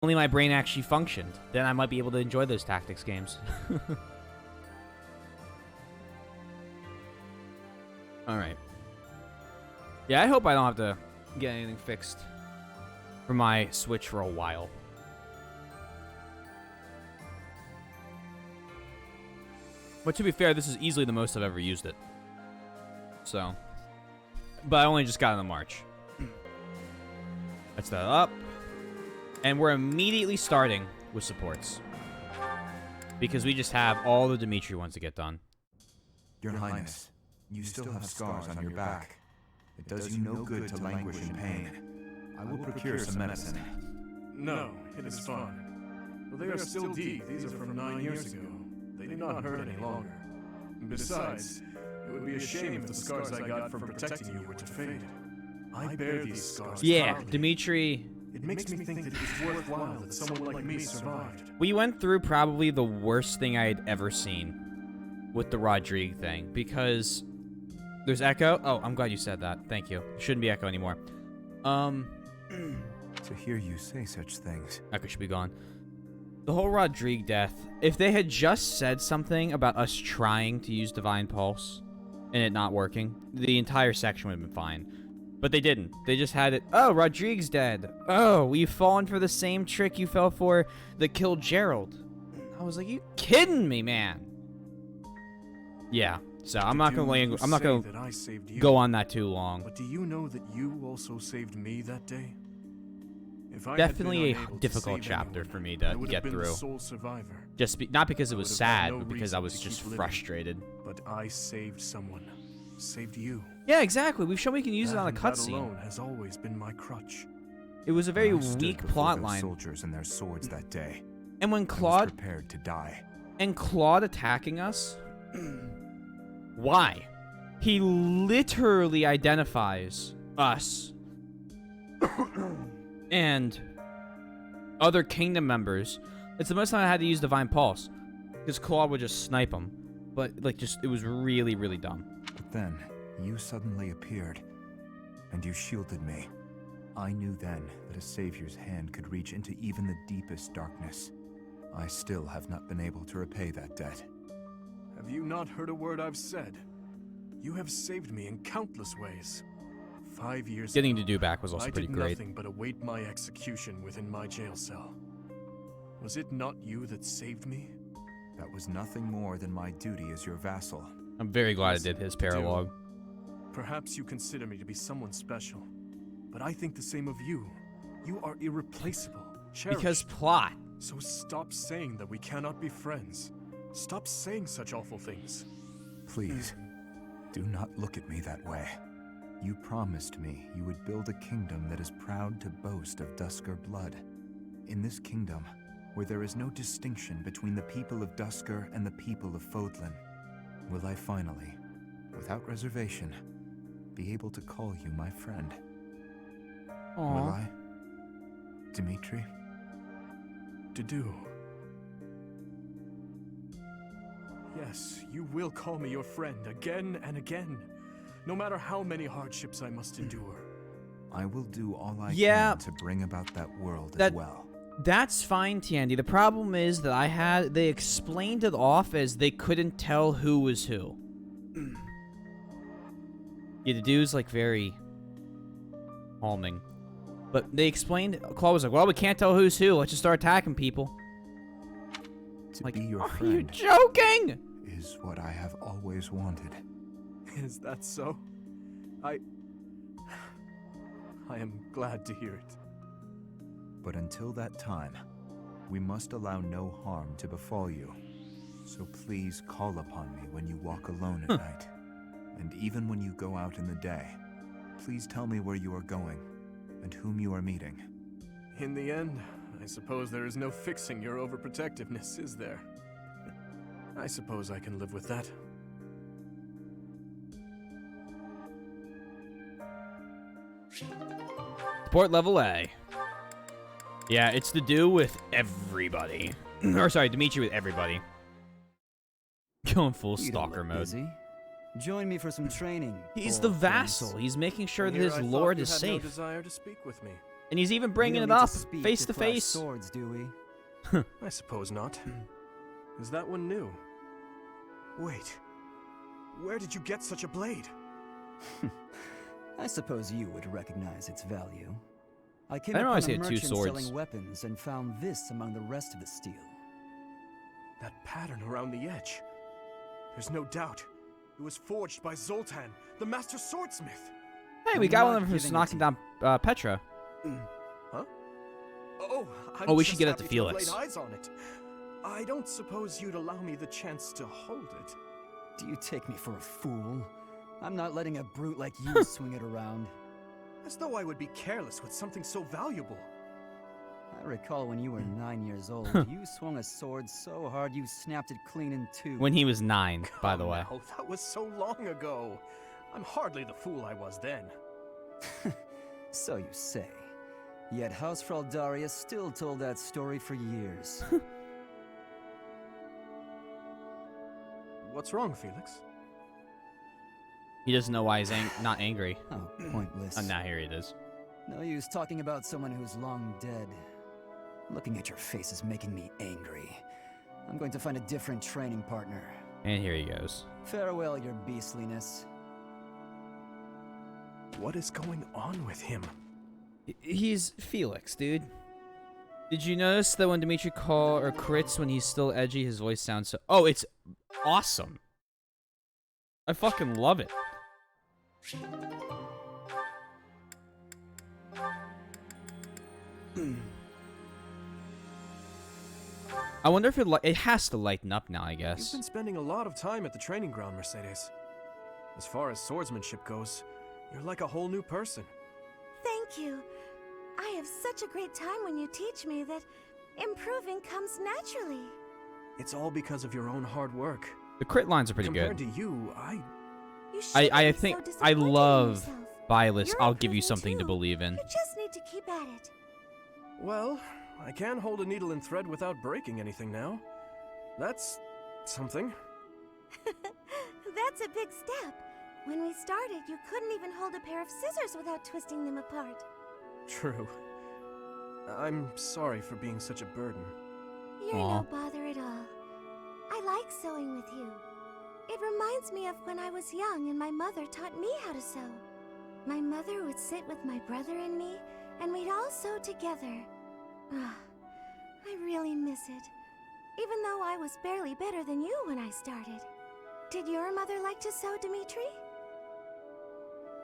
only my brain actually functioned, then I might be able to enjoy those tactics games. Alright. Yeah, I hope I don't have to get anything fixed for my Switch for a while. But to be fair, this is easily the most I've ever used it. So. But I only just got it in March. That's that up. And we're immediately starting with supports. Because we just have all the Dimitri ones to get done. Your Highness, you still have scars on your back. It does you no good to languish in pain. I will procure some medicine. No, it is fine. Well, they are still deep. These are from 9 years ago. They do not hurt any longer. And besides, it would be a shame if the scars I got from protecting you were to fade. I bear these scars proudly. Dimitri. It makes me think that it was worthwhile that someone like me survived. We went through probably the worst thing I had ever seen with the Rodrigue thing, because there's Echo. Oh, I'm glad you said that. Thank you. It shouldn't be Echo anymore. To hear you say such things. Echo should be gone. The whole Rodrigue death, if they had just said something about us trying to use Divine Pulse and it not working, the entire section would have been fine. But they didn't. They just had it, oh, Rodrigue's dead. Oh, we've fallen for the same trick you fell for that killed Gerald. I was like, you kidding me, man? Yeah, so I'm not gonna go on that too long. But do you know that you also saved me that day? Definitely a difficult chapter for me to get through. Not because it was sad, but because I was just frustrated. But I saved someone. Saved you. Yeah, exactly. We've shown we can use it on a cutscene. That alone has always been my crutch. It was a very weak plot line. Soldiers and their swords that day. And when Claude prepared to die. And Claude attacking us, why? He literally identifies us and other kingdom members. It's the most time I had to use Divine Pulse, because Claude would just snipe him. But it was really, really dumb. But then, you suddenly appeared, and you shielded me. I knew then that a savior's hand could reach into even the deepest darkness. I still have not been able to repay that debt. Have you not heard a word I've said? You have saved me in countless ways. 5 years Getting to do back was also pretty great. I did nothing but await my execution within my jail cell. Was it not you that saved me? That was nothing more than my duty as your vassal. I'm very glad I did his paralogue. Perhaps you consider me to be someone special, but I think the same of you. You are irreplaceable, cherished. Because plot. So stop saying that we cannot be friends. Stop saying such awful things. Please, do not look at me that way. You promised me you would build a kingdom that is proud to boast of Duscar blood. In this kingdom, where there is no distinction between the people of Duscar and the people of Fodlan, will I finally, without reservation, be able to call you my friend? Aww. Will I, Dimitri? Dedue. Yes, you will call me your friend again and again, no matter how many hardships I must endure. I will do all I can to bring about that world as well. That's fine, Tiandi. The problem is that they explained it off as they couldn't tell who was who. Yeah, the dude's like very calming. But they explained, Claude was like, well, we can't tell who's who. Let's just start attacking people. To be your are friend you joking? Is what I have always wanted. Is that so? I am glad to hear it. But until that time, we must allow no harm to befall you. So please call upon me when you walk alone at night. And even when you go out in the day, please tell me where you are going and whom you are meeting. In the end, I suppose there is no fixing your overprotectiveness, is there? I suppose I can live with that. Support level A. Yeah, it's to do with everybody. Or sorry, Dimitri with everybody. Going full stalker mode. Busy. Join me for some training. He's the vassal. He's making sure that his lord is safe. No desire to speak with me. And he's even We bringing don't it need up, speak face to clash face. Swords, do we? I suppose not. Is that one new? Wait. Where did you get such a blade? I suppose you would recognize its value. I came I didn't upon realize a he had two merchant swords. selling weapons and found this among the rest of the steel. That pattern around the edge. There's no doubt. It was forged by Zoltan, the master swordsmith. Hey, we I'm got not one of them giving for it knocking to down Petra. Huh? Oh, Oh, we should just get it to happy Felix. have laid eyes on it. I don't suppose you'd allow me the chance to hold it. Do you take me for a fool? I'm not letting a brute like you swing it around. As though I would be careless with something so valuable. I recall when you were 9 years old, you swung a sword so hard you snapped it clean in two. When he was 9, by the Come way. now, that was so long ago. I'm hardly the fool I was then. So you say. Yet Hausfrau Darius still told that story for years. What's wrong, Felix? He doesn't know why he's not angry. Oh, pointless. Oh, now here it is. No use talking about someone who's long dead. Looking at your face is making me angry. I'm going to find a different training partner. And here he goes. Farewell, your beastliness. What is going on with him? He's Felix, dude. Did you notice that when Dimitri calls or crits when he's still edgy, his voice sounds so... Oh, it's awesome. I fucking love it. I wonder if it has to lighten up now, I You've guess. been spending a lot of time at the training ground, Mercedes. As far as swordsmanship goes, you're like a whole new person. Thank you. I have such a great time when you teach me that improving comes naturally. It's all because of your own hard work. The crit lines are pretty Compared good. to you, You I shouldn't be think so I disappointed in love yourself. Bylus. You're I'll give you improving something to too. believe in. You just need to keep at it. Well, I can hold a needle and thread without breaking anything now. That's something. That's a big step. When we started, you couldn't even hold a pair of scissors without twisting them apart. True. I'm sorry for being such a burden. You're Aw. no bother at all. I like sewing with you. It reminds me of when I was young and my mother taught me how to sew. My mother would sit with my brother and me, and we'd all sew together. Ah, I really miss it. Even though I was barely better than you when I started. Did your mother like to sew, Dimitri?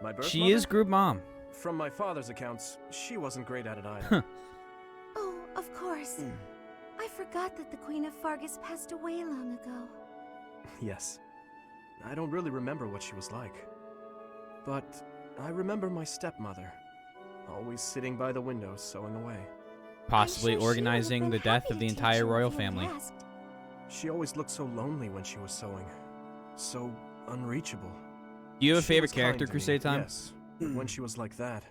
My birth She mother? is group mom. From my father's accounts, she wasn't great at it either. Oh, of course. I forgot that the Queen of Fargus passed away long ago. Yes. I don't really remember what she was like. But I remember my stepmother, always sitting by the window sewing away. Possibly I'm sure she would have organizing been the death happy of to the teach entire you if royal you had family. asked. She always looked so lonely when she was sewing. So unreachable. Do you have a She favorite was kind character, to me, Crusade Time? Yes. But when she was like that,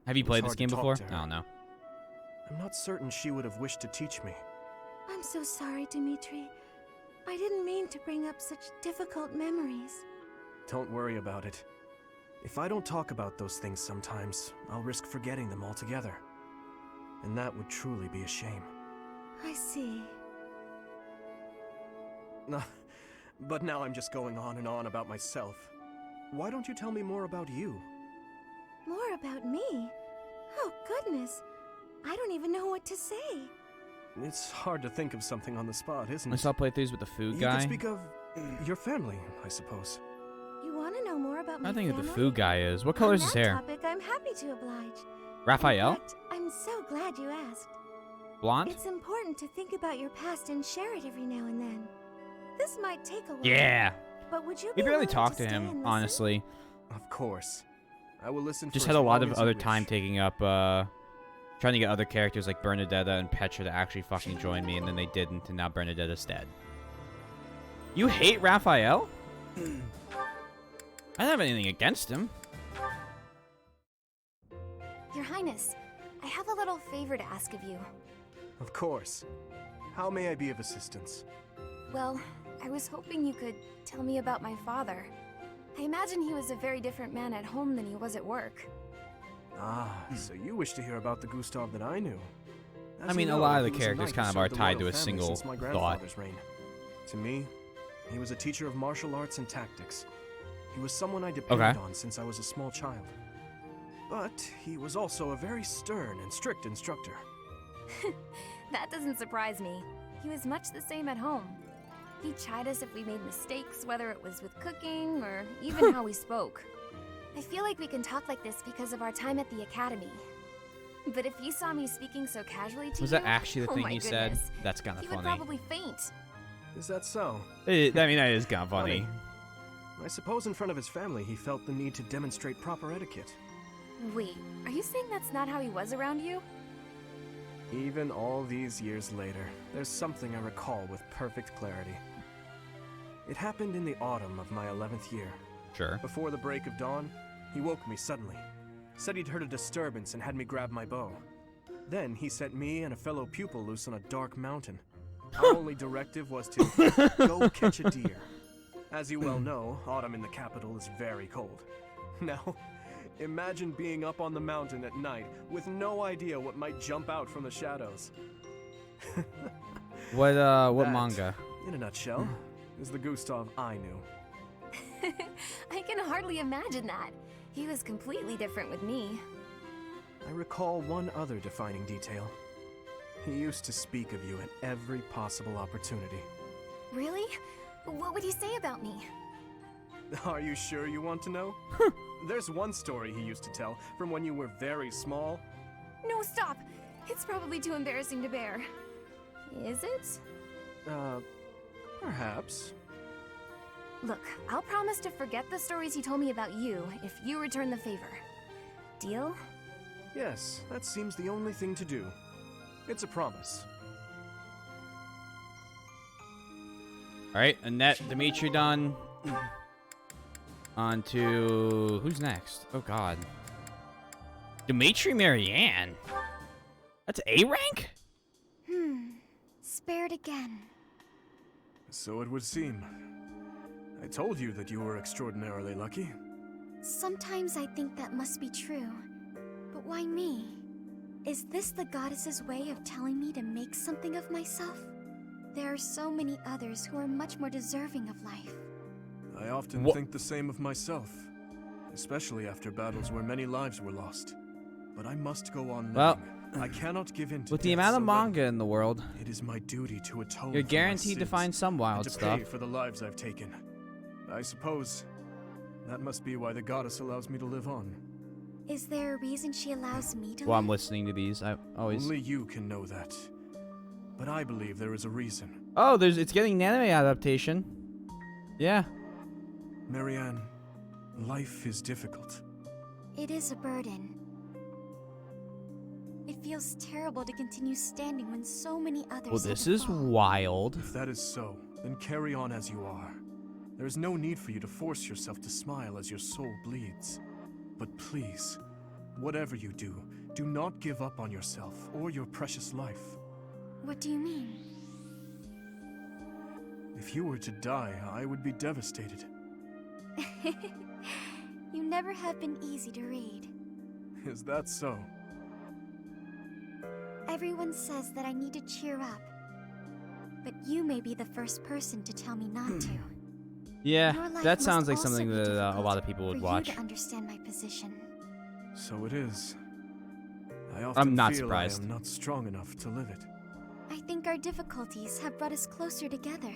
Have you It was played this hard to game talk before? to her. I don't know. I'm not certain she would have wished to teach me. I'm so sorry, Dimitri. I didn't mean to bring up such difficult memories. Don't worry about it. If I don't talk about those things sometimes, I'll risk forgetting them altogether. And that would truly be a shame. I see. But now I'm just going on and on about myself. Why don't you tell me more about you? More about me? Oh, goodness. I don't even know what to say. It's hard to think of something on the spot, isn't I it? saw playthroughs with the food You guy. could speak of your family, I suppose. You want to know more about my I think who the family? food guy is. What color is his On that hair? topic, I'm happy to oblige. Raphael? In fact, I'm so glad you asked. Blonde? It's important to think about your past and share it every now and then. This might take a while. Yeah. But would you We be barely willing talked to stay and him, listen? honestly. Of course. I will listen Just for had as a lot long of as you other wish. time taking up, trying to get other characters like Bernadetta and Petra to actually fucking join me, and then they didn't, and now Bernadetta's dead. You hate Raphael? I don't have anything against him. Your Highness, I have a little favor to ask of you. Of course. How may I be of assistance? Well, I was hoping you could tell me about my father. I imagine he was a very different man at home than he was at work. Ah, so you wish to hear about the Gustav that I knew. As I mean, you a know, lot of the he was a characters knight kind who of are served the tied to royal a family single since my thought. grandfather's reign. To me, he was a teacher of martial arts and tactics. He was someone I depended on since I was a small child. But he was also a very stern and strict instructor. That doesn't surprise me. He was much the same at home. He'd chide us if we made mistakes, whether it was with cooking or even how we spoke. I feel like we can talk like this because of our time at the academy. But if you saw me speaking so casually to Was you, that actually the oh thing my you said? goodness, That's kind of you would funny. probably faint. Is that so? I mean, that is kind of funny. I suppose in front of his family he felt the need to demonstrate proper etiquette. Wait, are you saying that's not how he was around you? Even all these years later, there's something I recall with perfect clarity. It happened in the autumn of my 11th year. Sure. Before the break of dawn, he woke me suddenly. Said he'd heard a disturbance and had me grab my bow. Then he sent me and a fellow pupil loose on a dark mountain. Our only directive was to go catch a deer. As you well know, autumn in the capital is very cold. Now, imagine being up on the mountain at night with no idea what might jump out from the shadows. What That, manga? in a nutshell, is the Gustav I knew. I can hardly imagine that. He was completely different with me. I recall one other defining detail. He used to speak of you at every possible opportunity. Really? What would he say about me? Are you sure you want to know? There's one story he used to tell from when you were very small. No, stop! It's probably too embarrassing to bear. Is it? Perhaps. Look, I'll promise to forget the stories he told me about you if you return the favor. Deal? Yes, that seems the only thing to do. It's a promise. All right, Annette, Dimitri done. On to who's next? Oh God. Dimitri Marianne. That's A rank? Spared again. So it would seem. I told you that you were extraordinarily lucky. Sometimes I think that must be true. But why me? Is this the goddess's way of telling me to make something of myself? There are so many others who are much more deserving of life. I often think the same of myself, especially after battles where many lives were lost. But I must go on living. Well, I cannot give in to with the death amount of so manga in the world, it is my duty to atone you're for my guaranteed to sins find some and wild to stuff. pay for the lives I've taken. I suppose that must be why the goddess allows me to live on. Is there a reason she allows me to While I'm live? listening to these, I always. Only you can know that. But I believe there is a reason. Oh, it's getting an anime adaptation. Yeah. Marianne, life is difficult. It is a burden. It feels terrible to continue standing when so many others Well, had this to is fall. wild. If that is so, then carry on as you are. There is no need for you to force yourself to smile as your soul bleeds. But please, whatever you do, do not give up on yourself or your precious life. What do you mean? If you were to die, I would be devastated. You never have been easy to read. Is that so? Everyone says that I need to cheer up. But you may be the first person to tell me not to. Yeah, Your life that must sounds like also something be that a difficult lot of people would for watch. you to understand my position. So it is. I often not feel surprised. I am not strong enough to live it. I think our difficulties have brought us closer together.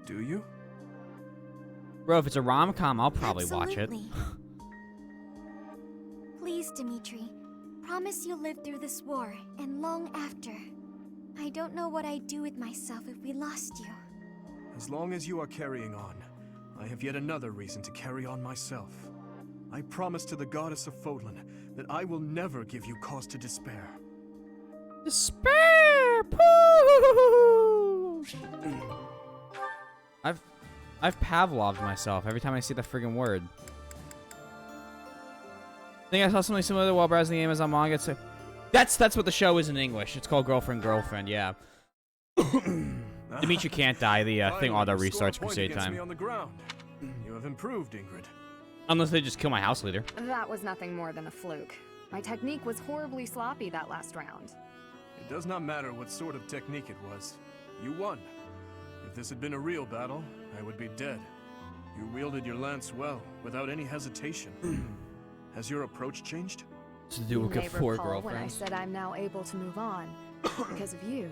Do you? Bro, if it's a rom-com, I'll probably watch it. Absolutely. Please, Dimitri, promise you'll live through this war and long after. I don't know what I'd do with myself if we lost you. As long as you are carrying on, I have yet another reason to carry on myself. I promise to the goddess of Fodlan that I will never give you cause to despair. Despair! Pooh! I've Pavloved myself every time I see the friggin' word. I think I saw something similar while browsing the Amazon manga. It's like, that's what the show is in English. It's called Girlfriend, yeah. Dimitri can't die. The thing auto restarts crusade Me time. on the ground. You have improved, Ingrid. Unless they just kill my house leader. That was nothing more than a fluke. My technique was horribly sloppy that last round. It does not matter what sort of technique it was. You won. If this had been a real battle, I would be dead. You wielded your lance well, without any hesitation. Has your approach changed? To do You with may 4 recall when I girlfriends. said I'm now able to move on because of you.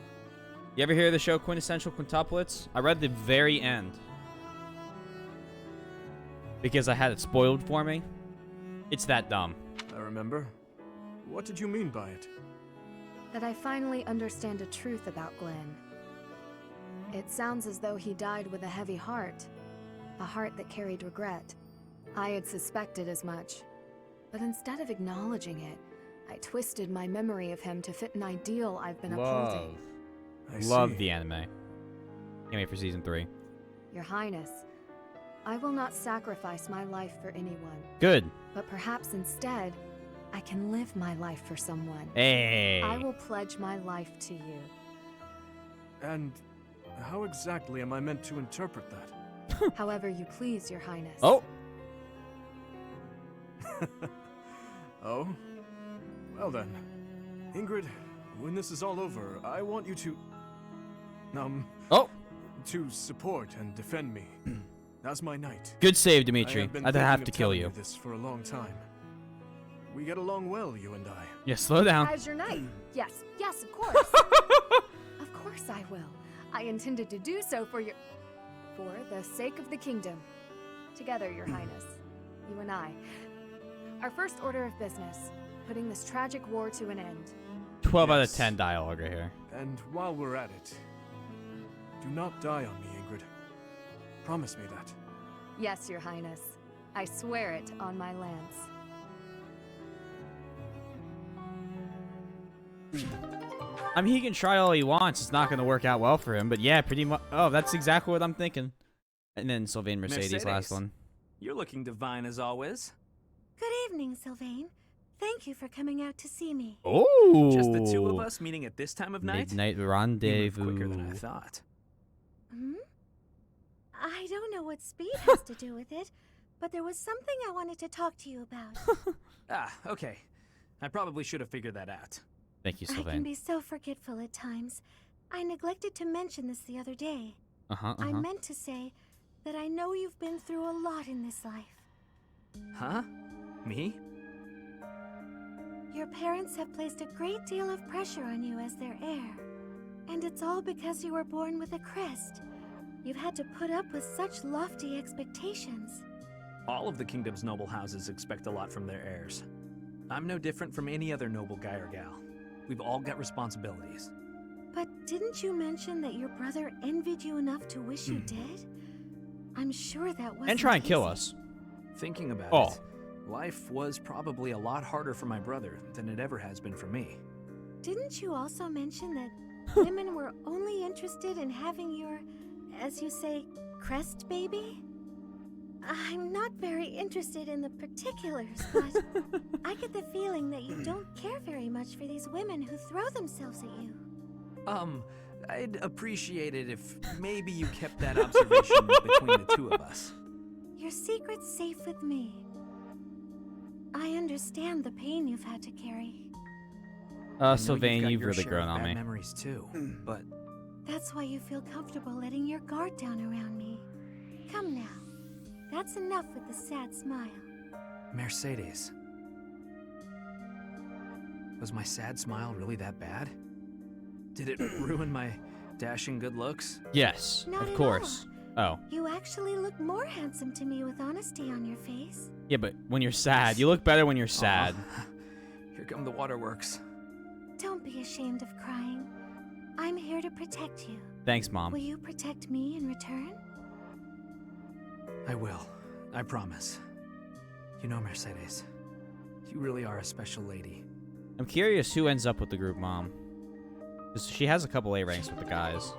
You ever hear of the show Quintessential Quintuplets? I read the very end. Because I had it spoiled for me. It's that dumb. I remember. What did you mean by it? That I finally understand a truth about Glenn. It sounds as though he died with a heavy heart. A heart that carried regret. I had suspected as much. But instead of acknowledging it, I twisted my memory of him to fit an ideal I've been upholding. Love the anime. Can't wait for season 3. Your Highness, I will not sacrifice my life for anyone. Good. But perhaps instead, I can live my life for someone. Hey. I will pledge my life to you. And how exactly am I meant to interpret that? However you please, Your Highness. Oh. Oh? Well then. Ingrid, when this is all over, I want you to... Oh. to support and defend me. As my knight. Good save, Dimitri. I'd I'd have to kill you. This for a long time. We get along well, you and I. Yeah, slow down. As your knight. Yes, yes, of course. Of course I will. I intended to do so for the sake of the kingdom. Together, Your Highness. You and I. Our first order of business. Putting this tragic war to an end. 12 out of Yes. 10 dialogue right here. And while we're at it, do not die on me, Ingrid. Promise me that. Yes, Your Highness. I swear it on my lance. I mean, he can try all he wants. It's not going to work out well for him. But yeah, pretty much. Oh, that's exactly what I'm thinking. And then Sylvain Mercedes, last one. You're looking divine as always. Good evening, Sylvain. Thank you for coming out to see me. Oh. Just the two of us meeting at this time of night? Midnight You moved rendezvous. quicker than I thought. Hmm? I don't know what speed has to do with it, but there was something I wanted to talk to you about. Ah, okay. I probably should have figured that out. Thank you, I can Sylvain. be so forgetful at times. I neglected to mention this the other day. Uh-huh, I meant to say that I know you've been through a lot in this life. Huh? Me? Your parents have placed a great deal of pressure on you as their heir. And it's all because you were born with a crest. You've had to put up with such lofty expectations. All of the kingdom's noble houses expect a lot from their heirs. I'm no different from any other noble guy or gal. We've all got responsibilities. But didn't you mention that your brother envied you enough to wish you dead? I'm sure that wasn't And try and kill easy. us. Thinking about Oh. it, life was probably a lot harder for my brother than it ever has been for me. Didn't you also mention that women were only interested in having your, as you say, crest baby? I'm not very interested in the particulars, but I get the feeling that you don't care very much for these women who throw themselves at you. I'd appreciate it if maybe you kept that observation between the two of us. Your secret's safe with me. I understand the pain you've had to carry. I know Sylvain, got you've your really share grown of on bad me. memories too, but That's why you feel comfortable letting your guard down around me. Come now. That's enough with the sad smile. Mercedes. Was my sad smile really that bad? Did it ruin my dashing good looks? Yes, Not of at course. Oh. You actually look more handsome to me with honesty on your face. Yeah, but when you're sad, you look better when you're sad. Aw. Here come the waterworks. Don't be ashamed of crying. I'm here to protect you. Thanks, Mom. Will you protect me in return? I will. I promise. You know, Mercedes, you really are a special lady. I'm curious who ends up with the group mom. 'Cause she has a couple A ranks with the guys.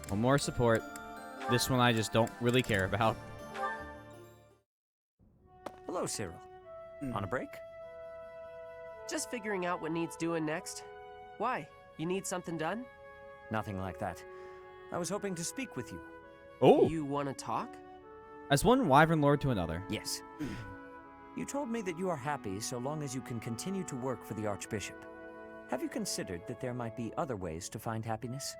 One more support. This one I just don't really care about. Hello, Cyril. On a break? Just figuring out what needs doing next. Why? You need something done? Nothing like that. I was hoping to speak with you. Oh. You want to talk? As one wyvern lord to another. Yes. You told me that you are happy so long as you can continue to work for the Archbishop. Have you considered that there might be other ways to find happiness?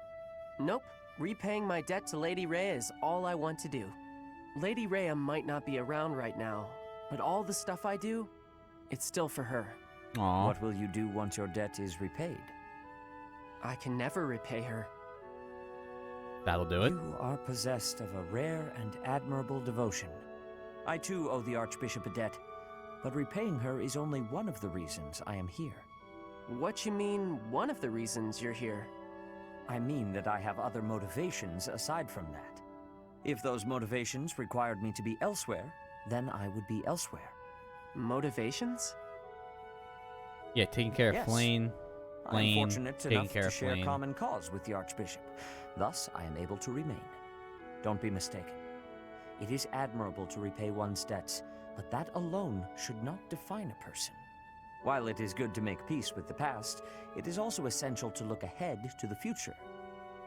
Nope. Repaying my debt to Lady Rhea is all I want to do. Lady Rhea might not be around right now, but all the stuff I do, it's still for her. Aww. What will you do once your debt is repaid? I can never repay her. That'll do it. You are possessed of a rare and admirable devotion. I too owe the Archbishop a debt, but repaying her is only one of the reasons I am here. What you mean, one of the reasons you're here? I mean that I have other motivations aside from that. If those motivations required me to be elsewhere, then I would be elsewhere. Motivations? Yeah, taking care of Yes. Flame. I am fortunate taking enough care to of share Flame. common cause with the Archbishop. Thus, I am able to remain. Don't be mistaken. It is admirable to repay one's debts, but that alone should not define a person. While it is good to make peace with the past, it is also essential to look ahead to the future.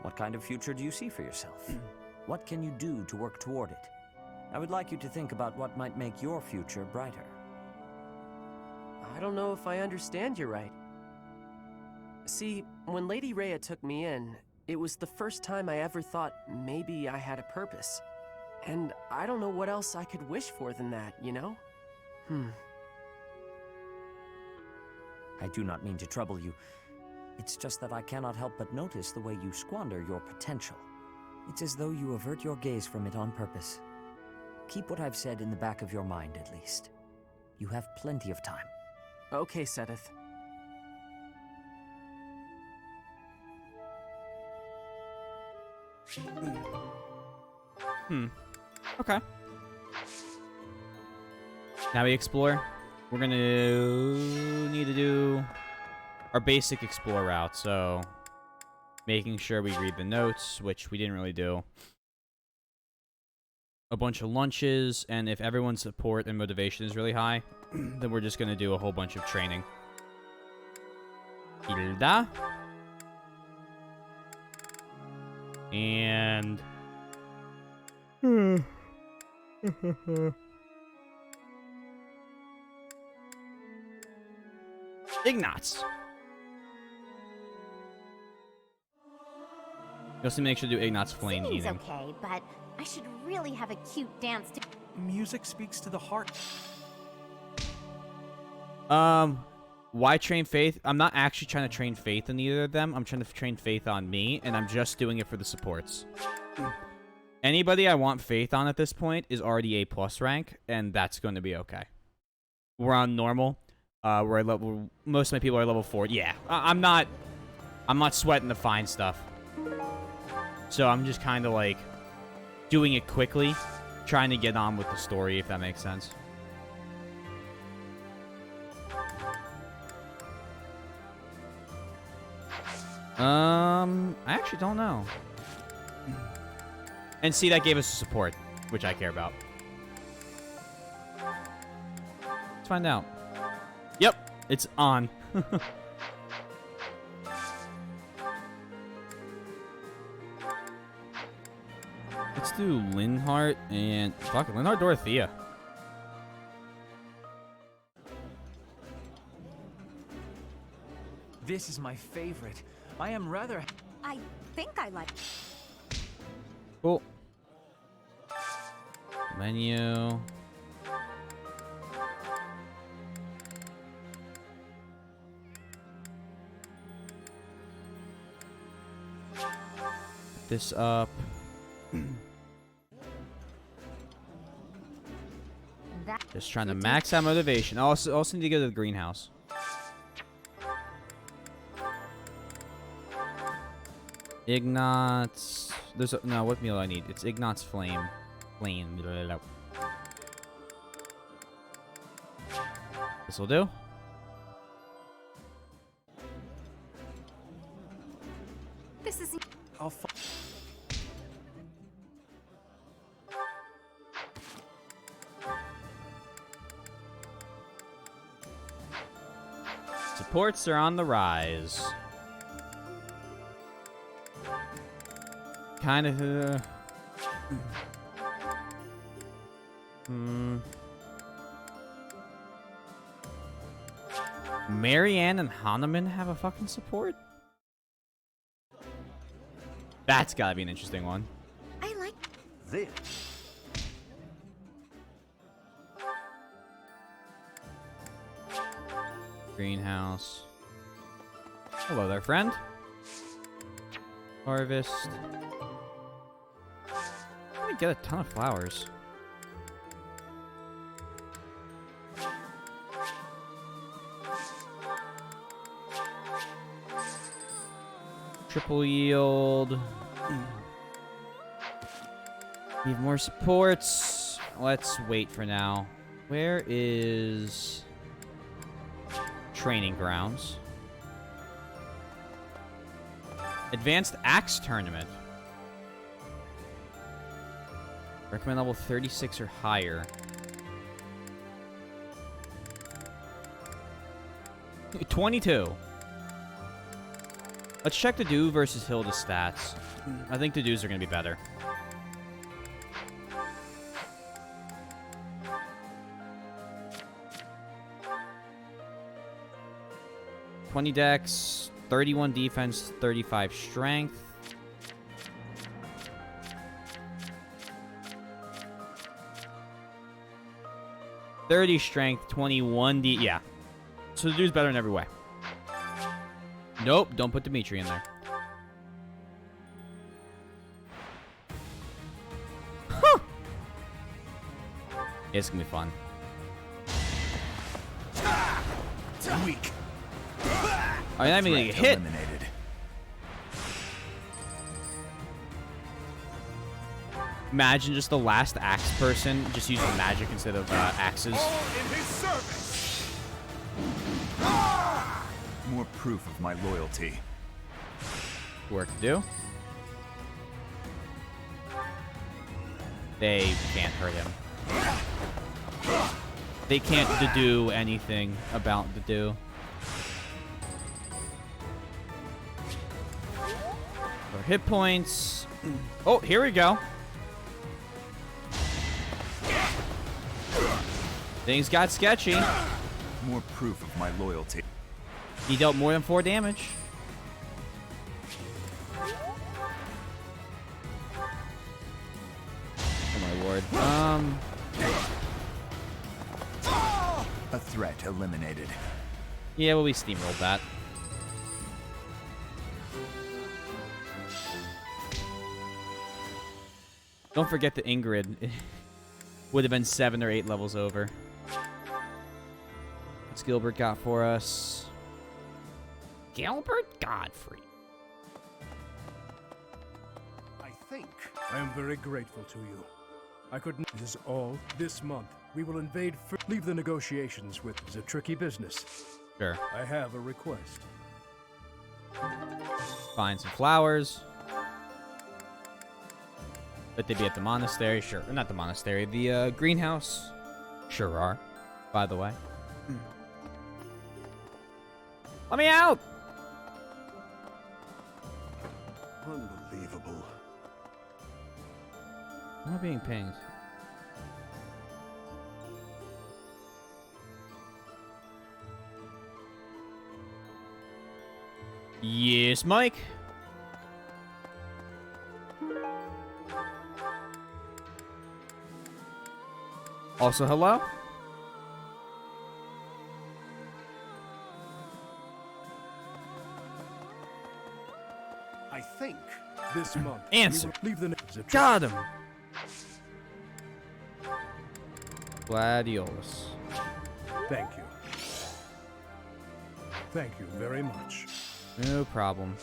What kind of future do you see for yourself? What can you do to work toward it? I would like you to think about what might make your future brighter. I don't know if I understand you right. See, when Lady Rhea took me in, it was the first time I ever thought maybe I had a purpose. And I don't know what else I could wish for than that, you know? I do not mean to trouble you. It's just that I cannot help but notice the way you squander your potential. It's as though you avert your gaze from it on purpose. Keep what I've said in the back of your mind, at least. You have plenty of time. Okay, Sedith. Okay. Now we explore. We're gonna need to do our basic explore route, so making sure we read the notes, which we didn't really do. A bunch of lunches, and if everyone's support and motivation is really high, then we're just gonna do a whole bunch of training. Hilda. And... Ignatz. You also make sure to do Ignatz Flame Singing's eating. okay, but I should really have a cute dance to... Music speaks to the heart. Why train Faith? I'm not actually trying to train Faith in either of them. I'm trying to train Faith on me, and I'm just doing it for the supports. Anybody I want Faith on at this point is already A+ rank, and that's going to be okay. We're on normal. We're at level. Most of my people are level 4. Yeah, I'm not sweating the fine stuff. So I'm just kind of like doing it quickly, trying to get on with the story, if that makes sense. I actually don't know. And see, that gave us support, which I care about. Let's find out. Yep, it's on. Let's do Linhardt and... Fuck, Linhardt Dorothea. This is my favorite. I am rather... I think I like... Cool. Menu. Put this up. Just trying to max out motivation. Also need to go to the greenhouse. Ignatz. There's a, no, what meal do I need? It's Ignatz Flame. Flame. This will do. This is... I'll Supports are on the rise. Kind of. Marianne and Hahnemann have a fucking support? That's gotta be an interesting one. I like This. Greenhouse. Hello there, friend. Harvest. I'm gonna get a ton of flowers. Triple yield. Need more supports. Let's wait for now. Where is training grounds? Advanced Axe Tournament. Recommend level 36 or higher. 22. Let's check the Dew versus Hilda's stats. I think the Dews are going to be better. $20 dex, 31 defense, 35 strength. $30 strength, 21 D. Yeah. So the dude's better in every way. Nope, don't put Dimitri in there. Huh. It's gonna be fun. Weak. I'm not even gonna get hit. Eliminated. Imagine just the last axe person just using magic instead of axes. All in his service. More proof of my loyalty. Work to do. They can't hurt him. They can't do anything about the do. For hit points. Oh, here we go. Things got sketchy. More proof of my loyalty. He dealt more than 4 damage. Oh my lord. A threat eliminated. Yeah, well, we steamrolled that. Don't forget that Ingrid would have been 7 or 8 levels over. What's Gilbert got for us? Gilbert Godfrey. I think I am very grateful to you. I couldn't. This is all this month. We will invade. Leave the negotiations with. It's a tricky business. Sure. I have a request. Find some flowers. Let they be at the monastery. Sure. Or not the monastery. The greenhouse. Sure are. By the way. Let me out! Unbelievable. I'm not being pinged. Yes, Mike. Also, hello. I think this month. Answer. We will leave the. Got him. Gladiolus. Thank you. Thank you very much. No problem.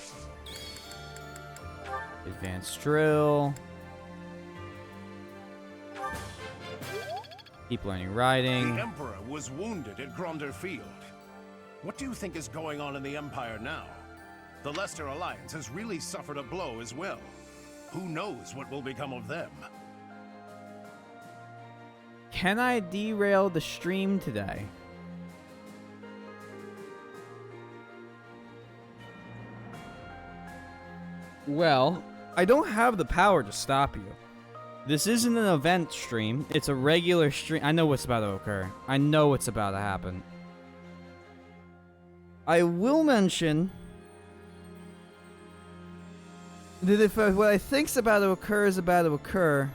Advanced drill. Keep learning riding. The Emperor was wounded at Gronder Field. What do you think is going on in the Empire now? The Leicester Alliance has really suffered a blow as well. Who knows what will become of them? Can I derail the stream today? Well, I don't have the power to stop you. This isn't an event stream. It's a regular stream. I know what's about to occur. I know what's about to happen. I will mention that if what I think's about to occur is about to occur,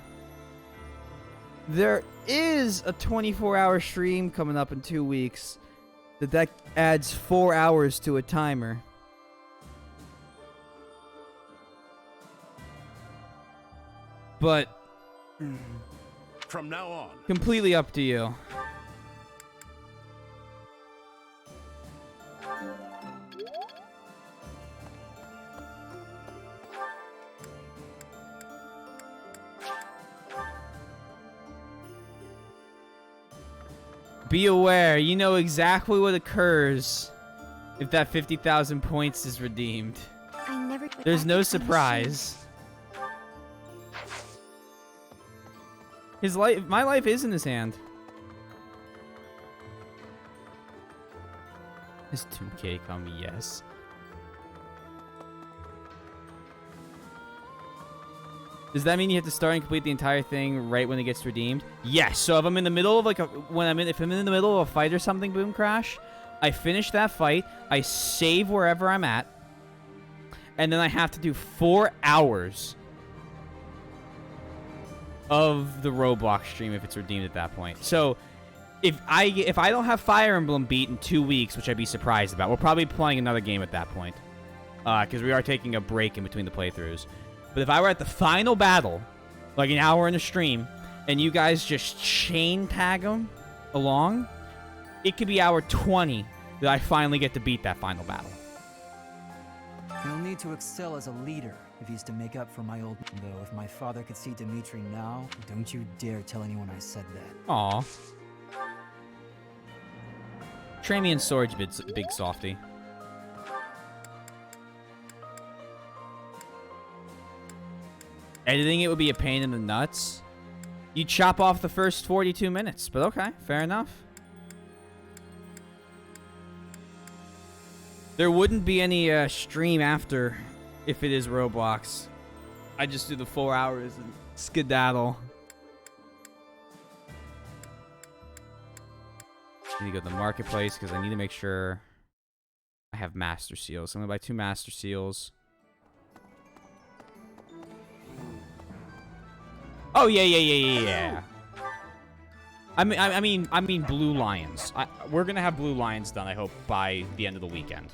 there is a 24-hour stream coming up in 2 weeks that adds 4 hours to a timer. But from now on, completely up to you. Be aware, you know exactly what occurs if that 50,000 points is redeemed. I never. There's no surprise. His life, my life is in his hand. His tomb cake on me, yes. Does that mean you have to start and complete the entire thing right when it gets redeemed? Yes. So if I'm in the middle of like if I'm in the middle of a fight or something, Boom Crash, I finish that fight, I save wherever I'm at, and then I have to do 4 hours of the Roblox stream if it's redeemed at that point. So if I don't have Fire Emblem beat in 2 weeks, which I'd be surprised about, we're probably playing another game at that point, because we are taking a break in between the playthroughs. But if I were at the final battle, like an hour in a stream, and you guys just chain tag them along, it could be hour 20 that I finally get to beat that final battle. He'll need to excel as a leader if he's to make up for my old... Though, if my father could see Dimitri now, don't you dare tell anyone I said that. Aw. Train me in Swords, big softy. Editing it would be a pain in the nuts. You chop off the first 42 minutes, but okay, fair enough. There wouldn't be any stream after if it is Roblox. I just do the 4 hours and skedaddle. I need to go to the marketplace because I need to make sure I have master seals. So I'm gonna buy 2 master seals. Oh yeah. I mean blue lions. We're gonna have blue lions done, I hope, by the end of the weekend.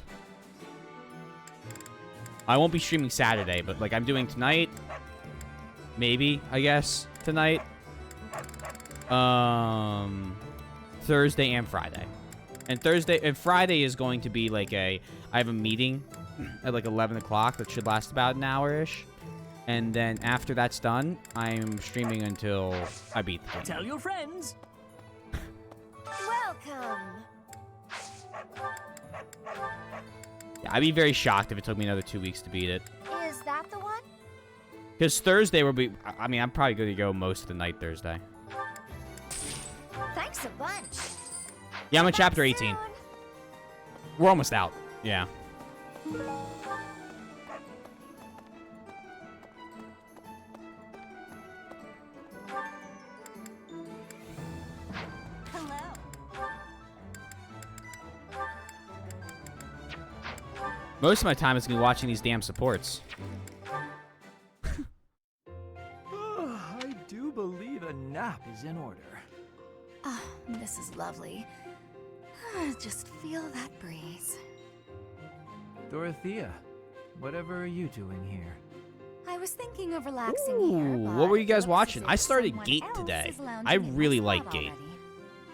I won't be streaming Saturday, but like I'm doing tonight, maybe I guess tonight, Thursday and Friday, and Friday is going to be like I have a meeting at like 11 o'clock that should last about an hour-ish. And then after that's done, I'm streaming until I beat the game. Tell your friends. Welcome. Yeah, I'd be very shocked if it took me another 2 weeks to beat it. Is that the one? Because Thursday will be... I mean, I'm probably going to go most of the night Thursday. Thanks a bunch. Yeah, I'm in chapter 18. We're almost out. Yeah. Most of my time is going to be watching these damn supports. I do believe a nap is in order. Ah, this is lovely. Just feel that breeze. Dorothea, whatever are you doing here? I was thinking of relaxing Ooh, here, what were you but guys it looks watching? as I if started someone Gate else today. is lounging I in really my like spot Gate. already.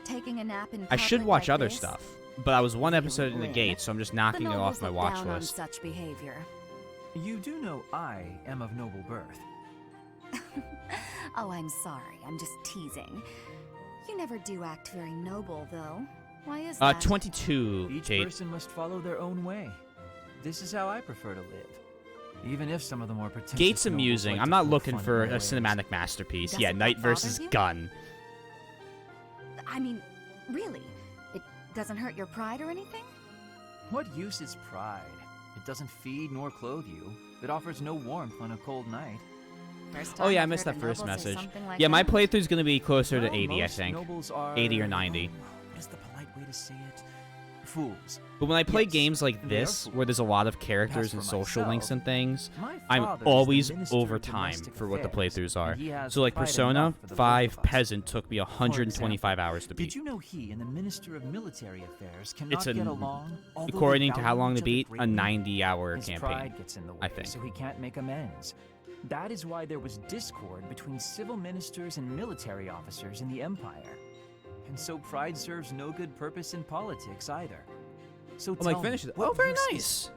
Taking a nap in I should public watch like other this? stuff, but I was one episode into Glenn. Gate, so I'm just knocking The it off nobles my look watch down on list. such behavior. You do know I am of noble birth. Oh, I'm sorry. I'm just teasing. You never do act very noble, though. Why is that? 22, Each Kate. person must follow their own way. This is how I prefer to live. Even if some of the more pretentious Gate's nobles amusing. like I'm to not poke looking fun for at my a ways. cinematic masterpiece. Doesn't Yeah, that Knight bother versus you? Gun. I mean, really? It doesn't hurt your pride or anything? What use is pride? It doesn't feed nor clothe you. It offers no warmth on a cold night. First Oh time yeah, I I've missed heard that a first noble say message. something like Yeah, my that. playthrough's gonna be closer to Well, 80, I most think. nobles are, 80 or 90. what is the polite way to say it? Fools. But when I play Yes, games like they are this, fools. where there's a lot of As characters for and social links myself, and things, my I'm father is the always Minister over of time Domestic for what the Affairs, playthroughs are. and he has So like pride Persona enough for the both 5 of us. Peasant took me 125 hours to Did beat. you know he and the Minister of Military Affairs cannot It's get an, along? although they according to how value long to each other beat, a greatly? 90-hour His campaign, pride gets in the way, I think. so he can't make amends. That is why there was discord between civil ministers and military officers in the Empire. And so pride serves no good purpose in politics either. So I'm like, tell me, finish it. what Oh, very use is- nice.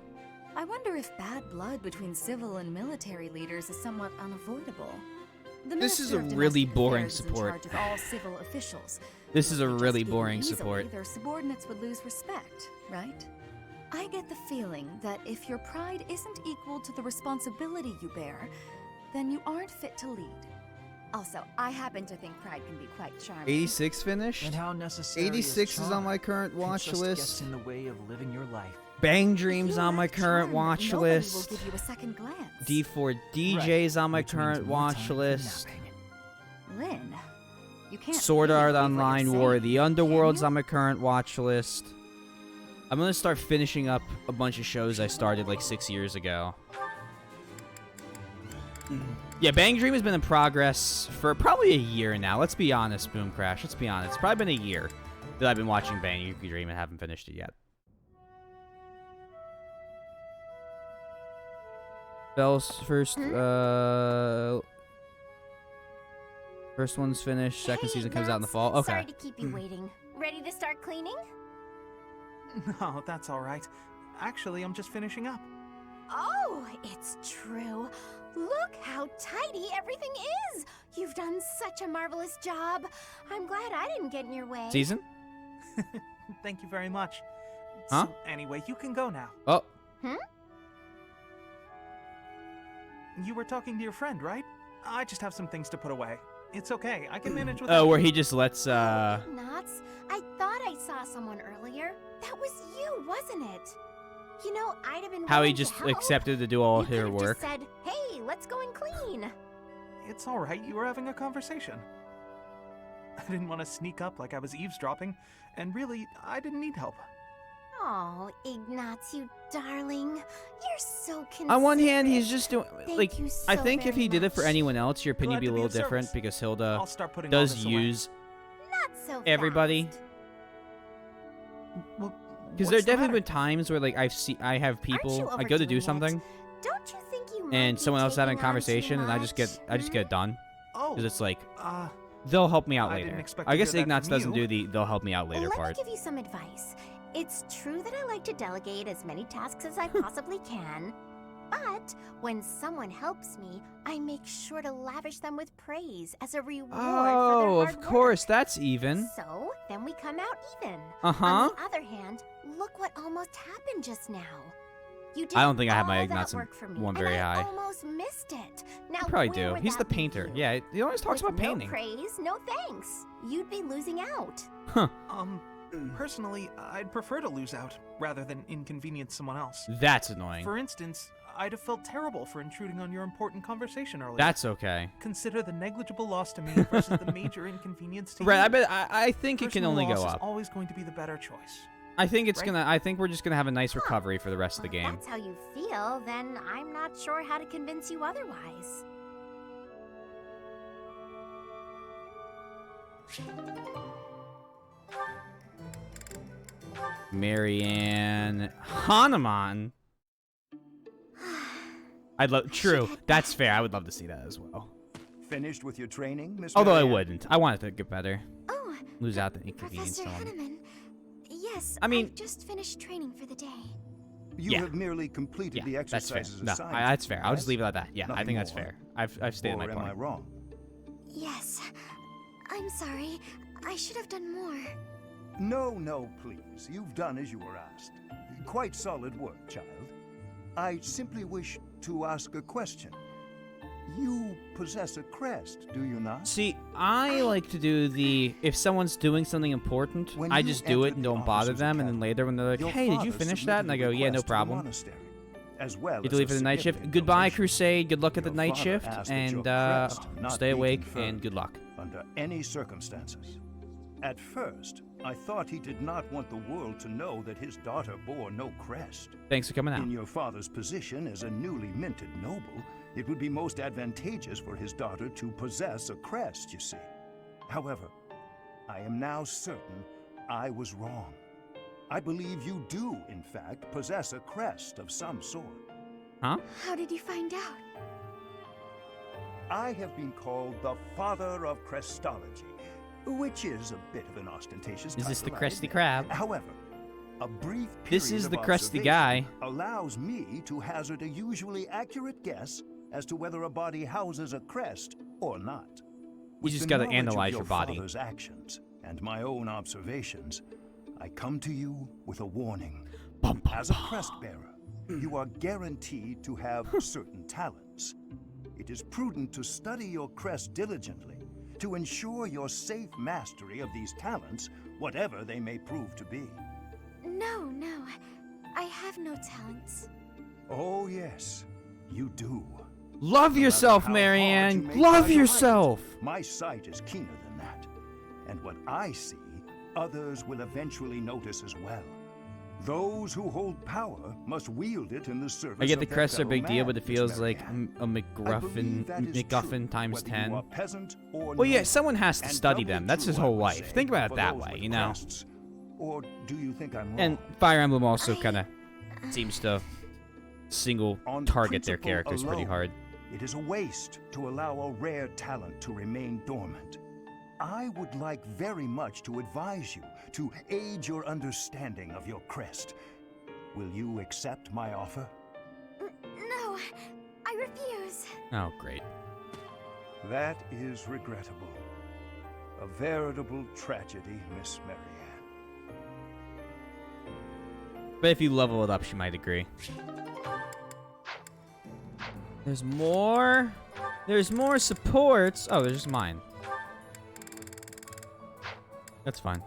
I wonder if bad blood between civil and military leaders is somewhat unavoidable. The This is Minister a of really Domestic boring Affairs is in support. charge of all civil officials. This is If a they just really gave in boring easily, support. Their subordinates would lose respect, right? I get the feeling that if your pride isn't equal to the responsibility you bear, then you aren't fit to lead. Also, I happen to think pride can be quite charming. 86 finished? And how necessary 86 is on charm? my current It watch just list. gets in the way of living your life. Bang If Dreams you on my lack current charm, watch nobody list. will give you a second glance. D4 DJ's on my which means current more watch time for list. napping. Lynn, you can't Sword really Art believe what you're Online War of the saying, Underworld's can on you? my current watch list. I'm gonna start finishing up a bunch of shows I started like 6 years ago. Yeah, Bang Dream has been in progress for probably a year now. Let's be honest, Boom Crash. Let's be honest. It's probably been a year that I've been watching Bang Dream and haven't finished it yet. Bell's first, first one's finished. Second season comes out in the fall. Okay. Sorry to keep you waiting. Ready to start cleaning? No, that's all right. Actually, I'm just finishing up. Oh, it's true. Look how tidy everything is. You've done such a marvelous job. I'm glad I didn't get in your way. Season? Thank you very much. Huh? So, anyway, you can go now. Oh. Hmm? You were talking to your friend, right? I just have some things to put away. It's okay. I can manage with Oh, where he just lets, Nuts. I thought I saw someone earlier. That was you, wasn't it? You know, I'd have been how he willing to just help. accepted to do all You her could've work. just said, "Hey, let's go and clean." It's all right. You were having a conversation. I didn't want to sneak up like I was eavesdropping, and really, I didn't need help. Oh, Ignatz, you darling. You're so considerate. On one hand, he's just doing Thank like you I so think if very he did it for much. anyone else, your opinion would be a Glad to be little of different service. because Hilda I'll start putting all does this away. use Not so everybody. fast. Well, Because there what's the definitely matter? been times where like I have people I go to do overdoing it? something Don't you think you might and be someone else having a taking on too conversation and I just get much? it done Oh, because it's like uh, they'll help me out I didn't later. expect I to guess hear that Ignatz from doesn't you. do the they'll help me out later Let part. me give you some advice. It's true that I like to delegate as many tasks as I possibly can, but when someone helps me, I make sure to lavish them with praise as a reward for their Oh, hard of work. course, that's even. So, then we come out even. Uh-huh. On the other hand, look what almost happened just now. You did I don't think I have my all that Ignatz work for me, one and very I high. almost missed it. Now, You probably where do. would He's the that leave painter. you? Yeah, he always talks With about painting. No praise, no thanks. You'd be losing out. Huh. Personally, I'd prefer to lose out rather than inconvenience someone else. That's annoying. For instance, I'd have felt terrible for intruding on your important conversation earlier. That's okay. Consider the negligible loss to me versus the major inconvenience to Right, you. I think it can Personal only loss go is up. always going to be the better choice. I think it's right? I think we're just gonna have a nice recovery for the rest of the Well, game. if that's how you feel, then I'm not sure how to convince you otherwise. Marianne Hanuman. I'd love. True, that's fair. I would love to see that as well. Finished with your training, Miss Although I Marianne? wouldn't. I want it to get better. Oh, Lose out the inconvenience. Professor to 'em. Hanneman. Yes, I mean- I've just finished training for the day. You Yeah. have merely completed Yeah, the that's fair. exercises No, assigned. that's fair. I'll just yes? leave it at that. Yeah, I Nothing think that's more. fair. I've stated my Or am point. I wrong? Yes. I'm sorry. I should have done more. No, please. You've done as you were asked. Quite solid work, child. I simply wish to ask a question. You possess a crest, do you not? See, I like to do the if someone's doing something important, When I you just do it entered and the don't bother officers' them, and then academy, later when they're like, your "Hey, did you father finish submitted that?" and I a go, "Yeah, no request to the problem." monastery. as well You as to leave a for the night shift. significant Goodbye, donation. Crusade. Good luck at the Your night father shift, asked that and your crest not stay be awake conferred and good luck. under any circumstances. At first, I thought he did not want the world to know that his daughter bore no crest. Thanks for coming out. In your father's position as a newly minted noble, it would be most advantageous for his daughter to possess a crest, you see. However, I am now certain I was wrong. I believe you do, in fact, possess a crest of some sort. Huh? How did you find out? I have been called the father of crestology, which is a bit of an ostentatious Is this the title, I Krusty admit. Krab? However, a brief period This is of the crusty guy. observation allows me to hazard a usually accurate guess as to whether a body houses a crest or not. You just With the gotta knowledge of analyze your body. father's actions and my own observations, I come to you with a warning. As a crest bearer, you are guaranteed to have certain talents. It is prudent to study your crest diligently to ensure your safe mastery of these talents, whatever they may prove to be. No, I have no talents. Oh, yes, you do. Love yourself, No matter how hard you Marianne. may Love try to hide it, yourself. My sight is keener than that. And what I see, others will eventually notice as well. Those who hold power must wield it in the service I get the of their crests are a fellow big deal, man, but it Miss feels like Marianne. a I McGuffin, believe that is McGuffin true, times whether 10. you are peasant or Well, yeah, noble. someone has to And study doubly them. That's his true, I whole would life. say, Think about for it that those way, with you know? crests. Or do you think I'm wrong? And Fire Emblem also kind of seems to single On target their principle characters pretty alone, hard. It is a waste to allow a rare talent to remain dormant. I would like very much to advise you to aid your understanding of your crest. Will you accept my offer? No, I refuse. Oh, great. That is regrettable. A veritable tragedy, Miss Marianne. But if you level it up, she might agree. There's more. There's more supports. Oh, there's just mine. That's fine.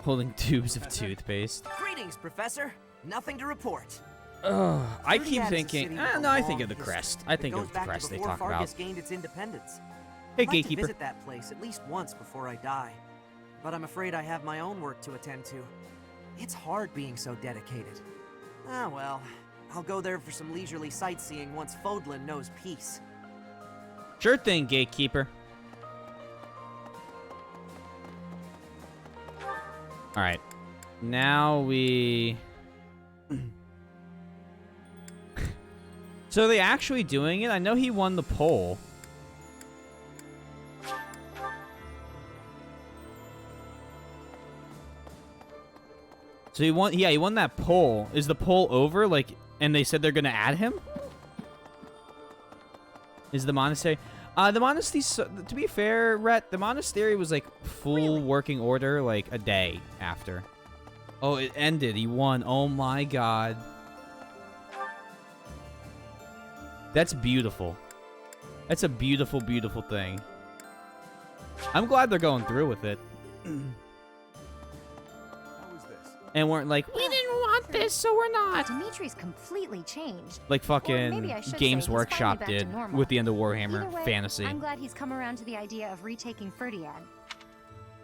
Holding tubes of toothpaste. Greetings, Professor. Nothing to report. Ugh, I Fruity keep Ad is a thinking. city with a No, I long think of the history crest. I that think goes of the back to crest they before talk about. Fargus gained its independence. Hey, I'd like to gatekeeper. visit that place at least once before I die, but I'm afraid I have my own work to attend to. It's hard being so dedicated. Ah, well, I'll go there for some leisurely sightseeing once Fodlan knows peace. Sure thing, gatekeeper. All right. Now we. So are they actually doing it? I know he won the poll. So he won. Yeah, he won that poll. Is the poll over? Like, and they said they're gonna add him. Is the monastery? The monastery. To be fair, Rhett, the monastery was like full working order like a day after. Oh, it ended. He won. Oh my god. That's beautiful. That's a beautiful, beautiful thing. I'm glad they're going through with it. And weren't like, we didn't want this, so we're not. Dimitri's completely changed. Like Or fucking maybe I should Games say he's Workshop finally back to did normal. with the end of Warhammer Either way, Fantasy. I'm glad he's come around to the idea of retaking Ferdiad.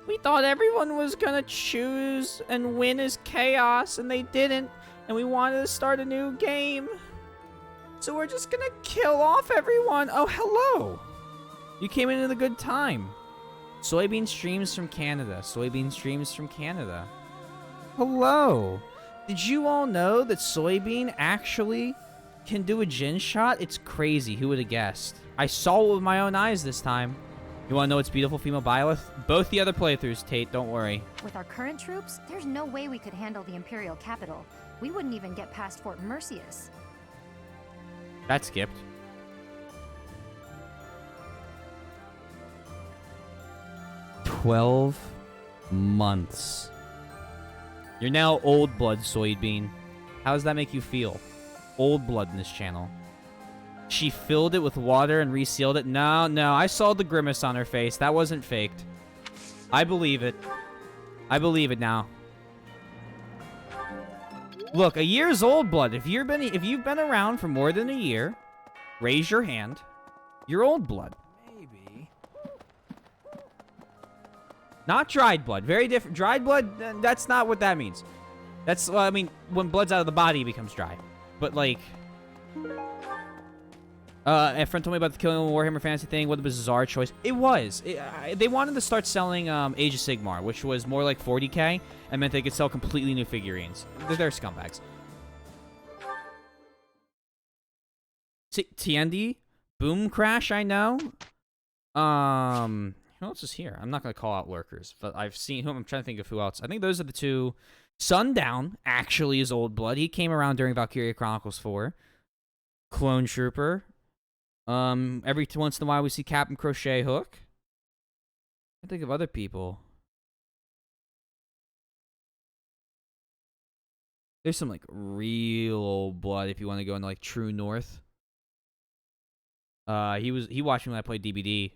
We thought everyone was gonna choose and win as Chaos, and they didn't. And we wanted to start a new game. So we're just gonna kill off everyone. Oh, hello. You came in at a good time. Soybean streams from Canada. Soybean streams from Canada. Hello. Did you all know that Soybean actually can do a Jin shot? It's crazy. Who would have guessed? I saw it with my own eyes this time. You want to know what's beautiful, female Byleth? Both the other playthroughs, Tate. Don't worry. With our current troops, there's no way we could handle the Imperial capital. We wouldn't even get past Fort Mercius. That skipped. "12 months. You're now old blood, Soybean. How does that make you feel? Old blood in this channel. She filled it with water and resealed it. No, I saw the grimace on her face. That wasn't faked. I believe it. I believe it now. Look, a year's old blood. If you've been around for more than a year, raise your hand. You're old blood. Maybe. Not dried blood. Very different. Dried blood, that's not what that means. That's, well, I mean, when blood's out of the body, it becomes dry. But, like... a friend told me about the Killing Warhammer Fantasy thing. What a bizarre choice. It was. They wanted to start selling Age of Sigmar, which was more like 40k, and meant they could sell completely new figurines. They're scumbags. See, TND? Boom Crash, I know. Who else is here? I'm not going to call out lurkers, but I've seen whom. I'm trying to think of who else. I think those are the two. Sundown actually is old blood. He came around during Valkyria Chronicles 4. Clone Trooper. Every once in a while we see Captain Crochet Hook. I think of other people. There's some like real old blood if you want to go into like True North. He watched me when I played DBD.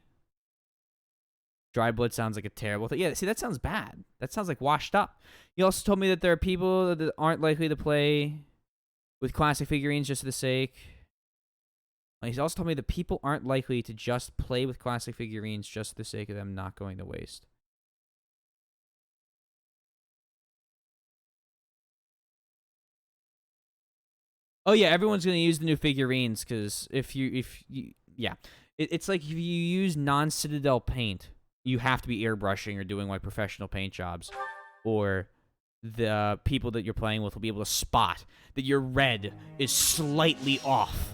Dry blood sounds like a terrible thing. Yeah, see, that sounds bad. That sounds like washed up. He also told me that there are people that aren't likely to play with classic figurines just for the sake. He's also told me that people aren't likely to just play with classic figurines just for the sake of them not going to waste. Oh yeah, everyone's gonna use the new figurines because if you yeah, it's like if you use non-Citadel paint, you have to be airbrushing or doing like professional paint jobs, or the people that you're playing with will be able to spot that your red is slightly off.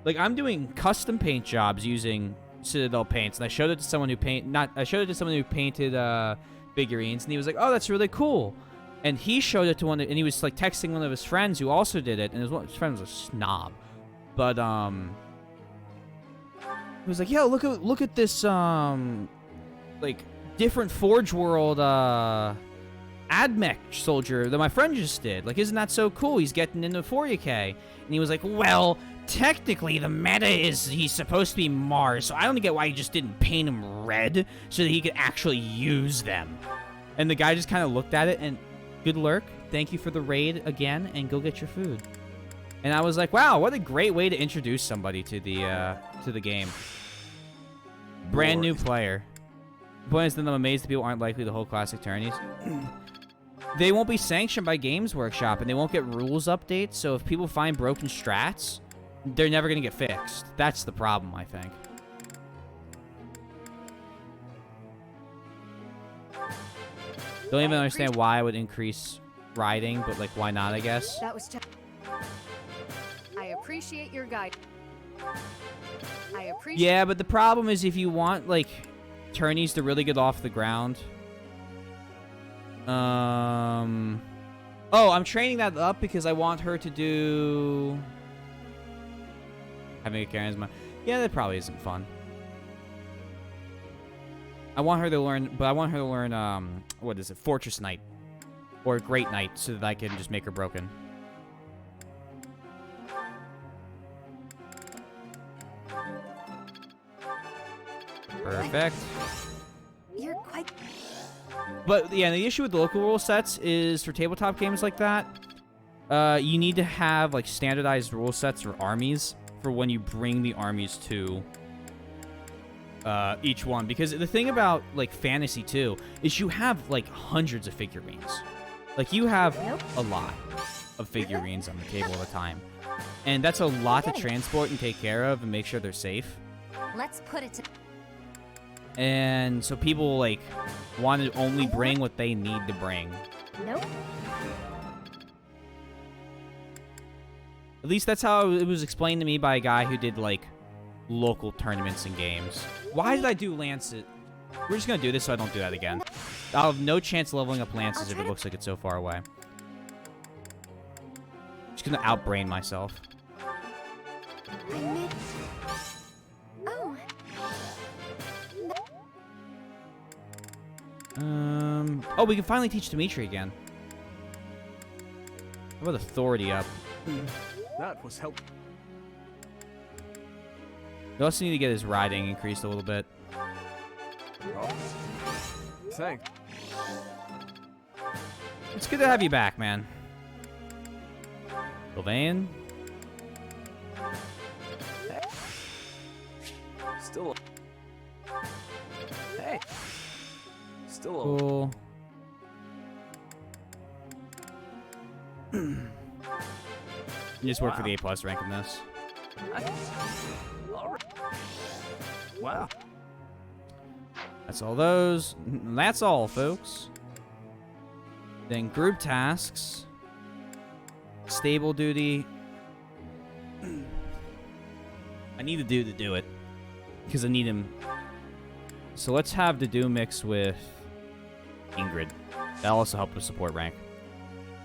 Like I'm doing custom paint jobs using Citadel paints, and I showed it to someone who painted figurines, and he was like, "Oh, that's really cool." And he showed it to one, and he was like texting one of his friends who also did it, and his friend was a snob, but he was like, "Yo, look at this like different Forge World AdMech soldier that my friend just did. Like, isn't that so cool? He's getting into 40k." And he was like, "Well, technically the meta is he's supposed to be Mars, so I don't get why he just didn't paint him red so that he could actually use them." And the guy just kind of looked at it and, "Good lurk, thank you for the raid again, and go get your food." And I was like, wow, what a great way to introduce somebody to the game. Brand new player. The point is that I'm amazed that people aren't likely to hold classic tourneys. They won't be sanctioned by Games Workshop, and they won't get rules updates, so if people find broken strats, they're never going to get fixed. That's the problem, I think. Don't even understand why I would increase riding, but like, why not, I guess? That was I appreciate your guide. Yeah, but the problem is if you want, like, tourneys to really get off the ground. Oh, I'm training that up because I want her to do... having a charisma. Yeah, that probably isn't fun. I want her to learn, what is it, Fortress Knight. Or Great Knight, so that I can just make her broken. Perfect. You're quite... But, yeah, the issue with the local rule sets is for tabletop games like that, you need to have, like, standardized rule sets for armies for when you bring the armies to each one. Because the thing about, like, fantasy, too, is you have, like, hundreds of figurines. Like, you have a lot of figurines on the table at a time. And that's a lot to transport and take care of and make sure they're safe. Let's put it to... And so people, like, want to only bring what they need to bring. Nope. At least that's how it was explained to me by a guy who did, like, local tournaments and games. Why did I do Lancet? We're just going to do this so I don't do that again. I'll have no chance leveling up Lances if it looks like it's so far away. Just going to outbrain myself. Oh. Oh, we can finally teach Dimitri again. How about Authority up? That was helpful. We also need to get his riding increased a little bit. Oh. Thanks. It's good to have you back, man. Sylvain? Still. Hey. Still. Cool. You just work for the A+ rank in this. Wow. That's all those. That's all, folks. Then group tasks. Stable duty. I need the dude to do it. Because I need him. So let's have the do mix with Ingrid. That'll also help with support rank.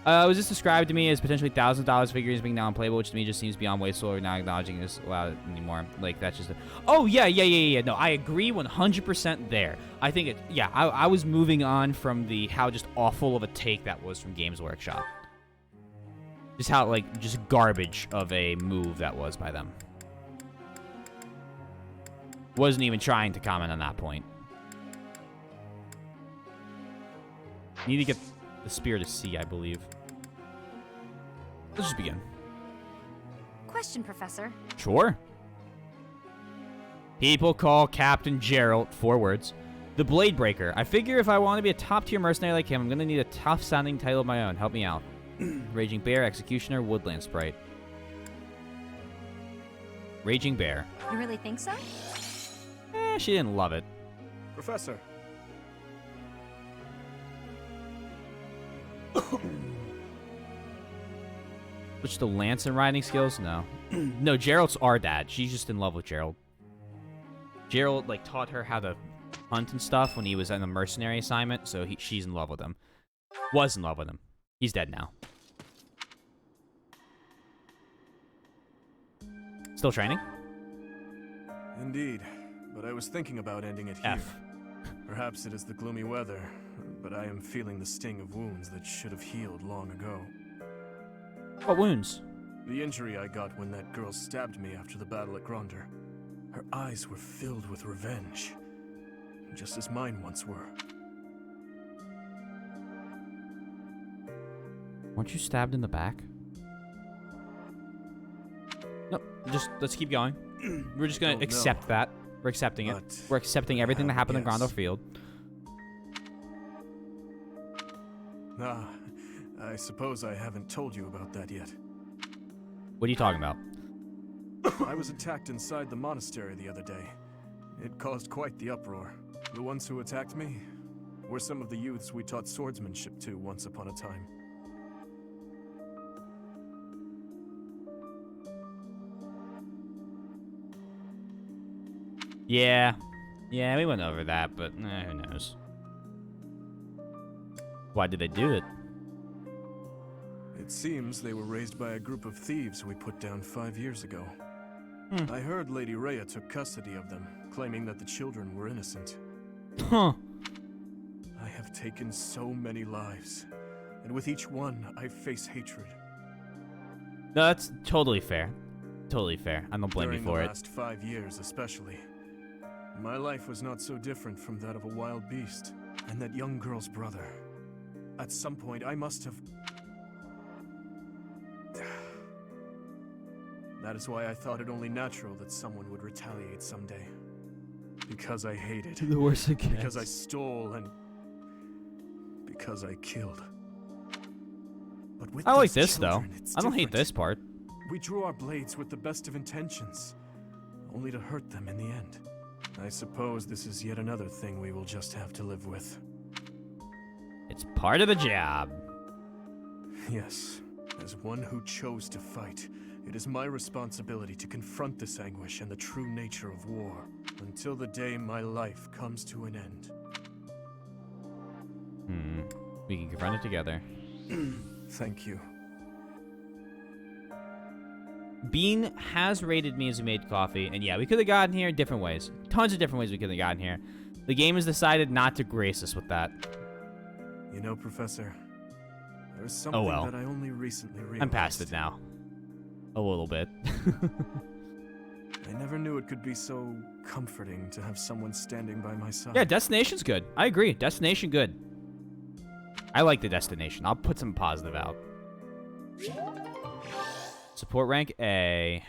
Was this described to me as potentially thousands of dollars figures being now unplayable, which to me just seems beyond wasteful or not acknowledging this allowed anymore. Like, that's just oh, yeah. No, I agree 100% there. I think it, yeah, I was moving on from the how just awful of a take that was from Games Workshop. Just how, like, just garbage of a move that was by them. Wasn't even trying to comment on that point. Need to get the Spear to Sea, I believe. Let's just begin. Question, Professor. Sure. People call Captain Gerald, 4 words, the Blade Breaker. I figure if I want to be a top-tier mercenary like him, I'm going to need a tough-sounding title of my own. Help me out. Raging Bear, Executioner, Woodland Sprite. Raging Bear. You really think so? She didn't love it. Professor. Which the lance and riding skills? No. No, Gerald's our dad. She's just in love with Gerald. Gerald, like, taught her how to hunt and stuff when he was on a mercenary assignment, so she's in love with him. Was in love with him. He's dead now. Still training? Indeed, but I was thinking about ending it here. Perhaps it is the gloomy weather, but I am feeling the sting of wounds that should have healed long ago. What wounds? The injury I got when that girl stabbed me after the battle at Gronder. Her eyes were filled with revenge, just as mine once were. Weren't you stabbed in the back? No, just let's keep going. We're just gonna accept that. We're accepting it. We're accepting everything that happened in Gronder Field. Ah, I suppose I haven't told you about that yet. What are you talking about? I was attacked inside the monastery the other day. It caused quite the uproar. The ones who attacked me were some of the youths we taught swordsmanship to once upon a time. Yeah. Yeah, we went over that, but who knows. Why did they do it? It seems they were raised by a group of thieves we put down 5 years ago. I heard Lady Rhea took custody of them, claiming that the children were innocent. Huh. I have taken so many lives, and with each one, I face hatred. No, that's totally fair. Totally fair. I don't blame you for During it. the last 5 years, especially. My life was not so different from that of a wild beast, and that young girl's brother. At some point, I must have... That is why I thought it only natural that someone would retaliate someday. Because I hated. The worst it gets. Because I stole and... because I killed. But with I like those this, children, though. it's I don't hate different. this part. We drew our blades with the best of intentions, only to hurt them in the end. I suppose this is yet another thing we will just have to live with. It's part of the job. Yes, as one who chose to fight, it is my responsibility to confront this anguish and the true nature of war, until the day my life comes to an end. We can confront it together. Thank you. Bean has rated me as we made coffee, and yeah, we could have gotten here different ways. Tons of different ways we could have gotten here. The game has decided not to grace us with that. You know, Professor, there's something that I only recently realized. I'm past it now. A little bit. I never knew it could be so comforting to have someone standing by my side. Yeah, Destination's good. I agree. Destination good. I like the destination. I'll put some positive out. Support rank A.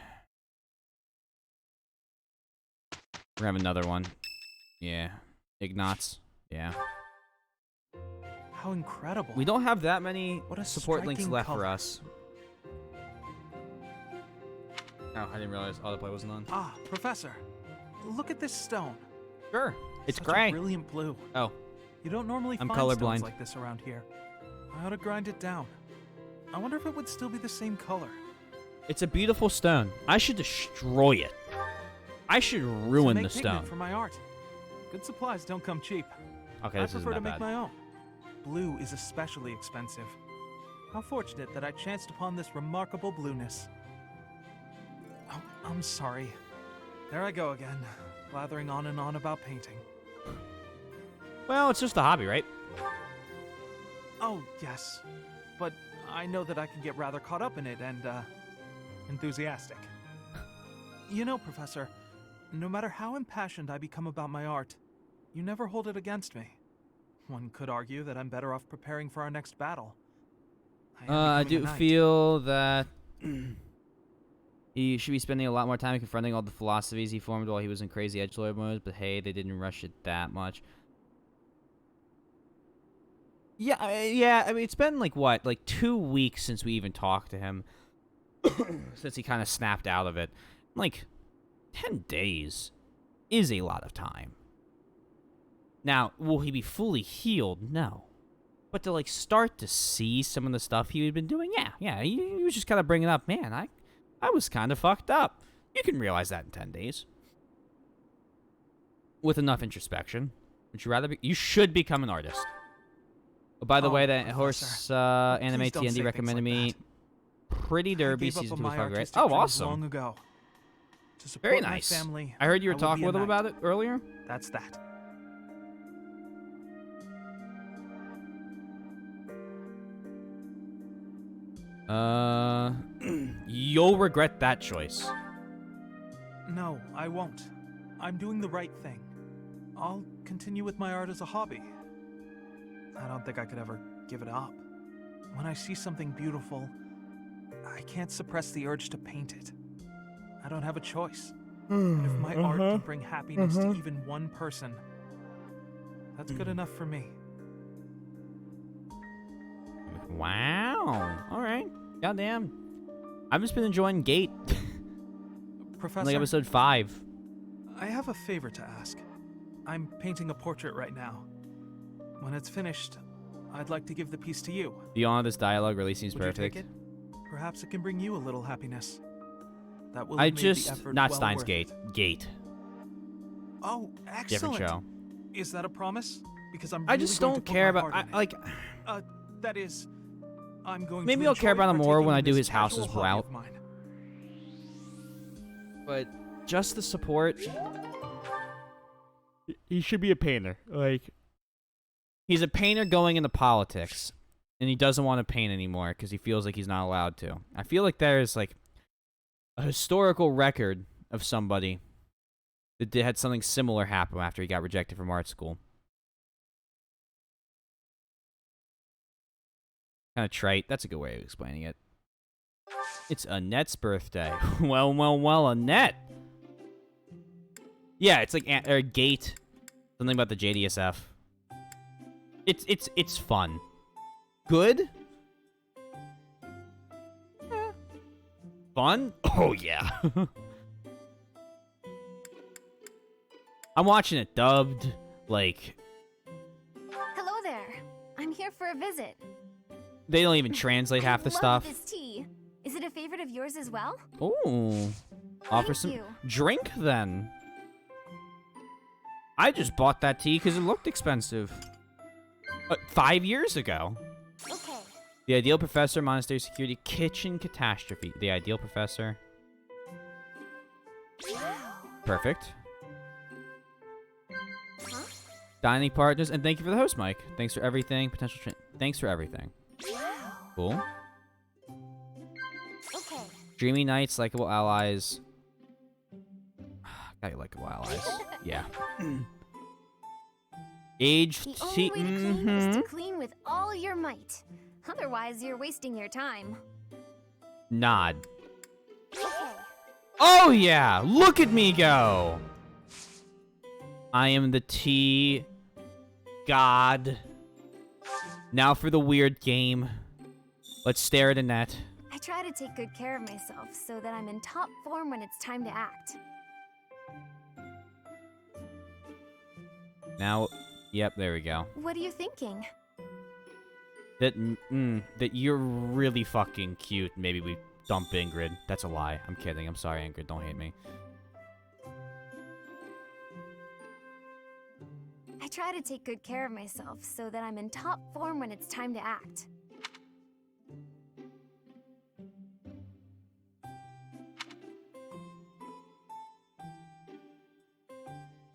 We're gonna have another one. Yeah. Ignatz. Yeah. How incredible. We don't have that many What a support links striking left color. for us. Oh, I didn't realize autoplay wasn't on. Ah, Professor. Look at this stone. Sure. It's Such gray. A brilliant blue. Oh. You don't normally I'm find colorblind. stones like this around here. I ought to grind it down. I wonder if it would still be the same color. It's a beautiful stone. I should destroy it. I should ruin to the make pigment stone. for my art. Good supplies don't come cheap. Okay, I this isn't prefer to that make bad. my own. Blue is especially expensive. How fortunate that I chanced upon this remarkable blueness. Oh, I'm sorry. There I go again, blathering on and on about painting. Well, it's just a hobby, right? Oh, yes. But I know that I can get rather caught up in it and, enthusiastic. You know, Professor, no matter how impassioned I become about my art, you never hold it against me. One could argue that I'm better off preparing for our next battle. I becoming do a knight. feel that he should be spending a lot more time confronting all the philosophies he formed while he was in crazy edgelord mode, but hey, they didn't rush it that much. Yeah, I mean, it's been like, what, like 2 weeks since we even talked to him. Since he kind of snapped out of it. Like, 10 days is a lot of time. Now, will he be fully healed? No. But to, like, start to see some of the stuff he had been doing, yeah, he was just kind of bringing up, man, I was kind of fucked up. You can realize that in 10 days. With enough introspection. Would you rather be... You should become an artist. Oh, by the way, that Horse Anime Please don't say TND things recommended like me Pretty Derby gave up Season on 2 was my fucking great. artistic Oh, dreams awesome. long ago. To support Very my nice. family, I heard you were will talking be a with him knight. about it earlier. That's that. You'll regret that choice. No, I won't. I'm doing the right thing. I'll continue with my art as a hobby. I don't think I could ever give it up. When I see something beautiful, I can't suppress the urge to paint it. I don't have a choice. And if my art can bring happiness to even one person, that's good enough for me. Wow. All right. Goddamn. I've just been enjoying Gate. Professor, Like episode 5. I have a favor to ask. I'm painting a portrait right now. When it's finished, I'd like to give the piece to you. The honor of this dialogue really seems Would you perfect. take it? Perhaps it can bring you a little happiness. That will I have made the just... effort Not well Steins worth Gate. it. Gate. Oh, excellent. Different show. Is that a promise? Because I'm I really just going don't to put care my about... heart in it. like... That is, I'm going Maybe to I'll care enjoy about him more when I partaking in do this his house casual as hobby well. of mine. But just the support... He should be a painter. Like... He's a painter going into politics. And he doesn't want to paint anymore because he feels like he's not allowed to. I feel like there's like a historical record of somebody that had something similar happen after he got rejected from art school. Kind of trite. That's a good way of explaining it. It's Annette's birthday. well, Annette. Yeah, it's like a Gate. Something about the JDSF. It's fun. Good? Eh. Fun? Oh, yeah. I'm watching it dubbed, like... Hello there. I'm here for a visit. They don't even translate half the Love stuff. this tea. Is it a favorite of yours as well? Ooh. Offer Thank some... you. Drink, then. I just bought that tea because it looked expensive. 5 years ago. Okay. The Ideal Professor, Monastery Security, Kitchen Catastrophe. The Ideal Professor. Perfect. Huh? Dining Partners, and thank you for the host, Mike. Thanks for everything. Thanks for everything. Cool. Okay. Dreamy Nights, Likeable Allies. Got you Likeable Allies. Yeah. Aged The tea. only way to clean is to clean with all your might. Otherwise, you're wasting your time. Nod. Okay. Oh yeah! Look at me go! I am the tea god. Now for the weird game. Let's stare at a net. I try to take good care of myself so that I'm in top form when it's time to act. Now, yep, there we go. What are you thinking? That you're really fucking cute. Maybe we dump Ingrid. That's a lie. I'm kidding. I'm sorry, Ingrid. Don't hate me. I try to take good care of myself so that I'm in top form when it's time to act.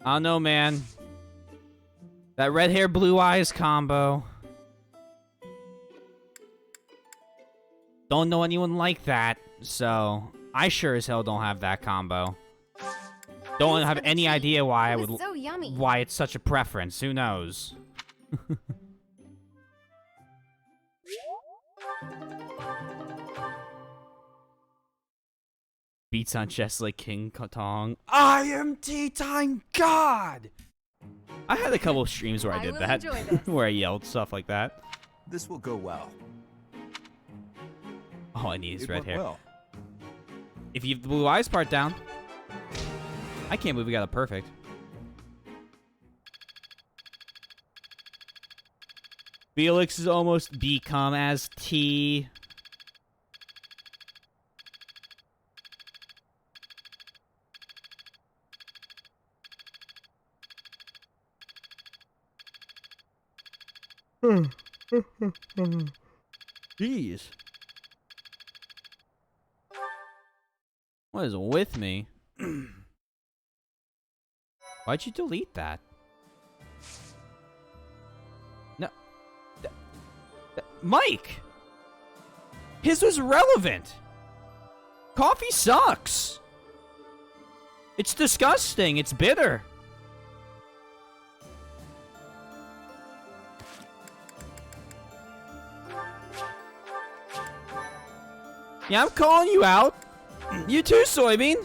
I don't know, man. That red hair, blue eyes combo. Don't know anyone like that, so I sure as hell don't have that combo. Don't have any idea why I would. So yummy. Why it's such a preference? Who knows? Beats on chest like King Kong. I am Tea Time God! I had a couple of streams where I did that. Where I yelled stuff like that. This will go well. All I need is red went hair. well. If you have the blue eyes part down. I can't believe we got it perfect. Felix has almost become as T. Jeez. What is with me? Why'd you delete that? No. Mike! His was relevant! Coffee sucks! It's disgusting. It's bitter. Yeah, I'm calling you out. You too, Soybean.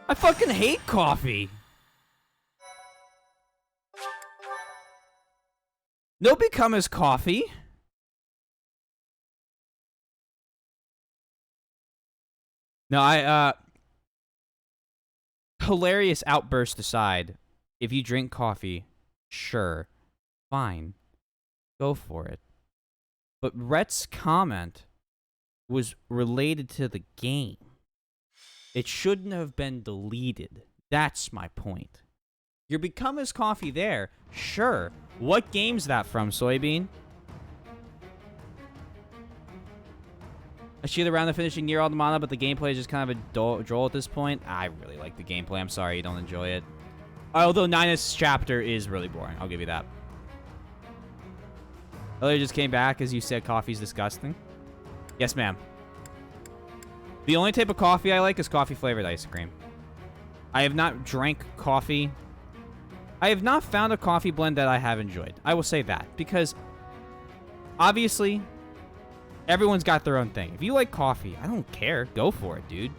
I fucking hate coffee. No become as coffee. No, hilarious outburst aside, if you drink coffee, sure, fine, go for it. But Rhett's comment was related to the game. It shouldn't have been deleted. That's my point. Your become as coffee there, sure. What game's that from, Soybean? I shoot around the finishing near all the mana, but the gameplay is just kind of a droll at this point. I really like the gameplay. I'm sorry you don't enjoy it. Although Nina's chapter is really boring. I'll give you that. Earlier just came back as you said coffee's disgusting. Yes, ma'am. The only type of coffee I like is coffee-flavored ice cream. I have not drank coffee. I have not found a coffee blend that I have enjoyed. I will say that. Because, obviously, everyone's got their own thing. If you like coffee, I don't care. Go for it, dude.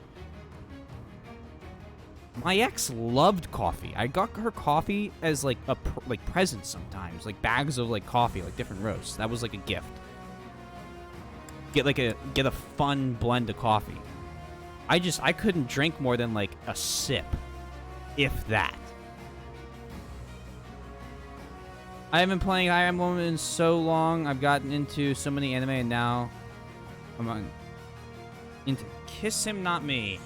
My ex loved coffee. I got her coffee as like a present sometimes, like bags of like coffee, like different roasts. That was like a gift. Get a fun blend of coffee. I couldn't drink more than like a sip, if that. I haven't been playing Fire Emblem in so long. I've gotten into so many anime, and now I'm into Kiss Him Not Me.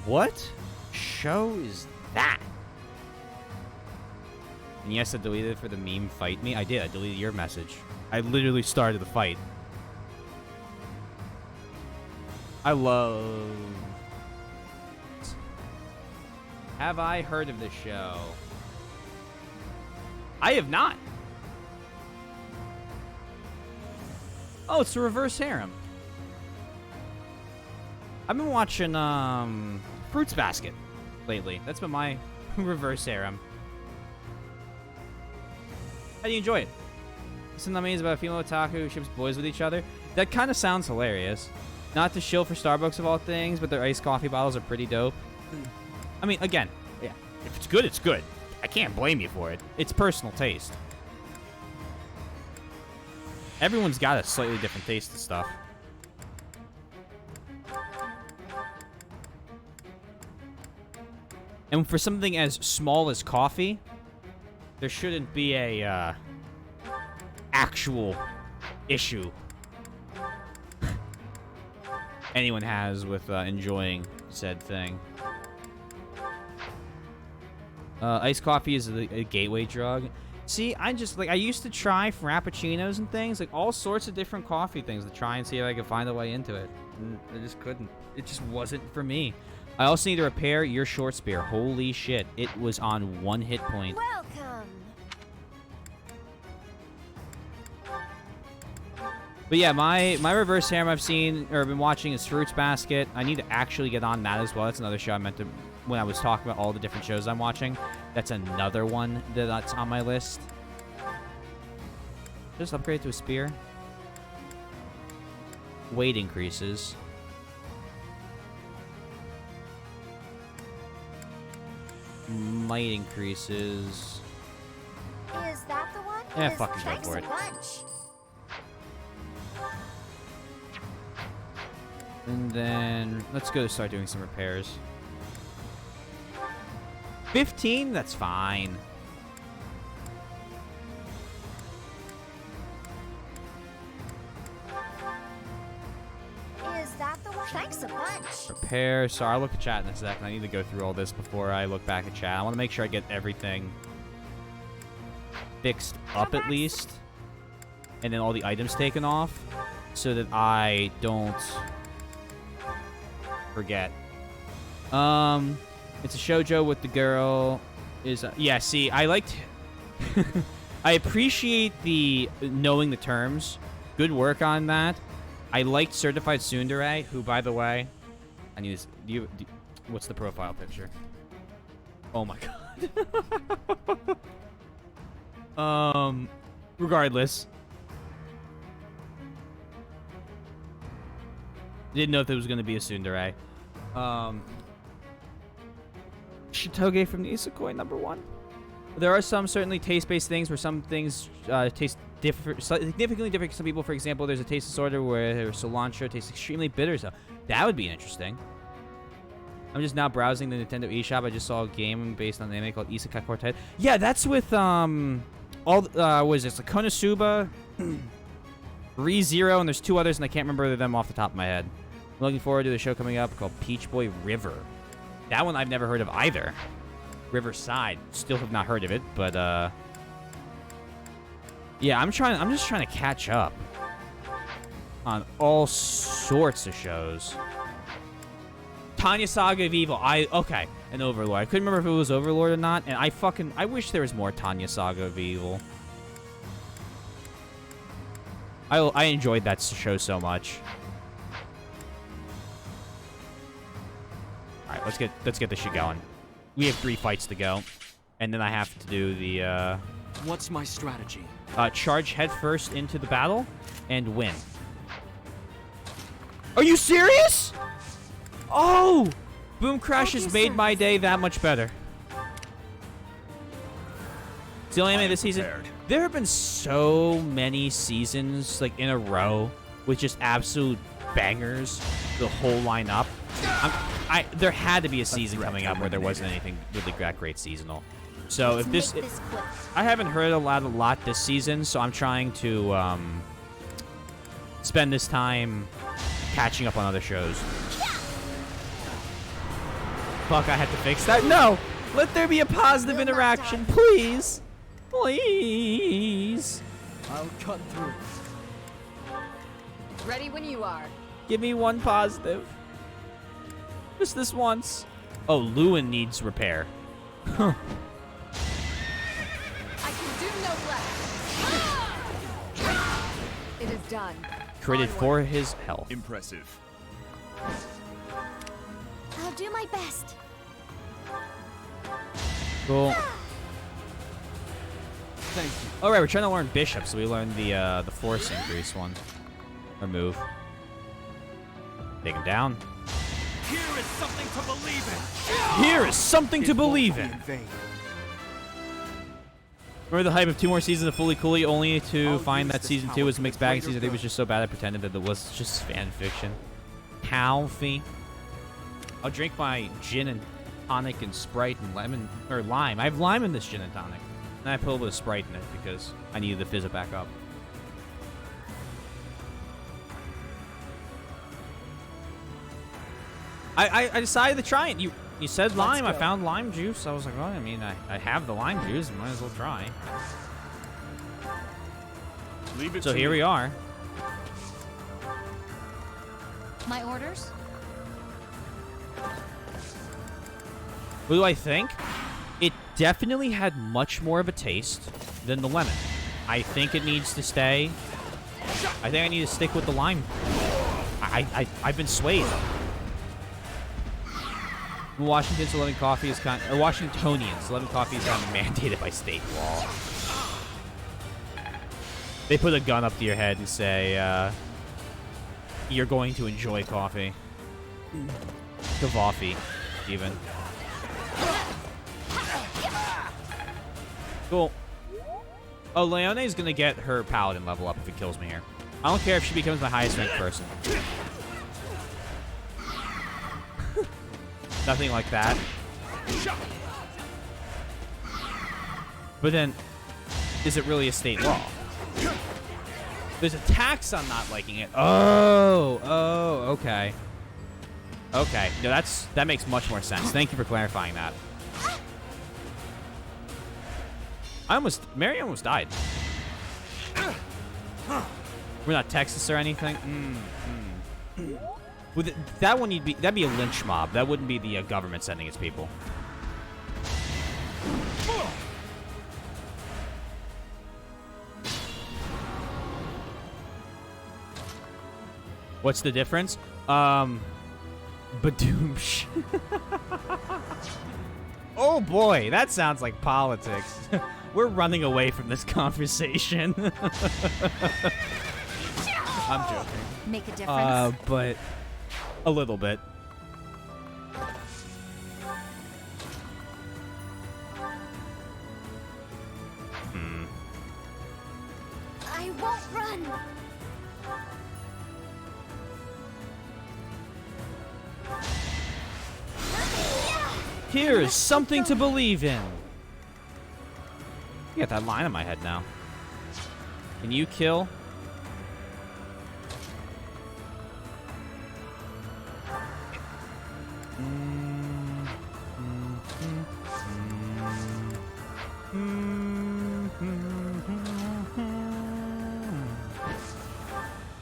What show is that? And yes, I deleted it for the meme fight me. I did. I deleted your message. I literally started the fight. I love... Have I heard of this show? I have not. Oh, it's the reverse harem. I've been watching Fruits Basket lately. That's been my reverse harem. How do you enjoy it? Something amazing about a female otaku who ships boys with each other. That kind of sounds hilarious. Not to shill for Starbucks of all things, but their iced coffee bottles are pretty dope. I mean, again, yeah, if it's good, it's good. I can't blame you for it. It's personal taste. Everyone's got a slightly different taste to stuff. And for something as small as coffee, there shouldn't be a actual issue anyone has with enjoying said thing. Iced coffee is a gateway drug. See, I used to try frappuccinos and things, like all sorts of different coffee things to try and see if I could find a way into it. And I just couldn't. It just wasn't for me. I also need to repair your short spear. Holy shit. It was on 1 hit point. Welcome. But yeah, my reverse harem I've seen or been watching is Fruits Basket. I need to actually get on that as well. That's another show I meant to, when I was talking about all the different shows I'm watching. That's another one that's on my list. Just upgrade to a spear. Weight increases. Might increases. Is that the one? Yeah, 'Cause fucking go thanks for a it. bunch. And then let's go start doing some repairs. 15? That's fine. Is that the one? Thanks a bunch. Repair. Sorry, I'll look at chat in a second. I need to go through all this before I look back at chat. I want to make sure I get everything fixed up at least. And then all the items taken off so that I don't forget. It's a shoujo with the girl is yeah, see, I liked I appreciate the knowing the terms. Good work on that. I liked Certified Tsundere, who, by the way, I need this. What's the profile picture? Oh my god. Regardless, didn't know if there was going to be a Tsundere. Shitoge from the Isekoi #1. There are some certainly taste-based things where some things taste significantly different to some people. For example, there's a taste disorder where cilantro tastes extremely bitter. So that would be interesting. I'm just now browsing the Nintendo eShop. I just saw a game based on the anime called Isekai Quartet. Yeah, that's with what is this? Like Konosuba, ReZero, and there's 2 others, and I can't remember them off the top of my head. I'm looking forward to the show coming up called Peach Boy River. That one I've never heard of either. Riverside. Still have not heard of it, but yeah, I'm just trying to catch up on all sorts of shows. Tanya Saga of Evil. Okay, and Overlord. I couldn't remember if it was Overlord or not, and I wish there was more Tanya Saga of Evil. I enjoyed that show so much. All right, let's get this shit going. We have 3 fights to go, and then I have to do the What's my strategy? Charge headfirst into the battle and win. Are you serious? Oh! Boom Crash has made my day that much better. It's the only anime this season. There have been so many seasons like in a row with just absolute bangers. The whole lineup. There had to be a season coming up where there wasn't anything really that great seasonal. So if this, I haven't heard a lot this season, so I'm trying to spend this time catching up on other shows. Fuck, I had to fix that. No! Let there be a positive interaction, please! Please! I'll cut through. Ready when you are. Give me one positive. Just this once. Oh, Lewin needs repair. Huh. I can do no less. It is done. Critted for his health. Impressive. I'll do my best. Cool. Thank you. All right, we're trying to learn bishop, so we learned the force increase one. Or move. Take him down. Here is something to believe in. Here is something to believe in. Remember the hype of 2 more seasons of Fully Cooley, only to find that season 2 was a mixed bag. Season 3 was just so bad I pretended that it was just fan fiction. Coffee. I'll drink my gin and tonic and Sprite and lemon or lime. I have lime in this gin and tonic, and I put a little bit of Sprite in it because I needed to fizz it back up. I decided to try it. You said lime. I found lime juice. I was like, well, I mean, I have the lime juice. Might as well try. Leave it So to here me. we are. My orders? What do I think? It definitely had much more of a taste than the lemon. I think it needs to stay. I think I need to stick with the lime. I've been swayed. Washington's 11 coffee is kind of, or Washingtonians 11 coffee is kind of mandated by state law. They put a gun up to your head and say, you're going to enjoy coffee. Coffee, even. Cool. Oh, Leone's gonna get her paladin level up if it kills me here. I don't care if she becomes my highest ranked person. Nothing like that. But then, is it really a state law? There's a tax on not liking it. Oh, okay. Okay, no, that makes much more sense. Thank you for clarifying that. Mary almost died. We're not Texas or anything. With that one, that'd be a lynch mob. That wouldn't be the government sending its people. What's the difference? Badoomsh. Oh boy, that sounds like politics. We're running away from this conversation. I'm joking. Make a difference. But a little bit. I won't run. Here is something to believe in. You got that line in my head now. Can you kill?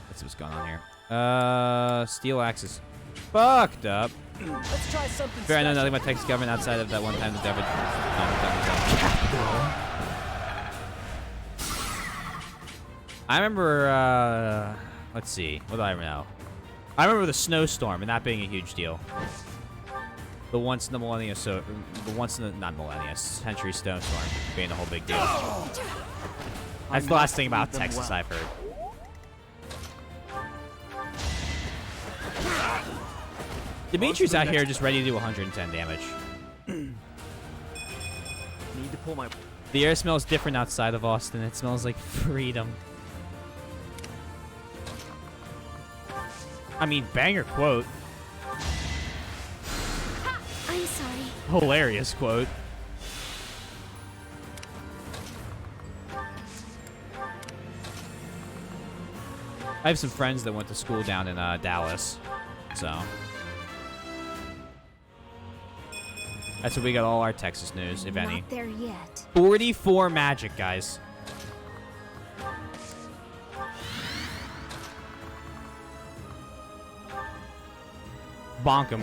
Let's see what's going on here. Steel axes. Fucked up. Let's try something Fair, I know special. nothing about Texas government outside of that one time the David. I remember, let's see. What do I know? I remember the snowstorm and that being a huge deal. The once in the millennia, not millennia, century snowstorm being a whole big deal. That's the last thing about Texas I've heard. Dimitri's out here just ready to do 110 damage. Need to pull my... The air smells different outside of Austin. It smells like freedom. I mean, banger quote. I'm sorry. Hilarious quote. I have some friends that went to school down in Dallas, so that's where we got all our Texas news, if any. Not there yet. 44 magic, guys. Bonk him.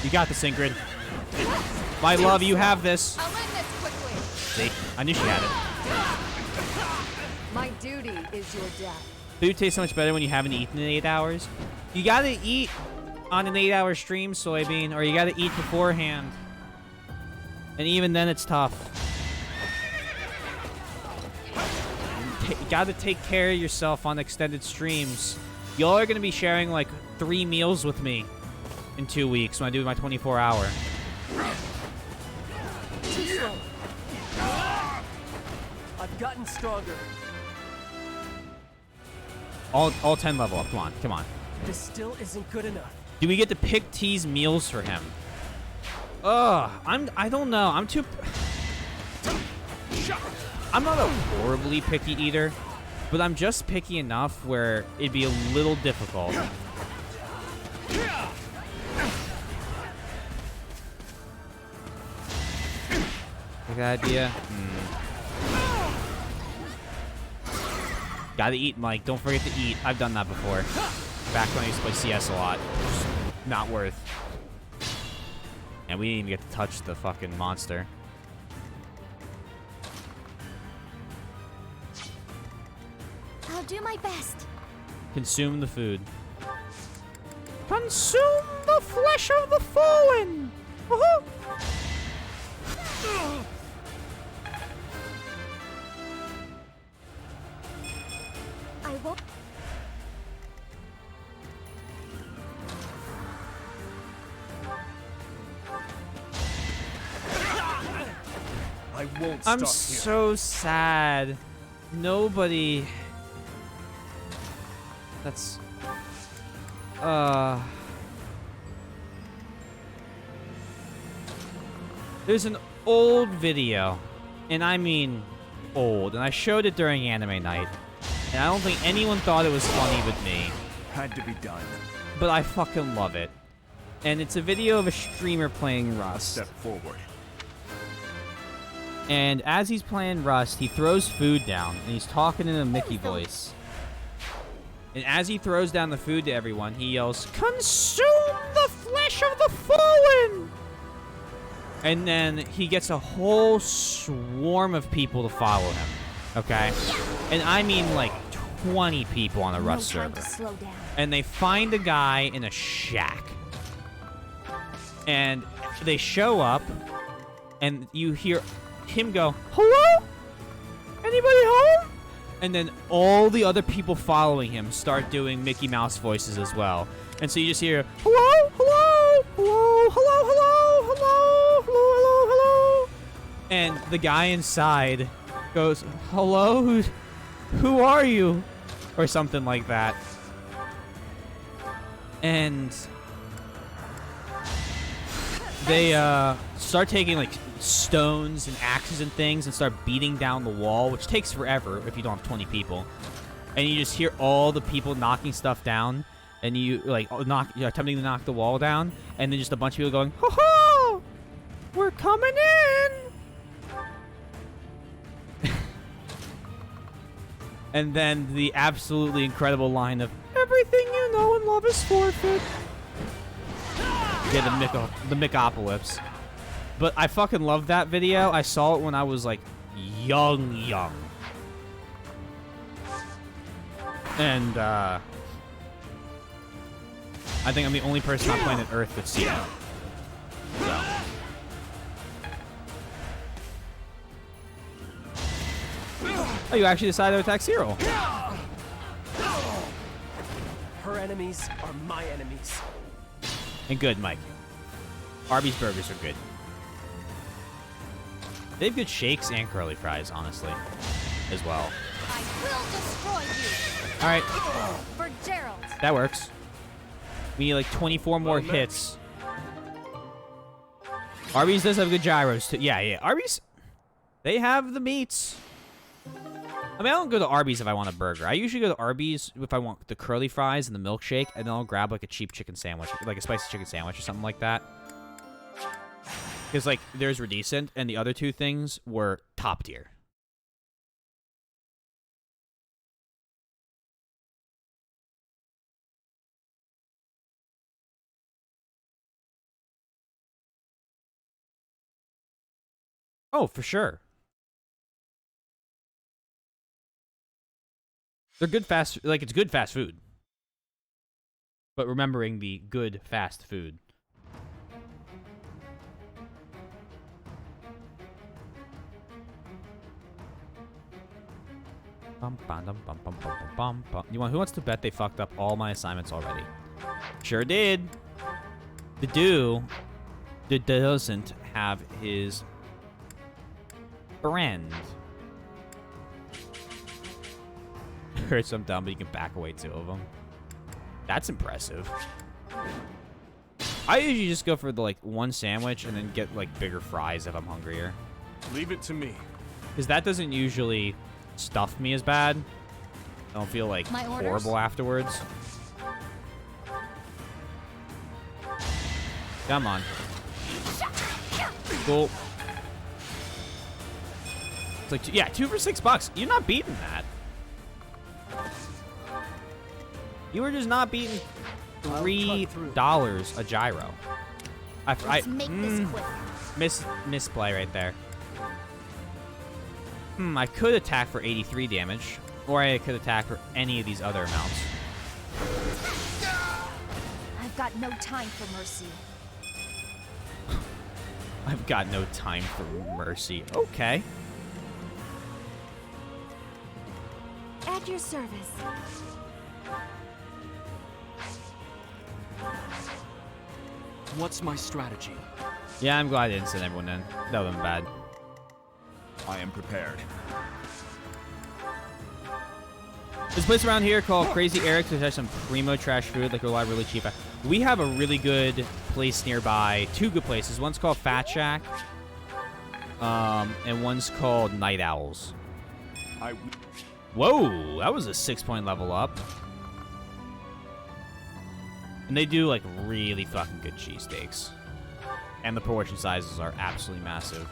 You got this, Ingrid. My love, you have this. I'll end this quickly. See? I knew she had it. My duty is your death. Food tastes so much better when you haven't eaten in 8 hours. You gotta eat on an 8-hour stream, Soybean, or you gotta eat beforehand. And even then, it's tough. Gotta take care of yourself on extended streams. Y'all are gonna be sharing like 3 meals with me in 2 weeks when I do my 24-hour. Too slow. I've gotten stronger. All 10 level up. Come on, come on. This still isn't good enough. Do we get to pick T's meals for him? Ugh, I don't know. I'm not a horribly picky eater, but I'm just picky enough where it'd be a little difficult. Good idea. Gotta eat, Mike. Don't forget to eat. I've done that before. Back when I used to play CS a lot. Not worth. And we didn't even get to touch the fucking monster. I'll do my best. Consume the food. Consume the flesh of the fallen! Woohoo! I won't. I won't I'm stop so sad. Nobody. That's. There's an old video, and I mean old, and I showed it during anime night, and I don't think anyone thought it was funny with me. Had to be done. But I fucking love it. And it's a video of a streamer playing Rust. Step forward. And as he's playing Rust, he throws food down, and he's talking in a Mickey voice. And as he throws down the food to everyone, he yells, "Consume the flesh of the fallen!" And then he gets a whole swarm of people to follow him, okay? And I mean like 20 people on a Rust server. And they find a guy in a shack. And they show up, and you hear him go, "Hello? Anybody home?" And then all the other people following him start doing Mickey Mouse voices as well. And so you just hear, "Hello? Hello? Hello? Hello? Hello? Hello? Hello? Hello? Hello?" And the guy inside goes, "Hello? Who are you?" Or something like that. And they start taking like stones and axes and things and start beating down the wall, which takes forever if you don't have 20 people. And you just hear all the people knocking stuff down, and you like you're attempting to knock the wall down, and then just a bunch of people going, "Ho ho! We're coming in!" And then the absolutely incredible line of, "Everything you know and love is forfeit." Yeah, the Mickopolis. But I fucking love that video. I saw it when I was like young. And I think I'm the only person on planet Earth that's seen it. So. Oh, you actually decided to attack Cyril. Her enemies are my enemies. And good, Mike. Arby's burgers are good. They have good shakes and curly fries, honestly, as well. I will destroy you. All right. For Gerald. That works. We need like 24 more hits. Arby's does have good gyros, too. Yeah. Arby's, they have the meats. I mean, I don't go to Arby's if I want a burger. I usually go to Arby's if I want the curly fries and the milkshake, and then I'll grab like a cheap chicken sandwich, like a spicy chicken sandwich or something like that. Because like theirs were decent, and the other two things were top tier. Oh, for sure. They're good fast, like it's good fast food. But remembering the good fast food. You want? Who wants to bet they fucked up all my assignments already? Sure did. The dude that doesn't have his friend. Heard some dumb, but you can back away 2 of them. That's impressive. I usually just go for the like 1 sandwich and then get like bigger fries if I'm hungrier. Leave it to me. Because that doesn't usually stuff me as bad. I don't feel like horrible afterwards. Come on. Cool. It's like, yeah, 2 for $6. You're not beating that. You were just not beating $3 a gyro. Let's make this quick. Misplay right there. I could attack for 83 damage, or I could attack for any of these other amounts. I've got no time for mercy. I've got no time for mercy. Okay. At your service. What's my strategy? Yeah, I'm glad I didn't send everyone in. That would have been bad. I am prepared. This place around here called Crazy Eric's, which has some primo trash food, like a lot really cheap. We have a really good place nearby. 2 good places. One's called Fat Shack, and one's called Night Owls. Whoa, that was a 6-point level up. And they do like really fucking good cheesesteaks, and the portion sizes are absolutely massive.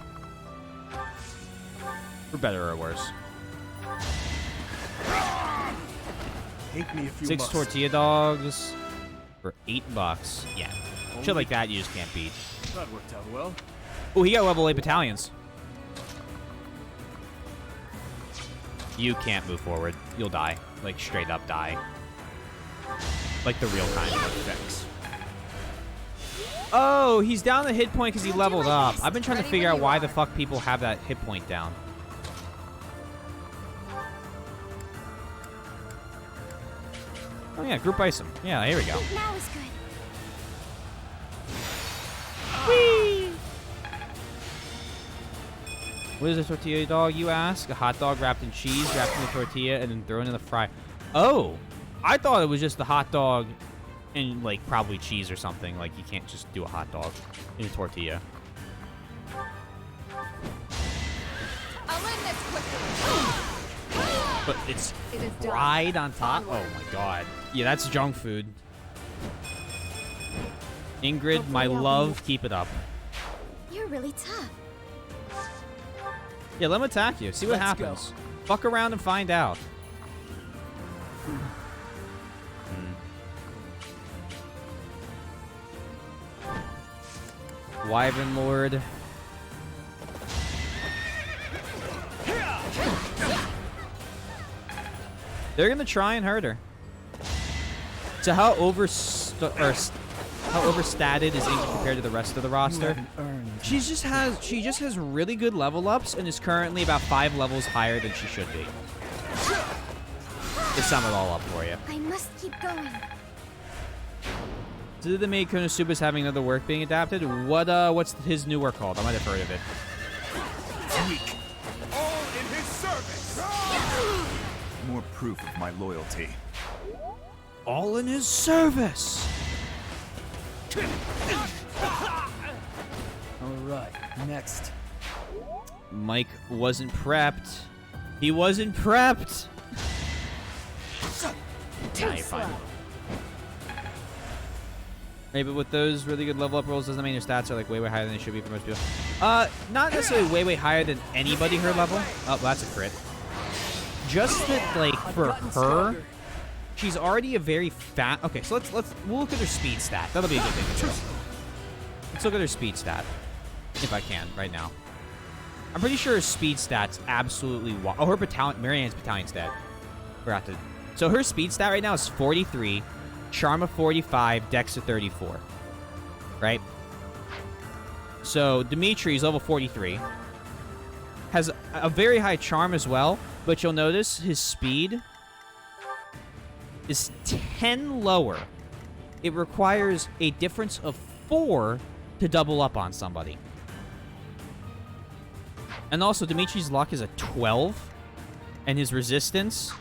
For better or worse. Take me if you 6 must. tortilla dogs for $8. Yeah. Shit like that you just can't beat. That worked out well. Oh, he got level 8 battalions. You can't move forward. You'll die. Like, straight up die. Like the real kind of effects. Oh, he's down the hit point because he leveled up. I've been trying to figure out why the fuck people have that hit point down. Oh yeah, group item. Yeah, here we go. Now is good. Whee! What is a tortilla dog, you ask? A hot dog wrapped in cheese, wrapped in the tortilla, and then thrown in the fry. Oh, I thought it was just the hot dog and, like, probably cheese or something. Like, you can't just do a hot dog in a tortilla. I'll end this quickly. But it's It is done. fried on top? Onward. Oh, my God. Yeah, that's junk food. Ingrid, my love, keep it up. You're really tough. Yeah, let him attack you. See what Let's go. happens. Fuck around and find out. Wyvern Lord. They're gonna try and hurt her. So how overstated is Ingrid compared to the rest of the roster? She just has really good level ups and is currently about 5 levels higher than she should be. To sum it all up for you. I must keep going. Did the maid Konosuba's having another work being adapted? What's his new work called? I might have heard of it. Weak. All in his service! More proof of my loyalty. All in his service. Alright, next. Mike wasn't prepped. He wasn't prepped. Nah, you're fine. Hey, but with those really good level up rolls, doesn't mean your stats are like way higher than they should be for most people. Not necessarily way higher than anybody her level. Oh, that's a crit. Just that, like, for her, she's already a very fat. Okay, so we'll look at her speed stat. That'll be a good thing to do. Let's look at her speed stat, if I can, right now. I'm pretty sure her speed stat's absolutely oh, her battalion, Marianne's battalion stat. Forgot to. So her speed stat right now is 43, Charm of 45, Dex of 34. Right? So Dimitri's level 43. Has a very high charm as well, But you'll notice his speed is 10 lower. It requires a difference of 4 to double up on somebody. And also, Dimitri's luck is a 12, and his resistance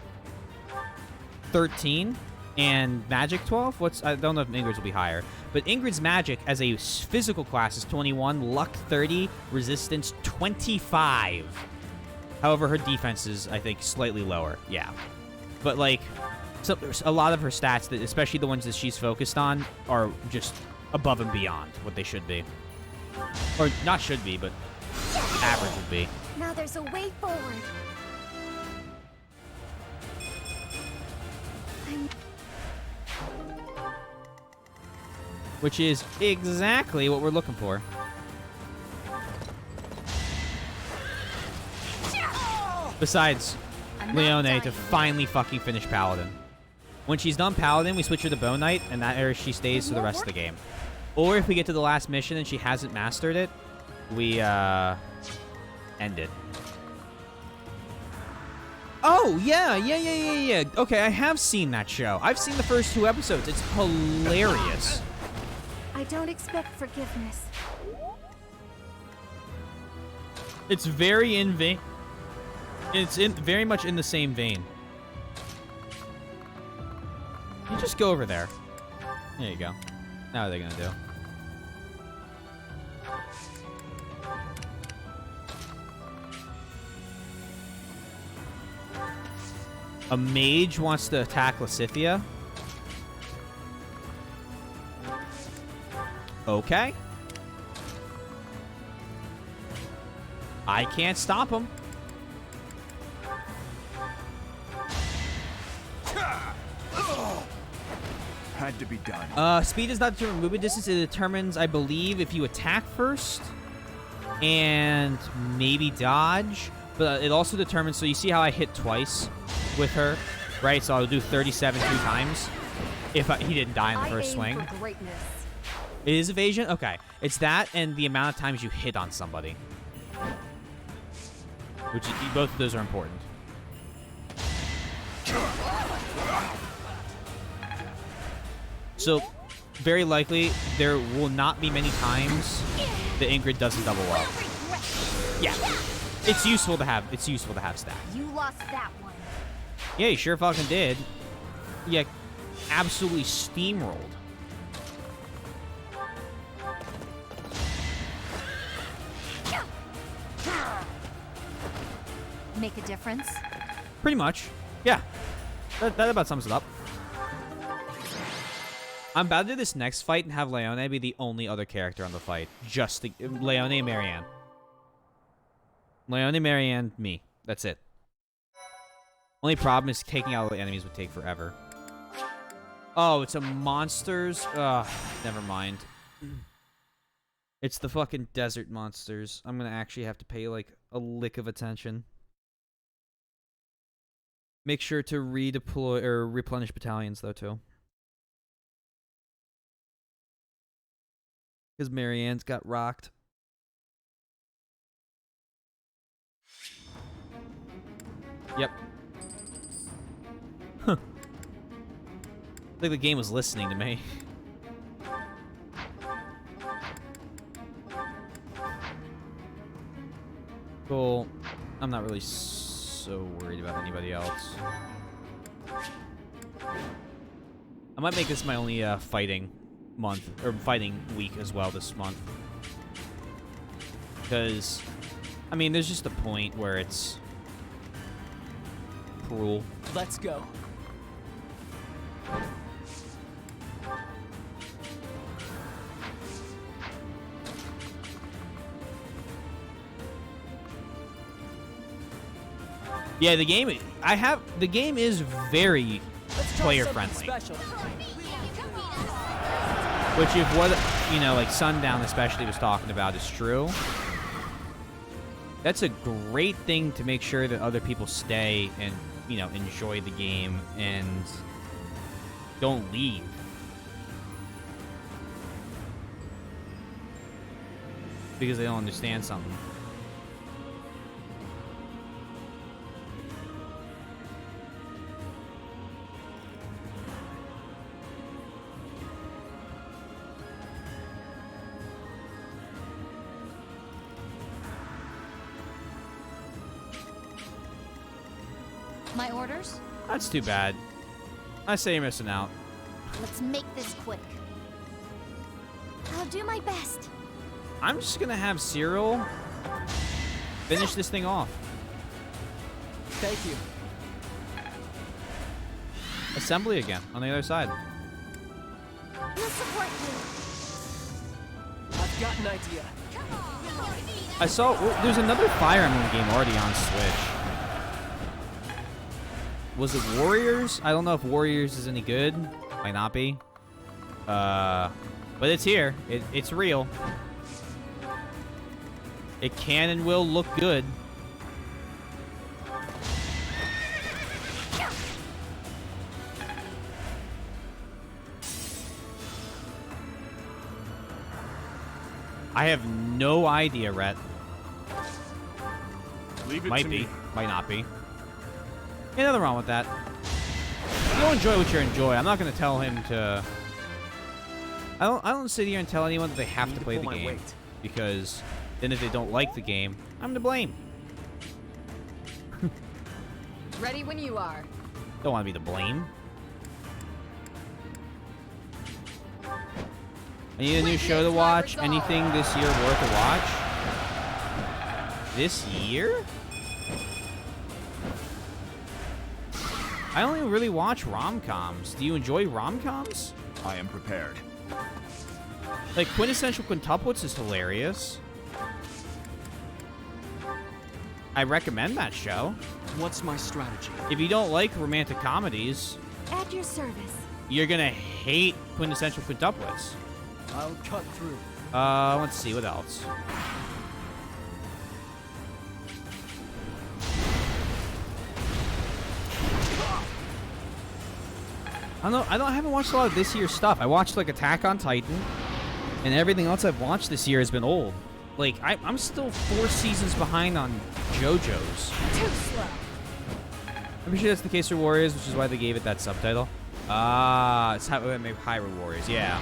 13, and magic 12. I don't know if Ingrid's will be higher, but Ingrid's magic as a physical class is 21, luck 30, resistance 25. However, her defense is, I think, slightly lower. Yeah, but like, a lot of her stats, that especially the ones that she's focused on, are just above and beyond what they should be, or not should be, but average would be. Now there's a way forward. Which is exactly what we're looking for. Besides Leone to finally fucking finish Paladin. When she's done Paladin, we switch her to Bone Knight, and that area she stays for the rest of the game. Or if we get to the last mission and she hasn't mastered it, we end it. Oh, yeah. Okay, I have seen that show. I've seen the first 2 episodes. It's hilarious. I don't expect forgiveness. It's very in vein. It's very much in the same vein. You just go over there. There you go. Now what are they gonna do? A mage wants to attack Lysithea. Okay. I can't stop him. Had to be done. Speed does not determine movement distance. It determines, I believe, if you attack first and maybe dodge. But it also determines, so you see how I hit twice with her, right? So I'll do 37 2 times if he didn't die in the first swing. For greatness. It is evasion? Okay. It's that and the amount of times you hit on somebody. Which, both of those are important. So, very likely, there will not be many times that Ingrid doesn't double up. Yeah. It's useful to have stat. You lost that one. Yeah, you sure fucking did. Yeah, absolutely steamrolled. Make a difference? Pretty much. Yeah. That about sums it up. I'm about to do this next fight and have Leone be the only other character on the fight. Just Leone and Marianne. Leone, Marianne, me. That's it. Only problem is taking out all the enemies would take forever. Oh, it's a monsters? Ugh, never mind. It's the fucking desert monsters. I'm gonna actually have to pay, like, a lick of attention. Make sure to redeploy or replenish battalions, though, too. Because Marianne's got rocked. Yep. Huh. I think the game was listening to me. Cool. I'm not really so worried about anybody else. I might make this my only fighting month, or fighting week as well this month. Because, I mean, there's just a point where it's cruel. Let's go. Yeah, the game is very player friendly. Which, if what, like Sundown especially was talking about is true, that's a great thing to make sure that other people stay and, enjoy the game and don't leave. Because they don't understand something. My orders? That's too bad. I say you're missing out. Let's make this quick. I'll do my best. I'm just gonna have Cyril finish this thing off. Thank you. Assembly again on the other side. We'll support you. I've got an idea. I saw there's another Fire Emblem game already on Switch. Was it Warriors? I don't know if Warriors is any good. Might not be. But it's here. It's real. It can and will look good. I have no idea, Rhett. Leave it Might to be. me. Might not be. Ain't nothing wrong with that. You'll enjoy what you enjoy. I'm not going to tell him to... I don't sit here and tell anyone that they have to play the game. Because then if they don't like the game, I'm to blame. Ready when you are. Don't want to be to blame. I need a new show to watch. Anything this year worth a watch? This year? I only really watch rom-coms. Do you enjoy rom-coms? I am prepared. Like, Quintessential Quintuplets is hilarious. I recommend that show. What's my strategy? If you don't like romantic comedies, At your service. you're gonna hate Quintessential Quintuplets. I'll cut through. Let's see, what else? I haven't watched a lot of this year's stuff. I watched like Attack on Titan, and everything else I've watched this year has been old. Like, I'm still 4 seasons behind on JoJo's. Too slow. I'm pretty sure that's the case for Warriors, which is why they gave it that subtitle. Ah, it's how it made Hyrule Warriors, yeah.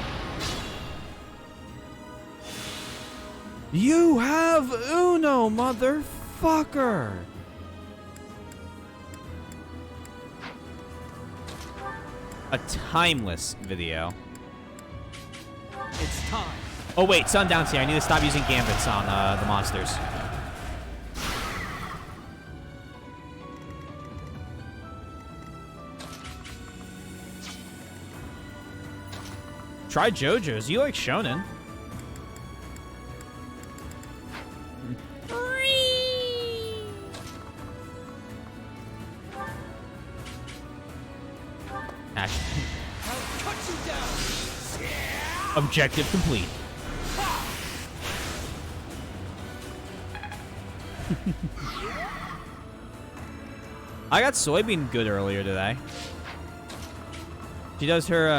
You have Uno, motherfucker! A timeless video. It's time. Oh wait, Sundown's here. I need to stop using gambits on the monsters. Try JoJo's. You like shonen. Objective complete. I got Soybean good earlier today. She does her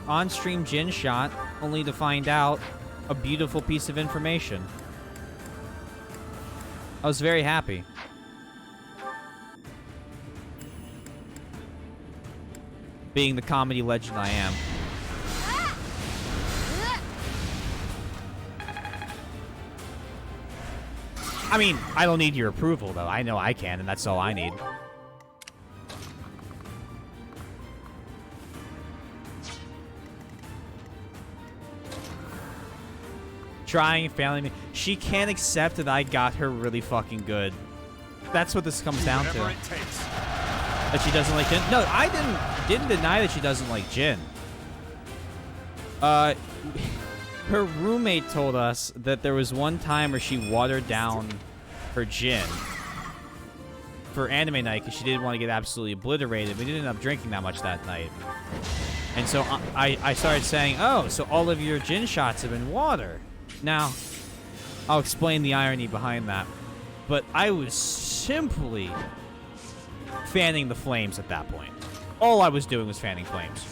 on-stream Jin shot, only to find out a beautiful piece of information. I was very happy. Being the comedy legend I am. I mean, I don't need your approval, though. I know I can, and that's all I need. Trying and failing me. She can't accept that I got her really fucking good. That's what this comes down to. That she doesn't like Jin. No, I didn't deny that she doesn't like Jin. Her roommate told us that there was one time where she watered down her Jin for anime night because she didn't want to get absolutely obliterated. We didn't end up drinking that much that night. And so I started saying, oh, so all of your Jin shots have been water. Now, I'll explain the irony behind that. But I was simply fanning the flames at that point. All I was doing was fanning flames.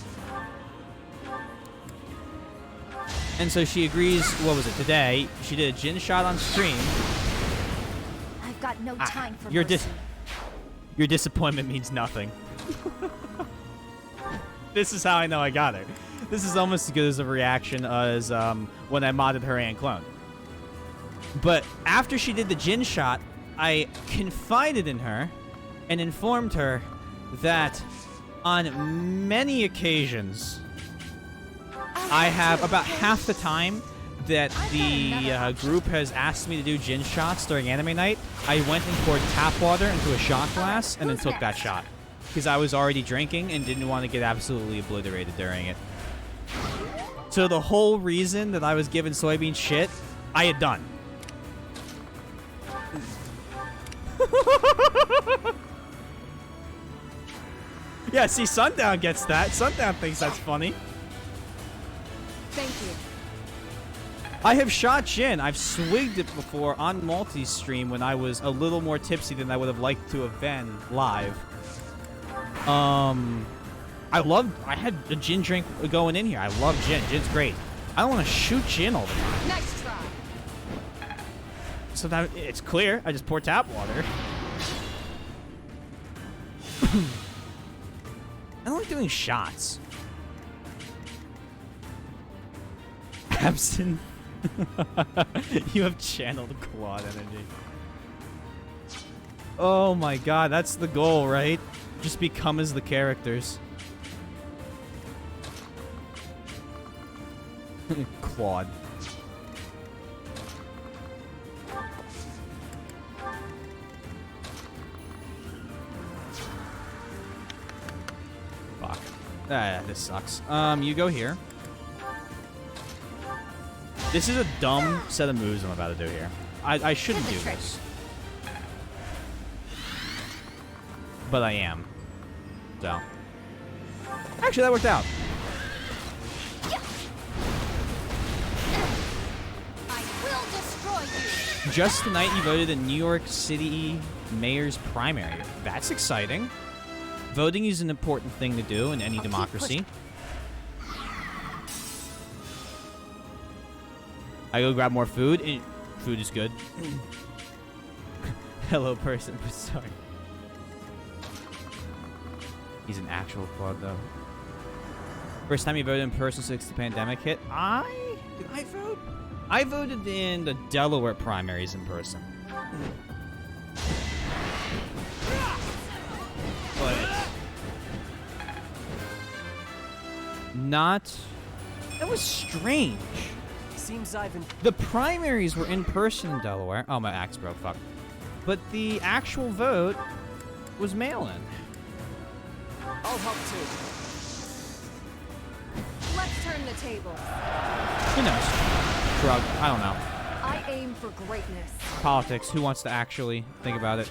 And so she agrees, what was it, today, she did a Jin shot on stream. I've got no time for Your mercy. your disappointment means nothing. This is how I know I got her. This is almost as good as a reaction as when I modded her and clone. But after she did the Jin shot, I confided in her and informed her that on many occasions, I have about half the time that the group has asked me to do gin shots during anime night, I went and poured tap water into a shot glass and then took that shot. Because I was already drinking and didn't want to get absolutely obliterated during it. So the whole reason that I was given soybean shit, I had done. Yeah, see, Sundown gets that. Sundown thinks that's funny. Thank you. I have shot gin. I've swigged it before on multi-stream when I was a little more tipsy than I would have liked to have been live. I had a gin drink going in here. I love gin. Gin's great. I don't want to shoot gin all the time. Nice try. Sometimes it's clear. I just pour tap water. I don't like doing shots. Absinthe. You have channeled quad energy. Oh my god, that's the goal, right? Just become as the characters. Quad. Fuck. Ah, this sucks. You go here. This is a dumb set of moves I'm about to do here. I shouldn't do this. But I am. So. Actually, that worked out. I will destroy you. Just tonight, you voted in New York City mayor's primary. That's exciting. Voting is an important thing to do in any democracy. I go grab more food. Food is good. Hello, person. Sorry. He's an actual quad, though. First time you voted in person since the pandemic hit. Did I vote? I voted in the Delaware primaries in person. But not. That was strange. Seems the primaries were in person in Delaware. Oh, my axe broke. Fuck. But the actual vote was mail-in. I'll help too. Let's turn the table. Who knows? Shrug. I don't know. I aim for greatness. Politics. Who wants to actually think about it?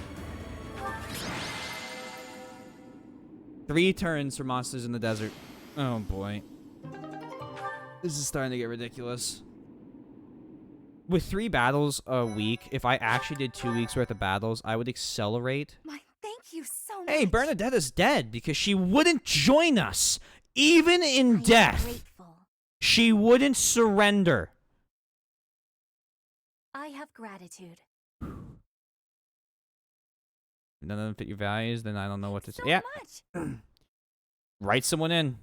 3 turns for monsters in the desert. Oh, boy. This is starting to get ridiculous. With 3 battles a week, if I actually did 2 weeks worth of battles, I would accelerate. Thank you so much. Hey, Bernadetta's dead because she wouldn't join us. Even in death. Grateful. She wouldn't surrender. I have gratitude. None of them fit your values, then I don't know what to say. So Yeah. much. Write someone in.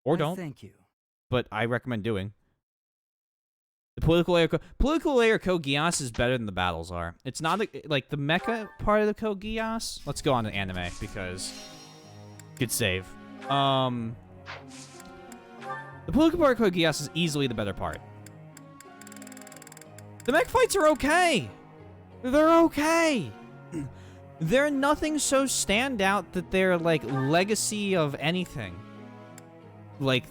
Or don't. Thank you. But I recommend doing. The political layer Code Geass is better than the battles are. It's not like the mecha part of the Code Geass. Let's go on to anime because good save. The political part of Code Geass is easily the better part. The mech fights are okay. They're okay. They're nothing so standout that they're like legacy of anything. Like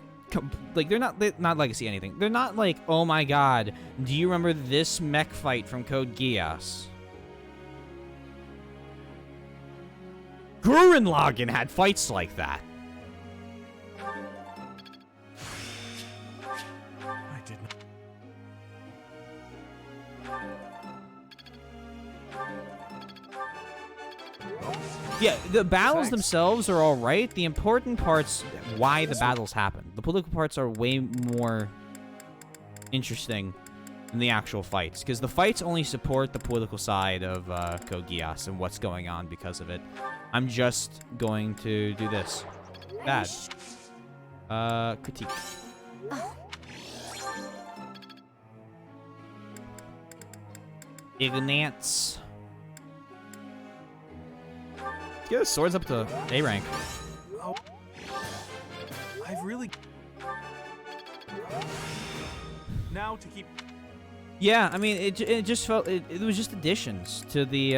they're not legacy anything. They're not like, oh my god, do you remember this mech fight from Code Geass? Gurren Lagann had fights like that. I did not. Yeah, the battles themselves are alright. The important part's why the battles happen. The political parts are way more interesting than the actual fights. Because the fights only support the political side of Code Geass and what's going on because of it. I'm just going to do this. Bad. Critique. Ignance. Get his swords up to A rank. Oh. I've really... Now to keep... Yeah, I mean, it just felt... It was just additions to the,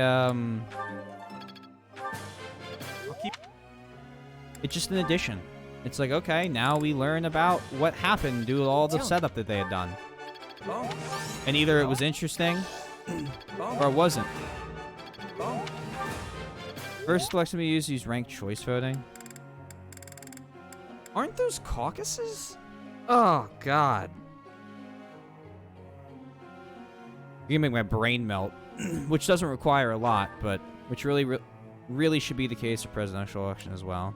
It's just an addition. It's like, okay, now we learn about what happened due to all the setup that they had done. And either it was interesting, or it wasn't. First selection we use ranked choice voting. Aren't those caucuses? Oh, God. You're gonna make my brain melt, which doesn't require a lot, but which really should be the case for presidential election as well.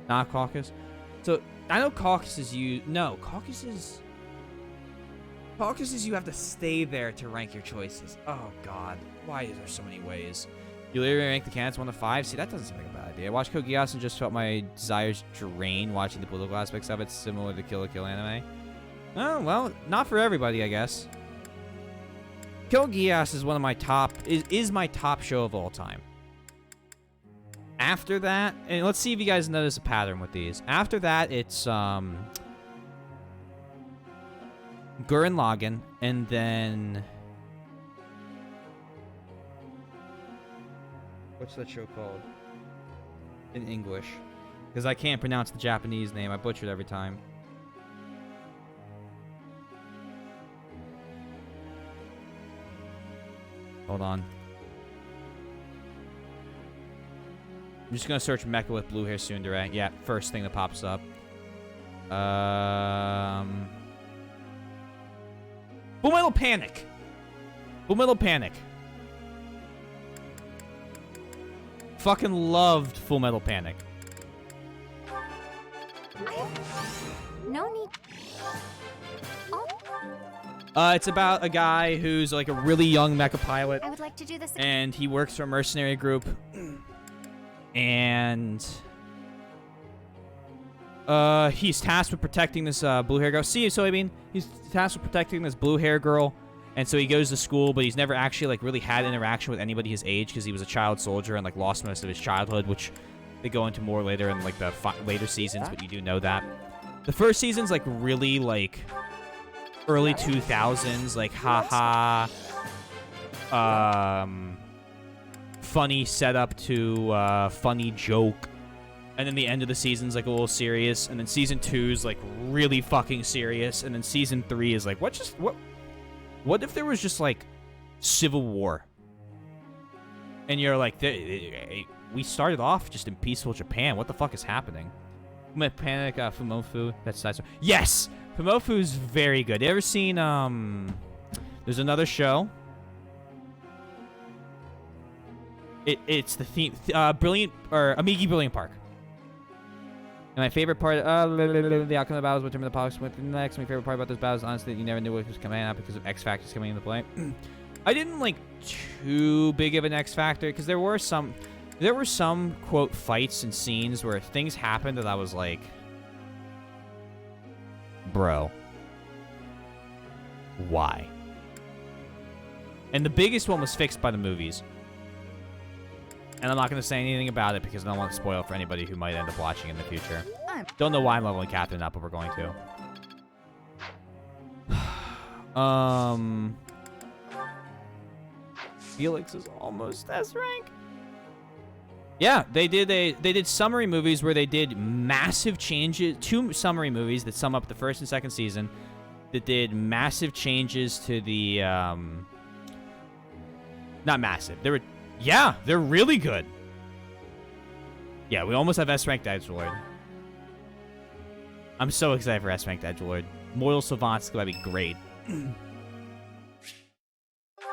Not caucus. So I know caucuses caucuses you have to stay there to rank your choices. Oh God, why is there so many ways? You literally rank the candidates 1 to 5. See, that doesn't seem like a bad idea. Watch Code Geass and just felt my desires drain watching the political aspects of it, similar to Kill la Kill anime. Oh well, not for everybody, I guess. Code Geass is one of my top is my top show of all time. After that, and let's see if you guys notice a pattern with these. After that, it's Gurren Lagann, and then what's that show called in English? Because I can't pronounce the Japanese name. I butcher it every time. Hold on. I'm just gonna search Mecha with blue hair tsundere. Yeah, first thing that pops up. Full Metal Panic. Full Metal Panic. Fucking loved Full Metal Panic. No need. It's about a guy who's like a really young mecha pilot. I would like to do this again. And he works for a mercenary group. And he's tasked with protecting this blue hair girl. See, so I mean, he's tasked with protecting this blue hair girl, and so he goes to school, but he's never actually like really had interaction with anybody his age because he was a child soldier and like lost most of his childhood, which they go into more later in like the later seasons. But you do know that the first season's like really like early 2000s, like haha, funny setup to funny joke, and then the end of the season's like a little serious, and then season 2's like really fucking serious, and then season 3 is like what if there was just like civil war, and you're like we started off just in peaceful Japan, what the fuck is happening? Panic Fumofu, that's yes, Fumofu's very good. You ever seen there's another show. It's the theme, Brilliant, or Amigi Brilliant Park. And my favorite part, the outcome of the battles will determine the politics with the next. My favorite part about those battles, honestly, that you never knew what was coming out because of X factors coming into play. I didn't like too big of an X factor because there were some quote fights and scenes where things happened that I was like, bro, why? And the biggest one was fixed by the movies. And I'm not going to say anything about it because I don't want to spoil for anybody who might end up watching in the future. Don't know why I'm leveling Catherine up, but we're going to. Felix is almost S rank. Yeah, they did summary movies where they did massive changes. 2 summary movies that sum up the first and second season that did massive changes to the not massive. Yeah, they're really good. Yeah, we almost have S-Ranked Edgelord. I'm so excited for S-Ranked Edgelord. Mortal Savant's gonna be great.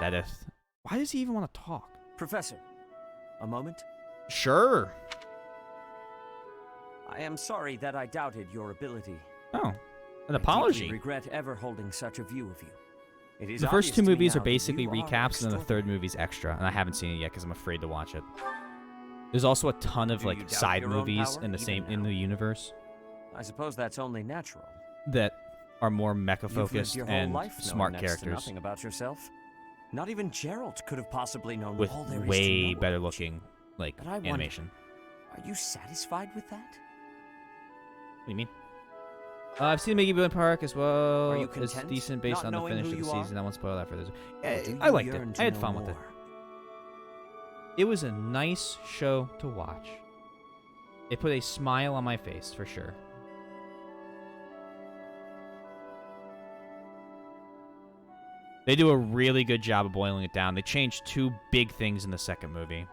Edith. Why does he even want to talk? Professor, a moment? Sure. I am sorry that I doubted your ability. Oh, an apology. I regret ever holding such a view of you. It is the first 2 obvious to me movies now are that basically you are recaps, and then the 3rd movie's extra. And I haven't seen it yet because I'm afraid to watch it. There's also a ton of like side movies in the universe. I suppose that's only natural. That are more mecha You've lived focused your whole and life knowing smart next to characters. nothing about yourself. Not even Gerald could have possibly known with all there is to way know better about looking, like, But I wonder, animation. Are you satisfied with that? What do you mean? I've seen Mickey Boone Park as well. Are you It's content decent based not on the knowing finish who of the you are? season. I won't spoil that for this. Or do I you liked it. yearn to I had know fun with it. more? It was a nice show to watch. It put a smile on my face, for sure. They do a really good job of boiling it down. They changed 2 big things in the second movie.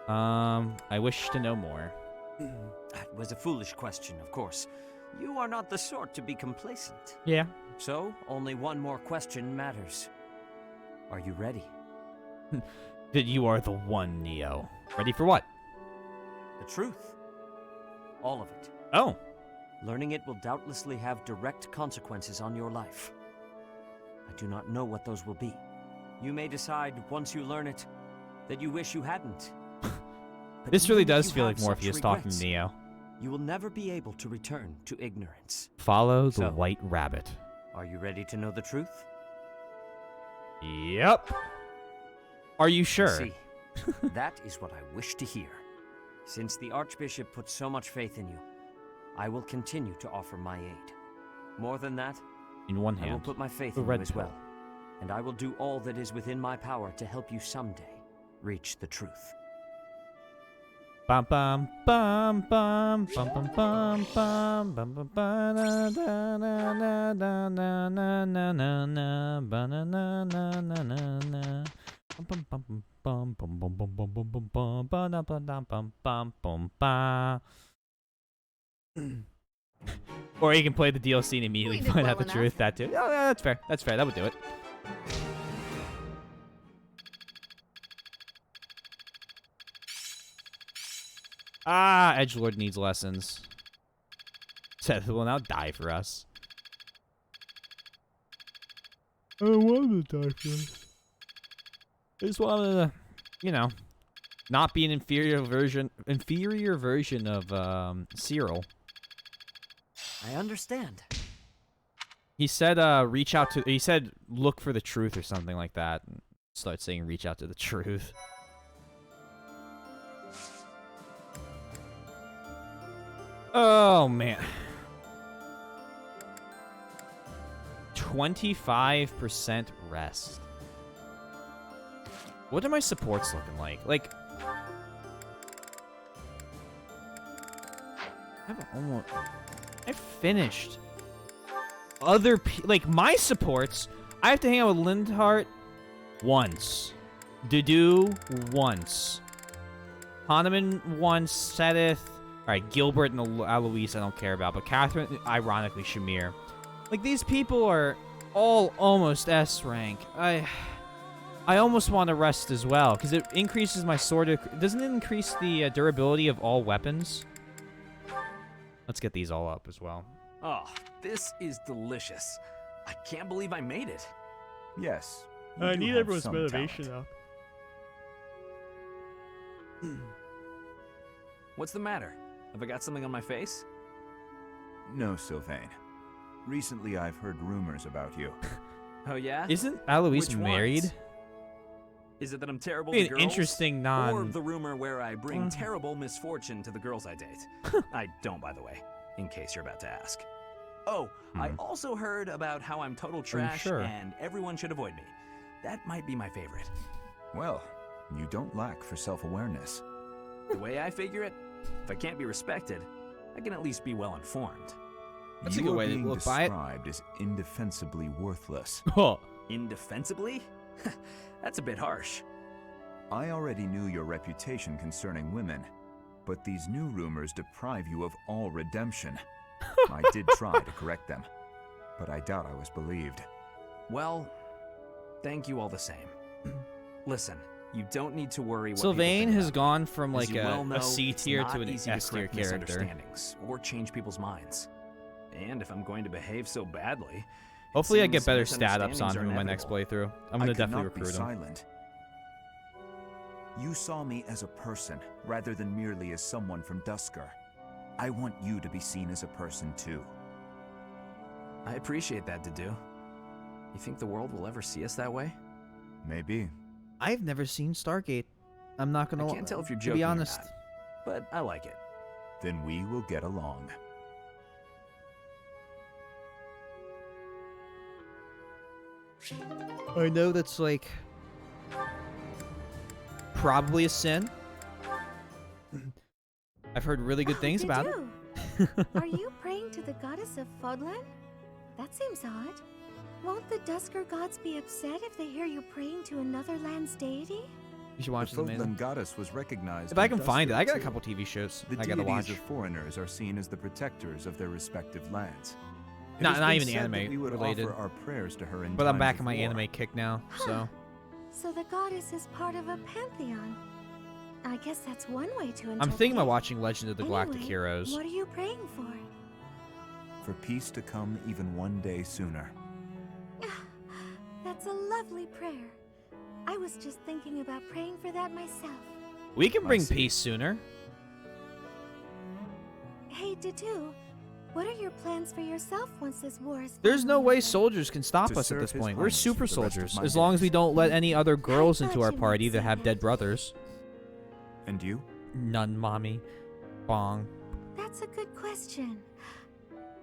I wish to know more. That was a foolish question, of course. You are not the sort to be complacent. Yeah. So, only one more question matters. Are you ready? That you are the one, Neo. Ready for what? The truth. All of it. Oh. Learning it will doubtlessly have direct consequences on your life. I do not know what those will be. You may decide, once you learn it, that you wish you hadn't. But This really even if does you feel have like Morpheus such talking to regrets, Neo. You will never be able to return to ignorance. Follow the So, white rabbit. Are you ready to know the truth? Yep. Are you sure? See, that is what I wish to hear. Since the Archbishop put so much faith in you, I will continue to offer my aid. More than that, In one I will hand, put my faith the in you red as pill. well. And I will do all that is within my power to help you someday reach the truth. Bum bum bum bum bum bum bum bum bum bum ba na na na na na na na na na ba na na na na na na bum bum bum bum bum bum bum bum bum bum ba na ba na bum bum bum ba. Or you can play the DLC and immediately We did find well out the enough. truth. That too. Yeah, that's fair. That's fair. That would do it. Ah, Edgelord needs lessons. Seth will now die for us. I don't want to die for us. I just want to, you know, not be an inferior version of Cyril. I understand. He said, reach out to. He said, look for the truth or something like that. And start saying, reach out to the truth. Oh man. 25% rest. What are my supports looking like? Like, I finished. Like my supports, I have to hang out with Lindhart once, Dudu once, Hahnemann once, Sedith. All right, Gilbert and Aloise I don't care about, but Catherine, ironically, Shamir. Like, these people are all almost S rank. I almost want to rest as well, because it increases my sword. Doesn't it increase the durability of all weapons? Let's get these all up as well. Oh, this is delicious. I can't believe I made it. Yes. I need everyone's motivation up. What's the matter? Have I got something on my face? No, Sylvain. Recently, I've heard rumors about you. Oh yeah? Isn't Aloise Which married? ones? Is it that I'm terrible Be to an girls? interesting Or the rumor where I bring Mm. terrible misfortune to the girls I date? I don't, by the way, in case you're about to ask. Oh, I also heard about how I'm total trash sure? and everyone should avoid me. That might be my favorite. Well, you don't lack for self-awareness. The way I figure it, if I can't be respected, I can at least be well informed. That's a you good are way to being look by it. described as indefensibly worthless. Oh. Indefensibly? That's a bit harsh. I already knew your reputation concerning women, but these new rumors deprive you of all redemption. I did try to correct them, but I doubt I was believed. Well, thank you all the same. Listen, you don't need to worry what Sylvain people think has about gone me. from As like you well know, a C it's tier not to an easy S tier correct character. misunderstandings or change people's minds. And if I'm going to behave so badly, Hopefully I get seems better stat ups on misunderstandings him are in my next inevitable. playthrough. I'm gonna I could definitely not be recruit him. silent. You saw me as a person, rather than merely as someone from Dusker. I want you to be seen as a person too. I appreciate that, Dudu. You think the world will ever see us that way? Maybe. I've never seen Stargate. I'm not gonna. I can't tell if you're to joking be or honest. not, but I like it. Then we will get along. I know that's like probably a sin. I've heard really good things about it. Are you praying to the goddess of Fodlan? That seems odd. Won't the Dusker gods be upset if they hear you praying to another land's deity? You should watch The this. Amazing. Fodlan goddess was recognized. If I in can find it, Dusker I got a too. couple TV shows The I gotta watch. deities of foreigners are seen as the protectors of their respective lands. It Not has been even said that anime we would related. offer our prayers to her in But I'm times back of in my war. anime kick now, so. So the goddess is part of a pantheon. I guess that's one way to interpret I'm thinking about it. watching Legend of the Galactic Anyway, Heroes. What are you praying for? For peace to come even one day sooner. That's a lovely prayer. I was just thinking about praying for that myself. We can I bring see. peace sooner. Hey, Dadu, what are your plans for yourself once this war is There's no finally way over? soldiers can stop To us at serve this His point. We're Highness super for the rest of soldiers, my as long as we days. don't let any other girls I into thought our you party might that say have that. dead brothers. And you? None, mommy. Bong. That's a good question.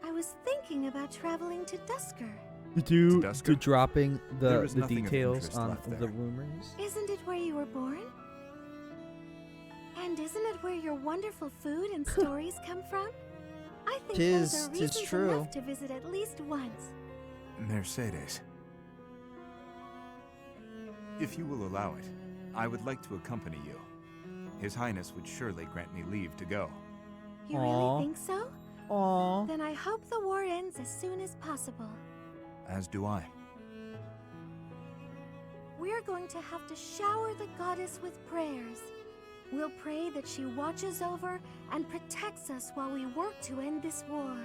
I was thinking about traveling to Dusker. To Dusker? dropping There the is nothing of details interest on left the there. rumors. Isn't it where you were born? And isn't it where your wonderful food and stories come from? I think those are Tis reasons true. enough to visit at least once. Mercedes. If you will allow it, I would like to accompany you. His Highness would surely grant me leave to go. You Aw. really think so? Aww. Then I hope the war ends as soon as possible. As do I. We're going to have to shower the goddess with prayers. We'll pray that she watches over and protects us while we work to end this war.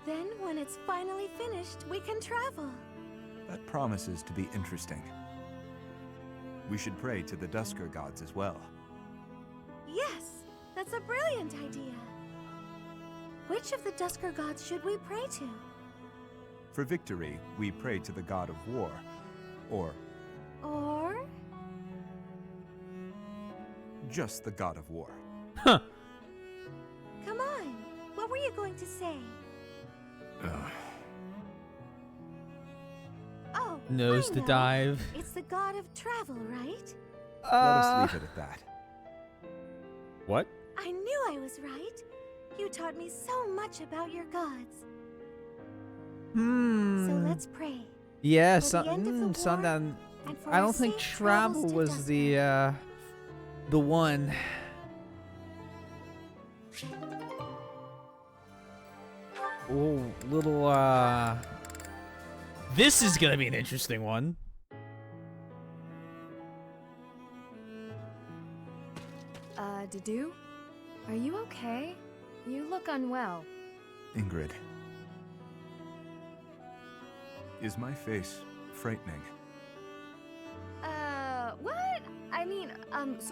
Then, when it's finally finished, we can travel. That promises to be interesting. We should pray to the Dusker gods as well. Yes, that's a brilliant idea. Which of the Dusker gods should we pray to? For victory, we pray to the god of war, or Or? just the god of war. Huh. Come on, what were you going to say? Oh, Nose I to know. dive. It's the god of travel, right? Let us leave it at that. What? I knew I was right. You taught me so much about your gods. Hmm. So let's pray. Yeah, For the end of the war, Sundown. and for I our don't think safe travel travels to was Dusker. the one. Oh, little This is gonna be an interesting one. Dadu? Are you okay? You look unwell. Ingrid. Is my face frightening? What? I mean,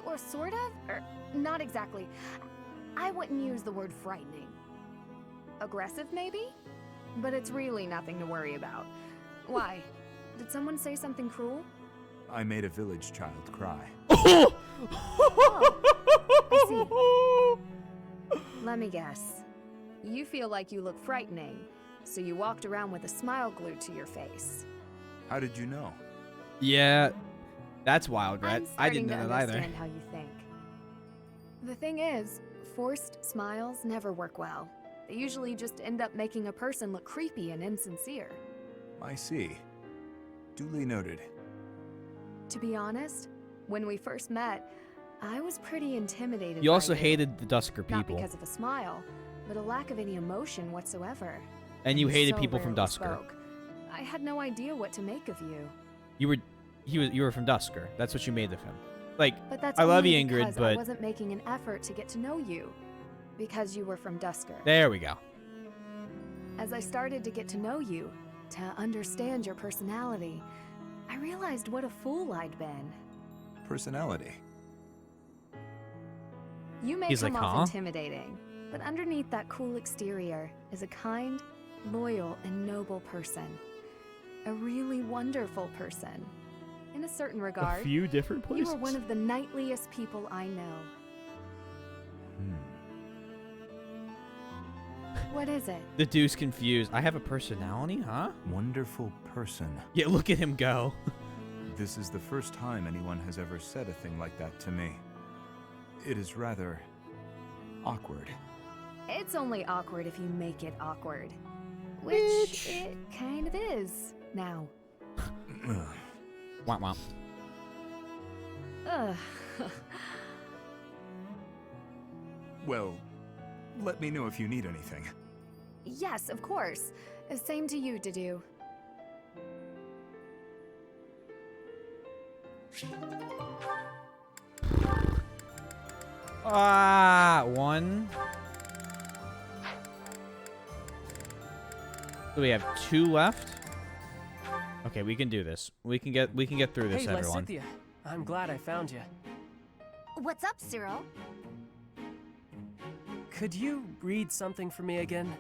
or sort of? Or not exactly. I wouldn't use the word frightening. Aggressive, maybe? But it's really nothing to worry about. Why? Did someone say something cruel? I made a village child cry. Oh, I see. Let me guess. You feel like you look frightening, so you walked around with a smile glued to your face. How did you know? Yeah, that's wild, right? I'm I starting didn't know to that either. understand how you think. The thing is, forced smiles never work well. They usually just end up making a person look creepy and insincere. I see. Duly noted. To be honest, when we first met, I was pretty intimidated. You by also hated the Dusker Not people, because of a smile, but a lack of any emotion whatsoever. and you hated so people from rarely Dusker. spoke. I had no idea what to make of you. You were from Dusker. That's what you made of him. Like, But that's I love only you, Ingrid, because I but wasn't making an effort to get to know you, because you were from Dusker. there we go. As I started to get to know you, to understand your personality, I realized what a fool I'd been. Personality. You may He's come like, off huh? intimidating, but underneath that cool exterior is a kind, loyal, and noble person. A really wonderful person. And In a certain regard, few different you places. are one of the knightliest people I know. What is it? The dude's confused. I have a personality, huh? Wonderful person. Yeah, look at him go. This is the first time anyone has ever said a thing like that to me. It is rather awkward. It's only awkward if you make it awkward. Which it kind of is now. Womp womp. Ugh. Well, let me know if you need anything. Yes, of course. Same to you, Dedu. One. So we have 2 left. Okay, we can do this. We can get through this, hey, everyone. Lysithea. I'm glad I found you. What's up, Cyril? Could you read something for me again?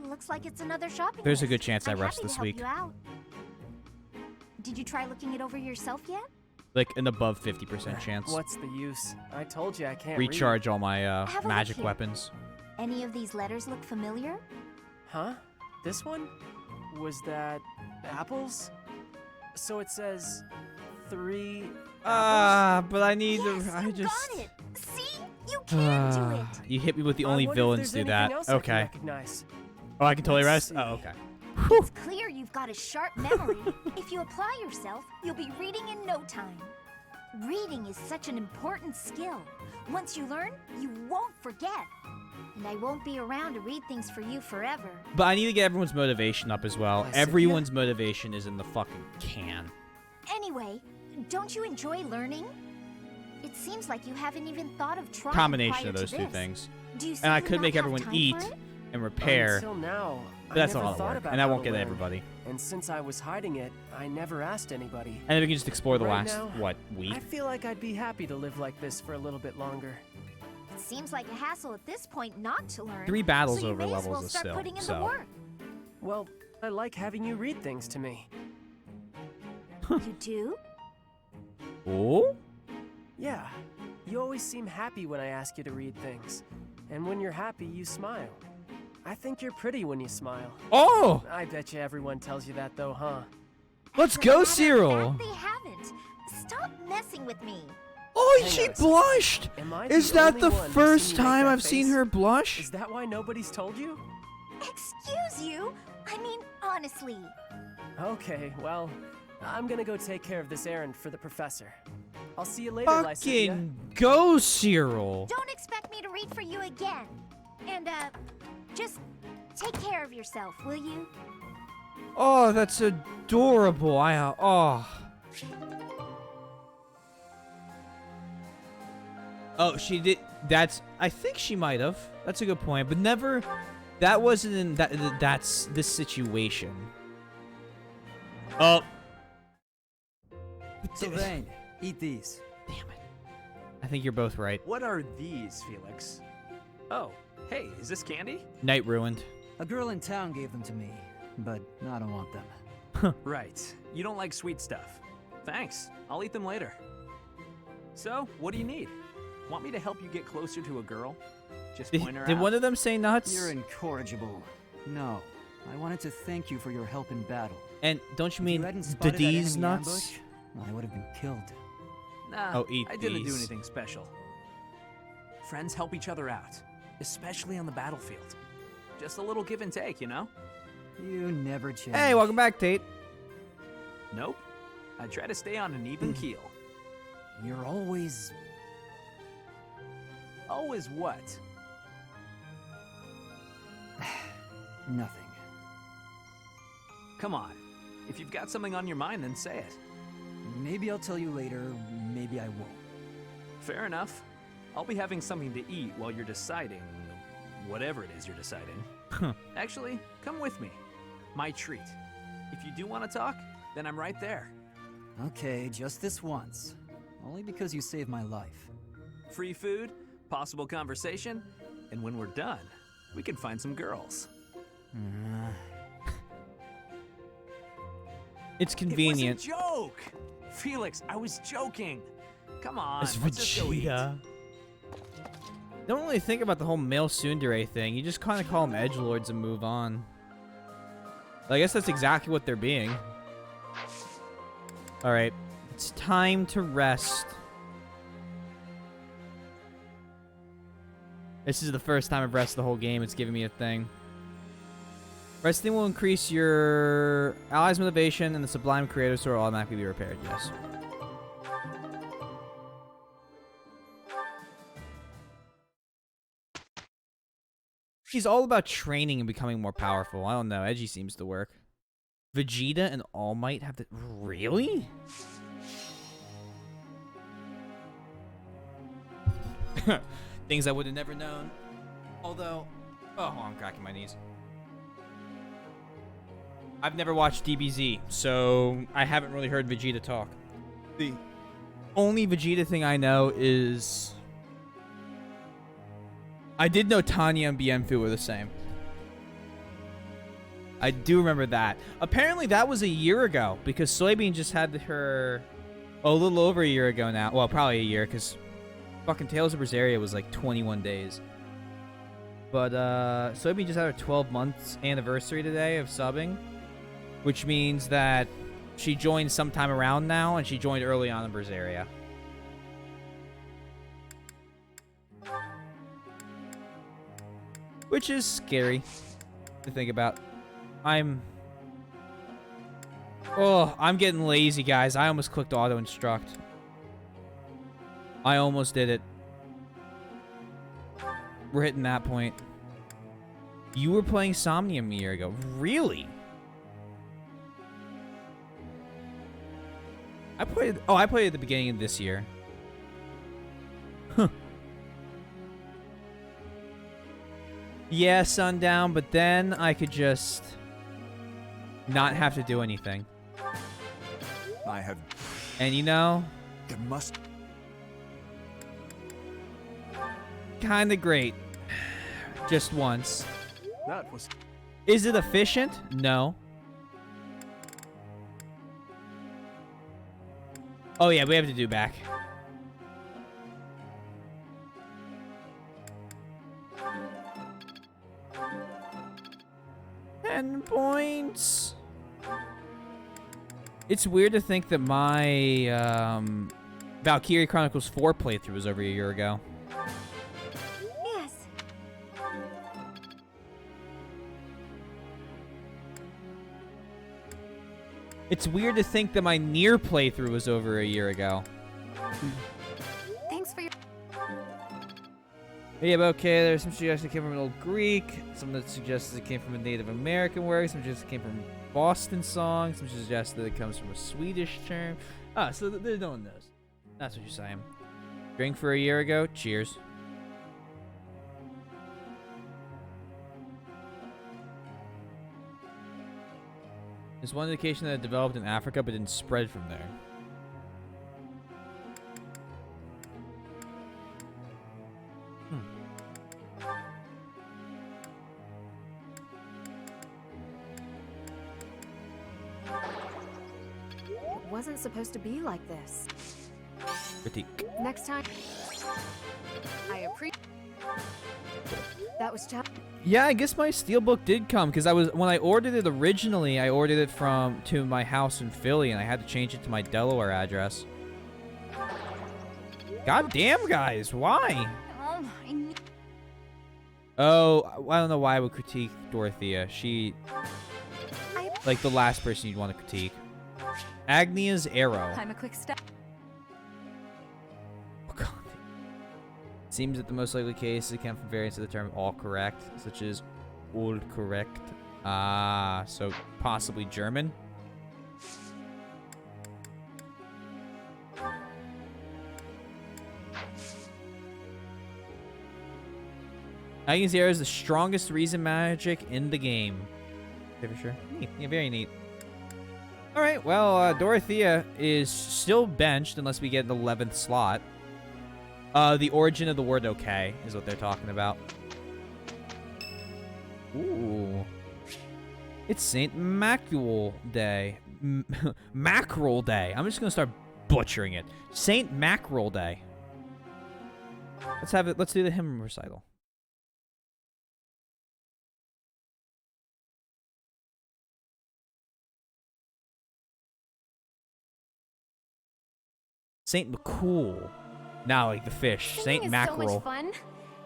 Looks like it's another shopping There's a list. good chance I I'm rest happy to this help week. you out. Did you try looking it over yourself yet? Like an above 50% chance. What's the use? I told you I can't Recharge read. all my Have a look magic here. weapons. Any of these letters look familiar? Huh? This one? Was that apples? So it says 3 apples? But I need yes, I you just. got it. See? You can do it. You hit me with the I only wonder if villains there's do anything that. else I can Okay. recognize. Oh, I can totally Let's rest. see. Oh, okay. It's clear you've got a sharp memory. If you apply yourself, you'll be reading in no time. Reading is such an important skill. Once you learn, you won't forget. And I won't be around to read things for you forever. But I need to get everyone's motivation up as well. Lysithea? Everyone's motivation is in the fucking can. Anyway, don't you enjoy learning? It seems like you haven't even thought of trying Combination prior of those to two this. things. Do you And I simply could not make have everyone time eat for it? and repair. Until now, But I that's a never lot of thought work, about and I how won't to get learn. everybody. And since I was hiding it, I never asked anybody. And then we can just explore the Right last, now, what, week? I feel like I'd be happy to live like this for a little bit longer. It seems like a hassle at this point not to learn. 3 battles so you over may as levels well is start still, putting in so. the work. Well, I like having you read things to me. You do? Oh? Yeah. You always seem happy when I ask you to read things. And when you're happy, you smile. I think you're pretty when you smile. Oh! I bet you everyone tells you that though, huh? Let's As a go, matter of Cyril! fact, they haven't. Stop messing with me. Oh, Hang she on a second. blushed! Am I Is the that only the one who's first seen you make time that I've seen face? her blush? Is that why nobody's told you? Excuse you? I mean, honestly. Okay, well, I'm gonna go take care of this errand for the professor. I'll see you later, Lysithea. Fucking go, Cyril! Don't expect me to read for you again. And, just take care of yourself, will you? Oh, that's adorable. Oh, she did. I think she might have. That's a good point, but never. That wasn't in that's this situation. Oh. Sylvain, eat these. Damn it. I think you're both right. What are these, Felix? Oh, hey, is this candy? Night ruined. A girl in town gave them to me, but I don't want them. Right. You don't like sweet stuff. Thanks. I'll eat them later. So, what do you need? Want me to help you get closer to a girl? Just point her Did out. one of them say nuts? You're incorrigible. No, I wanted to thank you for your help in battle. And don't you If mean hadn't spotted that Dadi's enemy nuts? ambush, I would have been killed. Nah, Oh, eat I didn't do these. anything special. Friends help each other out, especially on the battlefield. Just a little give and take, you know? You never change. Hey, welcome back, Tate. Nope. I try to stay on an even keel. You're always... Always what? nothing. Come on. If you've got something on your mind, then say it. Maybe I'll tell you later, maybe I won't. Fair enough. I'll be having something to eat while you're deciding whatever it is you're deciding. Actually, come with me. My treat. If you do want to talk, then I'm right there. Okay, just this once. Only because you saved my life. Free food, possible conversation, and when we're done, we can find some girls. It's convenient. It was a joke! Felix, I was joking. Come on, It's let's just go eat. Vegeta. Don't really think about the whole male tsundere thing. You just kind of call them edgelords and move on. I guess that's exactly what they're being. Alright, it's time to rest. This is the first time I've rested the whole game. It's giving me a thing. Resting will increase your allies' motivation, and the Sublime Creator Sword will automatically be repaired. Yes. She's all about training and becoming more powerful. I don't know. Edgy seems to work. Vegeta and All Might have to... Really? Things I would have never known. Although... Oh, I'm cracking my knees. I've never watched DBZ, so I haven't really heard Vegeta talk. The only Vegeta thing I know is... I did know Tanya and Bienfu were the same. I do remember that. Apparently that was a year ago, because Soybean just had her... Oh, a little over a year ago now. Well, probably a year, because fucking Tales of Berseria was like 21 days. But Soybean just had her 12 months anniversary today of subbing, which means that she joined sometime around now, and she joined early on in Berseria. Which is scary to think about. I'm getting lazy, guys. I almost clicked auto instruct. I almost did it. We're hitting that point. You were playing Somnium a year ago. Really? I played at the beginning of this year. Huh. Yeah, sundown, but then I could just not have to do anything. I have... And you know... It must... Kinda great. Just once. That was... Is it efficient? No. Oh yeah, we have to do back. Points. It's weird to think that my Valkyrie Chronicles 4 playthrough was over a year ago. Yes. It's weird to think that my Nier playthrough was over a year ago. Thanks for your... Yeah, but okay, there's some suggestions that came from an old Greek, some that suggests it came from a Native American word, some suggests it came from Boston song, some suggest that it comes from a Swedish term. Ah, so they're doing this. That's what you're saying. Drink for a year ago? Cheers. There's one indication that it developed in Africa but didn't spread from there. It wasn't supposed to be like this. Critique. Next time, I appreciate. That was Yeah, I guess my steelbook did come because when I ordered it originally, I ordered it to my house in Philly, and I had to change it to my Delaware address. God damn, guys, why? Oh, I don't know why I would critique Dorothea. She, like, the last person you'd want to critique. Agnia's arrow. I'm a quick step. Seems that the most likely case it came from variants of the term all correct, such as all correct. Ah, so possibly German. Agni's arrow is the strongest reason magic in the game. Okay, for sure. Neat. Yeah, very neat. Alright, well, Dorothea is still benched unless we get an 11th slot. The origin of the word okay is what they're talking about. Ooh. It's St. Mackerel Day. Mackerel Day. I'm just going to start butchering it. Saint Mackerel Day. Let's have it. Let's do the hymn recital. Saint McCool. Now, like the fish. Saint Singing is Mackerel. so much fun.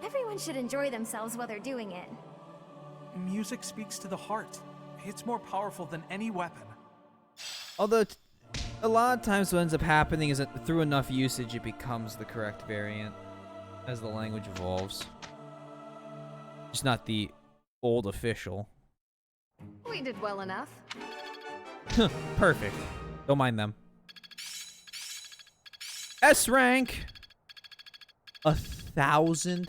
Everyone should enjoy themselves while they're doing it. Music speaks to the heart. It's more powerful than any weapon. Although, a lot of times what ends up happening is that through enough usage, it becomes the correct variant as the language evolves. Just not the old official. We did well enough. Perfect. Don't mind them. S rank. 1,000.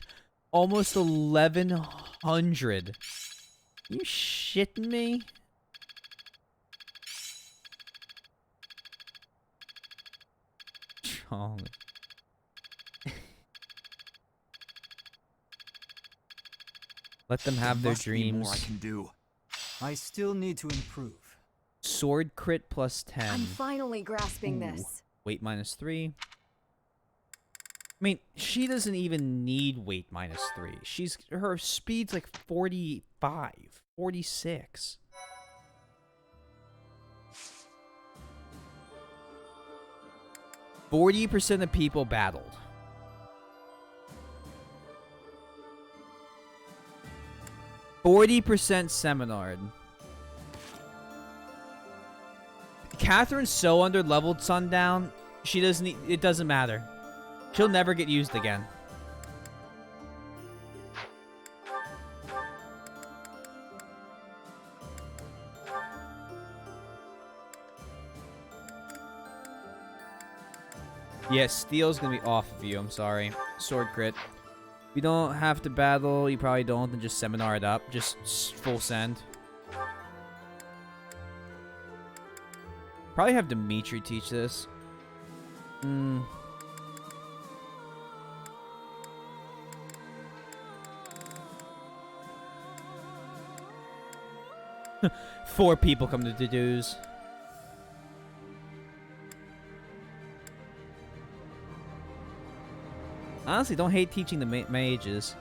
Almost 1,100. You shitting me? Chong. Let them have their Must be dreams. more I can do. I still need to improve. Sword crit plus 10. I'm finally grasping this. Weight minus 3. I mean, she doesn't even need weight minus 3. Her speed's like 45, 46. %40 of people battled. %40 seminared. Catherine's so under-leveled Sundown, she doesn't. It doesn't matter. She'll never get used again. Yeah, Steel's gonna be off of you. I'm sorry. Sword crit. If you don't have to battle, you probably don't, then just seminar it up. Just full send. Probably have Dimitri teach this. 4 people come to dues. Honestly, don't hate teaching the mages.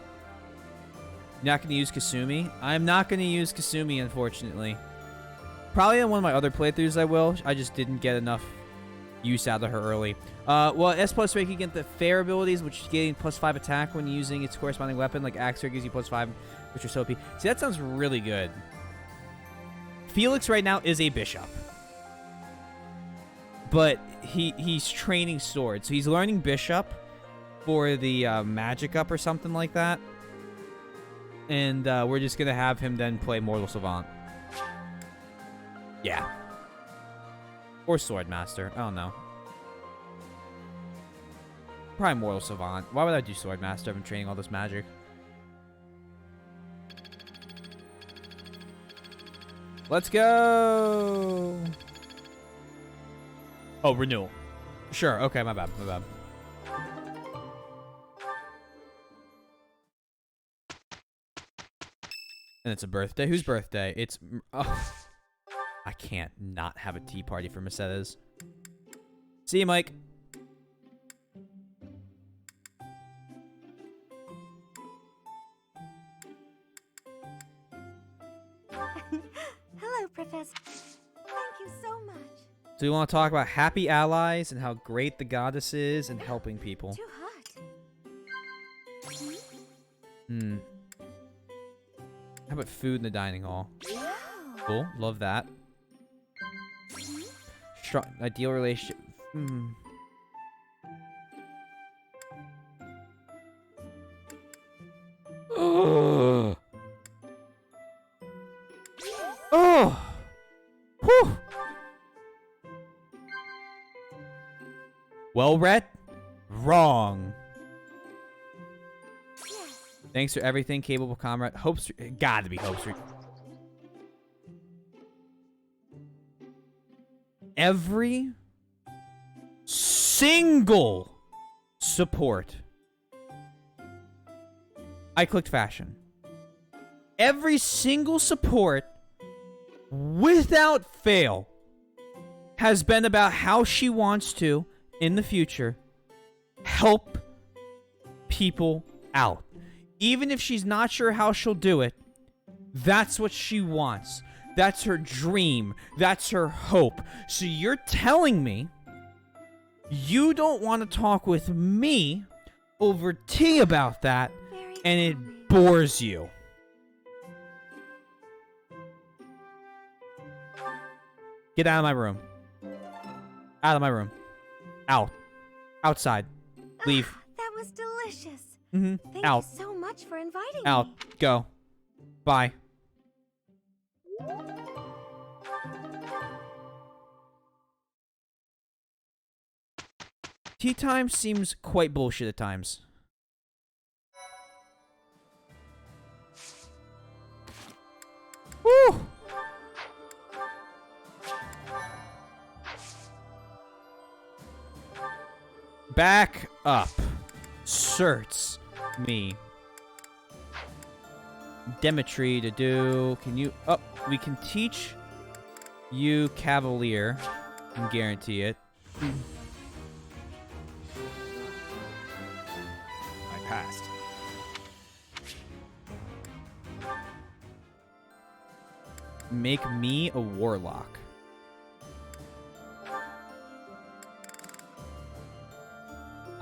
You're not going to use Kasumi? I'm not going to use Kasumi, unfortunately. Probably on one of my other playthroughs I will. I just didn't get enough use out of her early. Well, S plus rank, you get the fair abilities, which is getting +5 attack when using its corresponding weapon. Like Axe gives you +5, which is so OP. See, that sounds really good. Felix right now is a bishop. But he's training sword. So he's learning bishop for the magic up or something like that. And we're just going to have him then play Mortal Savant. Yeah. Or Sword Master. I don't know. Probably Mortal Savant. Why would I do Sword Master if I'm training all this magic? Let's go! Oh, renewal. Sure, okay, my bad, my bad. And it's a birthday? Whose birthday? It's... Oh. I can't not have a tea party for Mercedes. See you, Mike. Hello, Professor. Thank you so much. So we want to talk about happy allies and how great the goddess is and helping people. Too hot. How about food in the dining hall? Wow. Cool. Love that. Ideal relationship. Oh. Oh. Whew. Well read? Wrong. Yes. Thanks for everything, capable comrade. Hope Street. Gotta be Hope Street. Every single support. I clicked fashion. Every single support, without fail, has been about how she wants to in the future help people out. Even if she's not sure how she'll do it, that's what she wants. That's her dream. That's her hope. So you're telling me you don't want to talk with me over tea about that, and it bores you. Get out of my room. Out of my room. Out. Outside. Leave. That was delicious. Thank Out. you so much for inviting Out. me. Go. Bye. Tea time seems quite bullshit at times. Woo! Back up. Certs me. Demetri to do. Can you... Oh, we can teach you Cavalier. Can guarantee it. I passed. Make me a warlock.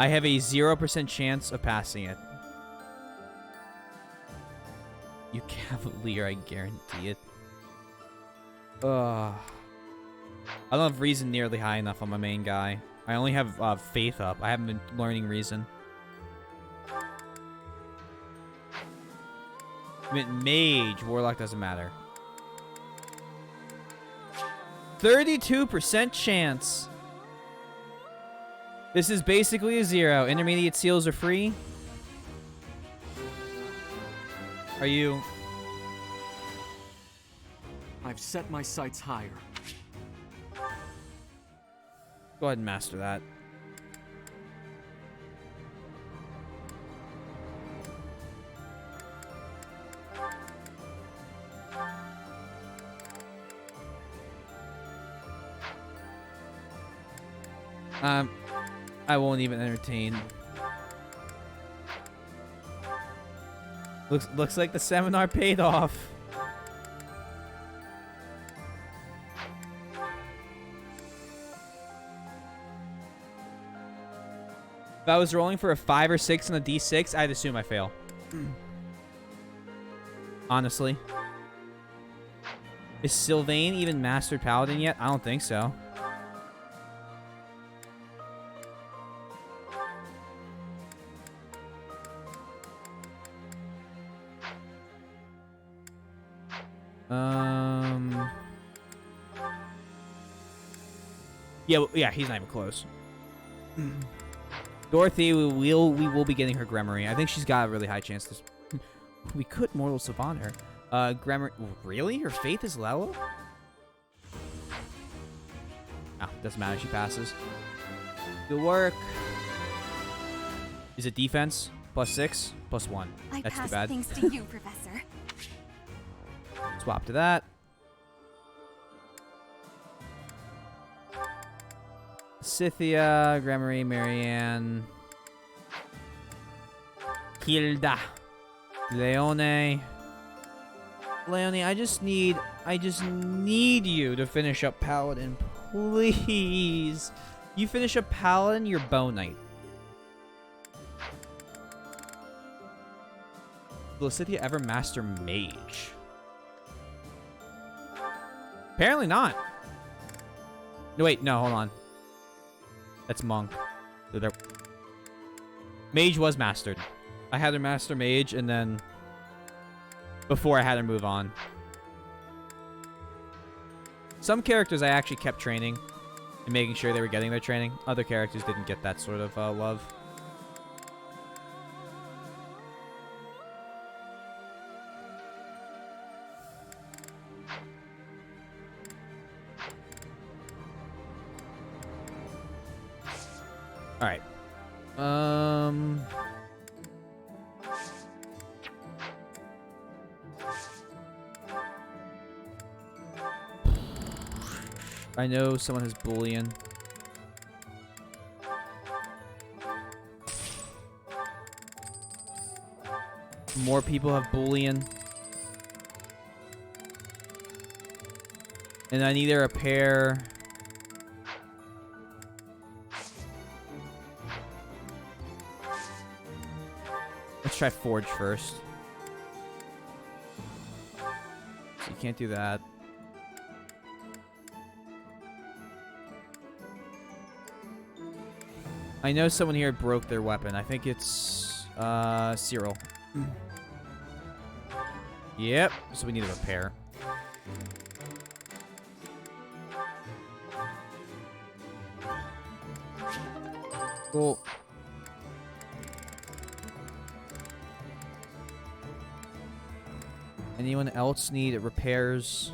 I have a 0% chance of passing it. You Cavalier, I guarantee it. I don't have Reason nearly high enough on my main guy. I only have Faith up. I haven't been learning Reason. I mean, Mage, Warlock doesn't matter. 32% chance. This is basically a 0. Intermediate seals are free. Are you... I've set my sights higher. Go ahead and master that. I won't even entertain. Looks like the seminar paid off. If I was rolling for a 5 or 6 on a D6, I'd assume I fail. Honestly. Is Sylvain even mastered Paladin yet? I don't think so. Yeah, he's not even close. Dorothy, we will be getting her Gremory. I think she's got a really high chance to... We could Mortal Savant her. Gremory... Really? Her Faith is low? Oh, doesn't matter. She passes. Good work. Is it defense? +6? +1. I That's too passed bad. thanks to you, Professor. Swap to that. Scythia, Gremory, Marianne, Hilda, Leone. Leone, I just need you to finish up Paladin, please. You finish up Paladin, you're Bow Knight. Will Scythia ever master Mage? Apparently not. No, wait, no, hold on. That's Monk. Mage was mastered. I had her master Mage, and then... Before I had her move on. Some characters I actually kept training and making sure they were getting their training. Other characters didn't get that sort of love. Alright. I know someone has Boolean. More people have bullion. And I need a repair. Let's try forge first. So you can't do that. I know someone here broke their weapon. I think it's Cyril. Yep. So we need a repair. Cool. Anyone else need repairs?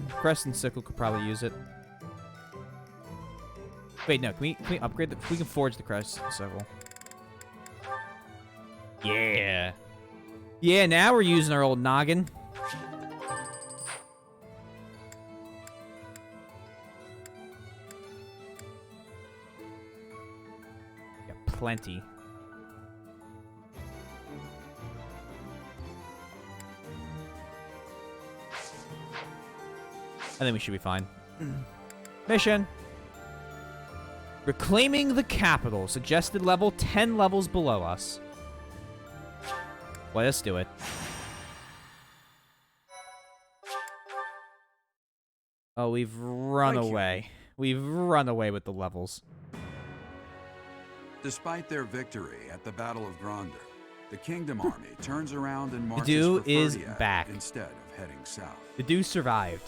Crest and Sickle could probably use it. Wait, no. Can we upgrade the... We can forge the Crest and Sickle. Yeah. Yeah, now we're using our old noggin. Got plenty. I think we should be fine. Mission. Reclaiming the capital. Suggested level 10 levels below us. Let us do it. Oh, we've run away. We've run away with the levels. Despite their victory at the Battle of Gronder, the Kingdom Army turns around and marches Dew for is Ferdiad back. instead of heading south. The Dew survived.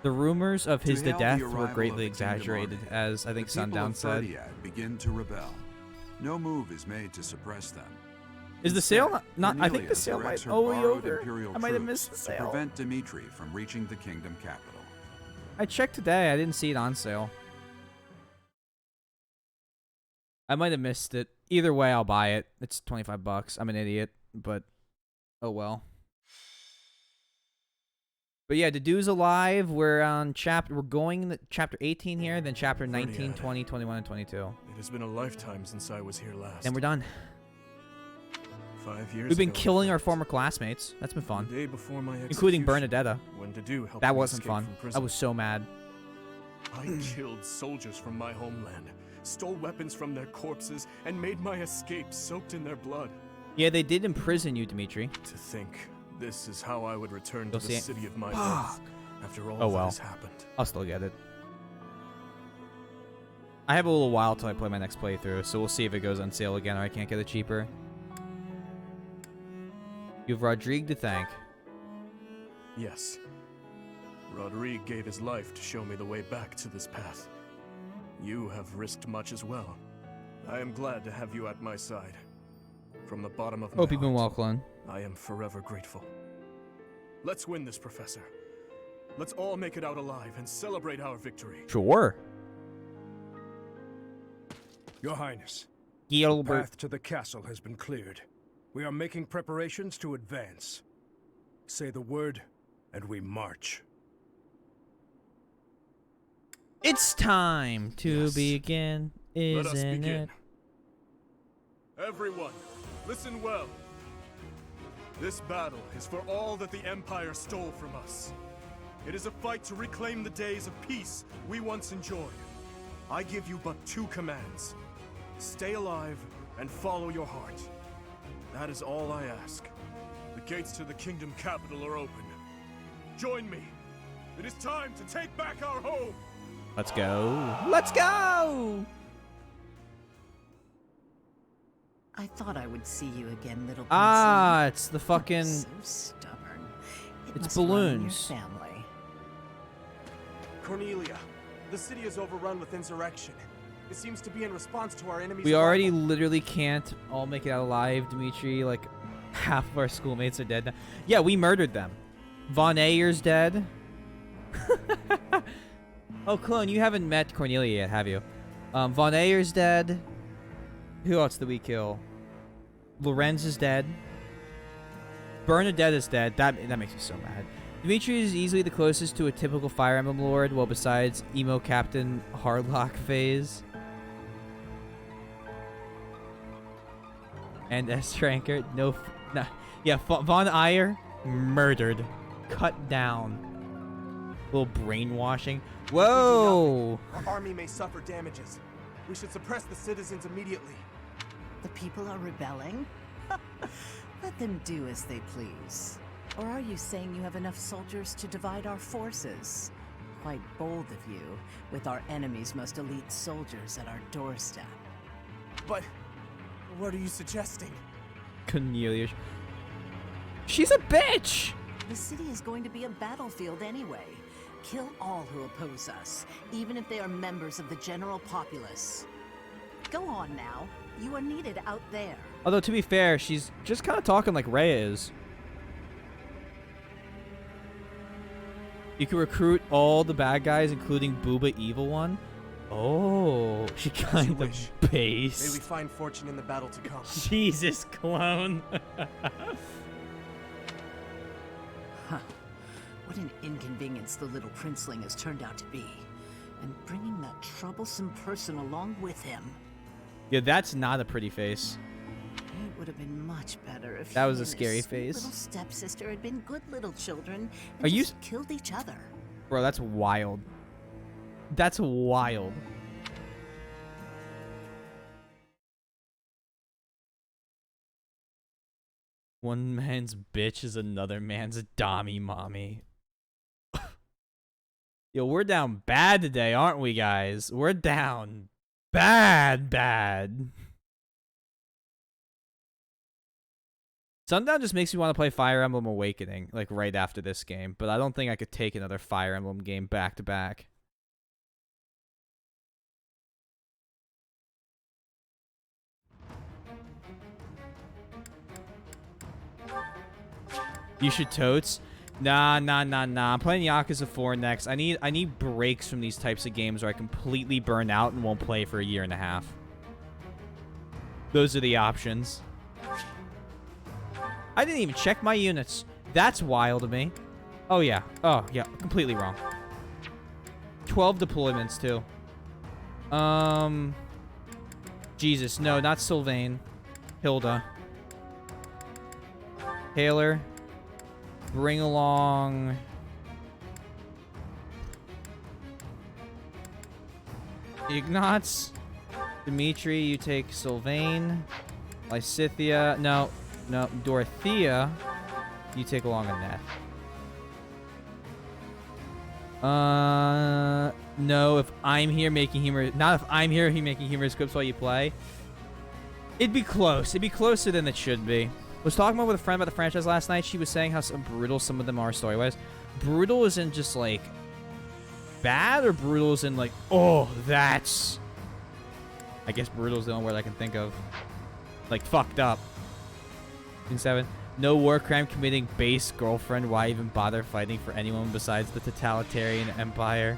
The rumors of his To hail the death arrival were of greatly the Kingdom exaggerated, Army, as I think the people Sundown of said. Ferdiad begin to rebel. No move is made to suppress them. Is the sale not? I think the sale might directs her already borrowed over. Imperial I might have troops missed the to sale. prevent Dimitri from reaching the kingdom capital. I checked today. I didn't see it on sale. I might have missed it. Either way, I'll buy it. It's $25. I'm an idiot, but oh well. But yeah, Dedu's alive. We're on We're going chapter 18 here, then chapter 19, 20, 21, and 22. It has been a lifetime since I was here last. And we're done. 5 years We've been ago, killing our former classmates. That's been fun. the day before my Including execution, Bernadetta. when Dedu helped That me wasn't escape fun. from I prison. was so mad. I killed soldiers from my homeland, stole weapons from their corpses, and made my escape soaked in their blood. Yeah, they did imprison you, Dimitri. To think this is how I would return to You'll the see it. city of my Fuck. birth after all Oh that well. has happened. I'll still get it. I have a little while till I play my next playthrough, so we'll see if it goes on sale again or I can't get it cheaper. You have Rodrigue to thank. Yes. Rodrigue gave his life to show me the way back to this path. You have risked much as well. I am glad to have you at my side. From the bottom of my Hope you've been heart, well, clone. I am forever grateful. Let's win this, Professor. Let's all make it out alive and celebrate our victory. Sure. Your Highness, Gilbert. the path to the castle has been cleared. We are making preparations to advance. Say the word, and we march. It's time to begin, Let us isn't begin. it? Everyone, listen well. This battle is for all that the Empire stole from us. It is a fight to reclaim the days of peace we once enjoyed. I give you but two commands. Stay alive and follow your heart. That is all I ask. The gates to the kingdom capital are open. Join me. It is time to take back our home. Let's go. Let's go! I thought I would see you again, little princess. Ah, it's the fucking... So stubborn. It It's must run in your balloons. family. Cornelia, the city is overrun with insurrection. It seems to be in response to our enemies. We already literally can't all make it out alive, Dimitri. Like, half of our schoolmates are dead now. Yeah, we murdered them. Von Ayer's dead. Oh, Clone, you haven't met Cornelia yet, have you? Von Ayer's dead. Who else did we kill? Lorenz is dead. Bernadette is dead. That makes me so mad. Dimitri is easily the closest to a typical Fire Emblem Lord, well, besides Emo Captain Hardlock phase. And S-Ranker, no, yeah, Von Eyre, murdered, cut down. Little brainwashing. Whoa! Our army may suffer damages. We should suppress the citizens immediately. The people are rebelling? Let them do as they please. Or are you saying you have enough soldiers to divide our forces? Quite bold of you, with our enemy's most elite soldiers at our doorstep. But what are you suggesting? Cornelius. She's a bitch! The city is going to be a battlefield anyway. Kill all who oppose us, even if they are members of the general populace. Go on now. You are needed out there. Although, to be fair, she's just kind of talking like Rhea is. You can recruit all the bad guys, including Booba Evil One. Oh, she kind of based. May we find fortune in the battle to come. Jesus, clone. Huh. What an inconvenience the little princeling has turned out to be. And bringing that troublesome person along with him. Yeah, that's not a pretty face. It would have been much better if that was he a and scary his sweet face. little stepsister had been good little children and Are you just killed each other. Bro, that's wild. That's wild. One man's bitch is another man's dommy mommy. Yo, we're down bad today, aren't we, guys? We're down bad. Sundown just makes me want to play Fire Emblem Awakening, like, right after this game. But I don't think I could take another Fire Emblem game back to back. You should totes. Nah. I'm playing Yakuza 4 next. I need breaks from these types of games where I completely burn out and won't play for a year and a half. Those are the options. I didn't even check my units. That's wild to me. Oh, yeah. Oh, yeah. Completely wrong. 12 deployments, too. Jesus. No, not Sylvain. Hilda. Taylor. Bring along... Ignatz. Dimitri, you take Sylvain. Lysithia. No. Dorothea. You take along Annette. No, if I'm here making humor... Not if I'm here making humorous clips while you play. It'd be close. It'd be closer than it should be. I was talking with a friend about the franchise last night. She was saying how brutal some of them are story-wise. Brutal isn't just, like, bad, or brutal isn't, like, oh, that's... I guess brutal is the only word I can think of. Like, fucked up. 7. No war crime committing base girlfriend. Why even bother fighting for anyone besides the totalitarian empire?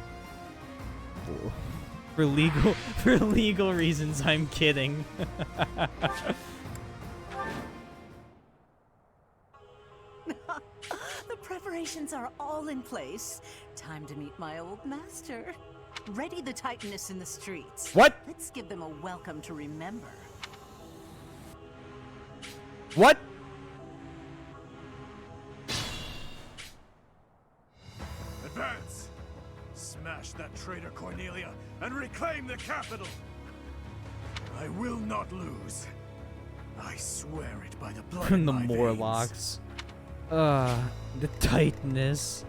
For legal reasons, I'm kidding. The preparations are all in place. Time to meet my old master. Ready the Titaness in the streets. What? Let's give them a welcome to remember. What? Advance! Smash that traitor Cornelia and reclaim the capital! I will not lose. I swear it by the blood From in the my Morlocks. The Titaness.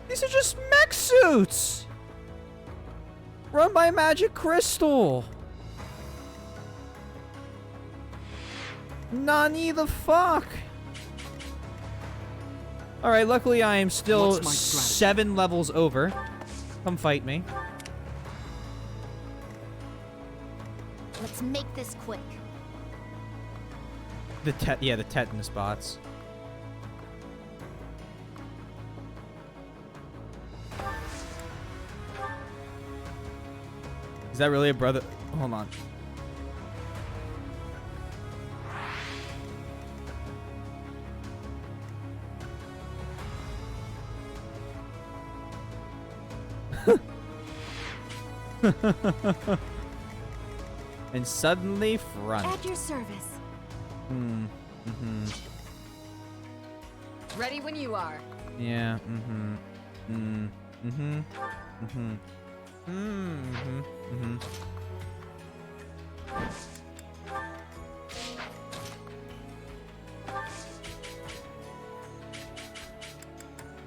These are just mech suits! Run by Magic Crystal! Nani the fuck? Alright, luckily I am still 7 levels over. Come fight me. Let's make this quick. The tetanus bots. Is that really a brother? Hold on. And suddenly front. At your service. Ready when you are. Yeah,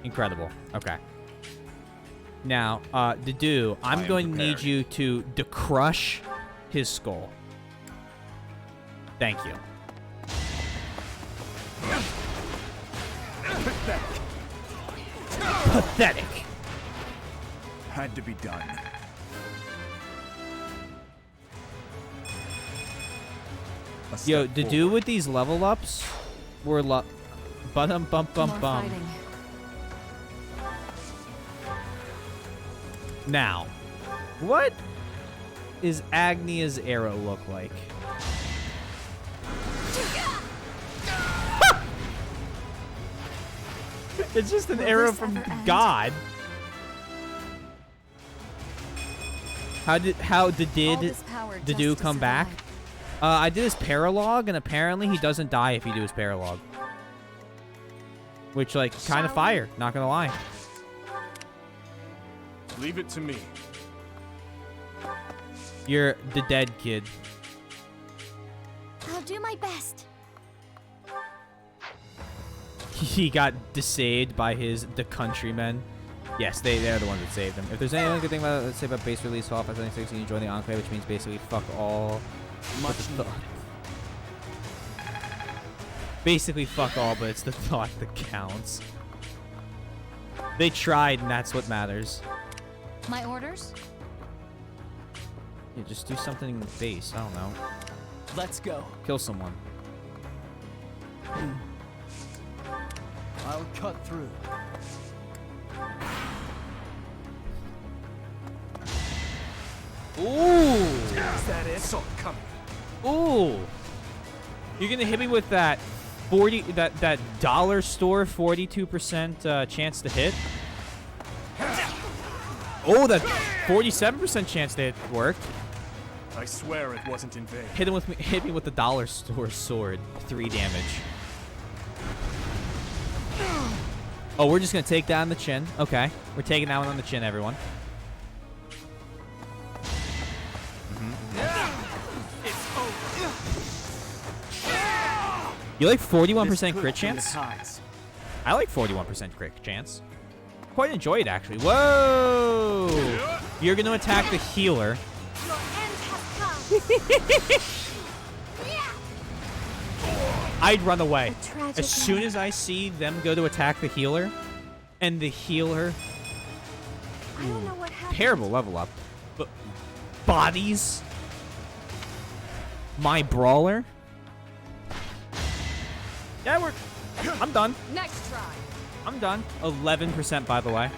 Incredible. Okay. Now, Dedu, I'm going to need you to decrush his skull. Thank you. Pathetic. Had to be done. Yo, Dedu with these level ups were bum bum bum bum. Now, what is Agnia's arrow look like? It's just an arrow from God. How did Dedu come back? I did his paralog, and apparently he doesn't die if you do his paralog. Which, like, kind of fire, not gonna lie. Leave it to me. You're the dead kid. I'll do my best. He got saved by the countrymen. Yes, they're the ones that saved him. If there's any good thing about say about base release Fall 576, you can join the Enclave, which means basically fuck all. Basically fuck all, but it's the thought that counts. They tried, and that's what matters. My orders? Yeah, just do something in the base. I don't know. Let's go. Kill someone. I'll cut through. Ooh! Is that it? So coming. Ooh! You're gonna hit me with that that dollar store 42% chance to hit. Oh, that 47% chance that it worked. I swear it wasn't in vain. Hit me with the dollar store sword. 3 damage. Oh, we're just gonna take that on the chin. Okay, we're taking that one on the chin, everyone. You like 41% crit chance? I like 41% crit chance. Quite enjoy it, actually. Whoa! You're going to attack the healer. I'd run away. As soon as I see them go to attack the healer, and the healer... Terrible level up. But bodies? My brawler? Yeah, I'm done. Next try. I'm done. 11%, by the way.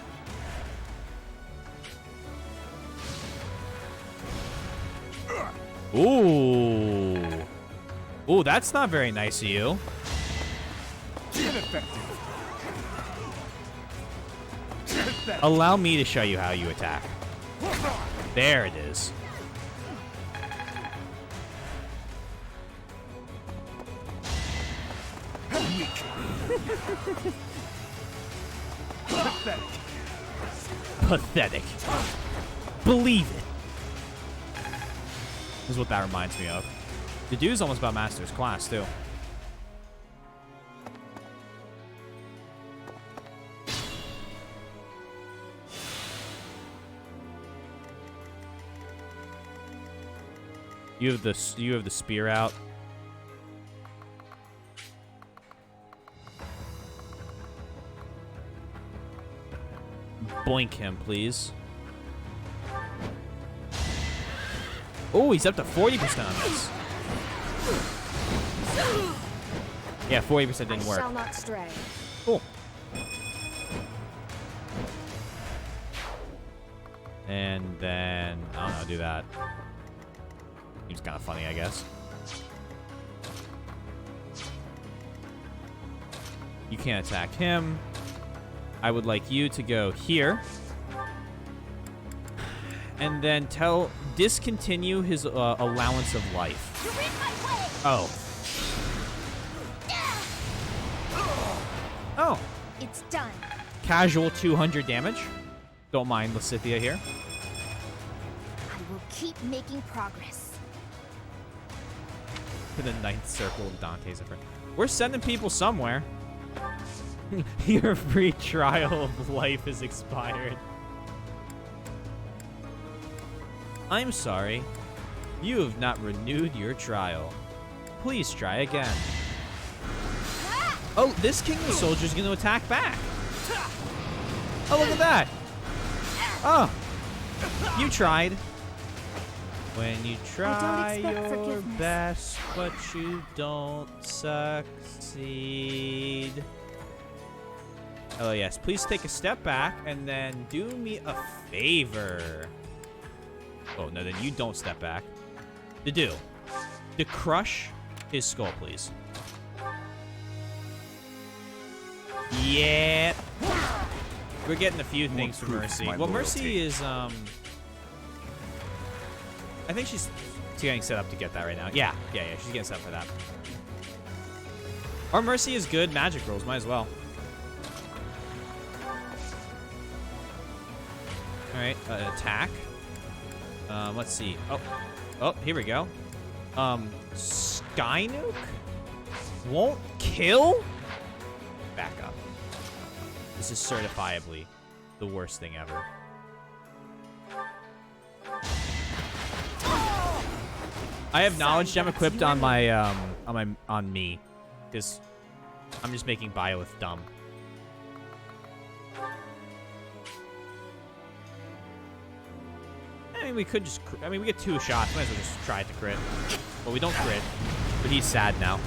Ooh. Ooh, that's not very nice of you. Allow me to show you how you attack. There it is. Pathetic. Believe it. This is what that reminds me of. The dude's almost about Master's Class, too. You have the spear out. Boink him, please. Oh, he's up to 40% on this. Yeah, 40% didn't work. I shall not stray. Cool. And then, I don't know, do that. Seems kind of funny, I guess. You can't attack him. I would like you to go here. And then discontinue his allowance of life. You're in my way! Oh. Oh. It's done. Casual 200 damage. Don't mind Lysithea here. I will keep making progress. To the ninth circle of Dante's Inferno. We're sending people somewhere. Your free trial of life is expired. I'm sorry. You have not renewed your trial. Please try again. Oh, this kingdom soldier is going to attack back. Oh, look at that. Oh, you tried. When you try your best, but you don't succeed. Oh, yes. Please take a step back and then do me a favor. Oh, no, then you don't step back. To crush his skull, please. Yeah. We're getting a few things from Mercy. Well, Mercy is, I think she's getting set up to get that right now. Yeah, she's getting set up for that. Our Mercy is good magic rolls. Might as well. All right, attack. Let's see. Oh, here we go. Sky Nuke? Won't kill? Back up. This is certifiably the worst thing ever. I have knowledge gem equipped on my on me, because I'm just making Byleth dumb. I mean, we could just. I mean, we get 2 shots. Might as well just try to crit. But we don't crit. But he's sad now.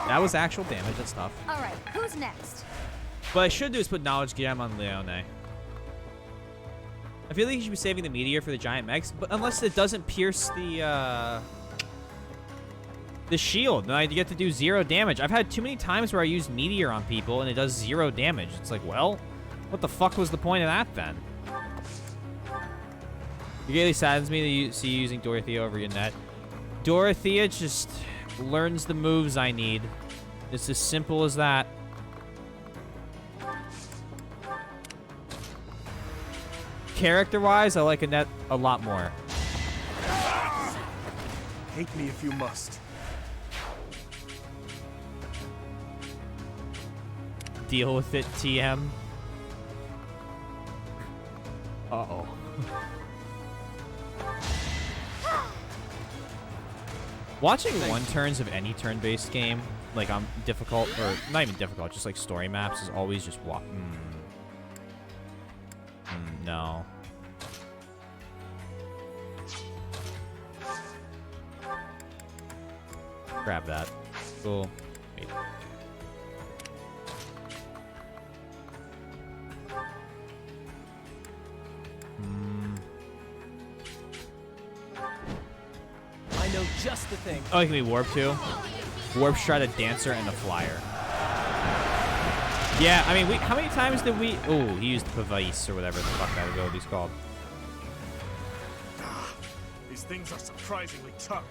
That was actual damage. That's tough. All right, who's next? What I should do is put knowledge gem on Leone. I feel like you should be saving the meteor for the giant megs, but unless it doesn't pierce the shield, then I get to do 0 damage. I've had too many times where I use meteor on people and it does 0 damage. It's like, well, what the fuck was the point of that then? It really saddens me to see you using Dorothea over your net. Dorothea just learns the moves I need. It's as simple as that. Character-wise, I like Annette a lot more. Hate me if you must. Deal with it, TM. Uh-oh. Watching one turns of any turn-based game, like on difficult, or not even difficult, just like story maps, is always just no. Grab that. Cool. Wait. I know just the thing. Oh, it can be warp too. Warp Stride, a dancer, and a flyer. Yeah, I mean, how many times did we... Oh, he used Pavise or whatever the fuck that ability's called. These things are surprisingly tough.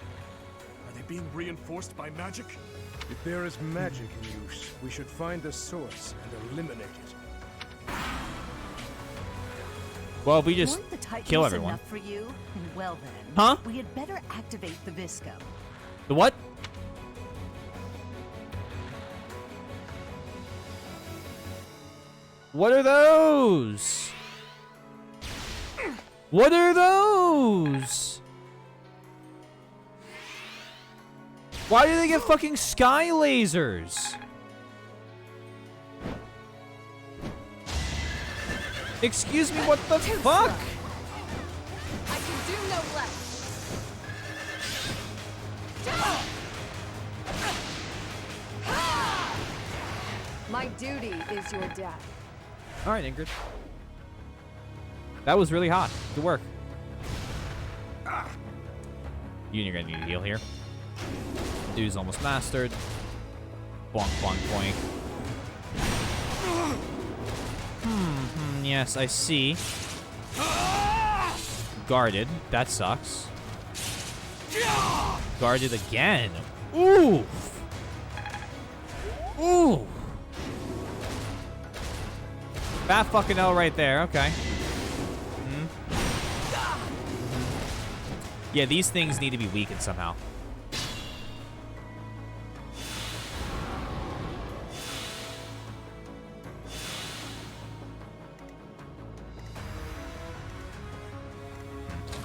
Are they being reinforced by magic? If there is magic in use, we should find the source and eliminate it. Well, if we just Weren't the Titans kill everyone. enough for you? Well then, Huh? we had better activate the Visco. The what? What are those? What are those? Why do they get fucking sky lasers? Excuse me, what the fuck? I can do no less. My duty is your death. All right, Ingrid. That was really hot. Good work. You're gonna need to heal here. Dude's almost mastered. Bonk, bonk, boink. Yes, I see. Guarded. That sucks. Guarded again. Ooh. Ooh. Fat fucking L right there. Okay. Yeah, these things need to be weakened somehow.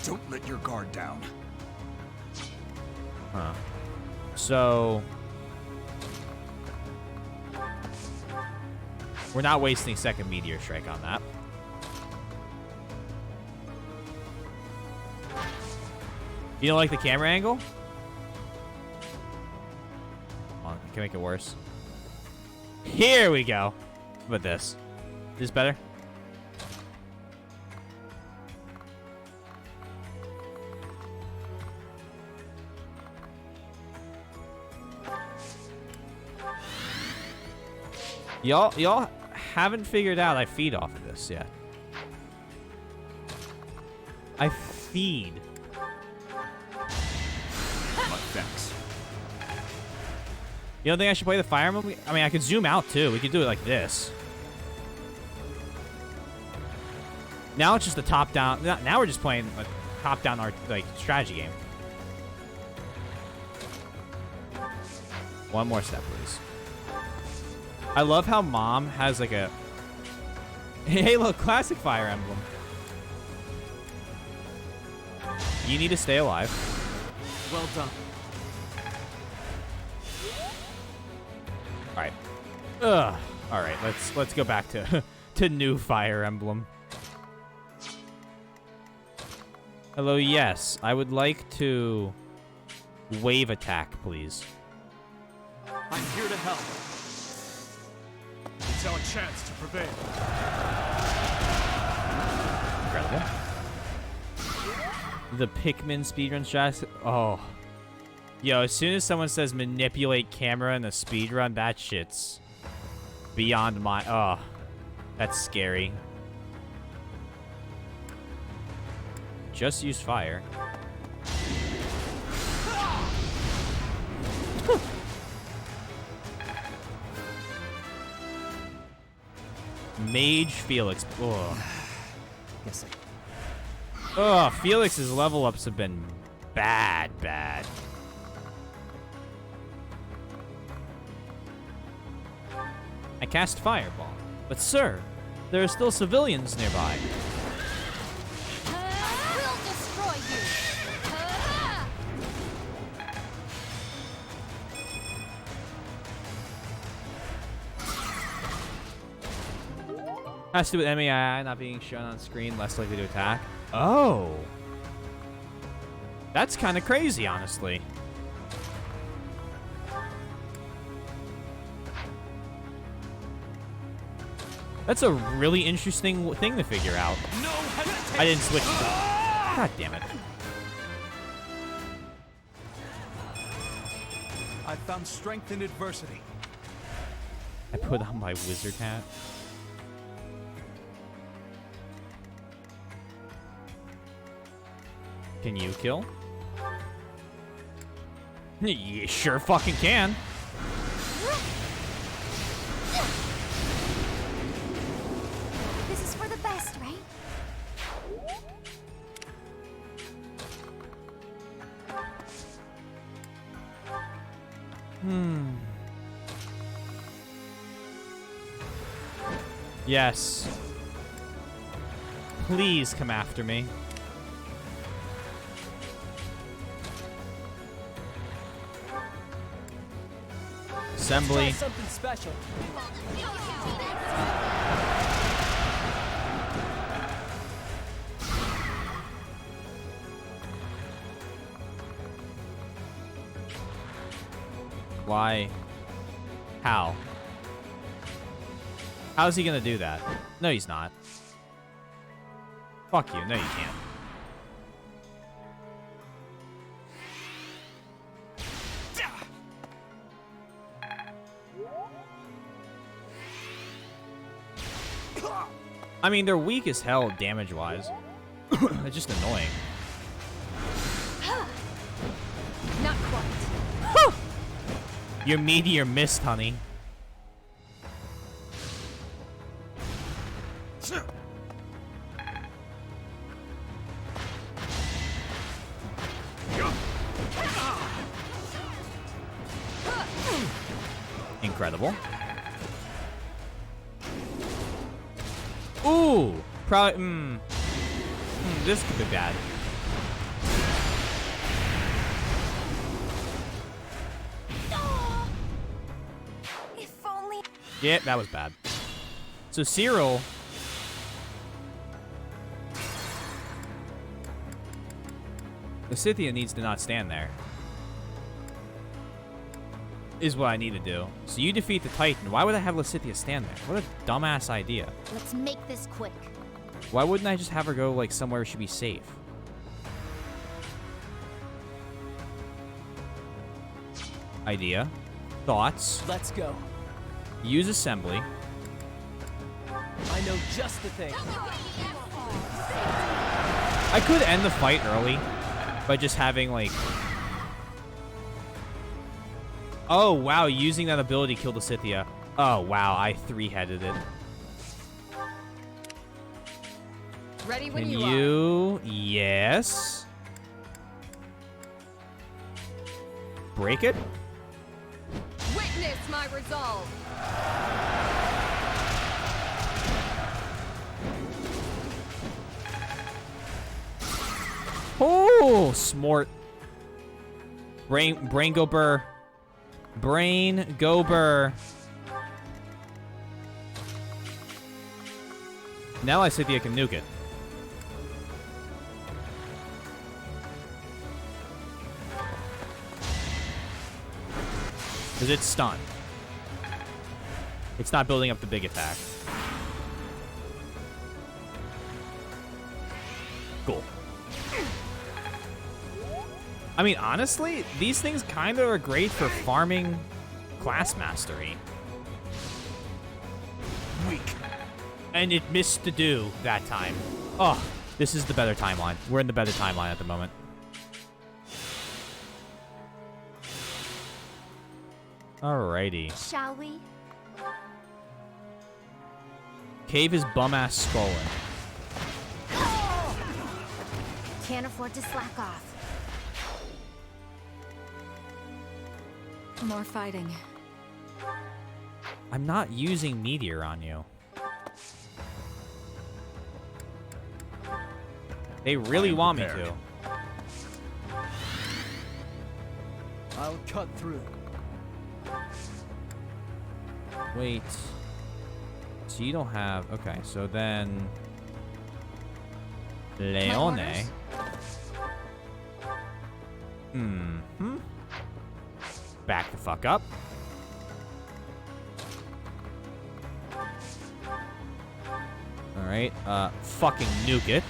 Don't let your guard down. Huh. So... we're not wasting second Meteor Strike on that. You don't like the camera angle? Hold on, I can make it worse. Here we go. How about this? Is this better? Y'all haven't figured out I feed off of this yet. I feed. Thanks. You don't think I should play the fire mode? I mean, I could zoom out too. We could do it like this. Now it's just a top-down. Now we're just playing a top-down like strategy game. One more step, please. I love how Mom has like a... Hey, look, classic Fire Emblem. You need to stay alive. Well done. All right. Ugh. All right. Let's go back to to new Fire Emblem. Hello. Yes, I would like to wave attack, please. I'm here to help. It's our chance to prevail. Incredible. The Pikmin speedrun strategy. Oh. Yo, as soon as someone says manipulate camera in a speedrun, that shit's beyond my... Oh. That's scary. Just use fire. Mage Felix. Oh. Guess I... Oh, Felix's level ups have been bad. I cast Fireball. But sir, there are still civilians nearby. We'll destroy you. Has to do with MAI not being shown on screen, less likely to attack. Oh. That's kind of crazy, honestly. That's a really interesting thing to figure out. No hesitation. I didn't switch. God damn it. I found strength in adversity. I put on my wizard hat. Can you kill? You sure fucking can. This is for the best, right? Yes. Please come after me. Assembly. Something special. Why? How? How's he gonna do that? No, he's not. Fuck you. No, you can't. I mean, they're weak as hell damage-wise. It's just annoying. Not quite. Your meteor missed, honey. Incredible. Ooh, probably. This could be bad. If only. Yeah, that was bad. So Cyril. The Scythia needs to not stand there. Is what I need to do. So you defeat the Titan. Why would I have Lysithea stand there? What a dumbass idea. Let's make this quick. Why wouldn't I just have her go like somewhere she be safe? Idea. Thoughts. Let's go. Use assembly. I know just the thing. I could end the fight early by just having like... Oh, wow. Using that ability killed the Scythia. Oh, wow. I three-headed it. Ready when Can you you... Yes. Break it? Witness my resolve. Oh, smart. Brain go burr. Brain go burr. Now Lysithea can nuke it. Because it's stunned. It's not building up the big attack. Cool. I mean, honestly, these things kind of are great for farming class mastery. Weak. And it missed to do that time. Oh, this is the better timeline. We're in the better timeline at the moment. Alrighty. Shall we? Cave is bum-ass swollen. Can't afford to slack off. More fighting. I'm not using Meteor on you. They really want me to. I'll cut through. Wait. So you don't have... Okay, so then... Leone. Back the fuck up. Alright, fucking nuke it.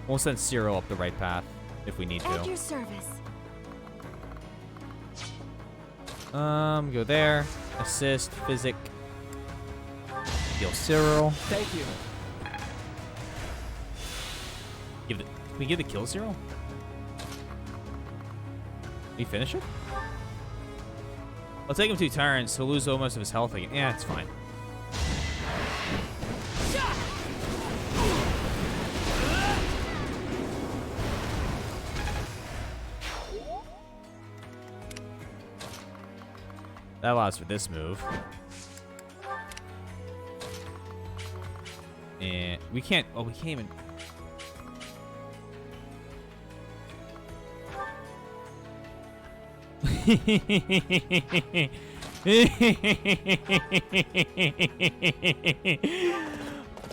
We'll send Cyril up the right path if we need At to. your service. Go there. Assist, physic. Heal Cyril. Thank you. Can we give the kill Cyril? We finish it? I'll take him 2 turns. He'll lose almost of his health again. Yeah, it's fine. That allows for this move. And we can't... Oh, we can't even...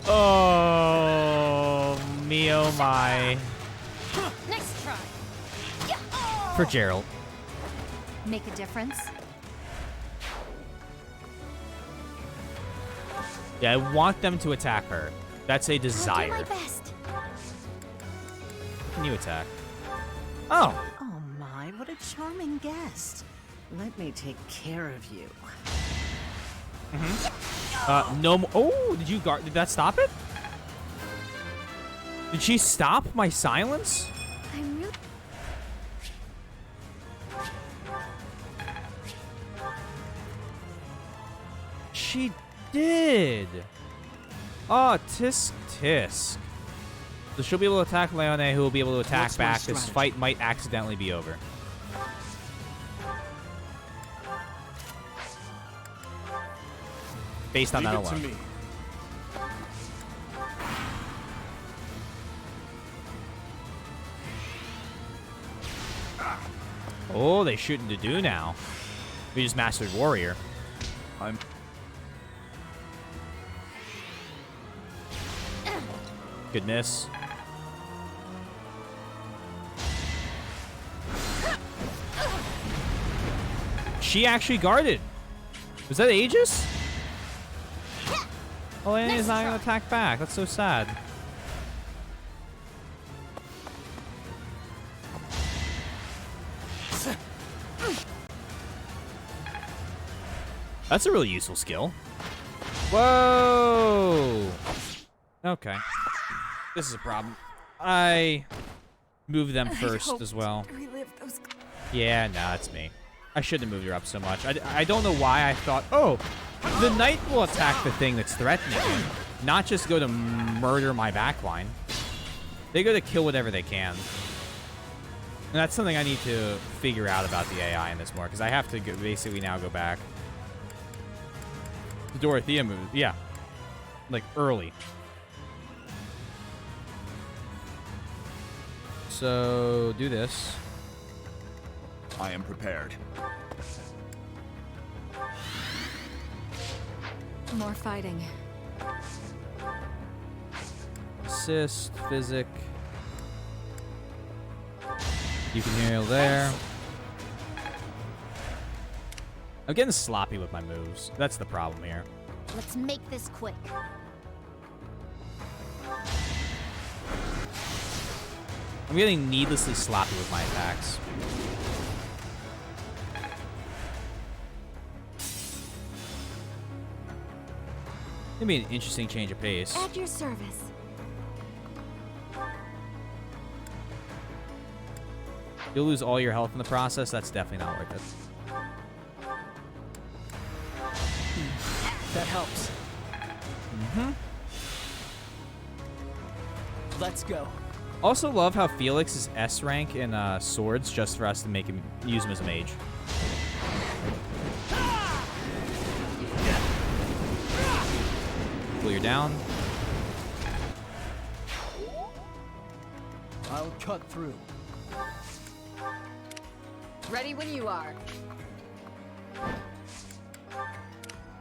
Oh, me oh my. Next try. For Gerald. make a difference? Yeah, I want them to attack her. That's a desire. I'll do my best. Can you attack? Oh. Oh my, what a charming guest. Let me take care of you. No more. Oh, did you guard? Did that stop it? Did she stop my silence? I'm really... She did. Oh, tisk tisk. So she'll be able to attack Leone, who will be able to attack What's my back. This strategy? fight might accidentally be over. Based on Leave that it to alone. me. Oh, they shooting to do now. We just mastered warrior. Good miss. She actually guarded. Was that Aegis? Oh, and he's not gonna attack back. That's so sad. That's a really useful skill. Whoa! Okay. This is a problem. I moved them first as well. Yeah, no, that's me. I shouldn't have moved her up so much. I don't know why I thought, oh, the knight will attack the thing that's threatening him, not just go to murder my backline. They go to kill whatever they can. And that's something I need to figure out about the AI in this more, because I have to basically now go back. The Dorothea move, yeah. Like, early. So, do this. I am prepared. More fighting. Assist, physic. You can heal there. I'm getting sloppy with my moves. That's the problem here. Let's make this quick. I'm getting needlessly sloppy with my attacks. It'd be an interesting change of pace. At your service. You'll lose all your health in the process. That's definitely not worth it. That helps. Mm-hmm. Let's go. Also love how Felix is S rank in swords just for us to make him use him as a mage. Cool, you're down. I'll cut through. Ready when you are.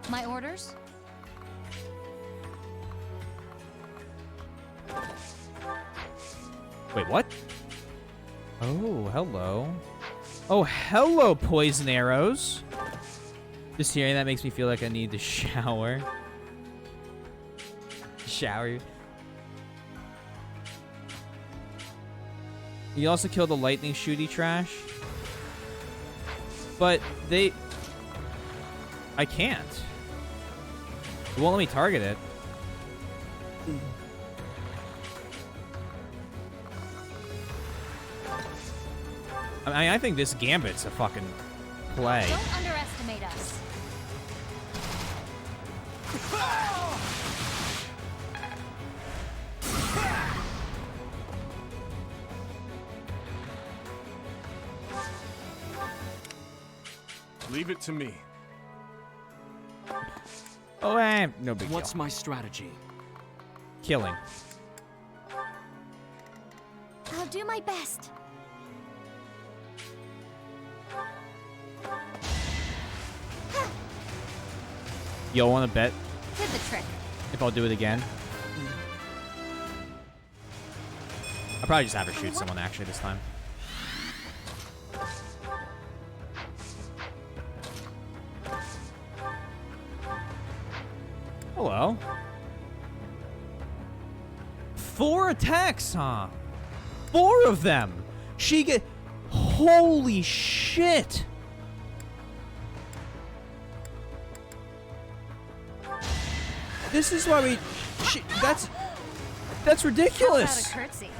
My orders? Wait, what? Oh, hello. Oh, hello, poison arrows. Just hearing that makes me feel like I need to shower. Shower. You also kill the lightning shooty trash. But they... I can't. It won't let me target it. I mean, I think this Gambit's a fucking play. Don't underestimate us. Leave it to me. Oh, no big deal. What's my strategy? Killing. I'll do my best. Y'all want to bet Did the trick. if I'll do it again? I'll probably just have her shoot someone actually this time. Hello. 4 attacks, huh? 4 of them. She get. Holy shit. This is why we. That's ridiculous. How about a curtsy?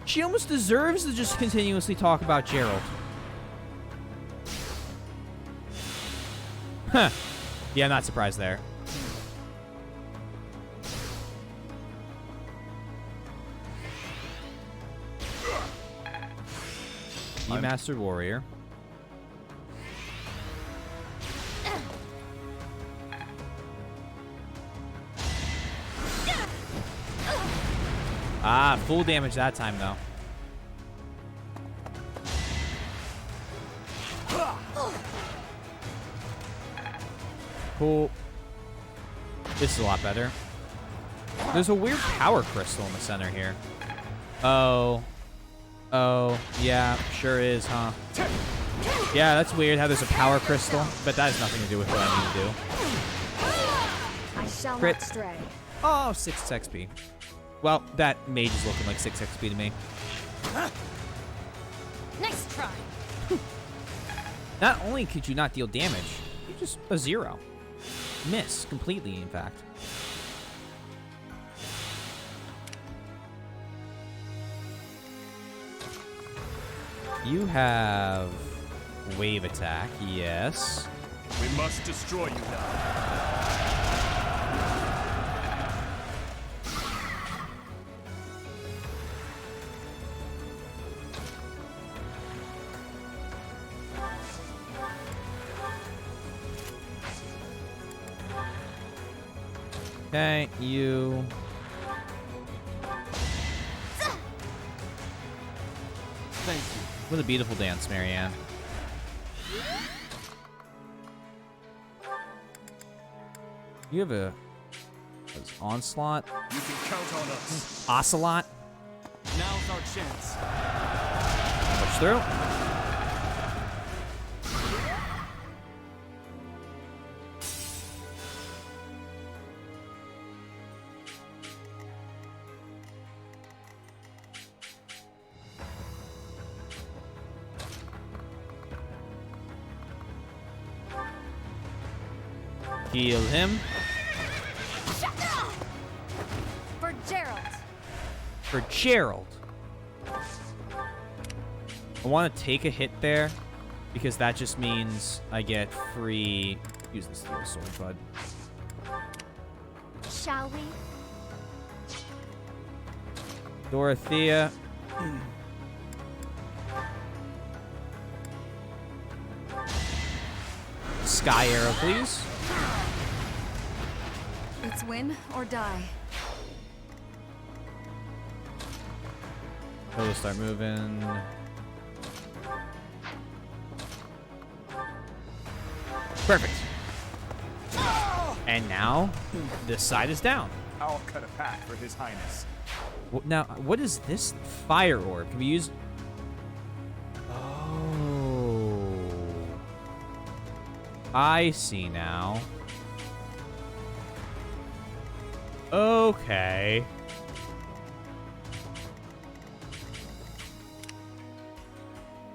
She almost deserves to just continuously talk about Gerald. Huh. Yeah, I'm not surprised there. You mastered warrior. Ah, full damage that time, though. Cool. This is a lot better. There's a weird power crystal in the center here. Oh. Oh, yeah, sure is, huh? Yeah, that's weird how there's a power crystal, but that has nothing to do with what I need to do. I shall Crit. not stray. Oh, 6 XP. Well, that mage is looking like 6 XP to me. Nice try. Not only could you not deal damage, you just a 0. Miss completely, in fact. You have wave attack, yes. We must destroy you now. Okay, you. Thank you. What a beautiful dance, Marianne. You have a onslaught. You can count on us. Ocelot. Now's our chance. Push through. Heal him. For Gerald. For Gerald. I want to take a hit there because that just means I get free. Use the steel sword, bud. Shall we? Dorothea. Sky arrow, please. It's win or die. We'll start moving. Perfect. And now, this side is down. I'll cut a path for His Highness. Now, what is this fire orb? Can we use... Oh. I see now. Okay.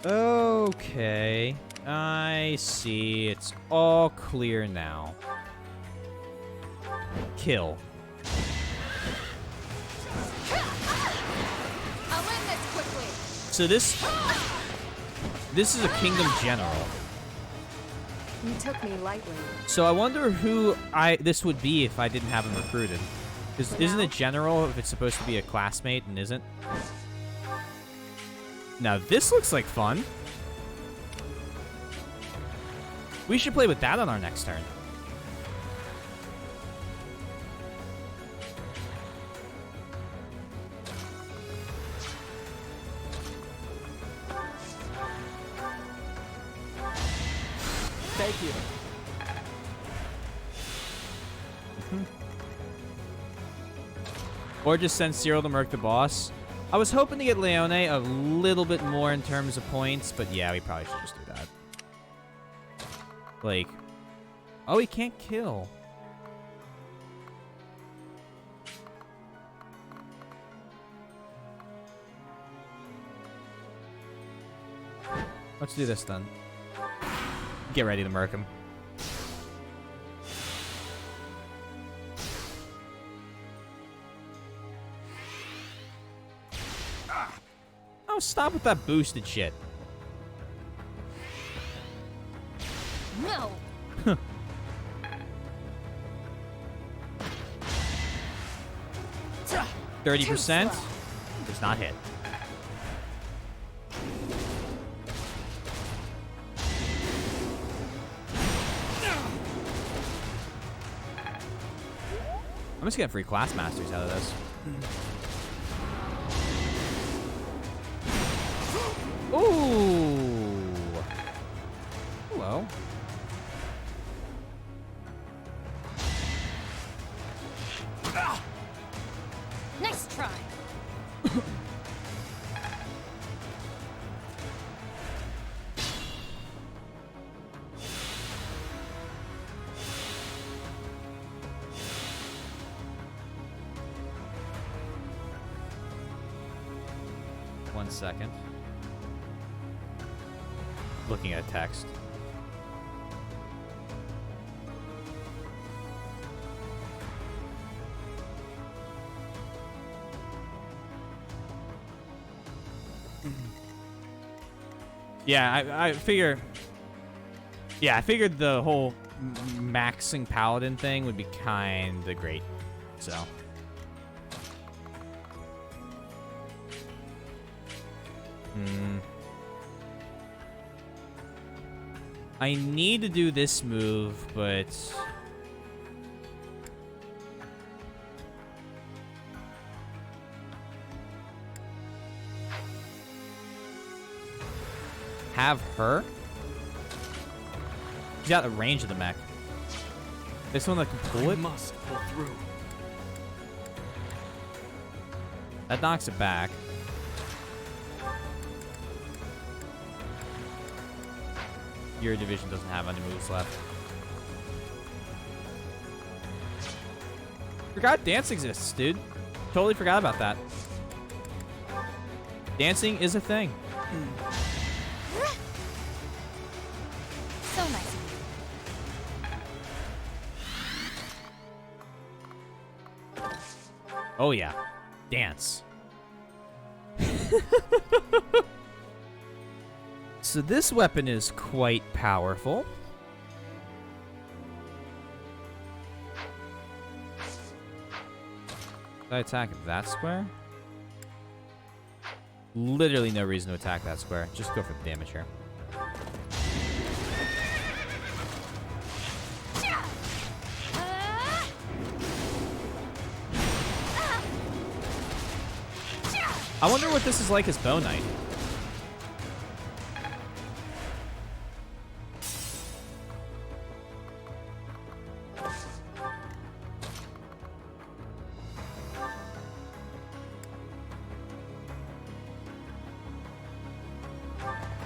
Okay. I see. It's all clear now. Kill. I'll end this quickly. So this is a kingdom general. You took me lightly. So I wonder who this would be if I didn't have him recruited. Because isn't a general if it's supposed to be a classmate and isn't? Now this looks like fun. We should play with that on our next turn. Thank you. Or just send Cyril to murk the boss. I was hoping to get Leone a little bit more in terms of points, but yeah, we probably should just do that. Like, Oh, he can't kill. Let's do this then. Get ready to murk him. Oh, stop with that boosted shit. No. 30% does not hit. I'm just getting free class masters out of this. Ooh. Hello. Nice try. One second. Looking at text. Yeah, I figure. Yeah, I figured the whole maxing paladin thing would be kind of great. So. I need to do this move, but have her. She's got the range of the mech. This one that can pull it. Must pull through. That knocks it back. Your division doesn't have any moves left. Forgot dance exists, dude. Totally forgot about that. Dancing is a thing. So nice. Oh yeah, dance. So this weapon is quite powerful. Did I attack that square? Literally no reason to attack that square. Just go for the damage here. I wonder what this is like as Bow Knight.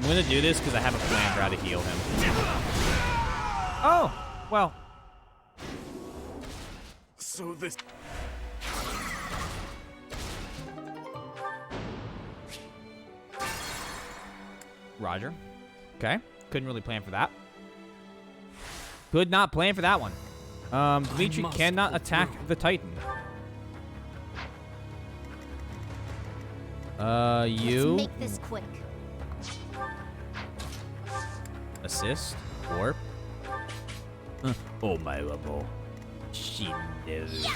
I'm gonna do this because I have a plan for how to heal him. Oh, well. So this... Roger. Okay. Couldn't really plan for that. Could not plan for that one. Dimitri cannot attack the Titan. You... Let's make this quick. Assist. Warp. Oh my level. She knows.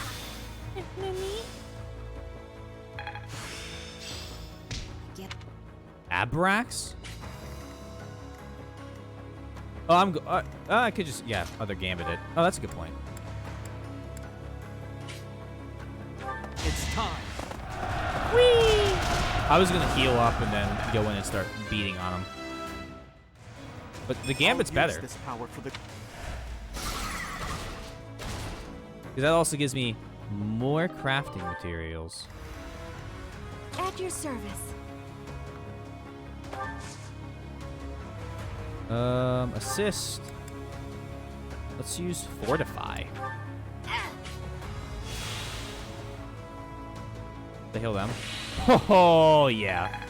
Get Abrax? Oh, I could just, yeah, other Gambit it. Oh, that's a good point. It's time. Whee! I was gonna heal up and then go in and start beating on him. But the Gambit's better. This power for the... Because that also gives me more crafting materials. At your service. Assist. Let's use Fortify. To heal them. Oh, yeah.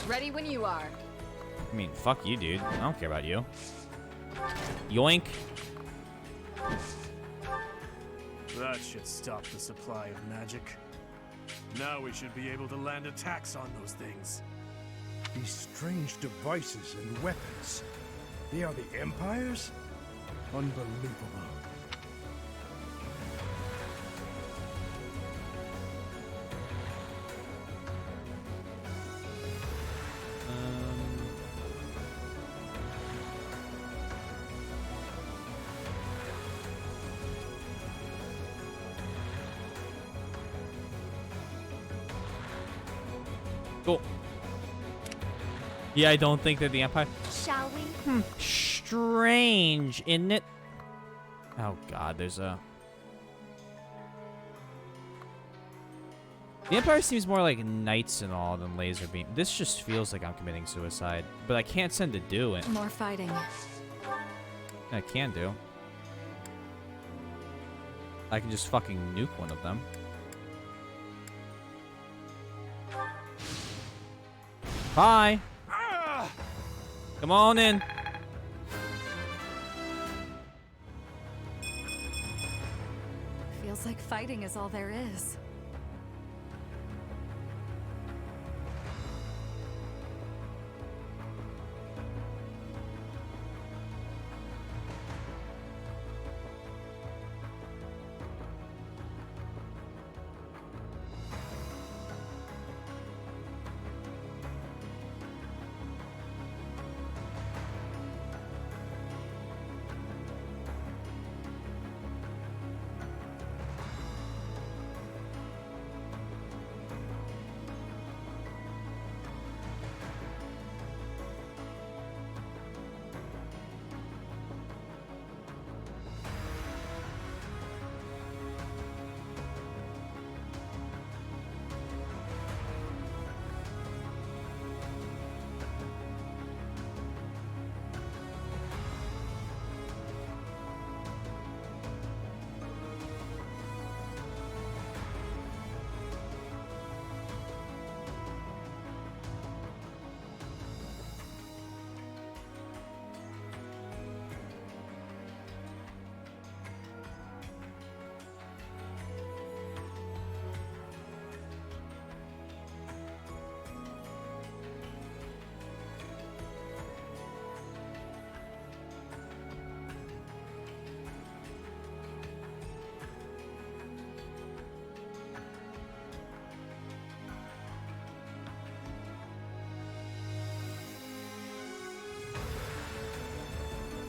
Ready when you are. I mean, fuck you, dude. I don't care about you. Yoink. That should stop the supply of magic. Now we should be able to land attacks on those things. These strange devices and weapons. They are the Empire's? Unbelievable. Cool. Yeah, I don't think that the Empire... Shall we? Strange, isn't it? Oh, God, there's a... The Empire seems more like knights and all than laser beam. This just feels like I'm committing suicide. But I can't send to do it. More fighting. I can do. I can just fucking nuke one of them. Hi. Come on in. Feels like fighting is all there is.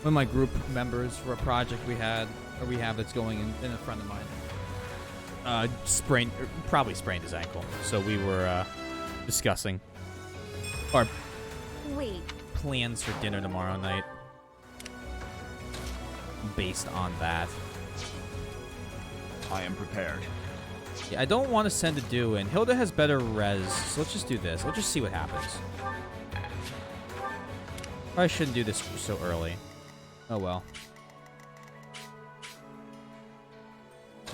One of my group members for a project we have that's going in a friend of mine. Probably sprained his ankle. So we were discussing our plans for dinner tomorrow night based on that. I am prepared. Yeah, I don't want to send a do in. Hilda has better res, so let's just do this. Let's just see what happens. Probably shouldn't do this so early. Oh well.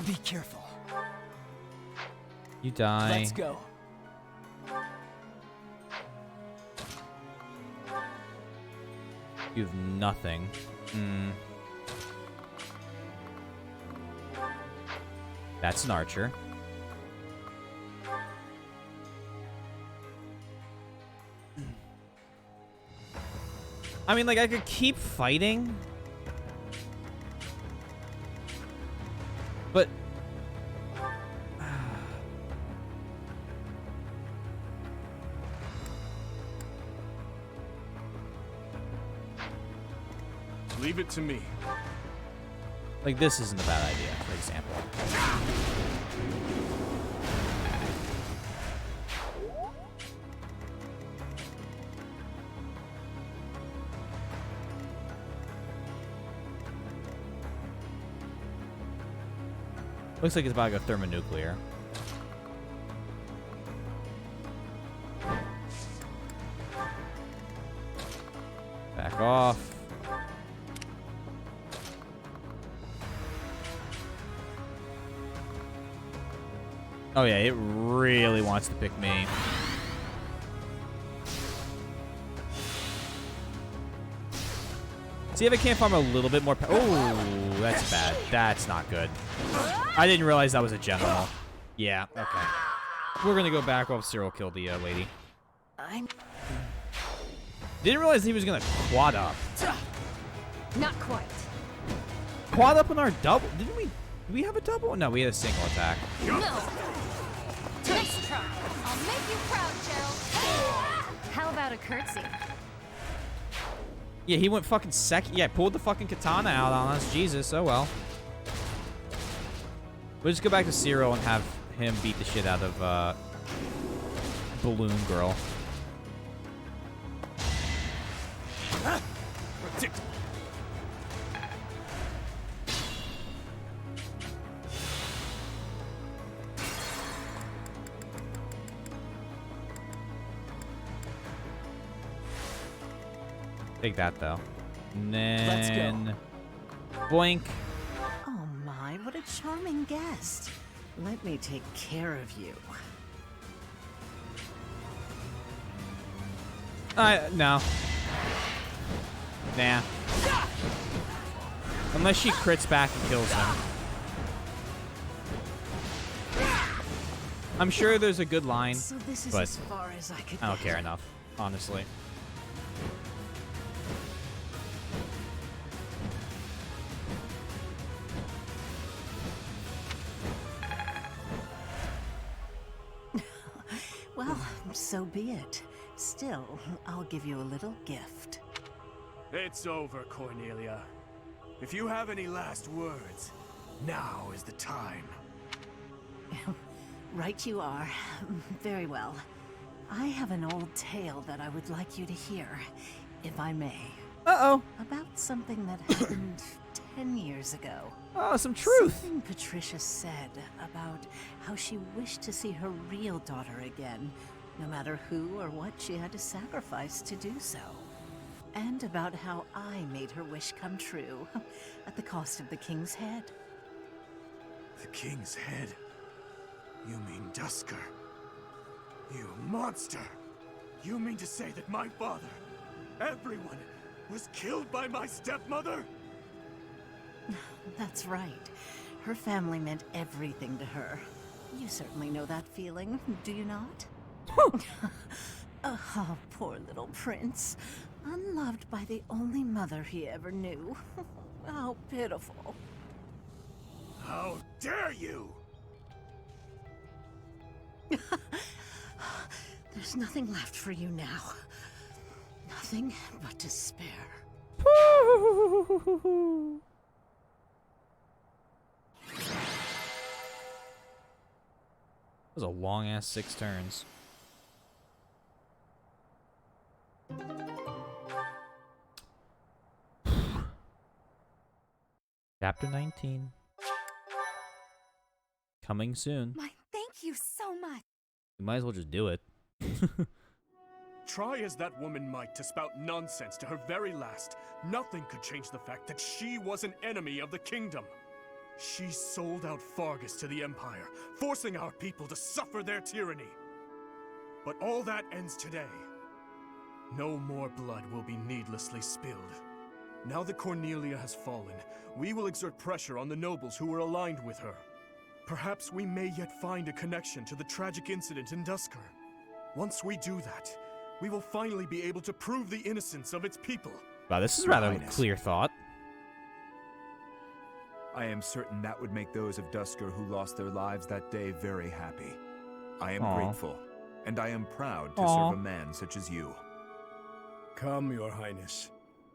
Be careful. You die. Let's go. You have nothing. That's an archer. I mean, like, I could keep fighting. But... Leave it to me. like, this isn't a bad idea, for example. Looks like it's about to go thermonuclear. Back off. Oh yeah, it really wants to pick me. See if I can't farm a little bit more. Oh, that's bad. That's not good. I didn't realize that was a general. Yeah, okay. We're gonna go back while Cyril killed the lady. Didn't realize he was gonna quad up. Not quite. Quad up on our double? Didn't we? Did we have a double? No, we had a single attack. No. Nice try. I'll make you proud, Gerald. How about a curtsy? Yeah, he went fucking second. Yeah, pulled the fucking katana out on us. Jesus, oh well. We'll just go back to Cyril and have him beat the shit out of Balloon Girl. Take that though. And then Let's go. Boink. Oh my, what a charming guest. Let me take care of you. No. Nah. Unless she crits back and kills him. I'm sure there's a good line, So this is but as far as I could I don't get. care enough, honestly. Well, so be it. Still, I'll give you a little gift. It's over, Cornelia. If you have any last words, now is the time. Right you are. Very well. I have an old tale that I would like you to hear, if I may. Uh-oh. About something that happened 10 years ago. Oh, some truth. Something Patricia said about how she wished to see her real daughter again, no matter who or what she had to sacrifice to do so. And about how I made her wish come true, at the cost of the king's head. The king's head? You mean Dusker? You monster! You mean to say that my father, everyone, was killed by my stepmother? That's right. Her family meant everything to her. You certainly know that feeling, do you not? Oh, poor little prince. Unloved by the only mother he ever knew. How pitiful. How dare you! There's nothing left for you now. Nothing but despair. That was a long-ass 6 turns. Chapter 19. Coming soon. My thank you so much. We might as well just do it. Try as that woman might to spout nonsense to her very last, nothing could change the fact that she was an enemy of the kingdom. She sold out Fargus to the Empire, forcing our people to suffer their tyranny. But all that ends today. No more blood will be needlessly spilled. Now that Cornelia has fallen, we will exert pressure on the nobles who were aligned with her. Perhaps we may yet find a connection to the tragic incident in Dusker. Once we do that, we will finally be able to prove the innocence of its people. Wow, this is rather clear thought. I am certain that would make those of Dusker who lost their lives that day very happy. I am grateful, and I am proud to serve a man such as you. Come, Your Highness.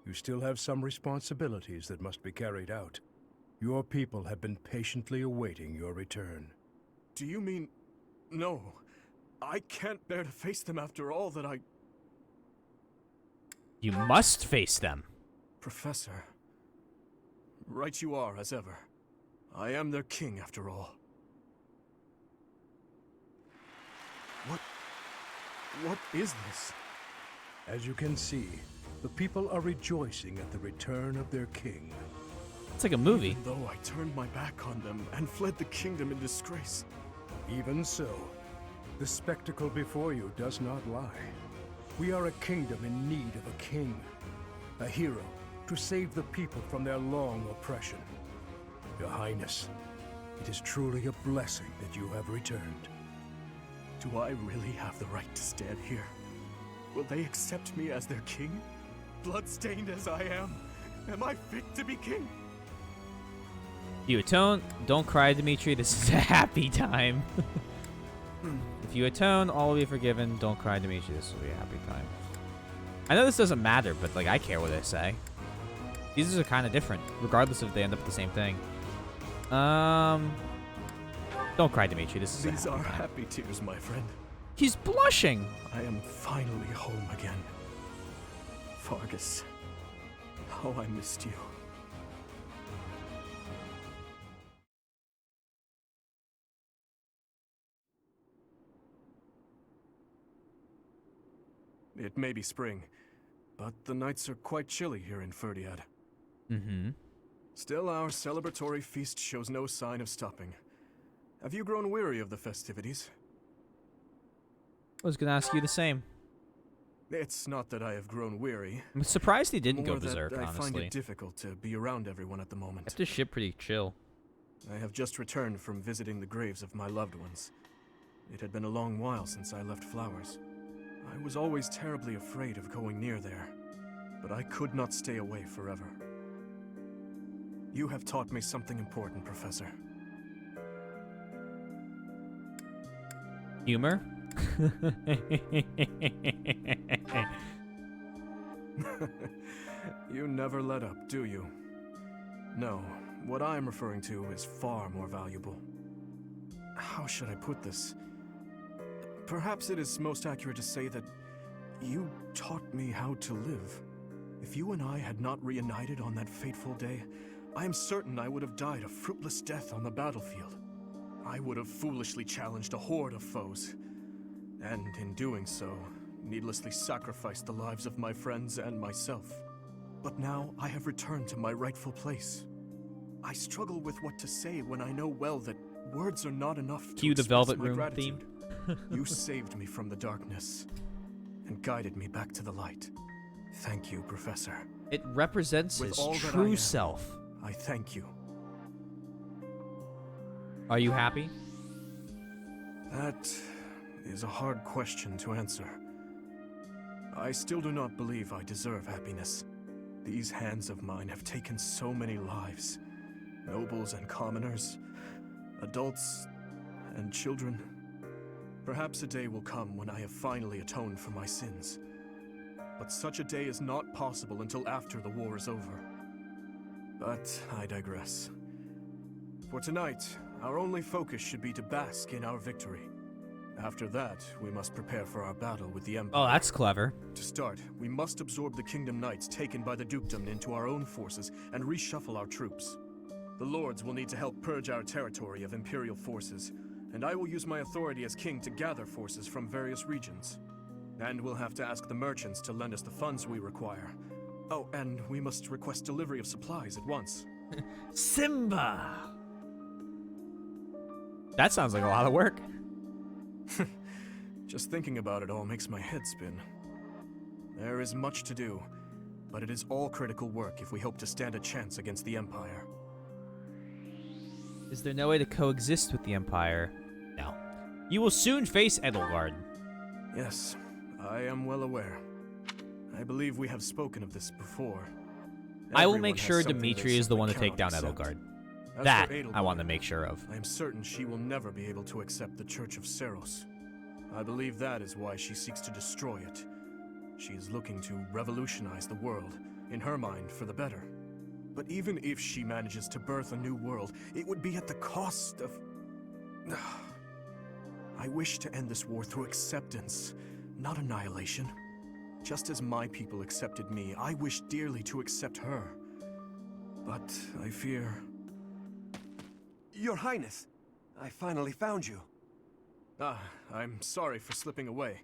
You still have some responsibilities that must be carried out. Your people have been patiently awaiting your return. Do you mean... No. I can't bear to face them after all that I... You must face them. Professor. Right you are, as ever. I am their king, after all. What is this? As you can see, the people are rejoicing at the return of their king. It's like a movie. Even though I turned my back on them and fled the kingdom in disgrace. Even so, the spectacle before you does not lie. We are a kingdom in need of a king, a hero to save the people from their long oppression. Your Highness, it is truly a blessing that you have returned. Do I really have the right to stand here? Will they accept me as their king? Bloodstained as I am I fit to be king? You atone, don't cry, Dimitri. This is a happy time. If you atone, all will be forgiven. Don't cry, Dimitri. This will be a happy time. I know this doesn't matter, but like I care what they say. These are kind of different, regardless if they end up with the same thing. Don't cry, Dimitri. This is These are happy tears, my friend. He's blushing. I am finally home again. Fargus, how I missed you. It may be spring, but the nights are quite chilly here in Ferdiad. Mm-hmm. Still, our celebratory feast shows no sign of stopping. Have you grown weary of the festivities? I was gonna ask you the same. It's not that I have grown weary. I'm surprised he didn't go More that berserk, I find honestly. it difficult to be around everyone at the moment. Kept his ship pretty chill. I have just returned from visiting the graves of my loved ones. It had been a long while since I left Flowers. I was always terribly afraid of going near there, but I could not stay away forever. You have taught me something important, Professor. Humor? You never let up, do you? No, what I am referring to is far more valuable. How should I put this? Perhaps it is most accurate to say that you taught me how to live. If you and I had not reunited on that fateful day, I am certain I would have died a fruitless death on the battlefield. I would have foolishly challenged a horde of foes, and in doing so, needlessly sacrificed the lives of my friends and myself. But now I have returned to my rightful place. I struggle with what to say when I know well that words are not enough to Cue the express Velvet my Room gratitude. theme. You saved me from the darkness and guided me back to the light. Thank you, Professor. It represents With his all that I true am, self. I thank you. Are you happy? That is a hard question to answer. I still do not believe I deserve happiness. These hands of mine have taken so many lives. Nobles and commoners, adults and children. Perhaps a day will come when I have finally atoned for my sins. But such a day is not possible until after the war is over. But I digress. For tonight, our only focus should be to bask in our victory. After that, we must prepare for our battle with the Empire. Oh, that's clever. To start, we must absorb the Kingdom Knights taken by the Dukedom into our own forces and reshuffle our troops. The Lords will need to help purge our territory of Imperial forces, and I will use my authority as king to gather forces from various regions. And we'll have to ask the merchants to lend us the funds we require. Oh, and we must request delivery of supplies at once. Simba! That sounds like a lot of work. Just thinking about it all makes my head spin. There is much to do, but it is all critical work if we hope to stand a chance against the Empire. Is there no way to coexist with the Empire? No. You will soon face Edelgard. Yes, I am well aware. I believe we have spoken of this before. I will Everyone make has sure something they Dimitri is the simply one to take down cannot accept. Edelgard. As That for I want Edelgard, to make sure of. I am certain she will never be able to accept the Church of Seros. I believe that is why she seeks to destroy it. She is looking to revolutionize the world, in her mind, for the better. But even if she manages to birth a new world, it would be at the cost of... I wish to end this war through acceptance, not annihilation. Just as my people accepted me, I wish dearly to accept her. But I fear... Your Highness, I finally found you. I'm sorry for slipping away.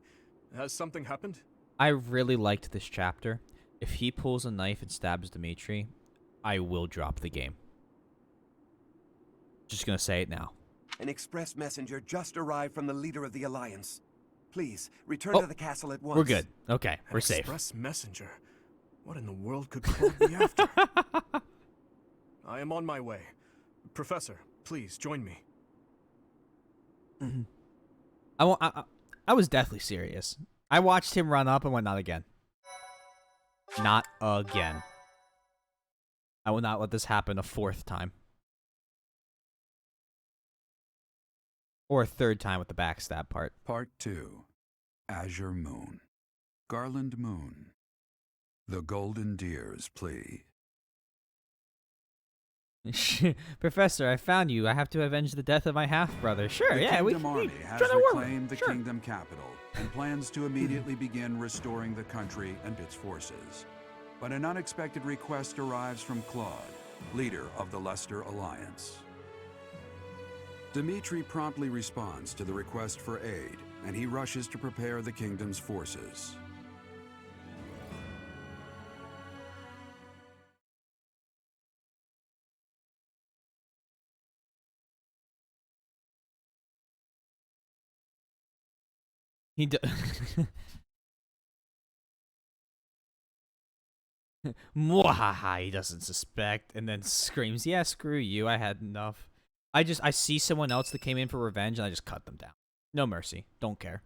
Has something happened? I really liked this chapter. If he pulls a knife and stabs Dimitri, I will drop the game. Just gonna say it now. An express messenger just arrived from the leader of the Alliance. Please, return to the castle at once. We're good. Okay, we're safe. Express messenger? What in the world could Claude be after? I am on my way. Professor, please join me. I was deathly serious. I watched him run up and went, not again. Not again. I will not let this happen a fourth time. Or a third time with the backstab part. Part 2. Azure Moon. Garland Moon. The Golden Deer's Plea. Professor, I found you. I have to avenge the death of my half-brother. Sure, The yeah, Kingdom Army has try to work. reclaimed the Sure. Kingdom capital and plans to immediately begin restoring the country and its forces. But an unexpected request arrives from Claude, leader of the Leicester Alliance. Dimitri promptly responds to the request for aid, and he rushes to prepare the kingdom's forces. He Mwahaha, he doesn't suspect, and then screams, yeah, screw you, I had enough. I see someone else that came in for revenge, and I just cut them down. No mercy. Don't care.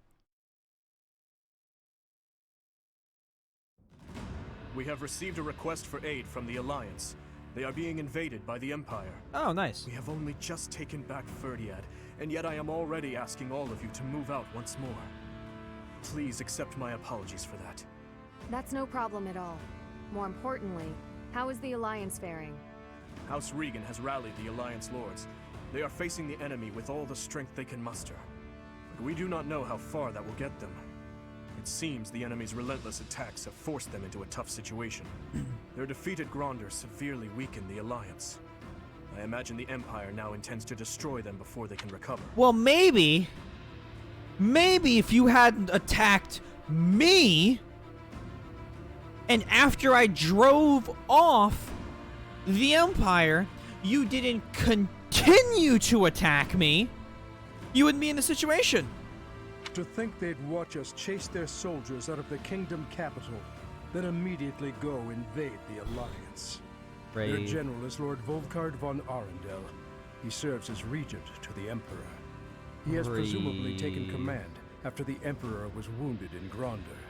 We have received a request for aid from the Alliance. They are being invaded by the Empire. Oh, nice. We have only just taken back Ferdiad, and yet I am already asking all of you to move out once more. Please accept my apologies for that. That's no problem at all. More importantly, how is the Alliance faring? House Regan has rallied the Alliance Lords. They are facing the enemy with all the strength they can muster. But we do not know how far that will get them. It seems the enemy's relentless attacks have forced them into a tough situation. Their defeat at Gronder severely weakened the Alliance. I imagine the Empire now intends to destroy them before they can recover. Well, maybe if you hadn't attacked me, and after I drove off the Empire, you didn't continue to attack me, you wouldn't be in the situation. To think they'd watch us chase their soldiers out of the kingdom capital, then immediately go invade the Alliance. Their Brave. general is Lord Volkard von Arundel. He serves as regent to the Emperor. He has presumably taken command after the Emperor was wounded in Gronder.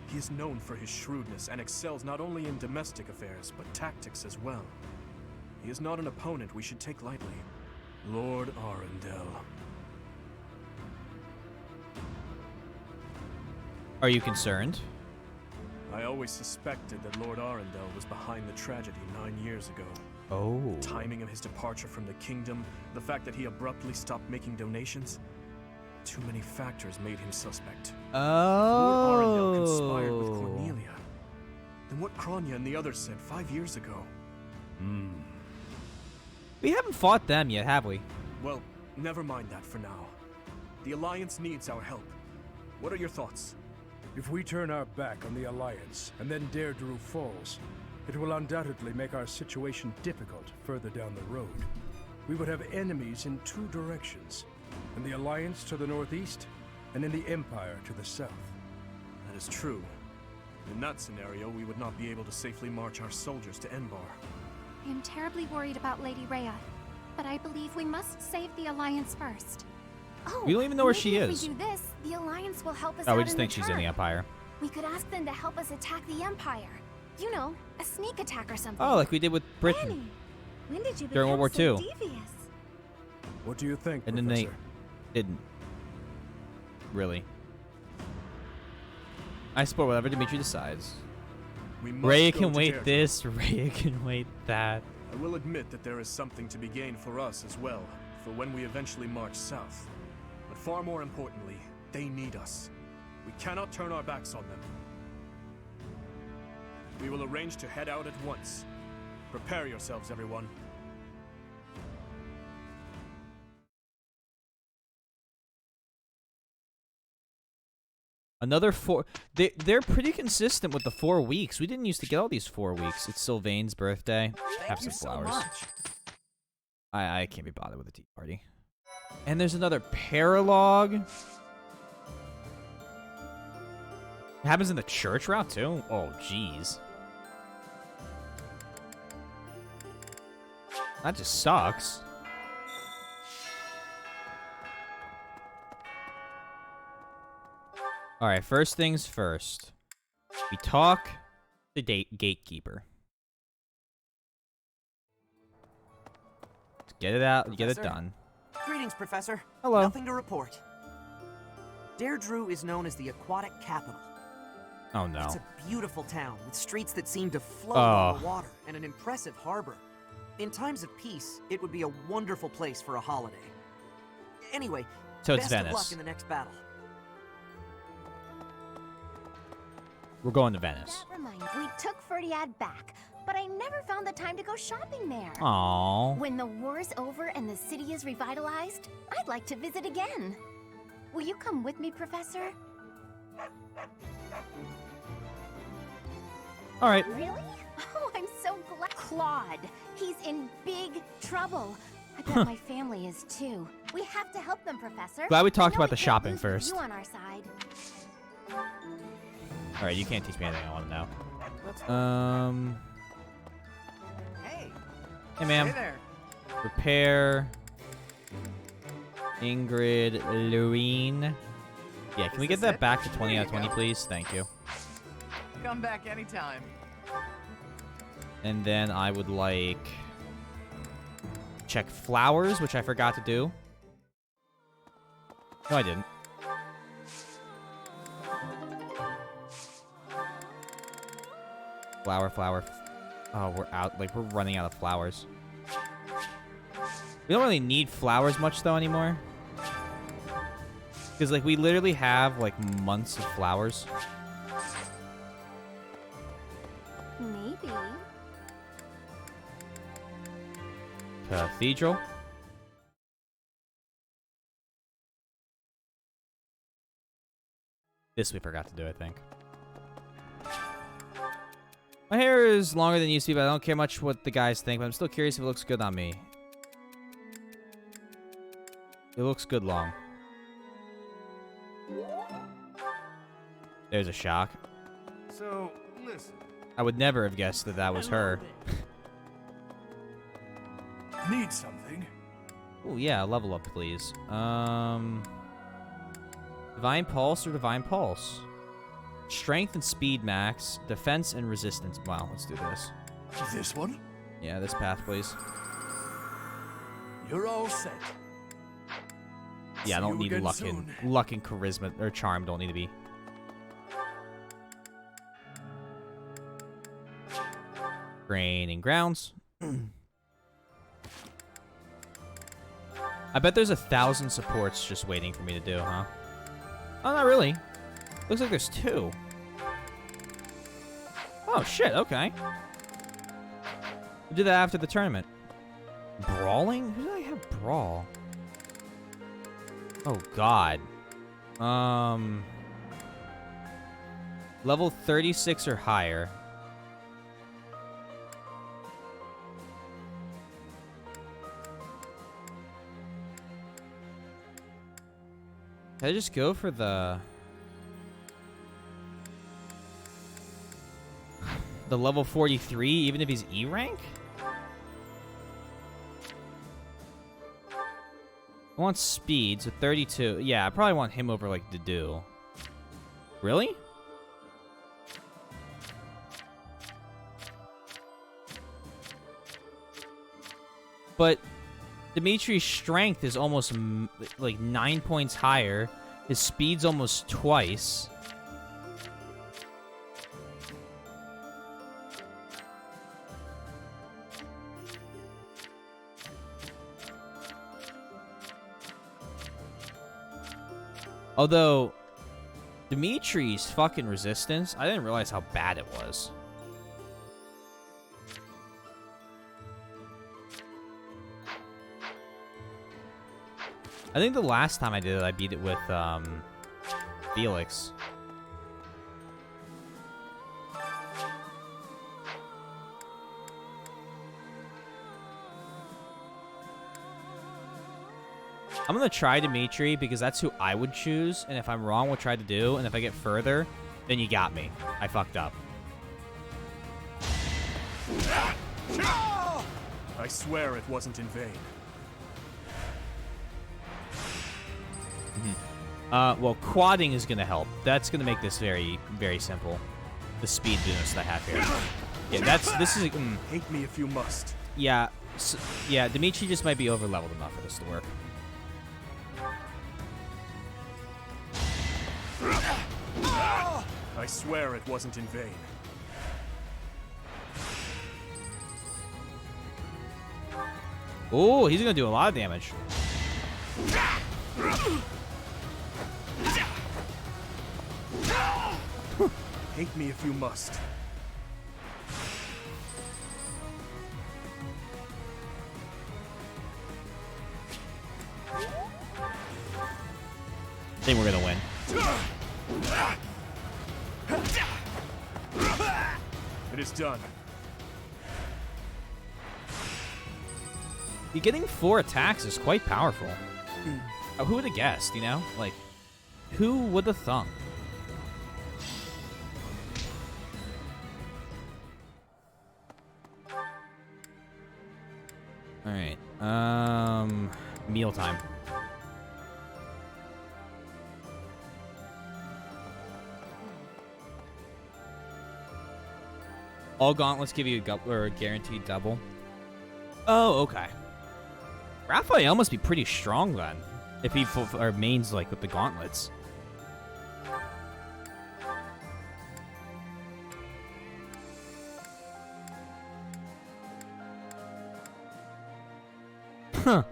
He is known for his shrewdness and excels not only in domestic affairs, but tactics as well. He is not an opponent we should take lightly. Lord Arundel. Are you concerned? I always suspected that Lord Arundel was behind the tragedy 9 years ago. Oh. The timing of his departure from the kingdom, the fact that he abruptly stopped making donations. Too many factors made him suspect. Oh. Lord Arundel conspired with Cornelia. Then what Kronya and the others said 5 years ago? We haven't fought them yet, have we? Well, never mind that for now. The Alliance needs our help. What are your thoughts? If we turn our back on the Alliance and then Deirdre falls, it will undoubtedly make our situation difficult further down the road. We would have enemies in two directions, in the Alliance to the northeast, and in the Empire to the south. That is true. In that scenario, we would not be able to safely march our soldiers to Enbar. I am terribly worried about Lady Rhea, but I believe we must save the Alliance first. Oh, We don't even know where she maybe is. If we do this, the Alliance will help us Oh, out we just in think she's in the return. Empire. We could ask them to help us attack the Empire. You know, a sneak attack or something. Oh, like we did with Britain. Annie, when did you During become World so War II. devious? What do you think, And then Professor? they didn't. Really. I support whatever Dimitri decides. We must Rhea go can to wait Deirdre. this, Rhea can wait that. I will admit that there is something to be gained for us as well, for when we eventually march south. But far more importantly, they need us. We cannot turn our backs on them. We will arrange to head out at once. Prepare yourselves, everyone. Another 4. They're pretty consistent with the 4 weeks. We didn't used to get all these 4 weeks. It's Sylvain's birthday. Have some flowers. I can't be bothered with a tea party. And there's another paralog. It happens in the church route too? Oh, jeez. That just sucks. Alright, first things first. We talk to the gatekeeper. Let's get it out, get it done. Greetings, Professor. Hello. Nothing to report. Deirdre is known as the aquatic capital. Oh no. It's a beautiful town with streets that seem to float Oh. on the water and an impressive harbor. In times of peace, it would be a wonderful place for a holiday. Anyway, So it's best of Venice. luck in the next battle. We're going to Venice. That reminds me, we took Ferdiad back, but I never found the time to go shopping there. Aww. When the war's over and the city is revitalized, I'd like to visit again. Will you come with me, Professor? Alright. Really? Oh, I'm so glad. Claude, he's in big trouble. I bet my family is too. We have to help them, Professor. Glad we talked I know about the can't shopping lose with first. You on our side. Alright, you can't teach me anything I want to know. Hey. Hey, ma'am. Hey there. Repair. Ingrid, Loreen. Yeah, can we get that back to 20 out of 20, please? Thank you. Come back anytime. And then I would like... check flowers, which I forgot to do. No, I didn't. Flower. Oh, we're out. Like, we're running out of flowers. We don't really need flowers much, though, anymore. Because, like, we literally have, like, months of flowers. Maybe. Cathedral. This we forgot to do, I think. My hair is longer than it used to be, but I don't care much what the guys think, but I'm still curious if it looks good on me. It looks good long. There's a shock. So, listen. I would never have guessed that that was her. Need something? Oh yeah, level up, please. Divine Pulse or Divine Pulse? Strength and speed max, defense and resistance. Wow, let's do this. This one? Yeah, this path, please. You're all set. Yeah, I don't See you need again luck and soon. luck and charisma or charm. Don't need to be. Training grounds. I bet there's 1,000 supports just waiting for me to do, huh? Oh, not really. Looks like there's 2. Oh, shit, okay. We'll do that after the tournament. Brawling? Who did I have brawl? Oh, God. Level 36 or higher. Can I just go for the level 43, even if he's E rank? I want speed, so 32. Yeah, I probably want him over, like, Dedu. Really? But Dimitri's strength is almost, like, 9 points higher. His speed's almost twice. Although, Dimitri's fucking resistance, I didn't realize how bad it was. I think the last time I did it, I beat it with, Felix. I'm gonna try Dimitri because that's who I would choose, and if I'm wrong, we'll try to do, and if I get further, then you got me. I fucked up. I swear it wasn't in vain. Well, quadding is gonna help. That's gonna make this very, very simple. The speed bonus that I have here. Yeah, this is. Hate me if you must. Yeah, yeah. Dimitri just might be over leveled enough for this to work. I swear it wasn't in vain. Oh, he's gonna do a lot of damage. Hate me if you must. I think we're gonna win. It is done. You're getting 4 attacks is quite powerful. Who would have guessed, you know? Like, who would have thunk? Alright, mealtime. All gauntlets give you a guaranteed double. Oh, okay. Raphael must be pretty strong then, if he remains like with the gauntlets. Huh.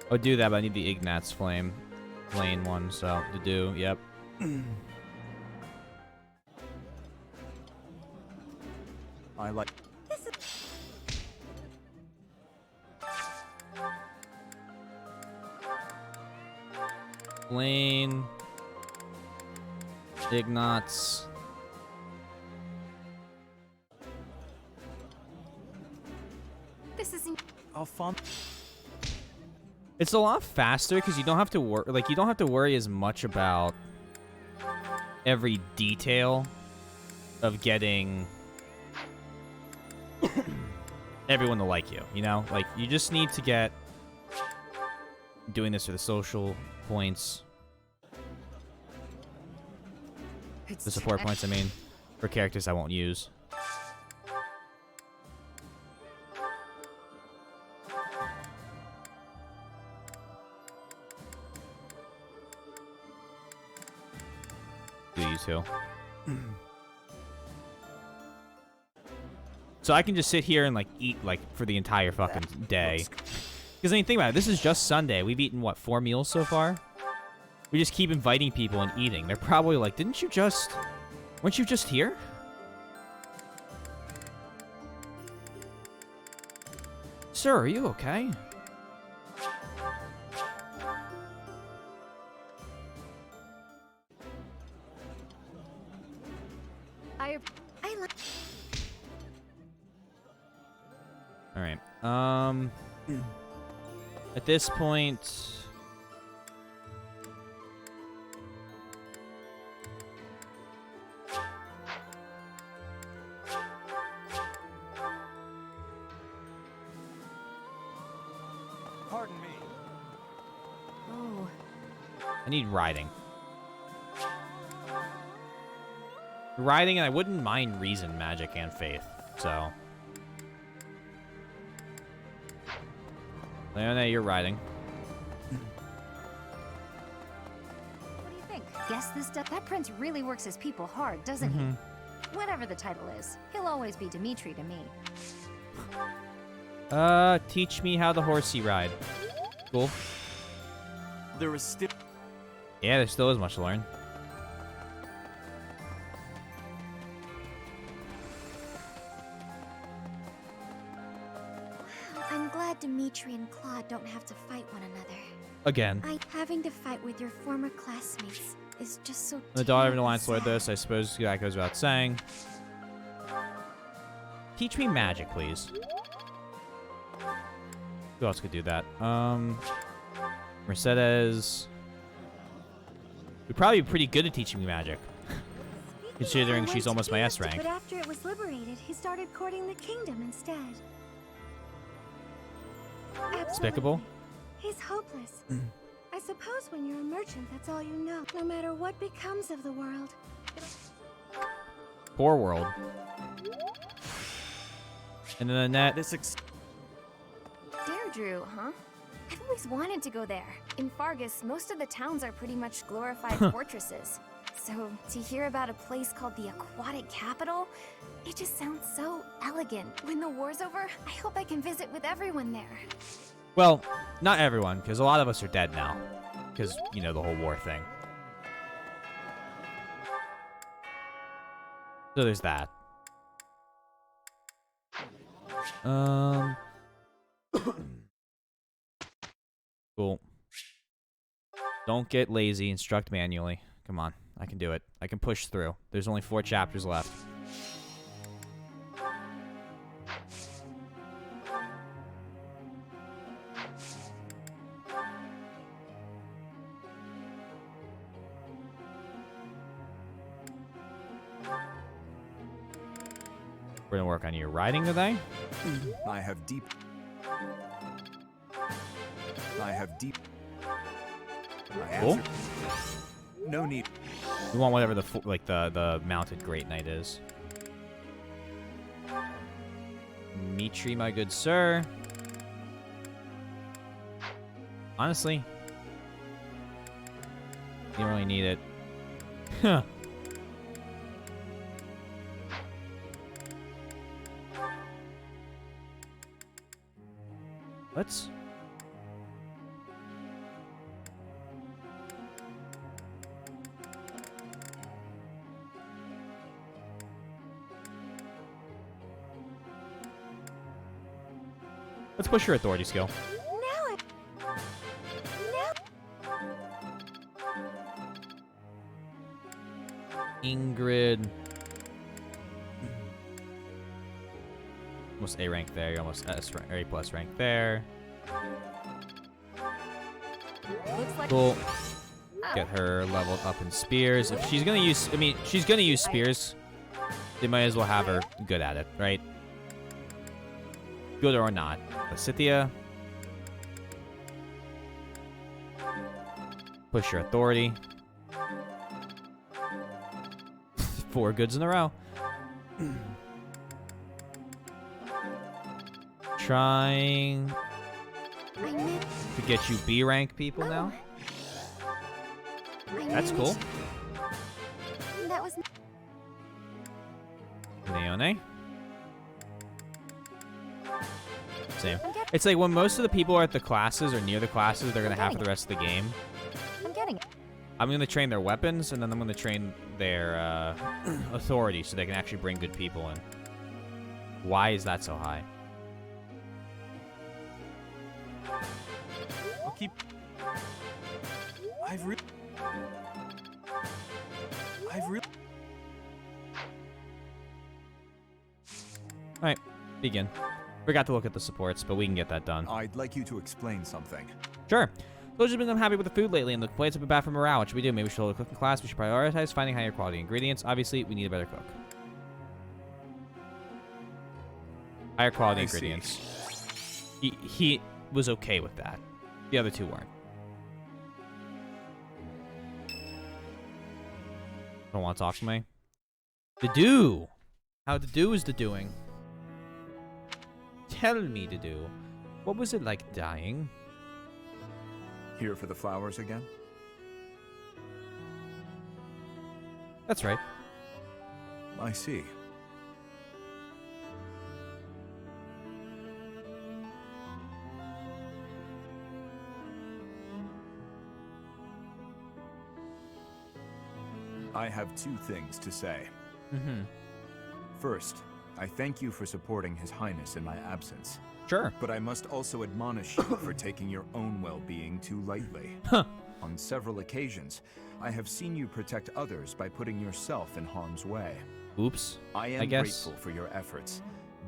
I'll do that, but I need the Ignat's Flame lane one, so to do, yep. I like... Lane. Ignat's. This isn't. It's a lot faster because you don't have to you don't have to worry as much about every detail of getting everyone to like you, you know? Like, you just need to get doing this for the social points. The support points, I mean, for characters I won't use. Do you too? So I can just sit here and like eat like for the entire fucking day. Because I mean, think about it. This is just Sunday. We've eaten what, 4 meals so far? We just keep inviting people and eating. They're probably like, weren't you just here? Sir, are you okay? I like. All right. At this point, Pardon me. Oh. I need riding. Riding, and I wouldn't mind reason, magic, and faith. So, Leona, you're riding. What do you think? Guess this stuff. That prince really works his people hard, doesn't he? Whatever the title is, he'll always be Dimitri to me. Teach me how the horsey ride. Cool. There is still... Yeah, there still is much to learn. I'm glad Dimitri and Claude don't have to fight one another. Again. Having to fight with your former classmates is just so The daughter of an terribly alliance lord sad. this, I suppose that goes without saying. Teach me magic, please. Who else could do that? Mercedes would probably be pretty good at teaching me magic, considering she's almost my S rank. But after it was liberated, he started courting the kingdom instead. Despicable. He's hopeless. I suppose when you're a merchant, that's all you know. No matter what becomes of the world. Poor world. And then Annette. Deirdre, huh? I've always wanted to go there. In Fargus, most of the towns are pretty much glorified fortresses. So, to hear about a place called the Aquatic Capital, it just sounds so elegant. When the war's over, I hope I can visit with everyone there. Well, not everyone, because a lot of us are dead now. Because, you know, the whole war thing. So there's that. Cool. Don't get lazy. Instruct manually. Come on. I can do it. I can push through. There's only 4 chapters left. We're gonna work on your writing today. I have deep. Cool. No need. We want whatever the mounted Great Knight is. Mitri, my good sir. Honestly, you don't really need it. Huh. Let's... Let's push your authority skill. Ingrid. Almost A rank there. You're almost S rank, A plus rank there. Cool. Get her leveled up in spears. If she's gonna use, she's gonna use spears. They might as well have her good at it, right? Good or not. Lysithea. Push your authority. 4 goods in a row. Trying to get you B rank people now. That's cool. That was Leone. Same. It's like when most of the people are at the classes or near the classes, they're gonna have for the rest of the game. I'm getting it. I'm gonna train their weapons, and then I'm gonna train their authority, so they can actually bring good people in. Why is that so high? I'll keep... I've really... Alright, begin. Forgot to look at the supports, but we can get that done. I'd like you to explain something. Sure. Soldiers have been unhappy with the food lately, and the complaints have been bad for morale. What should we do? Maybe we should hold a cooking class. We should prioritize finding higher quality ingredients. Obviously, we need a better cook. Higher quality ingredients. He was okay with that. The other two weren't. Don't want to talk to me? The do. How the do is the doing. Tell me to do. What was it like dying? Here for the flowers again? That's right. I see. I have 2 things to say. First, I thank you for supporting His Highness in my absence. Sure. But I must also admonish you for taking your own well-being too lightly. On several occasions, I have seen you protect others by putting yourself in harm's way. Oops. I am grateful for your efforts,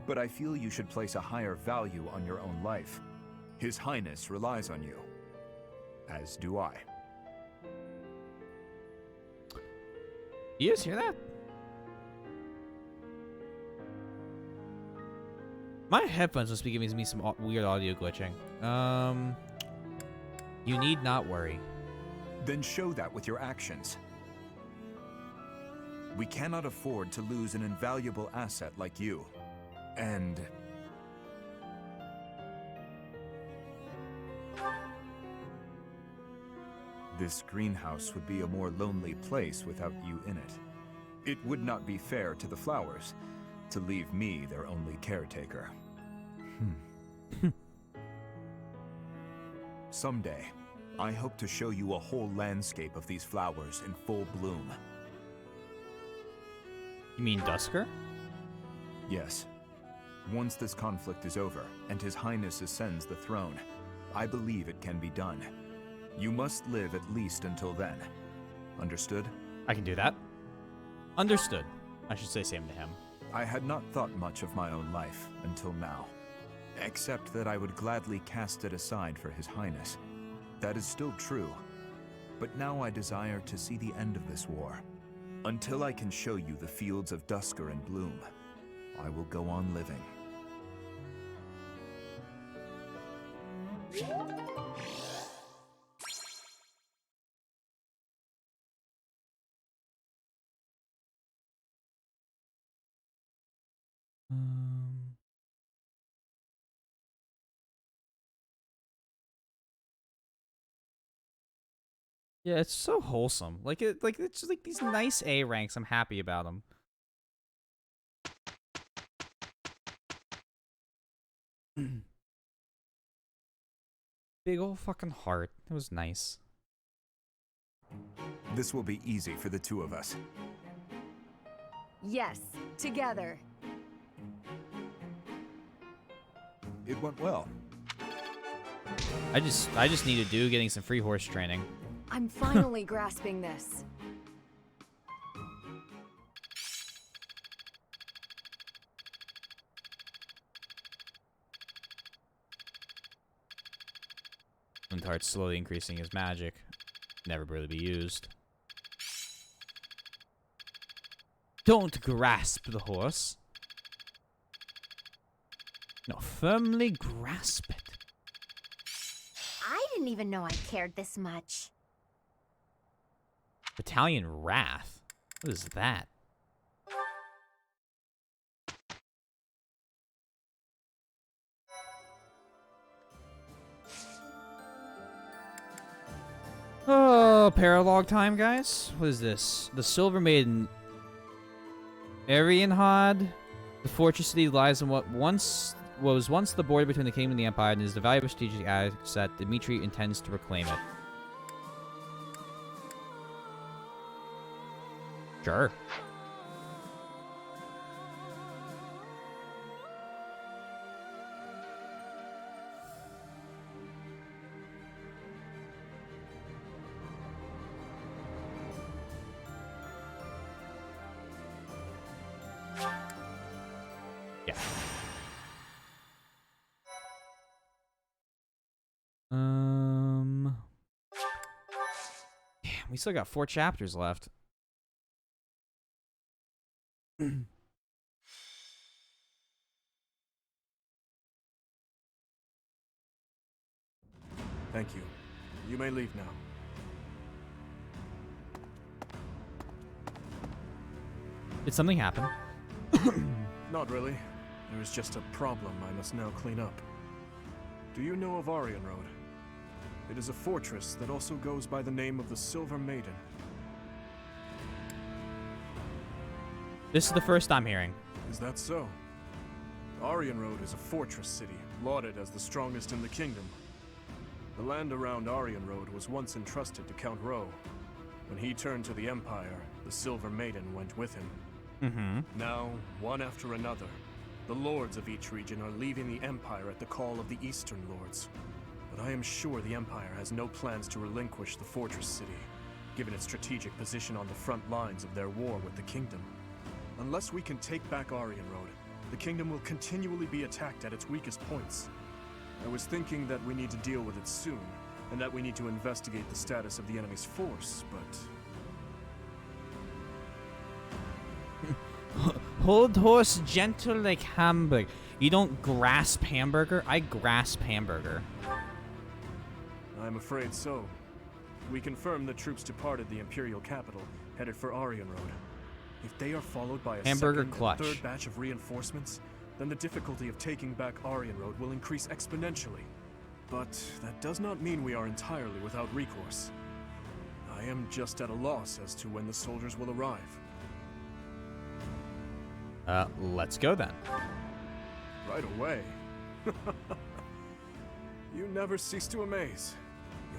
but I feel you should place a higher value on your own life. His Highness relies on you. As do I. You guys hear that? My headphones must be giving me some weird audio glitching. You need not worry. Then show that with your actions. We cannot afford to lose an invaluable asset like you. And... this greenhouse would be a more lonely place without you in it. It would not be fair to the flowers to leave me their only caretaker. Someday, I hope to show you a whole landscape of these flowers in full bloom. You mean Dusker? Yes. Once this conflict is over, and His Highness ascends the throne, I believe it can be done. You must live at least until then. Understood? I can do that. Understood. I should say same to him. I had not thought much of my own life until now. Except that I would gladly cast it aside for His Highness. That is still true. But now I desire to see the end of this war. Until I can show you the fields of Dusker and bloom, I will go on living. Yeah, it's so wholesome. Like it's just like these nice A ranks. I'm happy about them. Big old fucking heart. It was nice. This will be easy for the two of us. Yes, together. It went well. I just need to do getting some free horse training. I'm finally grasping this. Lintart's slowly increasing his magic. Never really be used. Don't grasp the horse. No, firmly grasp it. I didn't even know I cared this much. Battalion Wrath? What is that? Oh, paralog time, guys. What is this? The Silver Maiden. Arianhad. The fortress city lies on what was once the border between the kingdom and the empire, and is the valuable strategic asset. Dimitri intends to reclaim it. Sure. Yeah. Damn, we still got 4 chapters left. Thank you. You may leave now. Did something happen? Not really. There is just a problem I must now clean up. Do you know of Arian Road? It is a fortress that also goes by the name of the Silver Maiden. This is the first I'm hearing. Is that so? Arian Road is a fortress city, lauded as the strongest in the kingdom. The land around Arian Road was once entrusted to Count Rowe. When he turned to the Empire, the Silver Maiden went with him. Now, one after another, the lords of each region are leaving the Empire at the call of the Eastern Lords. But I am sure the Empire has no plans to relinquish the fortress city, given its strategic position on the front lines of their war with the kingdom. Unless we can take back Arian Road, the kingdom will continually be attacked at its weakest points. I was thinking that we need to deal with it soon, and that we need to investigate the status of the enemy's force, but... Hold horse gentle like Hamburg. You don't grasp hamburger? I grasp hamburger. I'm afraid so. We confirmed the troops departed the Imperial capital, headed for Aryan Road. If they are followed by a Hamburger second clutch. and third batch of reinforcements, then the difficulty of taking back Aryan Road will increase exponentially. But that does not mean we are entirely without recourse. I am just at a loss as to when the soldiers will arrive. Let's go then. Right away. You never cease to amaze.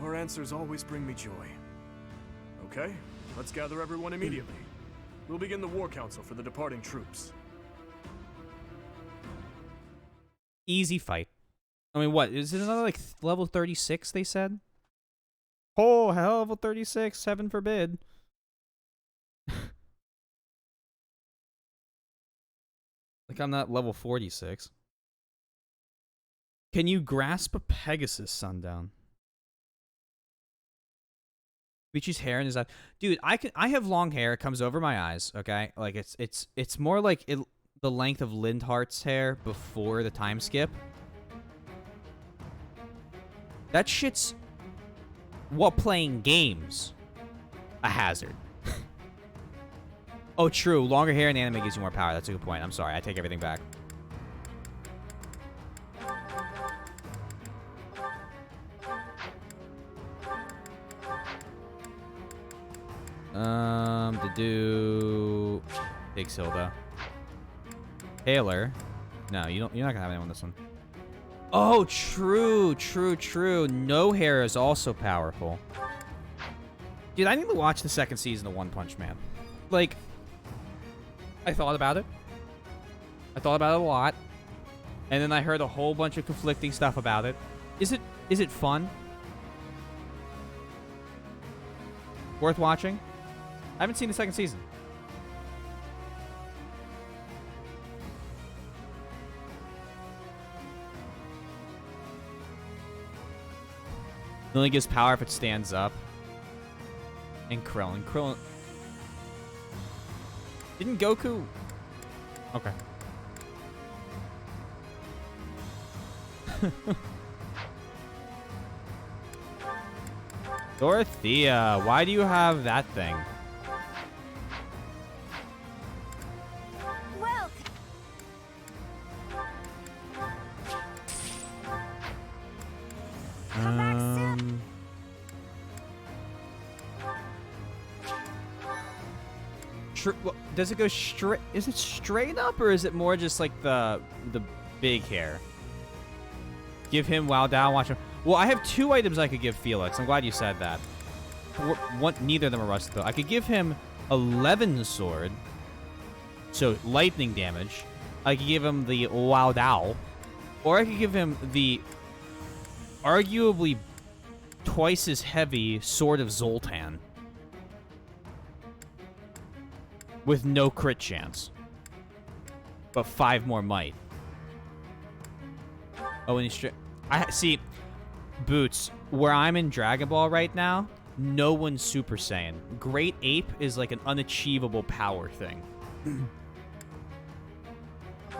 Your answers always bring me joy. Okay, let's gather everyone immediately. We'll begin the war council for the departing troops. Easy fight. I mean, what? Is it another, like, level 36, they said? Oh, hell, level 36, heaven forbid. Like, I'm not level 46. Can you grasp a Pegasus sundown? Michi's hair in his eye. Dude, I have long hair. It comes over my eyes, okay? Like, it's more like the length of Lindhart's hair before the time skip. That shit's, while playing games, a hazard. Oh, true. Longer hair in anime gives you more power. That's a good point. I'm sorry. I take everything back. To do Big Hilda. Taylor. No, you're not gonna have anyone this one. Oh, true. No hair is also powerful. Dude, I need to watch the second season of One Punch Man. Like, I thought about it. I thought about it a lot. And then I heard a whole bunch of conflicting stuff about it. Is it fun? Worth watching? I haven't seen the second season. It only gives power if it stands up. And Krillin. Didn't Goku... Okay. Dorothea, why do you have that thing? Does it go straight? Is it straight up, or is it more just like the big hair? Give him Wow Down. Watch him. Well, I have 2 items I could give Felix. I'm glad you said that. Neither of them are rusted though. I could give him 11 sword, so lightning damage. I could give him the Wow Dao, or I could give him the arguably twice as heavy Sword of Zoltan. With no crit chance. But 5 more might. Oh, and he's see, Boots, where I'm in Dragon Ball right now, no one's Super Saiyan. Great Ape is like an unachievable power thing. I'm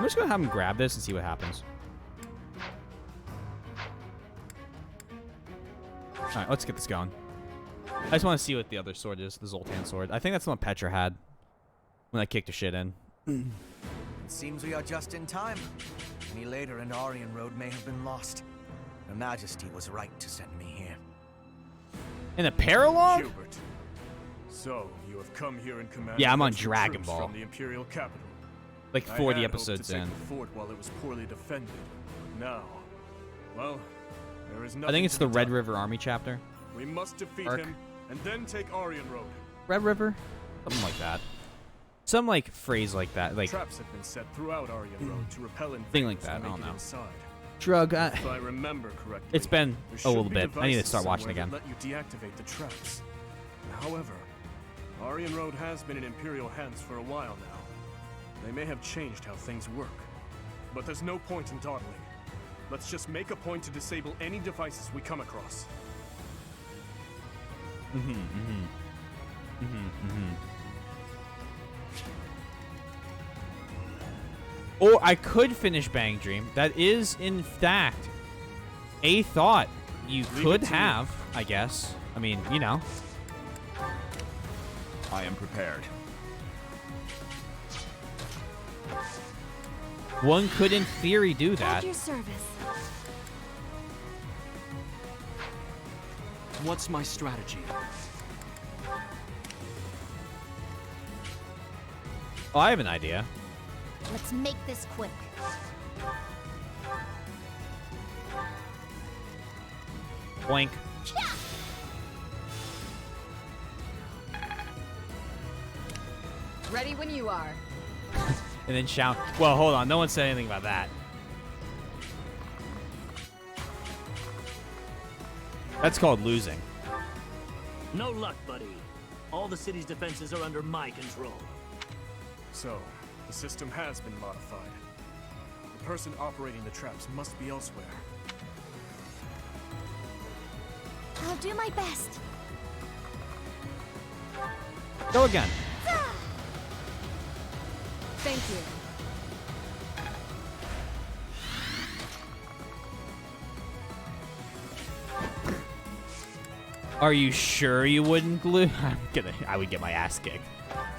just gonna have him grab this and see what happens. Alright, let's get this going. I just want to see what the other sword is, the Zoltan sword. I think that's the one Petra had when I kicked the shit in. It seems we are just in time. Any later and Aryan Road may have been lost. Her Majesty was right to send me here. In a paralogue? Hubert. So, you have come here in command. Yeah, I'm on of the Dragon troops Ball. From the Imperial capital. Like I 40 had hoped episodes to take in. the fort while it was poorly defended. Now, well, there is nothing. I think it's to the be Red done. River Army chapter. We must defeat Arc. him and then take Aryan Road. Red River? Something like that. Some like phrase like that. Like Traps have been set throughout Aryan Road to repel invaders thing like that. I who don't make it know. inside. Drug. If I remember correctly, It's been there a should little be bit. I need to devices start watching somewhere again. that let you deactivate the traps. However, Aryan Road has been in Imperial hands for a while now. They may have changed how things work, but there's no point in dawdling. Let's just make a point to disable any devices we come across. Or I could finish Bang Dream. That is, in fact, a thought you could have, I guess. I mean, you know. I am prepared. One could, in theory, do that. At your service. What's my strategy? Oh, I have an idea. Let's make this quick. Boink. Ready when you are. And then shout. Well, hold on. No one said anything about that. That's called losing. No luck, buddy. All the city's defenses are under my control. So, the system has been modified. The person operating the traps must be elsewhere. I'll do my best. Go again. Thank you. Are you sure you wouldn't glue? I would get my ass kicked.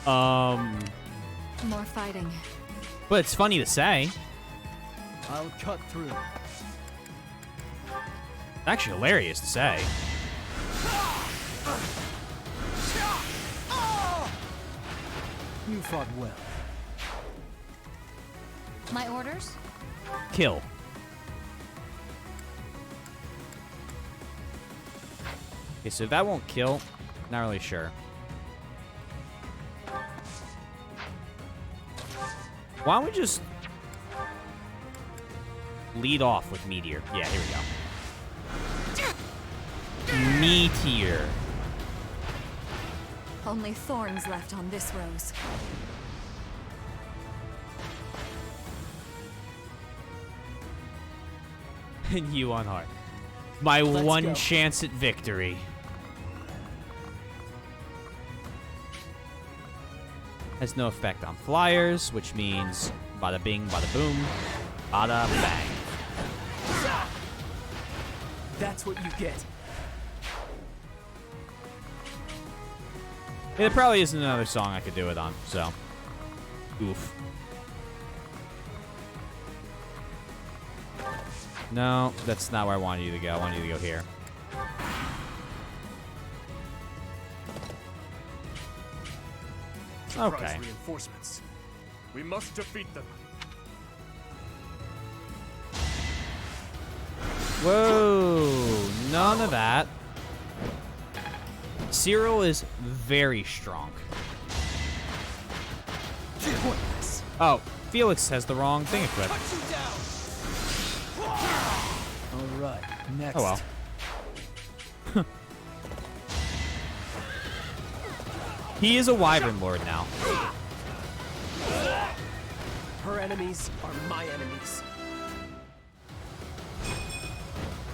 More fighting. But it's funny to say. I'll cut through. Actually hilarious to say. You fought well. My orders? Kill. Okay, so if that won't kill, not really sure. Why don't we just lead off with Meteor? Yeah, here we go. Meteor. Only thorns left on this rose. And you on heart. My Let's one go. chance at victory. Has no effect on flyers, which means bada bing, bada boom, bada bang. That's what you get. Yeah, there probably isn't another song I could do it on, so. Oof. No, that's not where I wanted you to go. I wanted you to go here. Surprise Okay. reinforcements. We must defeat them. Whoa, none of that. Cyril is very strong. Oh, Felix has the wrong thing equipped. All right, next. Oh well. He is a Wyvern Lord now. Her enemies are my enemies.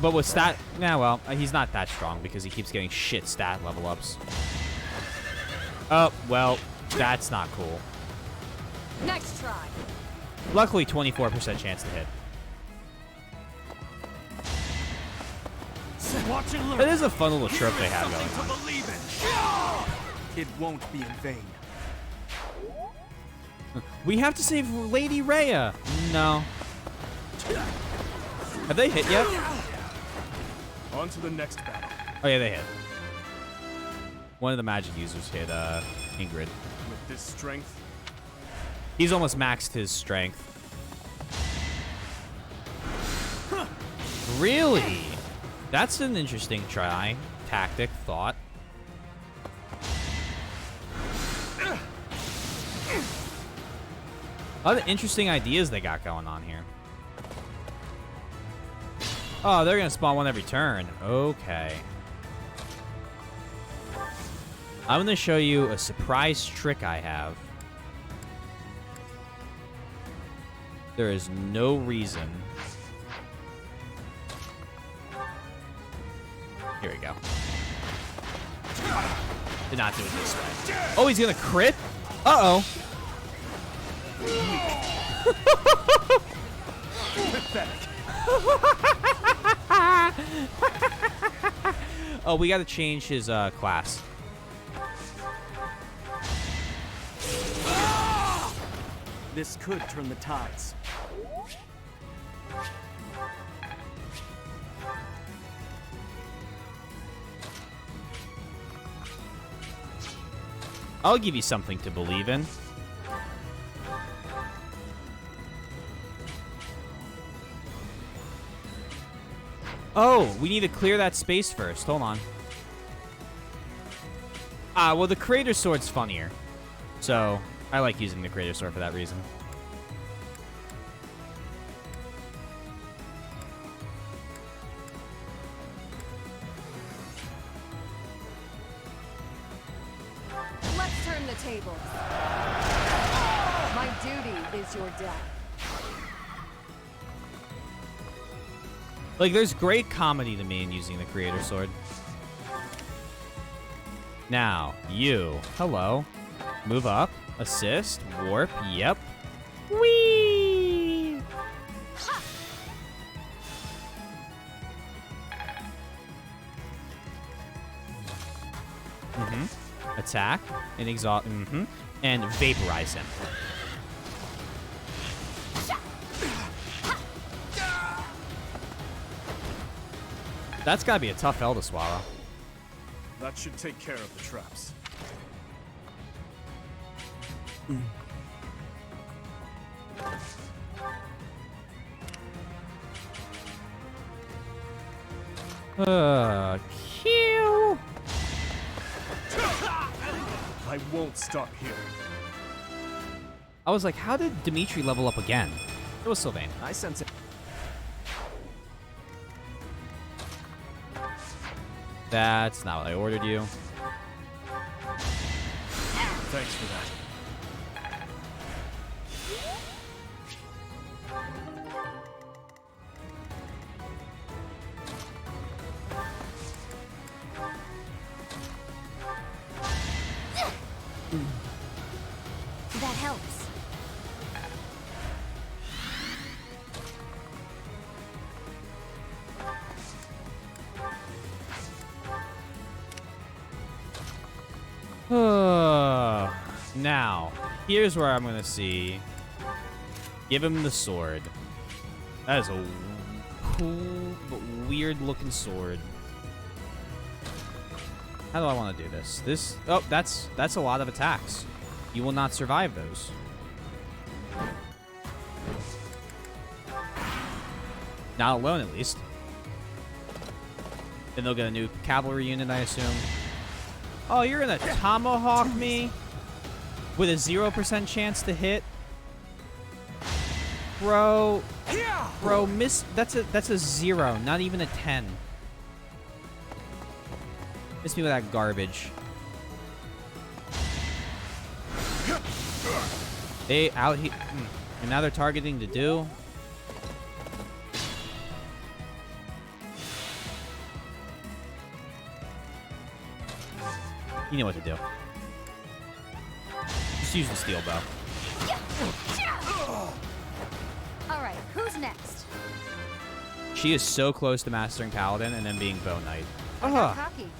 But with stat... Nah, well, he's not that strong because he keeps getting shit stat level ups. Oh, well, that's not cool. Next try. Luckily, 24% chance to hit. Watch and learn. It is a fun little trope they have going on. To believe in. It won't be in vain. We have to save Lady Rhea. No. Have they hit yet? On to the next battle. Oh, yeah, they hit. One of the magic users hit Ingrid. With this strength, He's almost maxed his strength. Really? That's an interesting try. Tactic, thought. A lot of interesting ideas they got going on here. Oh, they're gonna spawn one every turn. Okay. I'm gonna show you a surprise trick I have. There is no reason. Here we go. Did not do it this way. Oh, he's gonna crit? Uh-oh. Oh, we gotta change his class. This could turn the tides. I'll give you something to believe in. Oh, we need to clear that space first. Hold on. Well, the Creator Sword's funnier. So, I like using the Creator Sword for that reason. Let's turn the tables. My duty is your death. Like, there's great comedy to me in using the Creator Sword. Now, you. Hello. Move up. Assist. Warp. Yep. Whee! Mm-hmm. Attack. And exhaust. Mm-hmm. And vaporize him. That's gotta be a tough hell to swallow. That should take care of the traps. Kill. I won't stop here. I was like, how did Dimitri level up again? It was Sylvain. I sense it. That's not what I ordered you. Thanks for that. That helps. Now, here's where I'm gonna see. Give him the sword. That is a cool but weird looking sword. How do I want to do this? Oh, that's a lot of attacks. You will not survive those. Not alone, at least. Then they'll get a new cavalry unit, I assume. Oh, you're gonna tomahawk me with a 0% chance to hit, bro. Bro, miss. That's a 0, not even a 10. Miss me with that garbage. They out here, and now they're targeting the do. You know what to do. Just use the steel bow. All right, who's next? She is so close to mastering Paladin and then being Bow Knight. I got cocky.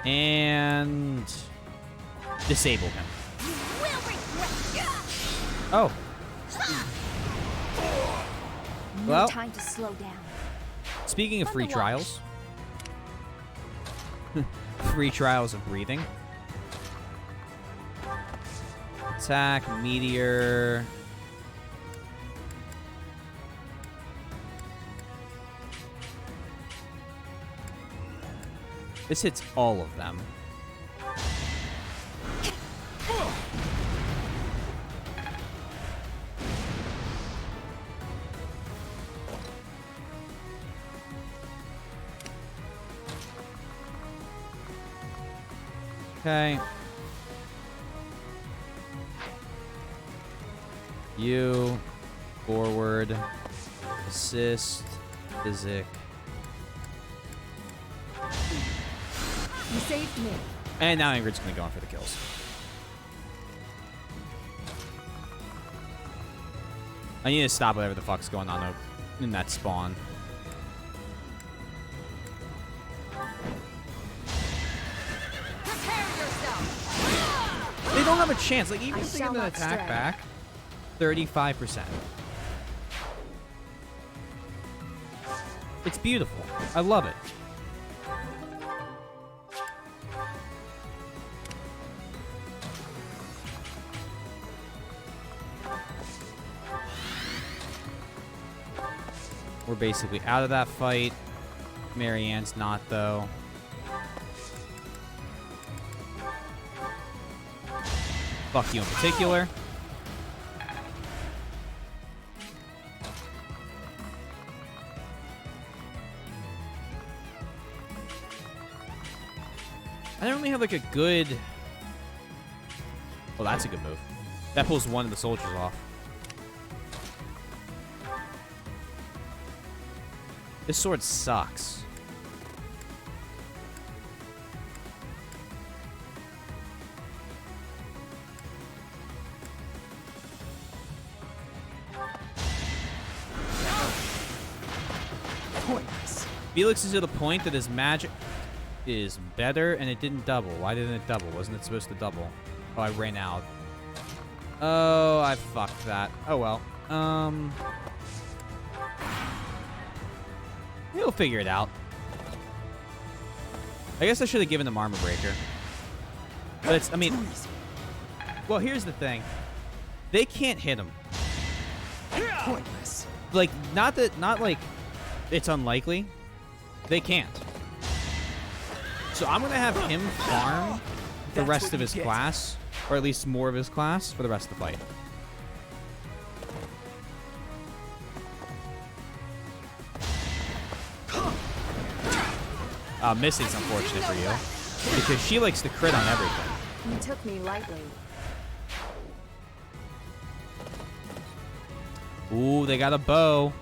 And disable him. Oh. No Well, time to slow down. speaking of free trials. Free trials of breathing. Attack, meteor. This hits all of them. Okay. You, forward, assist, physic. You saved me. And now Ingrid's gonna go on for the kills. I need to stop whatever the fuck's going on in that spawn. They don't have a chance. Like, even if they get an attack back, 35%. It's beautiful. I love it. We're basically out of that fight. Marianne's not, though. Fuck you in particular. I don't really have like a good... Well, that's a good move. That pulls one of the soldiers off. This sword sucks. Pointless. Felix is at a point that his magic is better and it didn't double. Why didn't it double? Wasn't it supposed to double? Oh, I ran out. Oh, I fucked that. Oh well. We'll figure it out. I guess I should have given him armor breaker. But it's, I mean, well, here's the thing. They can't hit him. Pointless. Like, not like it's unlikely. They can't. So I'm going to have him farm the rest of his class, or at least more of his class, for the rest of the fight. Missing's unfortunate for you, because she likes to crit on everything. You took me lightly. Ooh, they got a bow.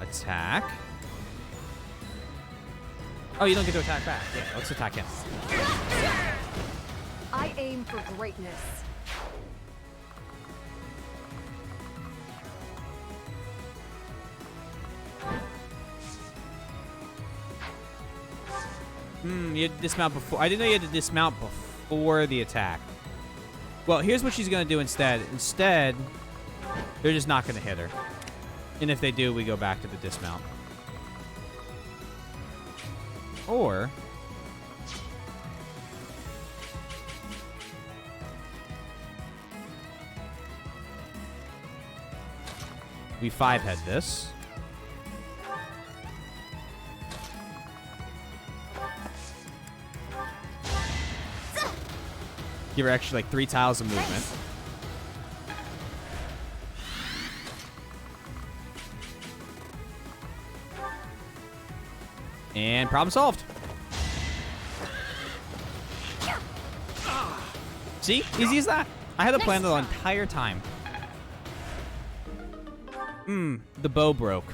Attack. Oh, you don't get to attack back. Yeah, let's attack him. I aim for greatness. You had to dismount before. I didn't know you had to dismount before the attack. Well, here's what she's going to do instead. Instead, they're just not going to hit her. And if they do, we go back to the dismount. Or... we 5-head this. Give her actually like 3 tiles of movement. And problem solved. See? Easy as that. I had a plan the entire time. The bow broke.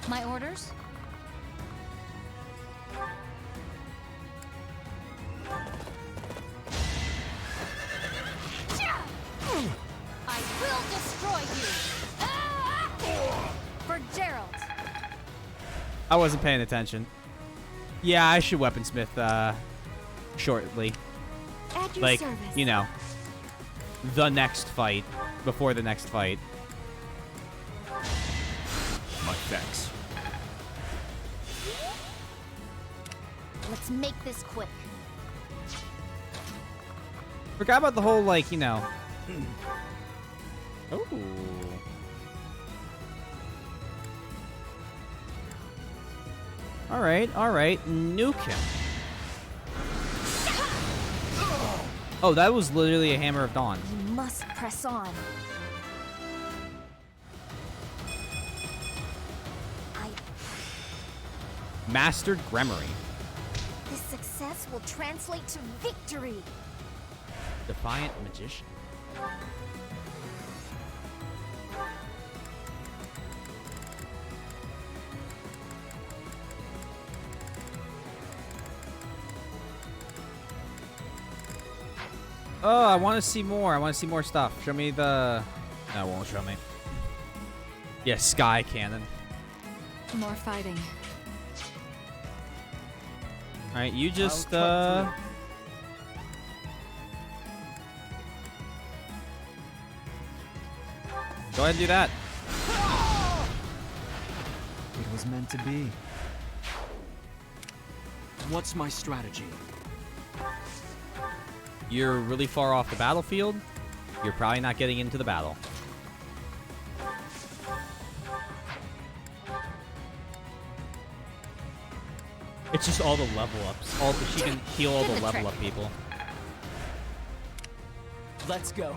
My orders? I will destroy you! For Gerald! I wasn't paying attention. Yeah, I should weaponsmith shortly. At your like, service. you know, the next fight. Before the next fight. My thanks. Let's make this quick. Forgot about the whole, like, you know, Ooh. All right. Nuke him. Oh, that was literally a Hammer of Dawn. We must press on. Mastered Gremory. This success will translate to victory. Defiant Magician. Oh, I want to see more. I want to see more stuff. Show me the... No, it won't show me. Yeah, Sky Cannon. More fighting. Alright, you just, I'll cut Go ahead and do that. It was meant to be. What's my strategy? You're really far off the battlefield. You're probably not getting into the battle. It's just all the level ups. She can heal all the level up people. Let's go.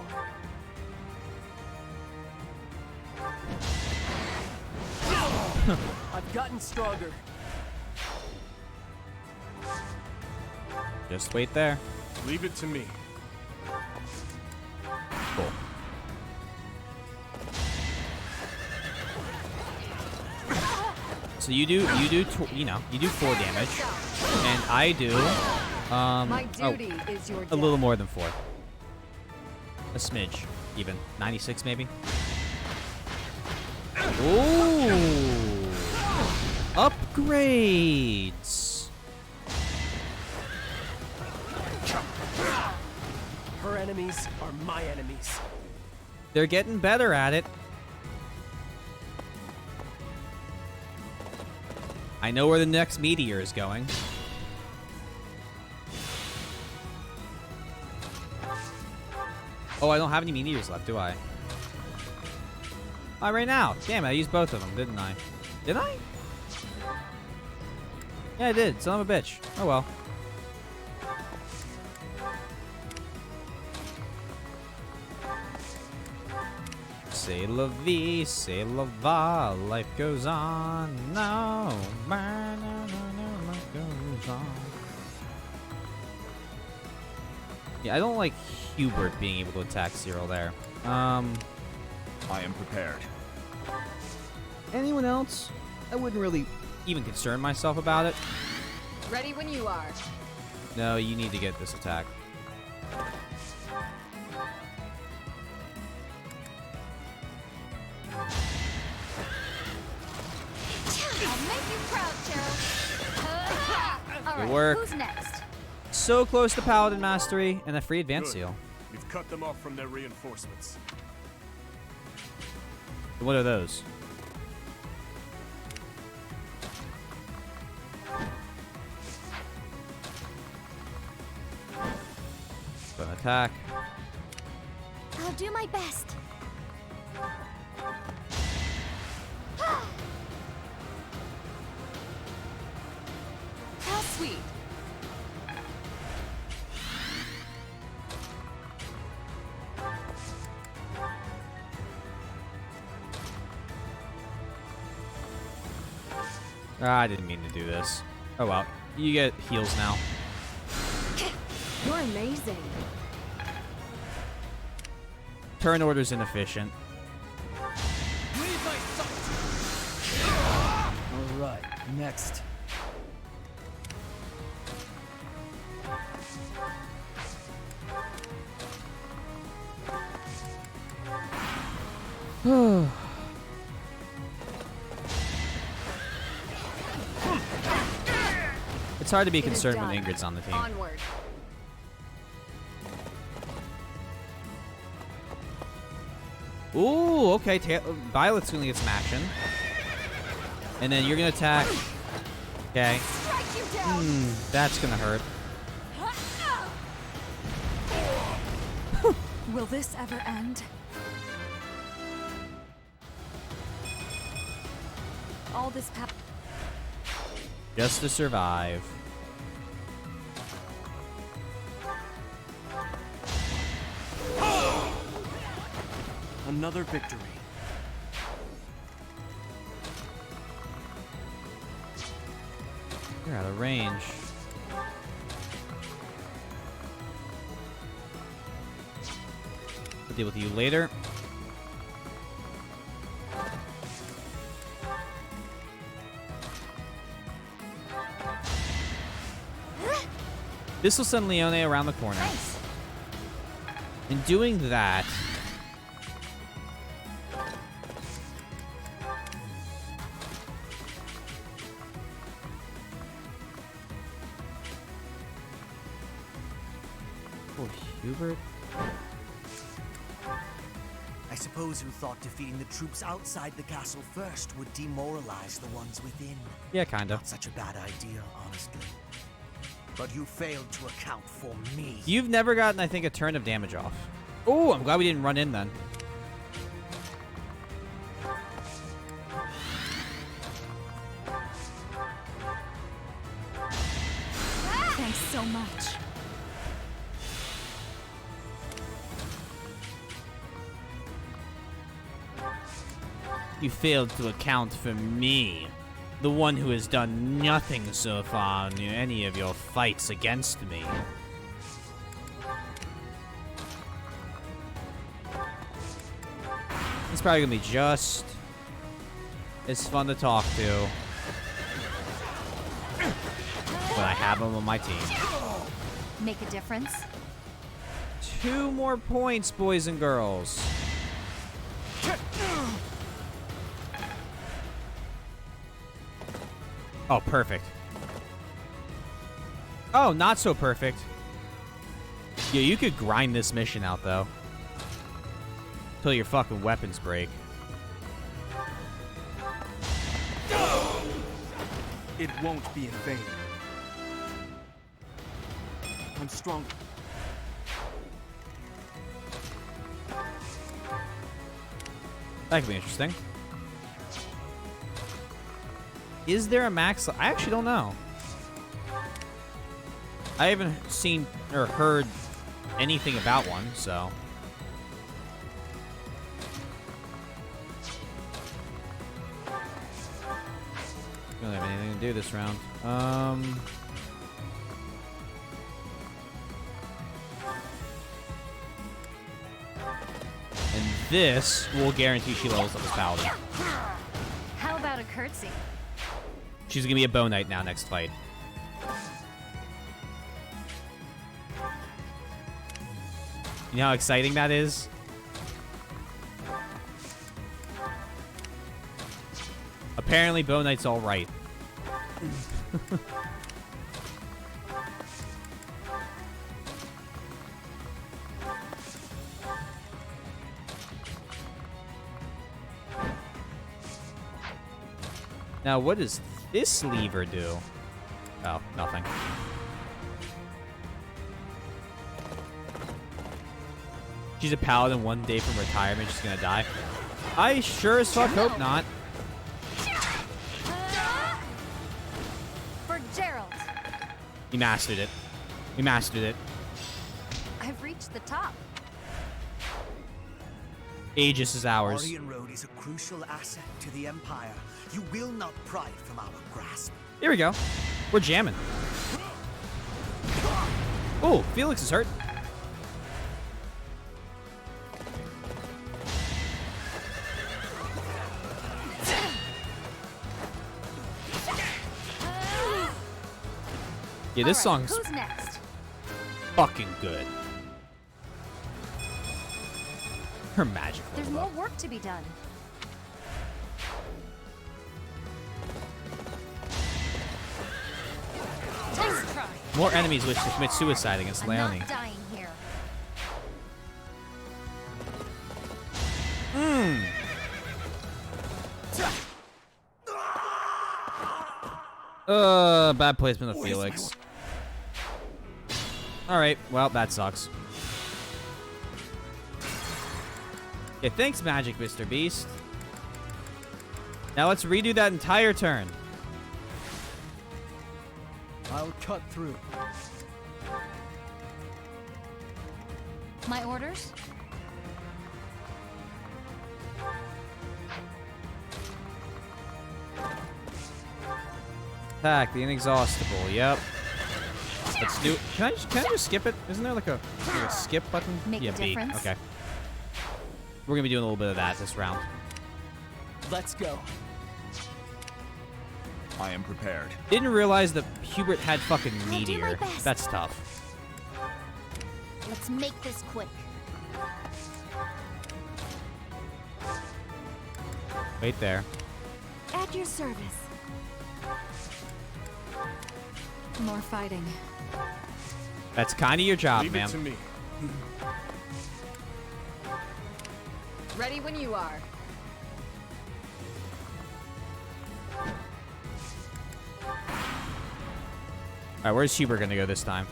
I've gotten stronger. Just wait there. Leave it to me. Cool. So you do 4 damage, and I do My duty is your a little more than 4. A smidge, even 96 maybe. Ooh, upgrades. Her enemies are my enemies. They're getting better at it. I know where the next meteor is going. Oh, I don't have any meteors left, do I? Oh, right now. Damn it, I used both of them, didn't I? Did I? Yeah, I did. Son of a bitch. Oh, well. C'est la vie, c'est la va, life goes on. No, life goes on. Yeah, I don't like Hubert being able to attack Cyril there. I am prepared. Anyone else? I wouldn't really even concern myself about it. Ready when you are. No, you need to get this attack. I'll make you proud, Cheryl. Good work. Who's next? So close to Paladin Mastery and a free advance Good. seal. We've cut them off from their reinforcements. What are those? Gonna attack. I'll do my best. How sweet. I didn't mean to do this. Oh well. You get heals now. You're amazing. Turn order's inefficient. All right, next. It's hard to be It is concerned when done. Ingrid's on the team. Onward. Ooh, okay. Violet's gonna get some action. And then you're gonna attack. Okay. That's gonna hurt. Will this ever end? all this power. Just to survive. Another victory. You're out of range. I'll deal with you later. This will send Leone around the corner. Nice. In doing that, oh, Hubert. I suppose you thought defeating the troops outside the castle first would demoralize the ones within. Yeah, kinda. Not such a bad idea, honestly. But you failed to account for me. You've never gotten, I think, a turn of damage off. Oh, I'm glad we didn't run in then. Thanks so much. You failed to account for me. The one who has done nothing so far in any of your fights against me. It's probably gonna be just as fun to talk to when I have him on my team. Make a difference? 2 more points, boys and girls. Oh, perfect. Oh, not so perfect. Yeah, you could grind this mission out, though. Until your fucking weapons break. It won't be in vain. I'm strong. That could be interesting. Is there a max? I actually don't know. I haven't seen or heard anything about one, so. We don't have anything to do this round. And this will guarantee she levels up as Paladin. How about a curtsy? She's gonna be a bow knight now next fight. You know how exciting that is? Apparently bow knight's all right. Now, what does this lever do? Oh, nothing. She's a paladin 1 day from retirement. She's gonna die. I sure as fuck hope not. For Gerald. We mastered it. We mastered it. I've reached the top. Aegis is ours. Orient Road is a crucial asset to the Empire. You will not pry it from our grasp. Here we go. We're jamming. Oh, Felix is hurt. Yeah, this song's Who's next? fucking good. Her magic. There's more work to be done. Nice try. More enemies wish to commit suicide against I'm Leone. not dying here. Bad placement of Felix. Alright, well, that sucks. Yeah, thanks, Magic Mr. Beast. Now let's redo that entire turn. I'll cut through. My orders? Attack the inexhaustible. Yep. Let's do. Can I just skip it? Isn't there like a skip button? Make yeah, a B. difference? Okay. We're gonna be doing a little bit of that this round. Let's go. I am prepared. Didn't realize that Hubert had fucking I'll do meteor. my best. That's tough. Let's make this quick. Wait there. At your service. More fighting. That's kind of your job, Leave ma'am. it to me. Ready when you are. Alright, where's Hubert gonna go this time?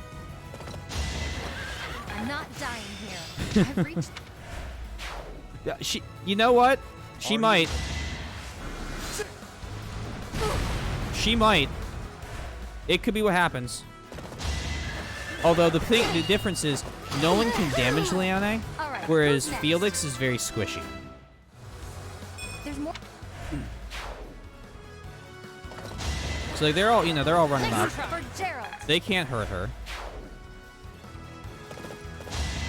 I'm not dying here. I've reached. Yeah, you know what? She might. She might. It could be what happens. Although the difference is, no one can damage Leone, Alright, whereas who's next? Felix is very squishy. There's more. So like, they're all running up. For Gerald. They can't hurt her.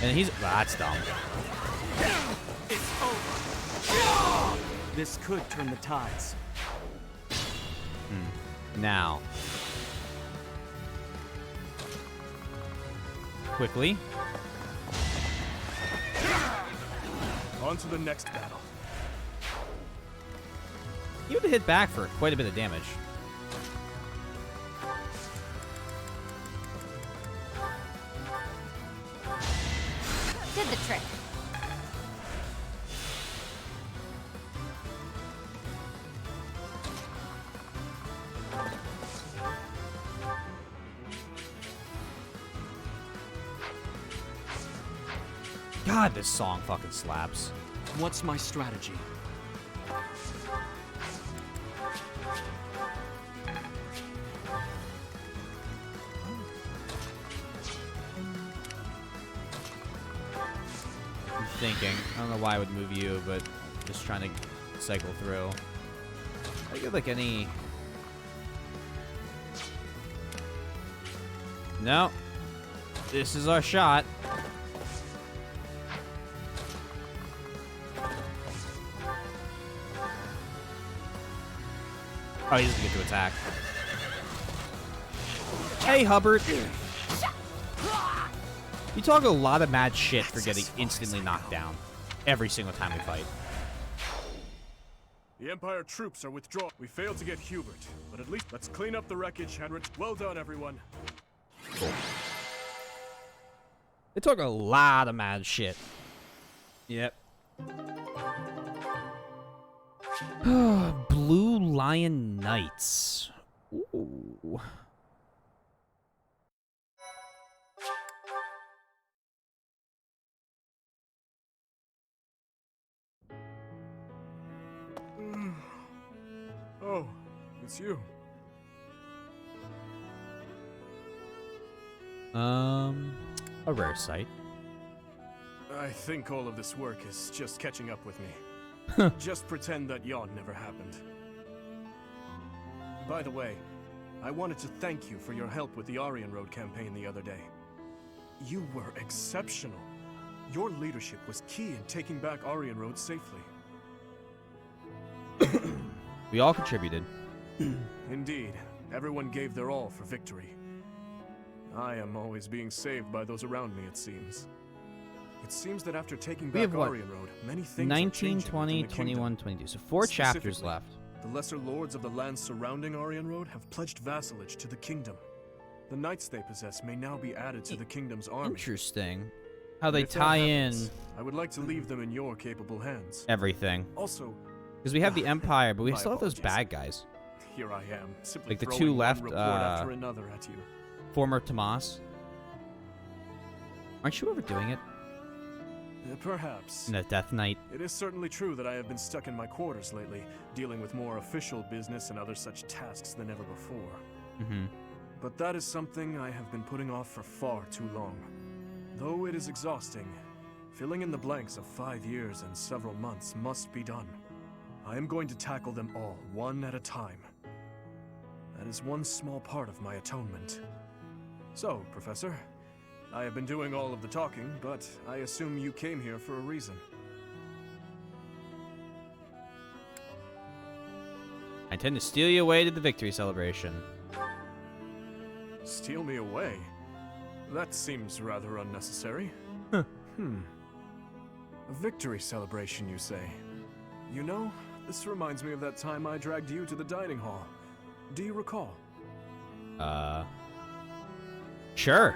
And he's that's dumb. It's over. This could turn the tides. Now. Quickly. On to the next battle. You would hit back for quite a bit of damage. Did the trick. God, this song fucking slaps. What's my strategy? I'm thinking. I don't know why I would move you, but just trying to cycle through. I get like any. No. This is our shot. Oh, he doesn't get to attack. Hey, Hubbard. You talk a lot of mad shit for getting instantly knocked down every single time we fight. The Empire troops are withdrawing. We failed to get Hubert, but at least let's clean up the wreckage, Henrik. Well done, everyone. Cool. They talk a lot of mad shit. Yep. Blue Lion Knights. Ooh. Oh, it's you. A rare sight. I think all of this work is just catching up with me. Just pretend that yawn never happened. By the way, I wanted to thank you for your help with the Aryan Road campaign the other day. You were exceptional. Your leadership was key in taking back Aryan Road safely. We all contributed. Indeed, everyone gave their all for victory. I am always being saved by those around me, it seems. It seems that after taking We back have what? Aryan Road, many things are 19, changing 20, within the 21, 22. So 4 chapters Specifically, left. The lesser lords of the lands surrounding Aryan Road have pledged vassalage to the kingdom. The knights they possess may now be added to the kingdom's army. Interesting. How And they if that tie happens, in I would like to leave them in your capable hands. everything. Also, Because we have the Empire, but we my still have those apologies. bad guys. Here I am, simply Like the throwing two one left, report after another at you. Former Tomas. Aren't you overdoing it? Perhaps. The Death Knight. It is certainly true that I have been stuck in my quarters lately, dealing with more official business and other such tasks than ever before. Mm-hmm. But that is something I have been putting off for far too long. Though it is exhausting, filling in the blanks of 5 years and several months must be done. I am going to tackle them all, one at a time. That is one small part of my atonement. So, Professor, I have been doing all of the talking, but I assume you came here for a reason. I intend to steal you away to the victory celebration. Steal me away? That seems rather unnecessary. Huh. A victory celebration, you say? You know, this reminds me of that time I dragged you to the dining hall. Do you recall? Sure.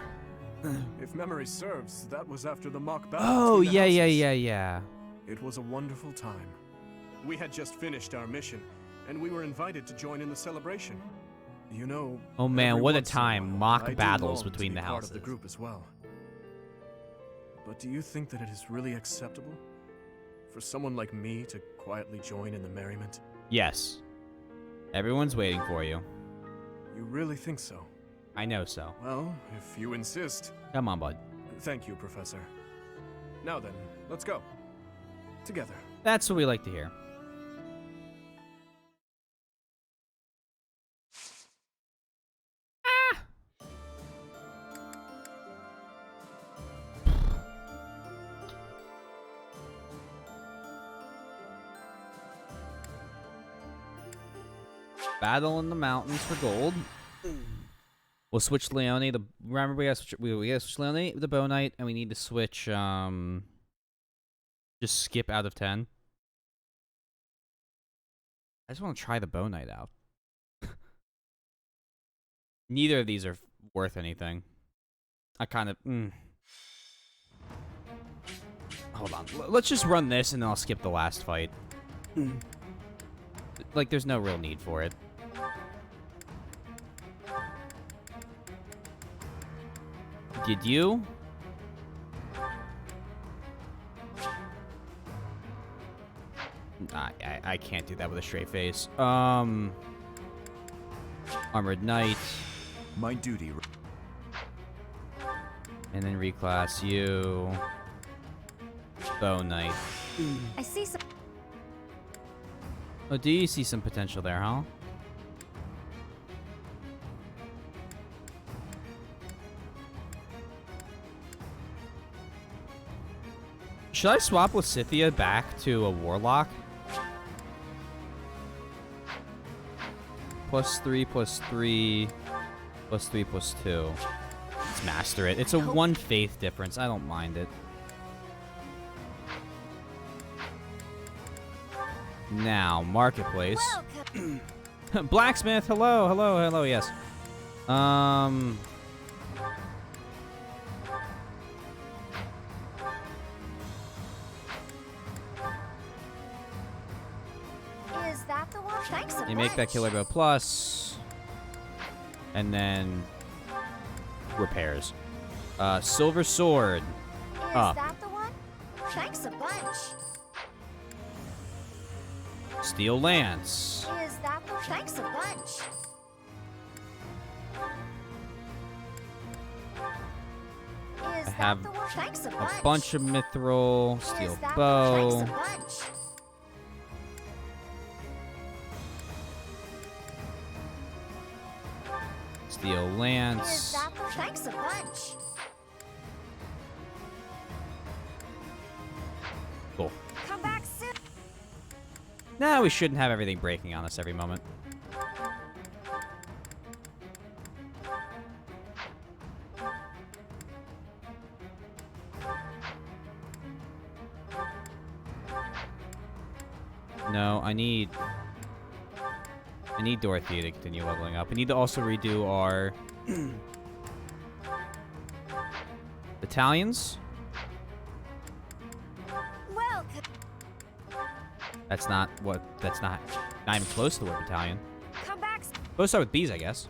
If memory serves, that was after the mock battle. Oh, between the yeah. houses. It was a wonderful time. We had just finished our mission, and we were invited to join in the celebration. You know. Oh man, every what a once in time! while, Mock I do battles long to between be the part houses. of the group as well. But do you think that it is really acceptable for someone like me to quietly join in the merriment? Yes. Everyone's waiting for you. You really think so? I know so. Well, if you insist. Come on, bud. Thank you, Professor. Now then, let's go. Together. That's what we like to hear. Battle in the mountains for gold. We'll switch Leone. Remember we gotta switch Leone the Bow Knight, and we need to switch just skip out of 10. I just want to try the Bow Knight out. Neither of these are worth anything. I kind of Hold on. Let's just run this, and then I'll skip the last fight. Like, there's no real need for it. Did you? I can't do that with a straight face. Armored Knight. My duty. And then reclass you. Bow Knight. I see some. Oh, do you see some potential there, huh? Should I swap Lysithea back to a Warlock? +3, +3, +3, +2. Let's master it. It's a 1 faith difference. I don't mind it. Now, Marketplace. Blacksmith, hello, yes. Is that the one? Thanks a You make that bunch. Killer Bow Plus. And then repairs. Silver Sword. Is Up. that the one? Thanks a bunch. Steel Lance. Is that the thanks a bunch. Is I have that the one? Thanks a a bunch. bunch of Mithril. Is Steel that the Bow. thanks a bunch. Steel Is Lance. that the thanks a bunch. Cool. Come back soon. Nah, we shouldn't have everything breaking on us every moment. No, I need Dorothea to continue leveling up. I need to also redo our battalions. Welcome. That's not even close to the word battalion. Come back. Let's start with bees, I guess.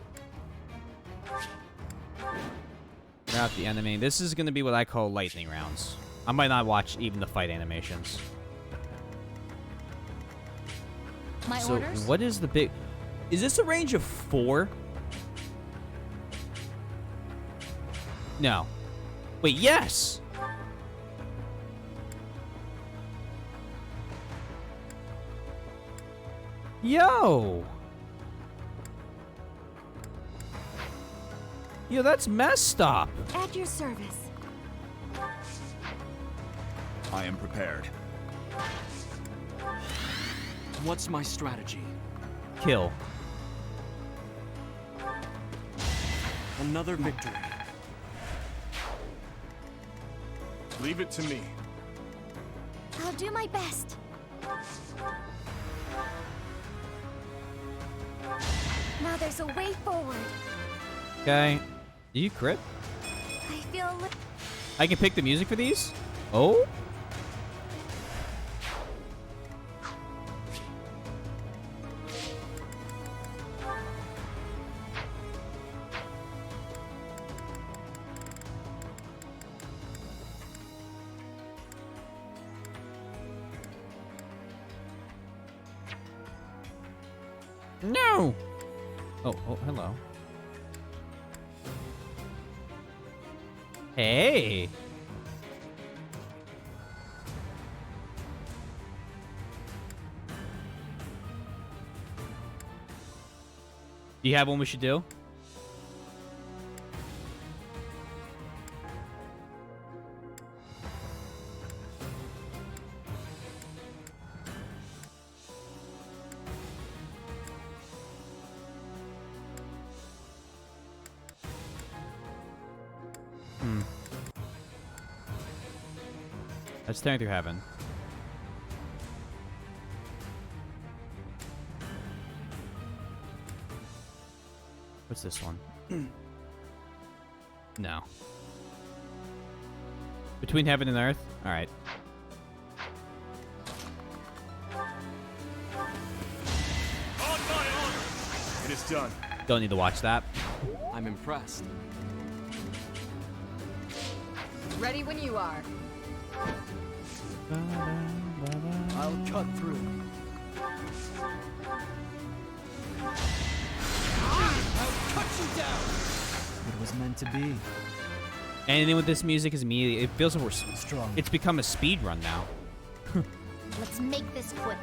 We're out the enemy. This is going to be what I call lightning rounds. I might not watch even the fight animations. My So orders? what is the big... Is this a range of 4? No. Wait, yes! Yo! Yo, that's messed up. At your service. I am prepared. What's my strategy? Kill. Another victory. Leave it to me. I'll do my best. Now there's a way forward. Okay. Do you crit? I feel I can pick the music for these? Oh? No! Oh, hello. Hey! Do you have one we should do? Let's tear through heaven. What's this one? No. Between heaven and earth? Alright. It is done. Don't need to watch that. I'm impressed. Ready when you are. I'll cut through. I'll cut you down! It was meant to be. Anything with this music is immediately... It feels like we're... Strong. It's become a speed run now. Let's make this quick.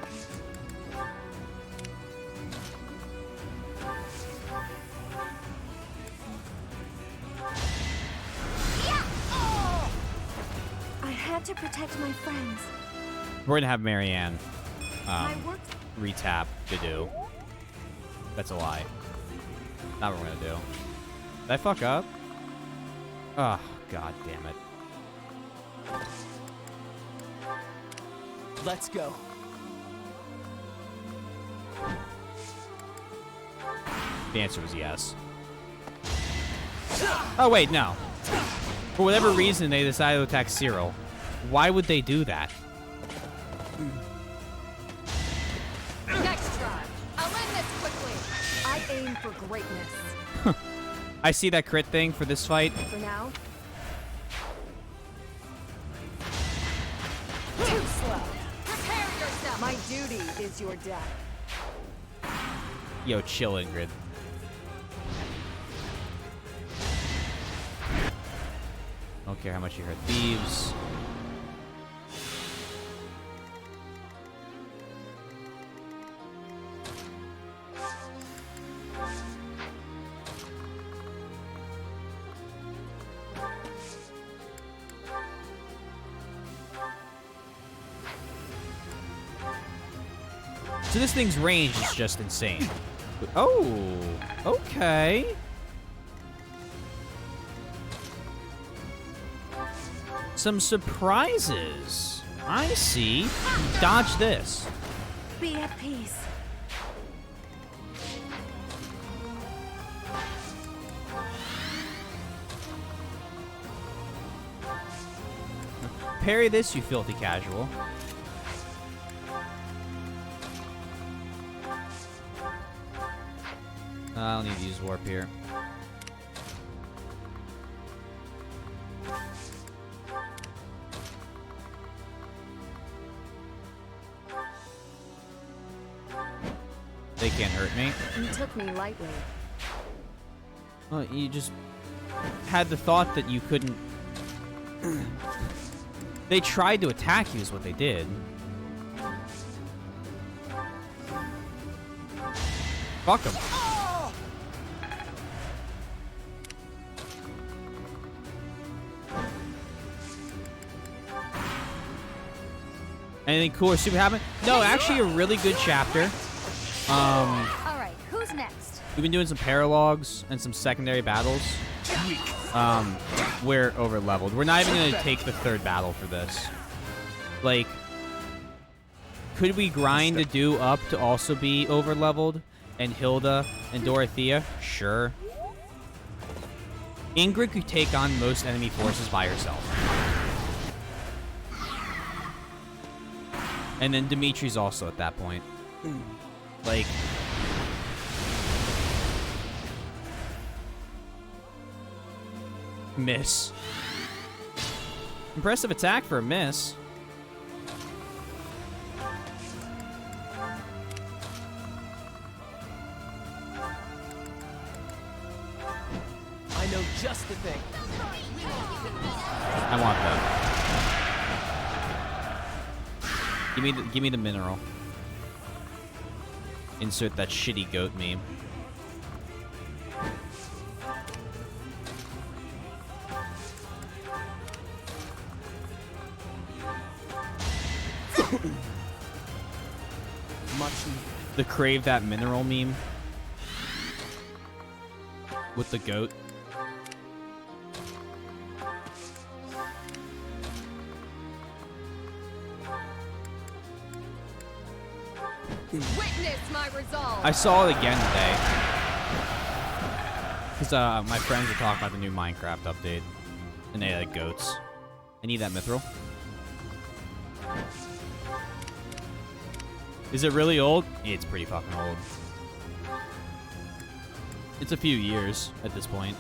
I had to protect my friends. We're gonna have Marianne My work. retap to do. That's a lie. Not what we're gonna do. Did I fuck up? Oh, god damn it. Let's go. The answer was yes. Oh, wait, no. For whatever reason, they decided to attack Cyril. Why would they do that? Next try. I'll end this quickly. I aim for greatness. I see that crit thing for this fight. For now. Too slow. Prepare yourself. My duty is your death. Yo, chill, Ingrid. Don't care how much you hurt thieves. So this thing's range is just insane. Oh, okay. Some surprises. I see. Dodge this. Be at peace. Parry this, you filthy casual. I don't need to use warp here. can't hurt me. You took me lightly. Well, you just had the thought that you couldn't... They tried to attack you is what they did. Fuck them. Anything cool or super happen? No, actually a really good chapter. Alright, who's next? We've been doing some paralogs and some secondary battles. We're over leveled. We're not even gonna take the third battle for this. Like, could we grind to do up to also be over leveled? And Hilda and Dorothea? Sure. Ingrid could take on most enemy forces by herself. And then Dimitri's also at that point. Like... Miss. Impressive attack for a miss. I know just the thing. I want that. Give me the mineral. Insert that shitty goat meme. The crave that mineral meme with the goat. Witness my resolve. I saw it again today. Because my friends were talking about the new Minecraft update. And they had goats. I need that mithril. Is it really old? It's pretty fucking old. It's a few years at this point.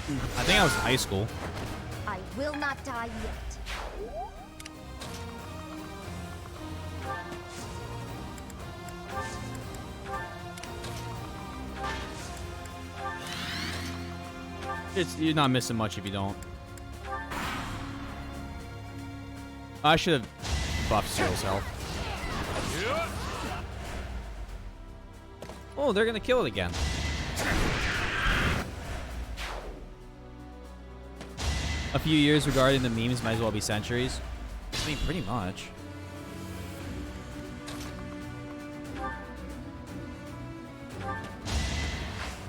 I think I was in high school. I will not die yet. You're not missing much if you don't. I should have buffed Cyril's health. Oh, they're gonna kill it again. A few years regarding the memes might as well be centuries. I mean, pretty much.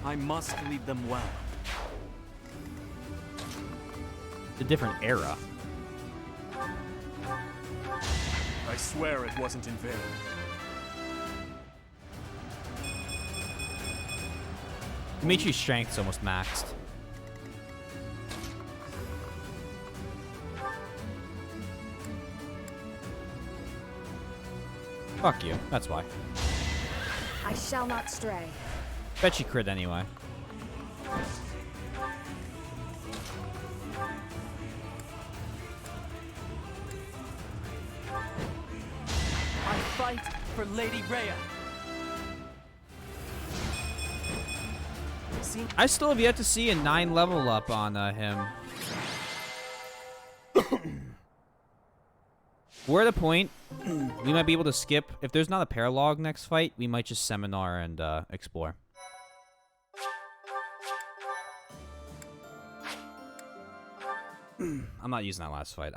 I must lead them well. It's a different era. I swear it wasn't in vain. Dimitri's strength's almost maxed. Fuck you. That's why. I shall not stray. Bet you crit anyway. I fight for Lady Rhea. I still have yet to see a 9 level up on him. We're at a point we might be able to skip. If there's not a paralog next fight, we might just seminar and explore. I'm not using that last fight.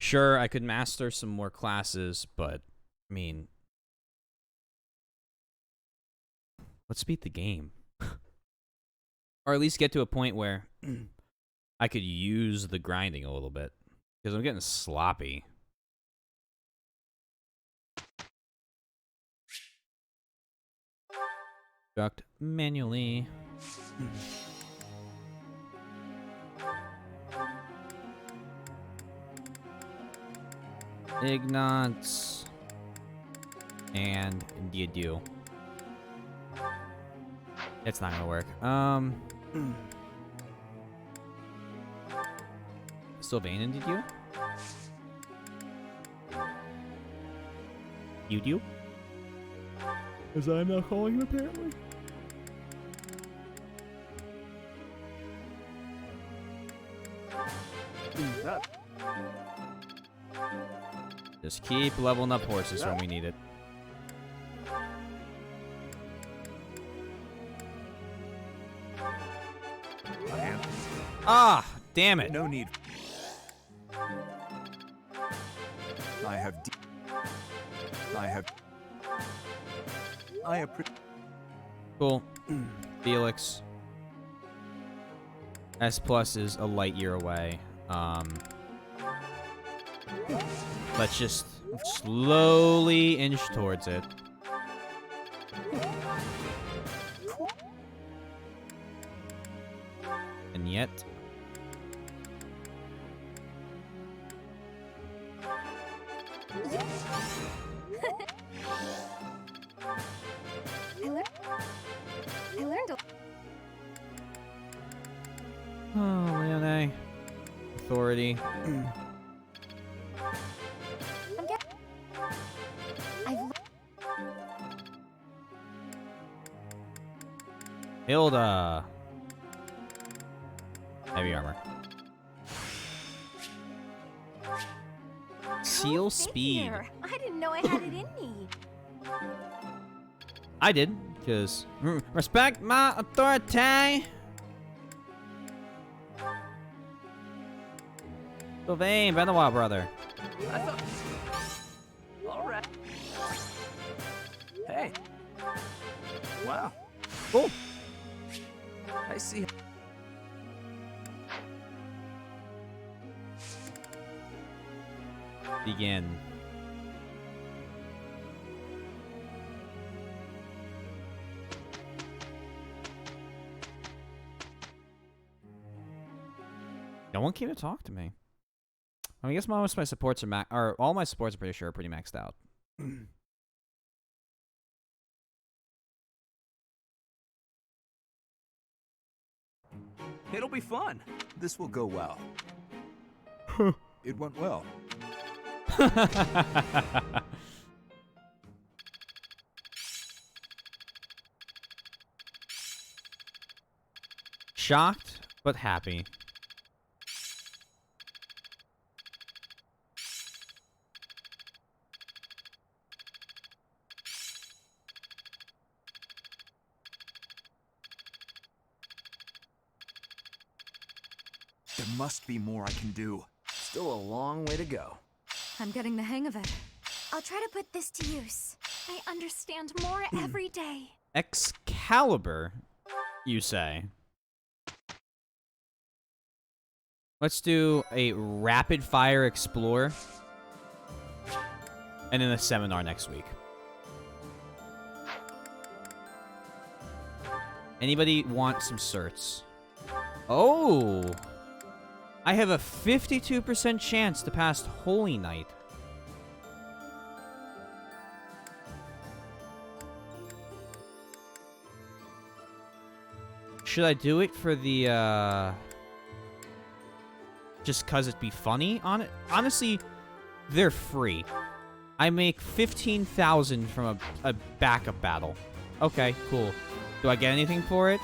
Sure, I could master some more classes, but, I mean... Let's beat the game. Or at least get to a point where I could use the grinding a little bit. Because I'm getting sloppy. Construct manually. Ignatz. And Diadu. It's not gonna work. Sylvain, did you? You do? Because I'm not calling him, apparently. Just keep leveling up horses when we need it. Ah, damn it. No need. I have. Cool. Felix. S plus is a light year away. Let's just slowly inch towards it. And yet... I learned a... Oh, Leone. Authority. Hilda. Heavy armor. Seal speed. Here. I didn't know I had it in me. I did, because respect my authority. Sylvain, been a while, brother. I thought... Alright. Hey. Wow. Cool. I see. Begin. No one came to talk to me. I guess most of my supports are or all my supports, are pretty sure, are pretty maxed out. It'll be fun. This will go well. It went well. Shocked, but happy. There must be more I can do. Still a long way to go. I'm getting the hang of it. I'll try to put this to use. I understand more every day. Excalibur, you say? Let's do a rapid fire explore. And then a seminar next week. Anybody want some certs? Oh! I have a 52% chance to pass Holy Night. Should I do it for the, just cause it'd be funny on it? Honestly, they're free. I make 15,000 from a backup battle. Okay, cool. Do I get anything for it?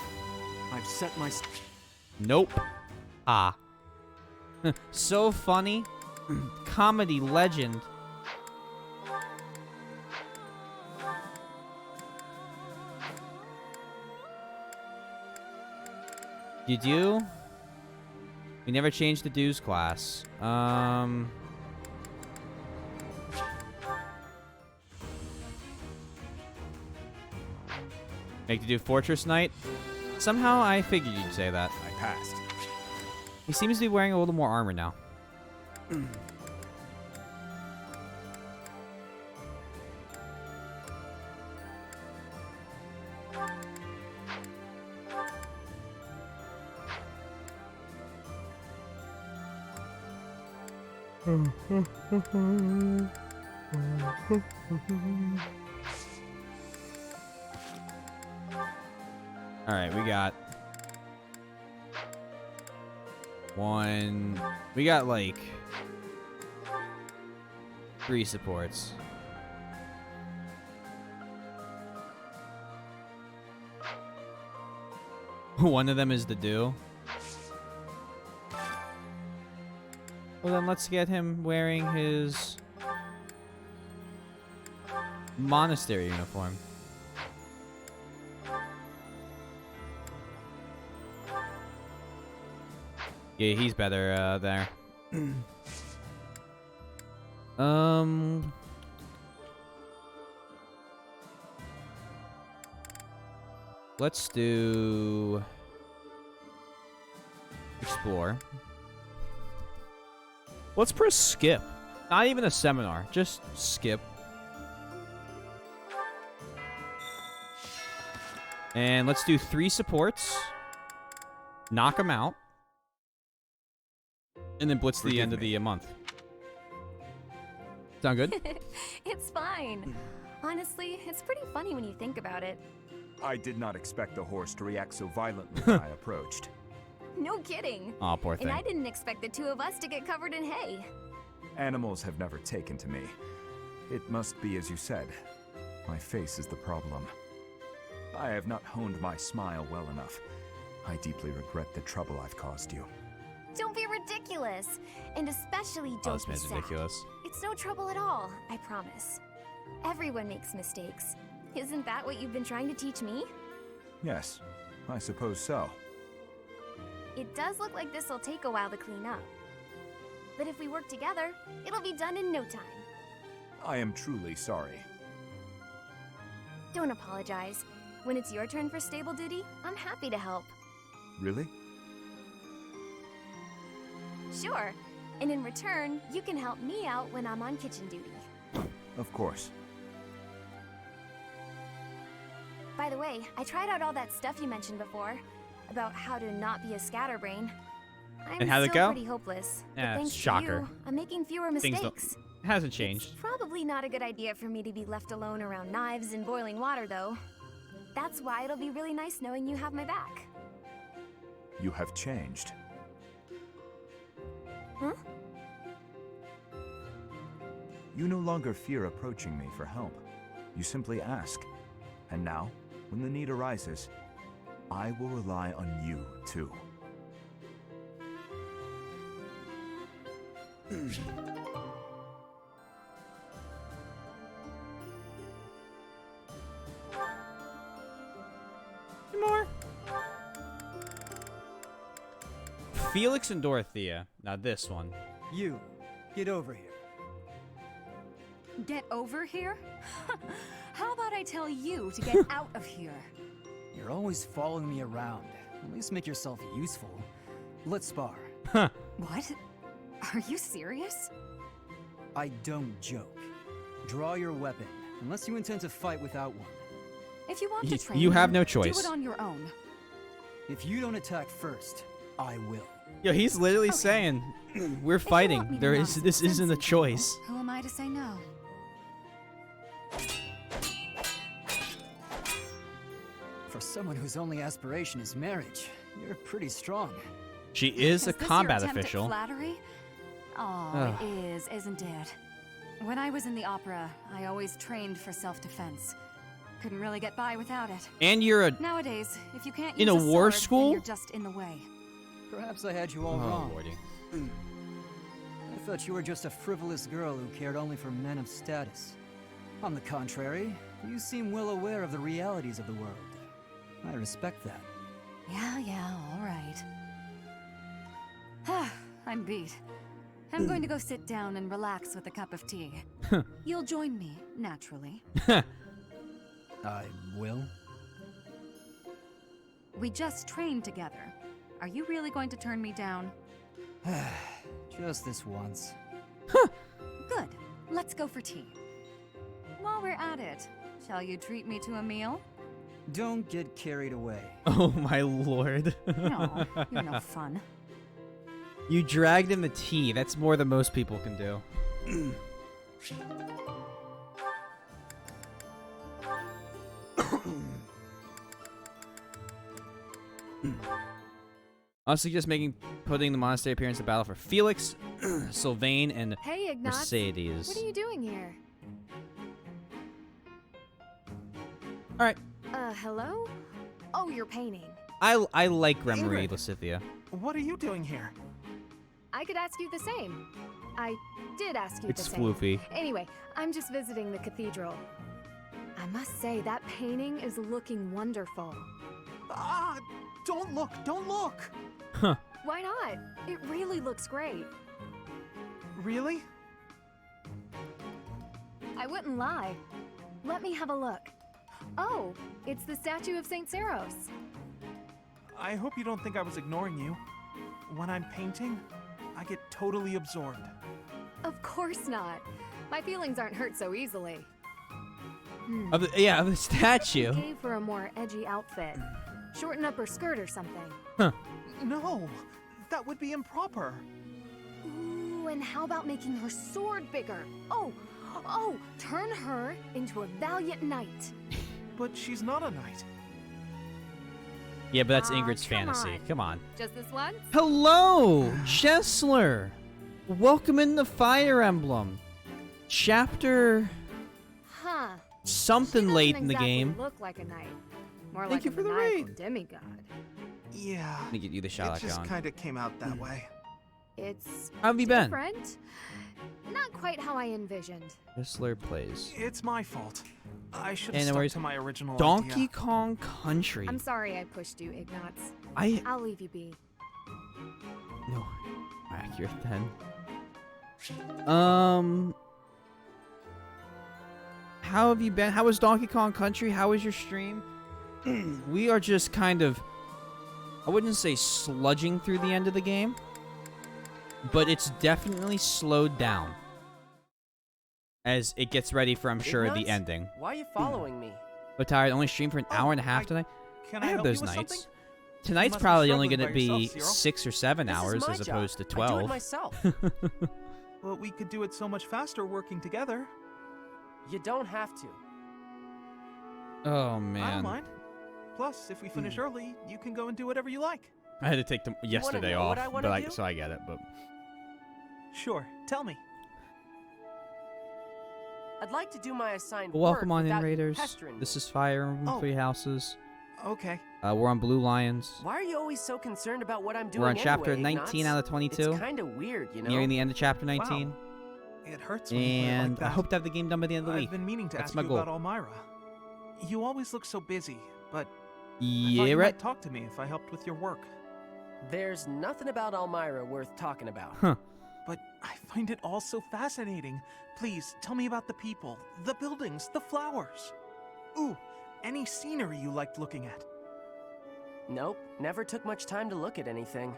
I've set my... Nope. Ah. So funny. Comedy legend. You do? We never changed the dues class. Make to do Fortress Knight? Somehow I figured you'd say that. I passed. He seems to be wearing a little more armor now. Alright, we got One. We got like 3 supports. One of them is the do. Well, then let's get him wearing his monastery uniform. Yeah, he's better there. Let's do explore. Let's press skip. Not even a seminar, just skip. And let's do 3 supports. Knock them out. And then blitz the end of the month. Sound good? It's fine. Honestly, it's pretty funny when you think about it. I did not expect the horse to react so violently when I approached. No kidding. Aw, poor thing. And I didn't expect the 2 of us to get covered in hay. Animals have never taken to me. It must be as you said. My face is the problem. I have not honed my smile well enough. I deeply regret the trouble I've caused you. Don't be ridiculous. And especially don't this be man's sad. ridiculous. It's no trouble at all, I promise. Everyone makes mistakes. Isn't that what you've been trying to teach me? Yes, I suppose so. It does look like this'll take a while to clean up. But if we work together, it'll be done in no time. I am truly sorry. Don't apologize. When it's your turn for stable duty, I'm happy to help. Really? Sure. And in return, you can help me out when I'm on kitchen duty. Of course. By the way, I tried out all that stuff you mentioned before about how to not be a scatterbrain. I'm And how'd it still go? pretty hopeless. Yeah, but thanks shocker. to you, I'm making fewer Things don't- mistakes. It hasn't changed. It's probably not a good idea for me to be left alone around knives and boiling water, though. That's why it'll be really nice knowing you have my back. You have changed. Huh? You no longer fear approaching me for help. You simply ask. And now, when the need arises, I will rely on you, too. More. Felix and Dorothea. Now this one. You, get over here. Get over here? How about I tell you to get out of here? You're always following me around. At least make yourself useful. Let's spar. What? Are you serious? I don't joke. Draw your weapon, unless you intend to fight without one. If you want to train, you have no do choice. it on your own. If you don't attack first, I will. Yo, he's literally saying, "We're fighting. This isn't a choice." Who am I to say no? For someone whose only aspiration is marriage, you're pretty strong. She is a Is this combat your attempt official. At flattery? Oh, Ugh. it is, isn't it? When I was in the opera, I always trained for self-defense. Couldn't really get by without it. And you're a Nowadays, if you can't in use a war sword, then school? you're just in the way. Perhaps I had you all Oh, wrong. lordy. I thought you were just a frivolous girl who cared only for men of status. On the contrary, you seem well aware of the realities of the world. I respect that. Yeah, all right. I'm beat. I'm going to go sit down and relax with a cup of tea. You'll join me, naturally. I will. We just trained together. Are you really going to turn me down? Just this once. Good. Let's go for tea. While we're at it, shall you treat me to a meal? Don't get carried away. Oh my lord. No, you're no fun. You dragged in the tea. That's more than most people can do. I suggest making putting the monastery appearance of battle for Felix, Sylvain, and Hey, Ignatz. Mercedes. What are you doing here? Alright. Hello? Oh, you're painting. I like Remery, Ingrid. Lasithia. What are you doing here? I could ask you the same. I did ask you It's the same. floofy. Anyway, I'm just visiting the cathedral. I must say, that painting is looking wonderful. Ah, don't look, don't look! Huh. Why not? It really looks great. Really? I wouldn't lie. Let me have a look. Oh, it's the statue of St. Saros. I hope you don't think I was ignoring you. When I'm painting, I get totally absorbed. Of course not. My feelings aren't hurt so easily. Of the statue. Gave her a more edgy outfit. Shorten up her skirt or something. Huh. No, that would be improper. Ooh, and how about making her sword bigger? Oh, turn her into a valiant knight. But she's not a knight. Yeah, but that's Aw, Ingrid's come fantasy. on. Come on. Just this once? Hello, Jessler. Welcome in the Fire Emblem. Chapter Huh. something late in the Exactly game. look like a knight. More Thank like you a for the maniacal raid. demigod. Yeah. Let me get you the shot It just on. kind of came out that way. It's How have you been? different. Not quite how I envisioned. Jessler plays. It's my fault. I should And have stuck where's to my original Donkey idea. Kong Country. I'm sorry I pushed you, Ignatz. I'll leave you be. No, accurate then. How have you been? How was Donkey Kong Country? How was your stream? We are just kind of, I wouldn't say sludging through the end of the game, but it's definitely slowed down as it gets ready for, I'm sure, the Ignatz? ending. Why are you following me? But tired, only stream for an hour and a half tonight. Can I I have help those you with nights. something? Tonight's must be probably only struggling going to by be yourself, Zero. 6 or 7 This is hours my as job. opposed to I do 12. it myself. Well, we could do it so much faster working together. You don't have to. Oh I don't man, mind. Plus, if we finish early, you can go and do whatever you like. I had to take yesterday know off, what I wanna but do? so I get it. But Sure, tell me. I'd like to do my assigned welcome work on in, without you Raiders. pestering This me. is Fire Emblem Oh. 3 Houses. Okay. We're on Blue Lions. Why are you always so concerned about what I'm doing We're on chapter anyway, 19 Ignatz? out of 22. It's kind of weird, you know? Nearing the end of chapter 19. Wow. It hurts when you put it And like that. I hope to have the game done by the end of the I've week. been meaning to That's ask my you goal. about Elmira. You always look so busy, but I thought Yeah, you right? might talk to me if I helped with your work. There's nothing about Elmira worth talking about. Huh. But I find it all so fascinating. Please, tell me about the people, the buildings, the flowers. Ooh, any scenery you liked looking at. Nope, never took much time to look at anything.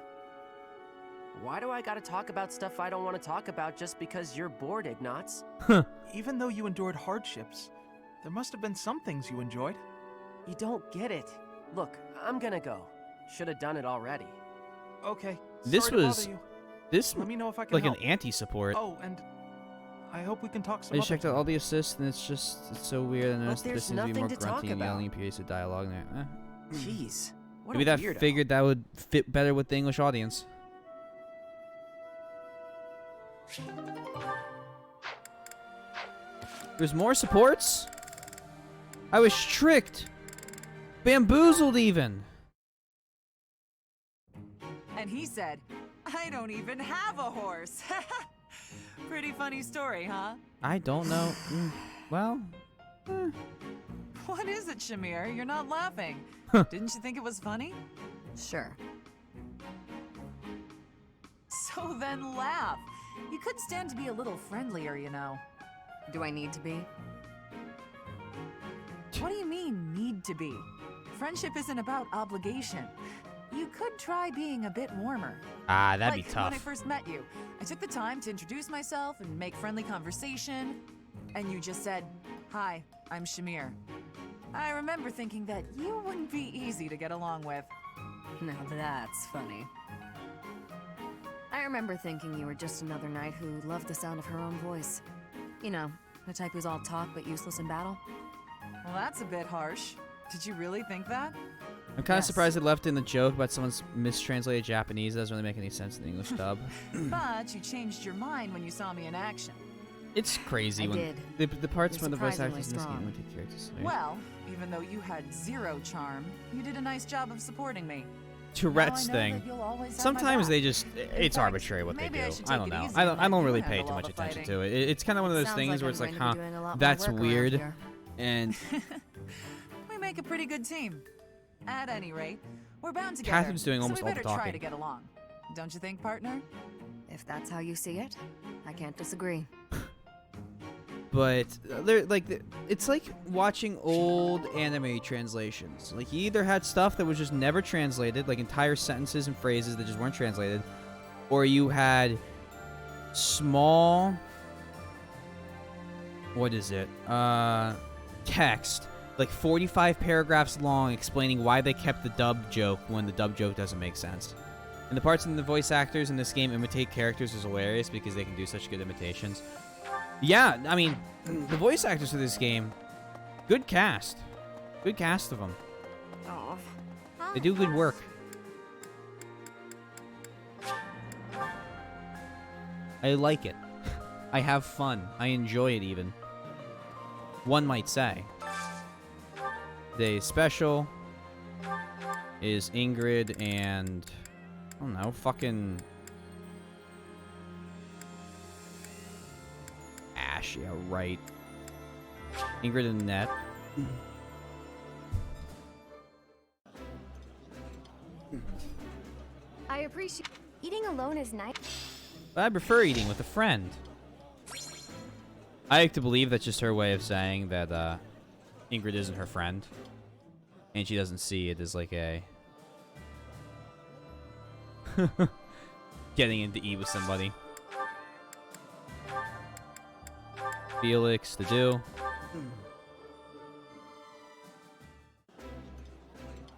Why do I gotta talk about stuff I don't want to talk about just because you're bored, Ignatz? Even though you endured hardships, there must have been some things you enjoyed. You don't get it. Look, I'm gonna go. Should have done it already. Okay. This sorry to was bother you. this Let me know if I can like help. an anti-support. Oh, and I hope we can talk some I just other checked out all the assists, and it's so weird. And But there there's seems to be more nothing to talk grunting and about. yelling and periods of dialogue there. Jeez, what Maybe a that weirdo. figured that would fit better with the English audience. There's more supports? I was tricked. Bamboozled even. And he said, I don't even have a horse. Pretty funny story, huh? I don't know. Well, What is it, Shamir? You're not laughing. Didn't you think it was funny? Sure. So then laugh. You could stand to be a little friendlier, you know. Do I need to be? What do you mean, need to be? Friendship isn't about obligation. You could try being a bit warmer. that'd like be tough. when I first met you, I took the time to introduce myself and make friendly conversation, and you just said, "Hi, I'm Shamir." I remember thinking that you wouldn't be easy to get along with. Now that's funny. I remember thinking you were just another knight who loved the sound of her own voice. You know, the type who's all talk but useless in battle. Well, that's a bit harsh. Did you really think that? I'm kind of Yes. surprised they left in the joke about someone's mistranslated Japanese. That doesn't really make any sense in the English dub. But you changed your mind when you saw me in action. It's crazy I when did. the parts You're when the voice surprisingly actors in this game strong. imitate characters. Right? Well, even though you had zero charm, you did a nice job of supporting me. Tourette's Now I know thing. that you'll always have my Sometimes back. they just it's fact, arbitrary what they maybe do. I should I take don't it know. easy I and don't let really you pay handle too all much the attention fighting. to it. It's kind of one of those Sounds things like where I'm it's like, going to huh, be doing a lot more that's work around weird. here. And We make a pretty good team. At any rate, we're bound together. Catherine's doing almost so we all the better try talking. to get along. Don't you think, partner? If that's how you see it, I can't disagree. but they're like it's like watching old anime translations. Like you either had stuff that was just never translated, like entire sentences and phrases that just weren't translated, or you had small text like 45 paragraphs long explaining why they kept the dub joke when the dub joke doesn't make sense. And the parts in the voice actors in this game imitate characters is hilarious because they can do such good imitations. Yeah, I mean, the voice actors for this game, good cast. Good cast of them. Oh. They do good work. I like it. I have fun. I enjoy it even. One might say. Today's special is Ingrid and, I don't know, fucking Ash. Yeah, right. Ingrid and Annette. I appreciate eating alone is nice. But I prefer eating with a friend. I like to believe that's just her way of saying that Ingrid isn't her friend. And she doesn't see it as like a... getting in to eat with somebody. Felix, to do.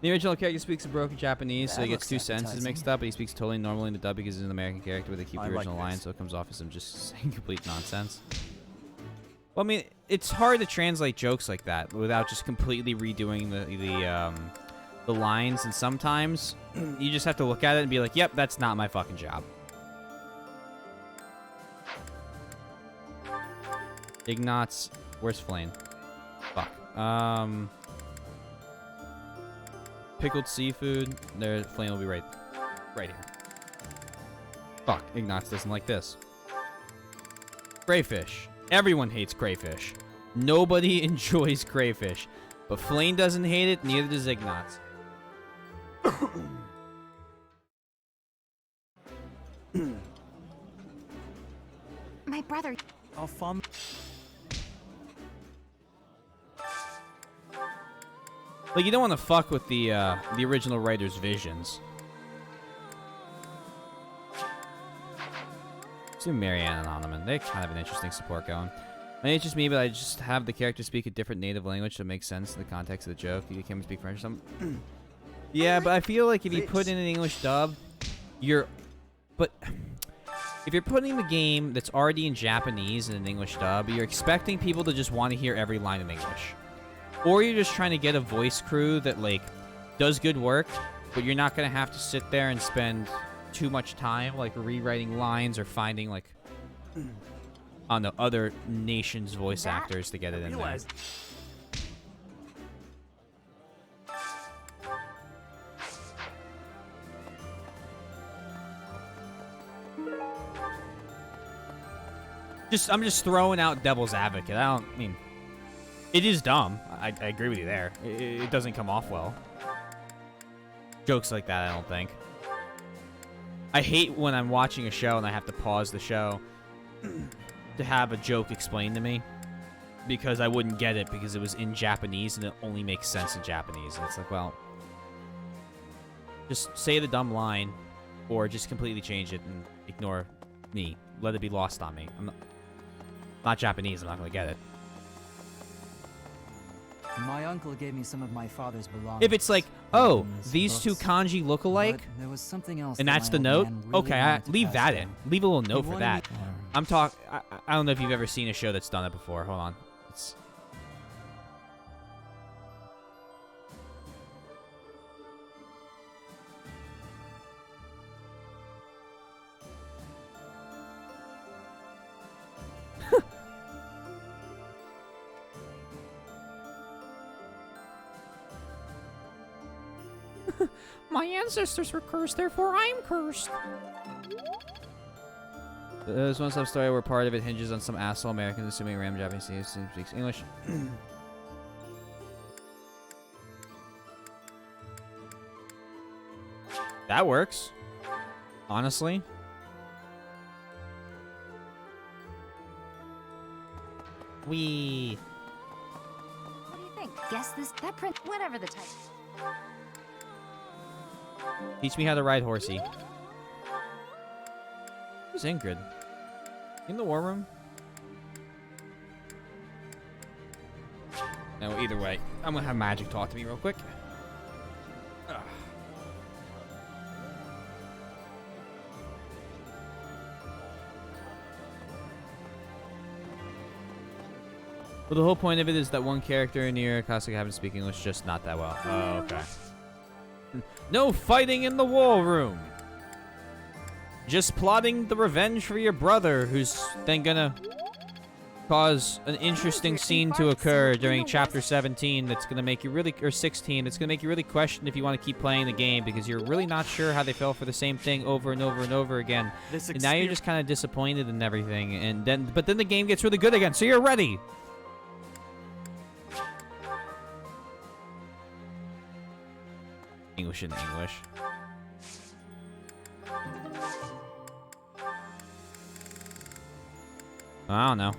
The original character speaks a broken Japanese, so he gets two sentences mixed up, but he speaks totally normally in the dub because he's an American character, but they keep the original line, so it comes off as him just saying complete nonsense. Well, I mean, it's hard to translate jokes like that without just completely redoing the lines, and sometimes you just have to look at it and be like, yep, that's not my fucking job. Ignatz, where's Flame? Fuck. Pickled seafood. There, Flame will be right here. Fuck, Ignatz doesn't like this. Crayfish. Everyone hates crayfish. Nobody enjoys crayfish. But Flame doesn't hate it, neither does Ignatz. My brother. Alphonse. Like, you don't want to fuck with the original writer's visions. Let's do Marianne and Onaman. They kind of an interesting support going. Maybe it's just me, but I just have the character speak a different native language to make sense in the context of the joke. You can't speak French or something. Yeah, but I feel like if you put in an English dub, but if you're putting the game that's already in Japanese in an English dub, you're expecting people to just want to hear every line in English. Or you're just trying to get a voice crew that, like, does good work, but you're not going to have to sit there and spend too much time, like, rewriting lines or finding, like, on the other nation's voice actors to get it in there. I'm just throwing out devil's advocate. I mean, it is dumb. I agree with you there. It doesn't come off well. Jokes like that, I don't think. I hate when I'm watching a show and I have to pause the show to have a joke explained to me because I wouldn't get it because it was in Japanese and it only makes sense in Japanese. And it's like, well, just say the dumb line or just completely change it and ignore me. Let it be lost on me. I'm not Japanese. I'm not going to get it. My uncle gave me some of my father's belongings. If it's like, oh, Weapons, these two books, kanji look alike, but there was something else and that that's my the old note, man really okay, wanted to leave pass that down. in. Leave a little note He for wanted that. me- I don't know if you've ever seen a show that's done it before. Hold on. My ancestors were cursed, therefore I'm cursed. There's one sub-story where part of it hinges on some asshole American assuming a random Japanese student speaks English. That works. Honestly. Wee. What do you think? Guess this, that print, whatever the type. Teach me how to ride horsey. Who's Ingrid? In the war room? No, either way. I'm gonna have Magic talk to me real quick. Ugh. Well, the whole point of it is that one character in your classic happens to speak English, just not that well. Oh, okay. No fighting in the war room. Just plotting the revenge for your brother, who's then gonna cause an interesting scene to occur during chapter 17 that's gonna make you really, or 16, that's gonna make you really question if you want to keep playing the game because you're really not sure how they fell for the same thing over and over and over again. And now you're just kind of disappointed in everything, and but then the game gets really good again, so you're ready. English in English. I don't know.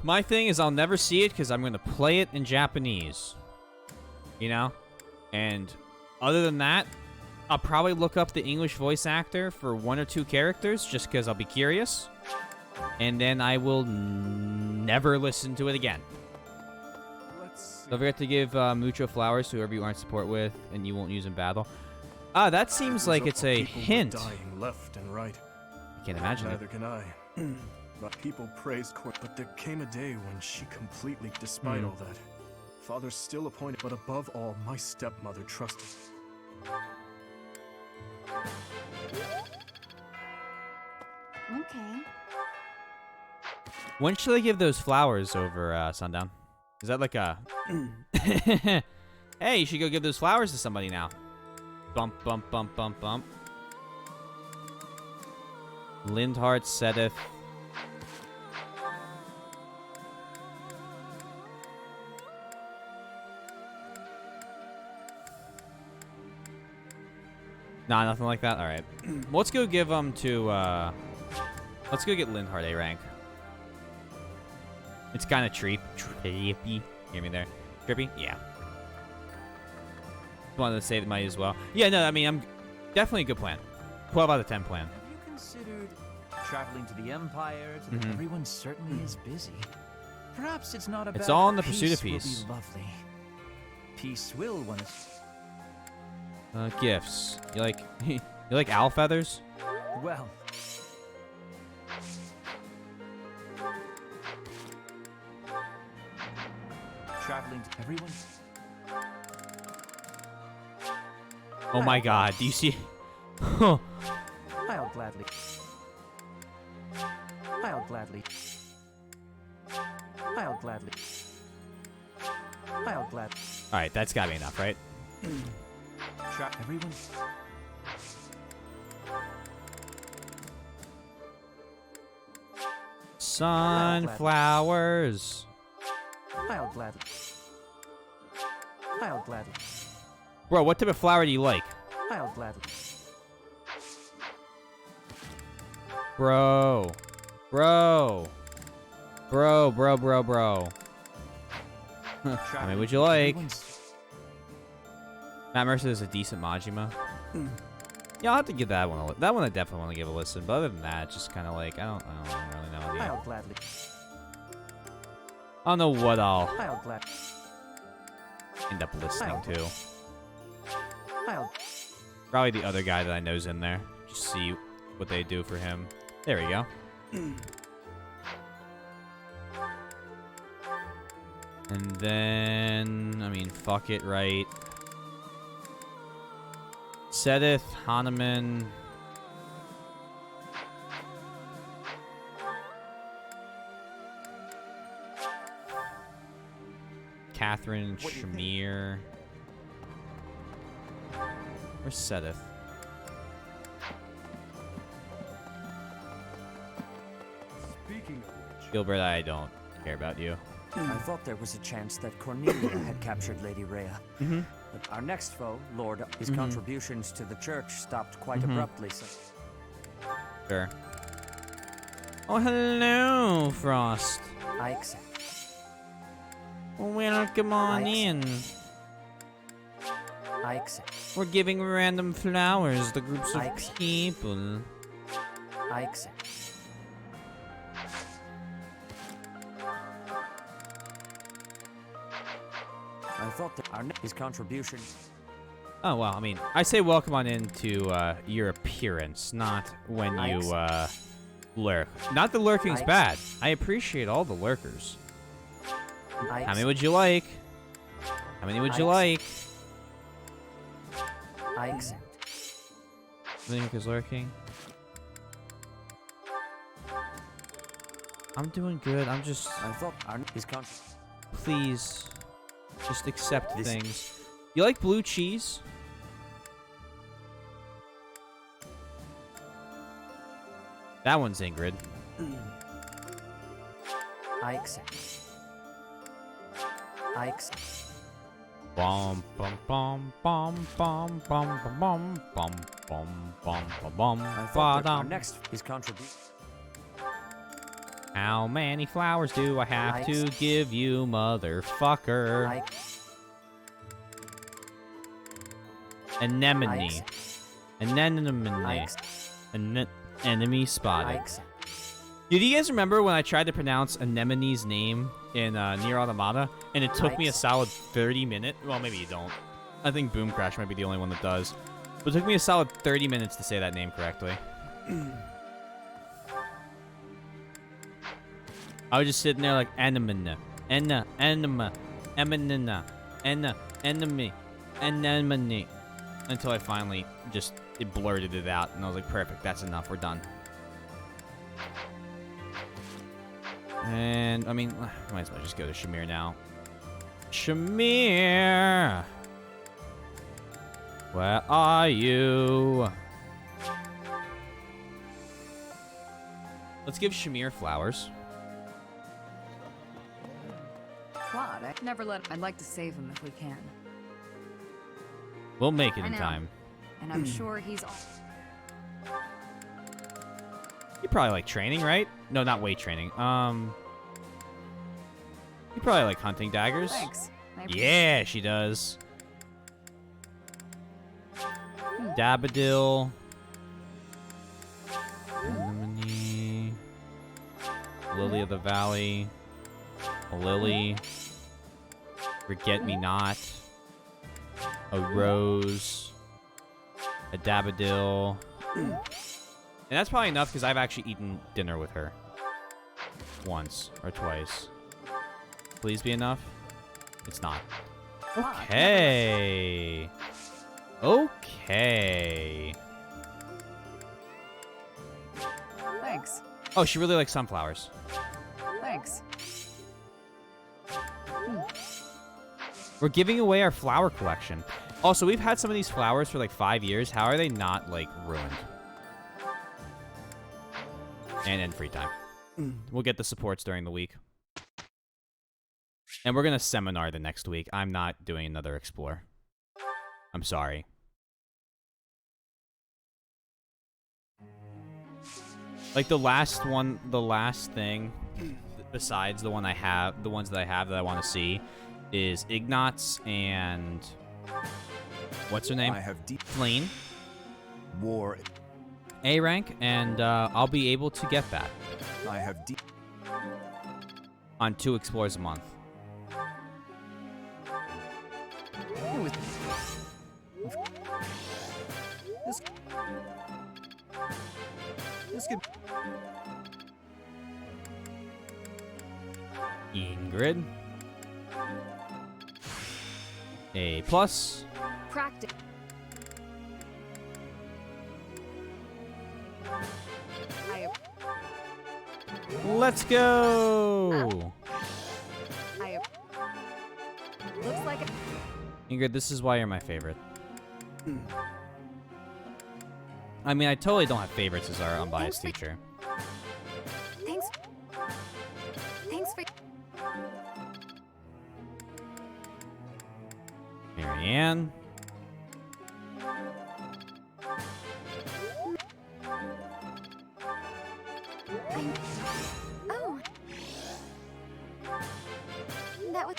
My thing is I'll never see it because I'm going to play it in Japanese. You know? And other than that, I'll probably look up the English voice actor for one or two characters just because I'll be curious. And then I will never listen to it again. Don't forget to give Mucho flowers to whoever you aren't support with and you won't use in battle. Ah, that seems like it's a hint. Dying left and right. I can't imagine Neither it. can I. But people praised Court, but there came a day when she completely, despite all that, Father still appointed, but above all, my stepmother trusted. Okay. When should I give those flowers over sundown? Is that like a... Hey, you should go give those flowers to somebody now. Bump, bump, bump, bump, bump. Lindhart Sedith. Nah, nothing like that? Alright. Let's go give them to, let's go get Lindhart A rank. It's kind of trippy. Hear me there? Trippy? Yeah. Wanted to save the money as well. Yeah, no, I mean, I'm definitely a good plan. 12 out of 10 plan. Have you considered traveling to the Empire? Everyone certainly is busy. Perhaps it's not about It's all in the pursuit of peace. Will be lovely. Peace will want us. Gifts. You like you like owl feathers? Well. Traveling to everyone. Oh my god, do you see? I'll gladly. I'll gladly. I'll gladly. I'll gladly. Alright, that's gotta be enough, right? Everyone. Sunflowers. I'll gladly. I'll gladly. Bro, what type of flower do you like? I'll gladly. Bro. Bro. Bro. How many would you like? Matt Mercer is a decent Majima. Yeah, I'll have to give that one a that one I definitely want to give a listen. But other than that, it's just kind of like I don't really know. I'll gladly. I don't know what I'll gladly. end up listening to. I'll. Probably the other guy that I know's in there. Just see what they do for him. There we go. And then, I mean, fuck it, right? Sedith, Hanuman. Catherine and Shamir. Where's Sedith? Speaking of which, Gilbert, I don't care about you. I thought there was a chance that Cornelia had captured Lady Rhea. Mhm. But our next foe, Lord, his Mhm. contributions to the church stopped quite Mhm. abruptly, so... Sure. Oh, hello, Frost. I accept. Welcome on in. I accept. We're giving random flowers to groups of I accept. people. I accept. I thought that his contribution... Oh, well, I mean, I say welcome on into your appearance, not when I you lurk. Not that lurking's I bad. I appreciate all the lurkers. I How many would you like? How many would I you like? I accept. Link is lurking. I'm doing good. I'm just... I thought his Please, just accept This- things. You like blue cheese? That one's Ingrid. I accept. I accept. Bum bum bum bum bum bum bum bum bum bum bum bum I thought that our bum. next his contribution... How many flowers do I have I to accept. give you, motherfucker? I Anemone. accept. Anemone. I accept. Enemy I spotted. accept. Do you guys remember when I tried to pronounce Anemone's name in Nier Automata, and it took me a solid 30 minutes? Well, maybe you don't. I think Boom Crash might be the only one that does. But it took me a solid 30 minutes to say that name correctly. I was just sitting there like Anemone, Enema, Eminena, Enemy, Anemone, until I finally just blurted it out, and I was like, perfect, that's enough, we're done. And, I mean, might as well just go to Shamir now. Shamir! Where are you? Let's give Shamir flowers. Claude, I never let. I'd like to save him if we can. We'll make it I in know. time. And I'm sure he's... You probably like training, right? No, not weight training. You probably like hunting daggers. Thanks. I appreciate Yeah, she does. Dabadil. Anemone. Lily of the Valley. A lily. Forget-me-not. A rose. A dabadil. And that's probably enough because I've actually eaten dinner with her. Once or twice. Please be enough? It's not. Okay. Okay. Thanks. Oh, she really likes sunflowers. Thanks. We're giving away our flower collection. Also, we've had some of these flowers for like 5 years. How are they not, like, ruined? And in free time. We'll get the supports during the week. And we're going to seminar the next week. I'm not doing another explore. I'm sorry. Like the last thing, besides the ones that I have that I want to see, is Ignatz and what's her name? I have deep Flane. War. A rank, and I'll be able to get that. I have deep on 2 explores a month. This could... Ingrid. A plus. Practice. Let's go. Looks like Ingrid, this is why you're my favorite. I mean, I totally don't have favorites as our unbiased teacher. Thanks. Thanks for. Marianne. Oh. That was.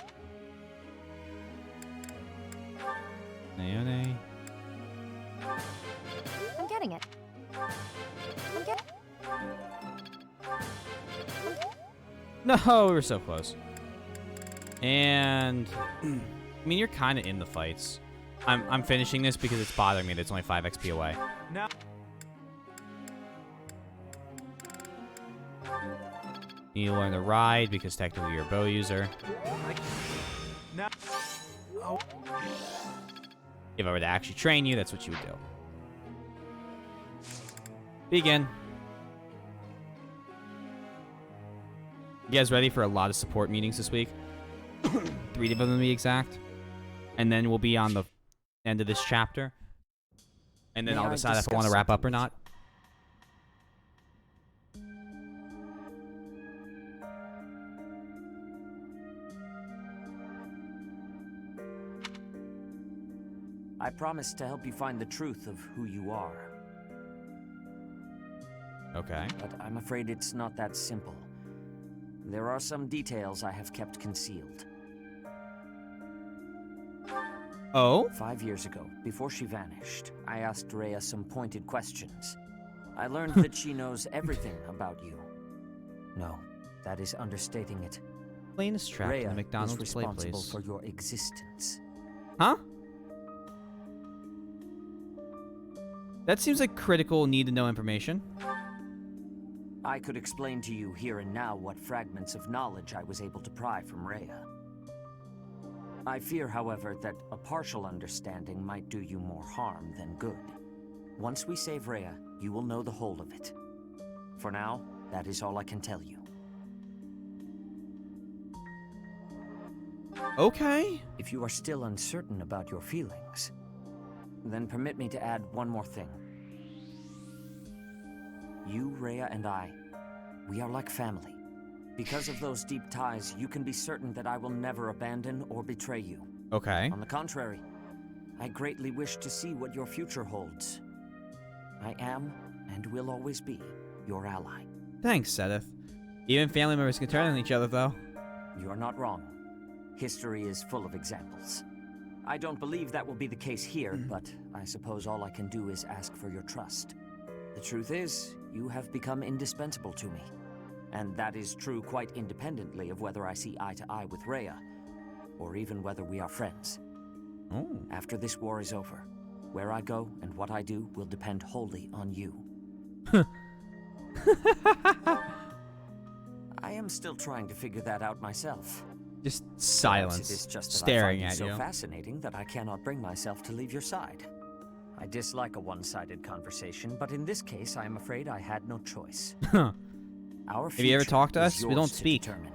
Naone. I'm getting it. I'm getting. No, we were so close. And I mean, you're kind of in the fights. I'm finishing this because it's bothering me that it's only 5 XP away. Now. You need to learn to ride because technically you're a bow user. Now. Oh. If I were to actually train you, that's what you would do. Begin. You guys ready for a lot of support meetings this week? 3 of them to be exact. And then we'll be on the end of this chapter. And then May I'll I decide if I want to discuss wrap up or not. I promise to help you find the truth of who you are. Okay. But I'm afraid it's not that simple. There are some details I have kept concealed. Oh? 5 years ago, before she vanished, I asked Rhea some pointed questions. I learned that she knows everything about you. No, that is understating it. Plainest trap in Rhea the McDonald's is play, responsible please. for your existence. Huh? That seems like critical need-to-know information. I could explain to you here and now what fragments of knowledge I was able to pry from Rhea. I fear, however, that a partial understanding might do you more harm than good. Once we save Rhea, you will know the whole of it. For now, that is all I can tell you. Okay. If you are still uncertain about your feelings, then permit me to add one more thing. You, Rhea, and I, we are like family. Because of those deep ties, you can be certain that I will never abandon or betray you. Okay. On the contrary, I greatly wish to see what your future holds. I am, and will always be, your ally. Thanks, Sedith. Even family members can turn on each other, though. You are not wrong. History is full of examples. I don't believe that will be the case here, but I suppose all I can do is ask for your trust. The truth is, you have become indispensable to me. And that is true quite independently of whether I see eye to eye with Rhea, or even whether we are friends. Oh. After this war is over, where I go and what I do will depend wholly on you. I am still trying to figure that out myself. Just Perhaps silence, it is just that staring I find at you you. so fascinating that I cannot bring myself to leave your side. I dislike a one-sided conversation, but in this case, I am afraid I had no choice. Our Have you ever future talked to is us? We yours don't to speak. determine.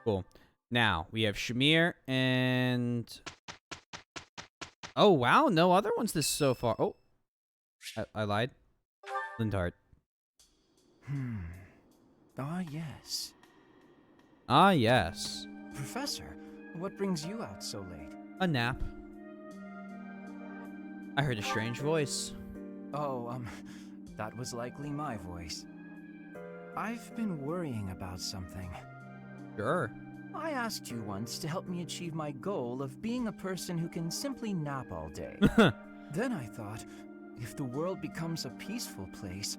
Cool. Now, we have Shamir and... Oh, wow. No other ones this so far. Oh. I lied. Lindhart. Ah, yes. Ah, yes. Professor, what brings you out so late? A nap. I heard a strange voice. Oh, that was likely my voice. I've been worrying about something. Sure. I asked you once to help me achieve my goal of being a person who can simply nap all day. Then I thought, if the world becomes a peaceful place,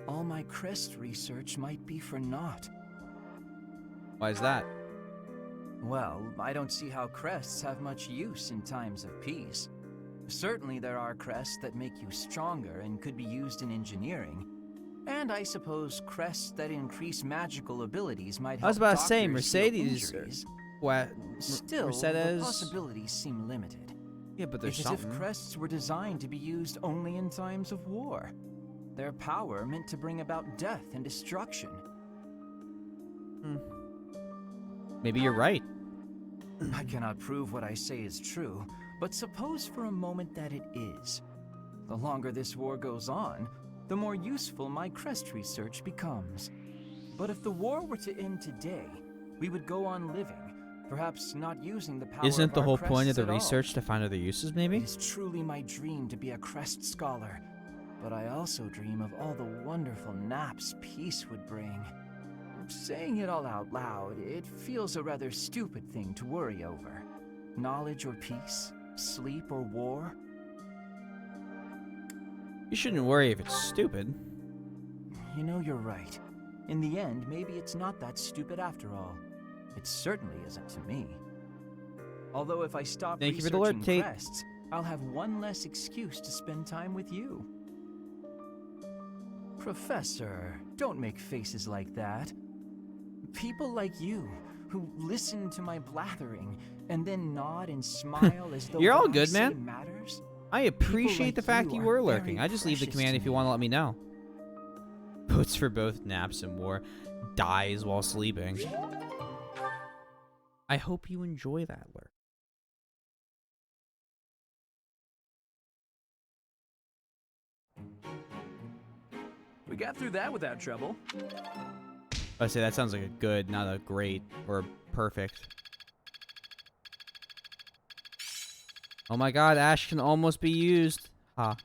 all my crest research might be for naught. Why is that? Well, I don't see how crests have much use in times of peace. Certainly there are crests that make you stronger and could be used in engineering. And I suppose crests that increase magical abilities might help I was about to say, doctors heal Mercedes. injuries. What? Still, Mercedes? the possibilities seem limited. Yeah, but there's It's as something. if crests were designed to be used only in times of war. Their power meant to bring about death and destruction. Maybe you're right. I cannot prove what I say is true, but suppose for a moment that it is. The longer this war goes on, the more useful my crest research becomes. But if the war were to end today, we would go on living, perhaps not using the power Isn't of the our whole point of crests the at all. research to find other uses, maybe? It is truly my dream to be a crest scholar, but I also dream of all the wonderful naps peace would bring. Saying it all out loud, it feels a rather stupid thing to worry over. Knowledge or peace, sleep or war. You shouldn't worry if it's stupid. You know, you're right. In the end, maybe it's not that stupid after all. It certainly isn't to me. Although if I stop Thank you for the researching alert, Tate. crests, I'll have one less excuse to spend time with you. Professor, don't make faces like that. People like you, who listen to my blathering and then nod and smile as though You're all what I good, say man. matters. I appreciate like the fact you you are were very lurking. I just leave the precious command to if you want to let me know. Votes for both naps and war. Dies while sleeping. I hope you enjoy that lurk. We got through that without trouble. I say that sounds like a good, not a great or perfect. Oh my god, Ash can almost be used. Ha.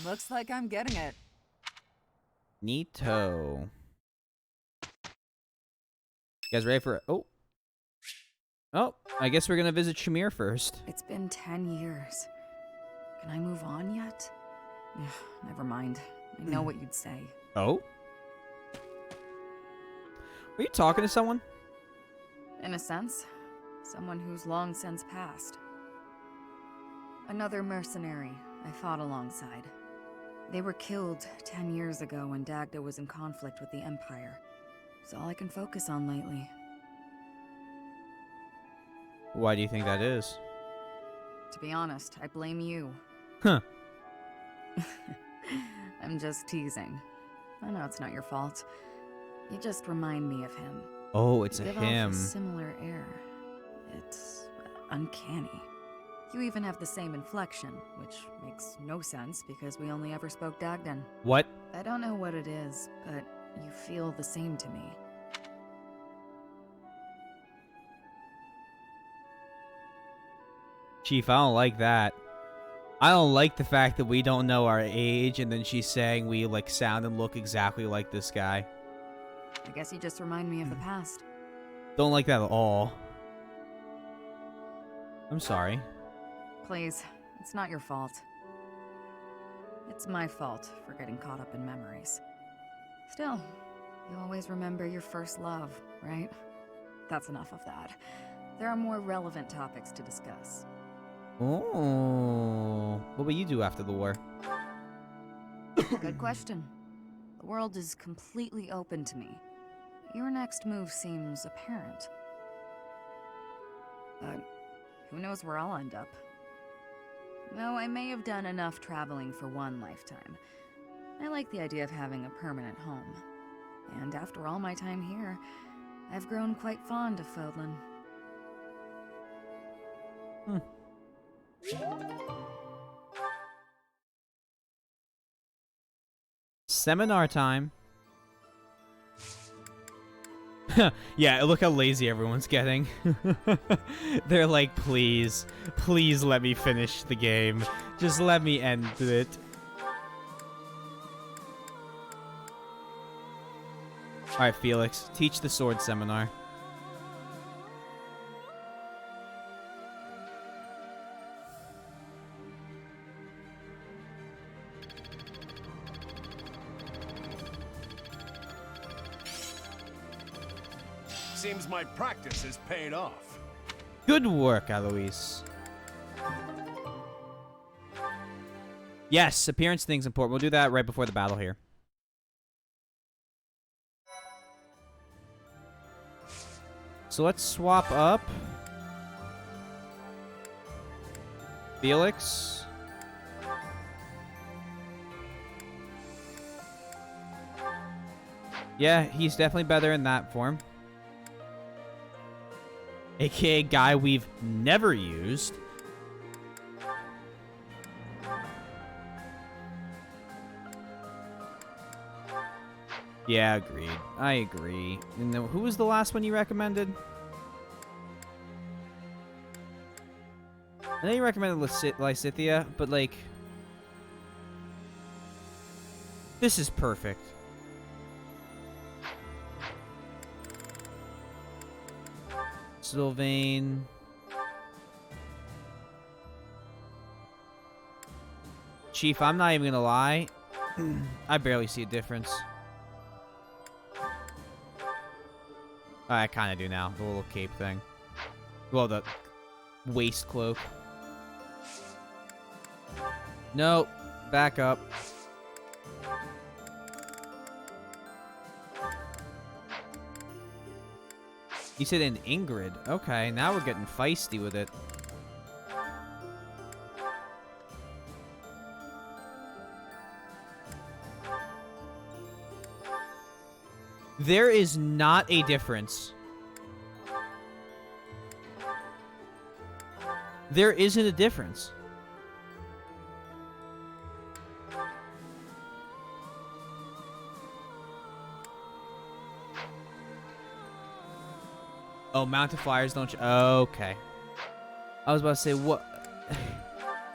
Looks like I'm getting it. Neato. You guys ready for it? Oh. Oh, I guess we're gonna visit Shamir first. It's been 10 years. Can I move on yet? Ugh, never mind. I know what you'd say. Oh? Were you talking to someone? In a sense, someone who's long since passed. Another mercenary I fought alongside. They were killed 10 years ago when Dagda was in conflict with the Empire. It's all I can focus on lately. Why do you think that is? To be honest, I blame you. Huh. I'm just teasing. I know it's not your fault. You just remind me of him. Oh, it's a You give off him. a similar air. It's uncanny. You even have the same inflection, which makes no sense because we only ever spoke Dagdan. What? I don't know what it is, but you feel the same to me. Chief, I don't like that. I don't like the fact that we don't know our age and then she's saying we like sound and look exactly like this guy. I guess you just remind me of the past. Don't like that at all. I'm sorry. Please, it's not your fault. It's my fault for getting caught up in memories. Still, you always remember your first love, right? That's enough of that. There are more relevant topics to discuss. Oh. What will you do after the war? Good question. The world is completely open to me. Your next move seems apparent. But who knows where I'll end up. Though I may have done enough traveling for one lifetime. I like the idea of having a permanent home. And after all my time here, I've grown quite fond of Fodlan. Seminar time. Yeah, look how lazy everyone's getting. They're like, please, please let me finish the game. Just let me end it. Alright, Felix, teach the sword seminar. Seems my practice is paid off. Good work, Alois. Yes, appearance thing's important. We'll do that right before the battle here. So let's swap up. Felix. Yeah, he's definitely better in that form. AKA guy we've never used. Yeah, agreed. I agree. And then, who was the last one you recommended? I know you recommended Lysithea, but like... This is perfect. Sylvain. Chief, I'm not even gonna lie. I barely see a difference. I kind of do now. The little cape thing. Well, the waist cloak. Nope. Back up. You said an Ingrid. Okay, now we're getting feisty with it. There is not a difference. There isn't a difference. Oh, mounted flyers don't... okay. I was about to say, what...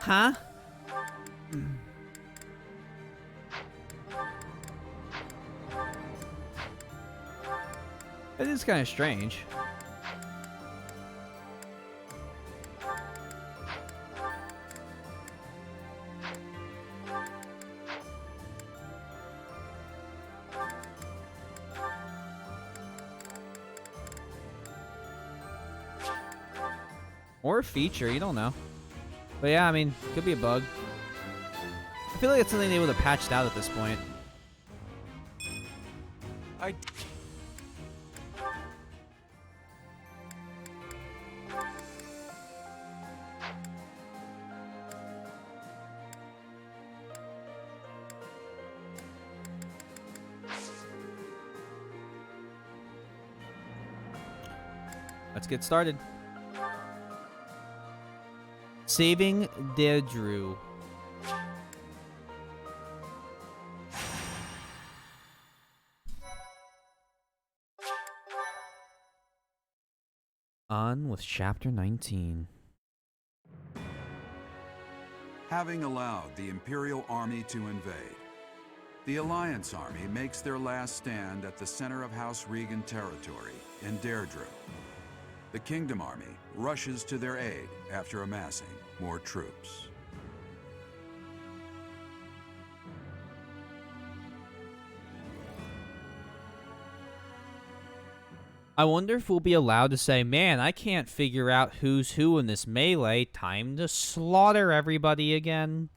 huh? It is kind of strange. Or a feature, you don't know. But yeah, I mean, could be a bug. I feel like it's something they would have patched out at this point. Let's get started. Saving Deirdre. On with Chapter 19. Having allowed the Imperial Army to invade, the Alliance Army makes their last stand at the center of House Regan territory in Deirdre. The Kingdom Army rushes to their aid after amassing more troops. I wonder if we'll be allowed to say, man, I can't figure out who's who in this melee. Time to slaughter everybody again.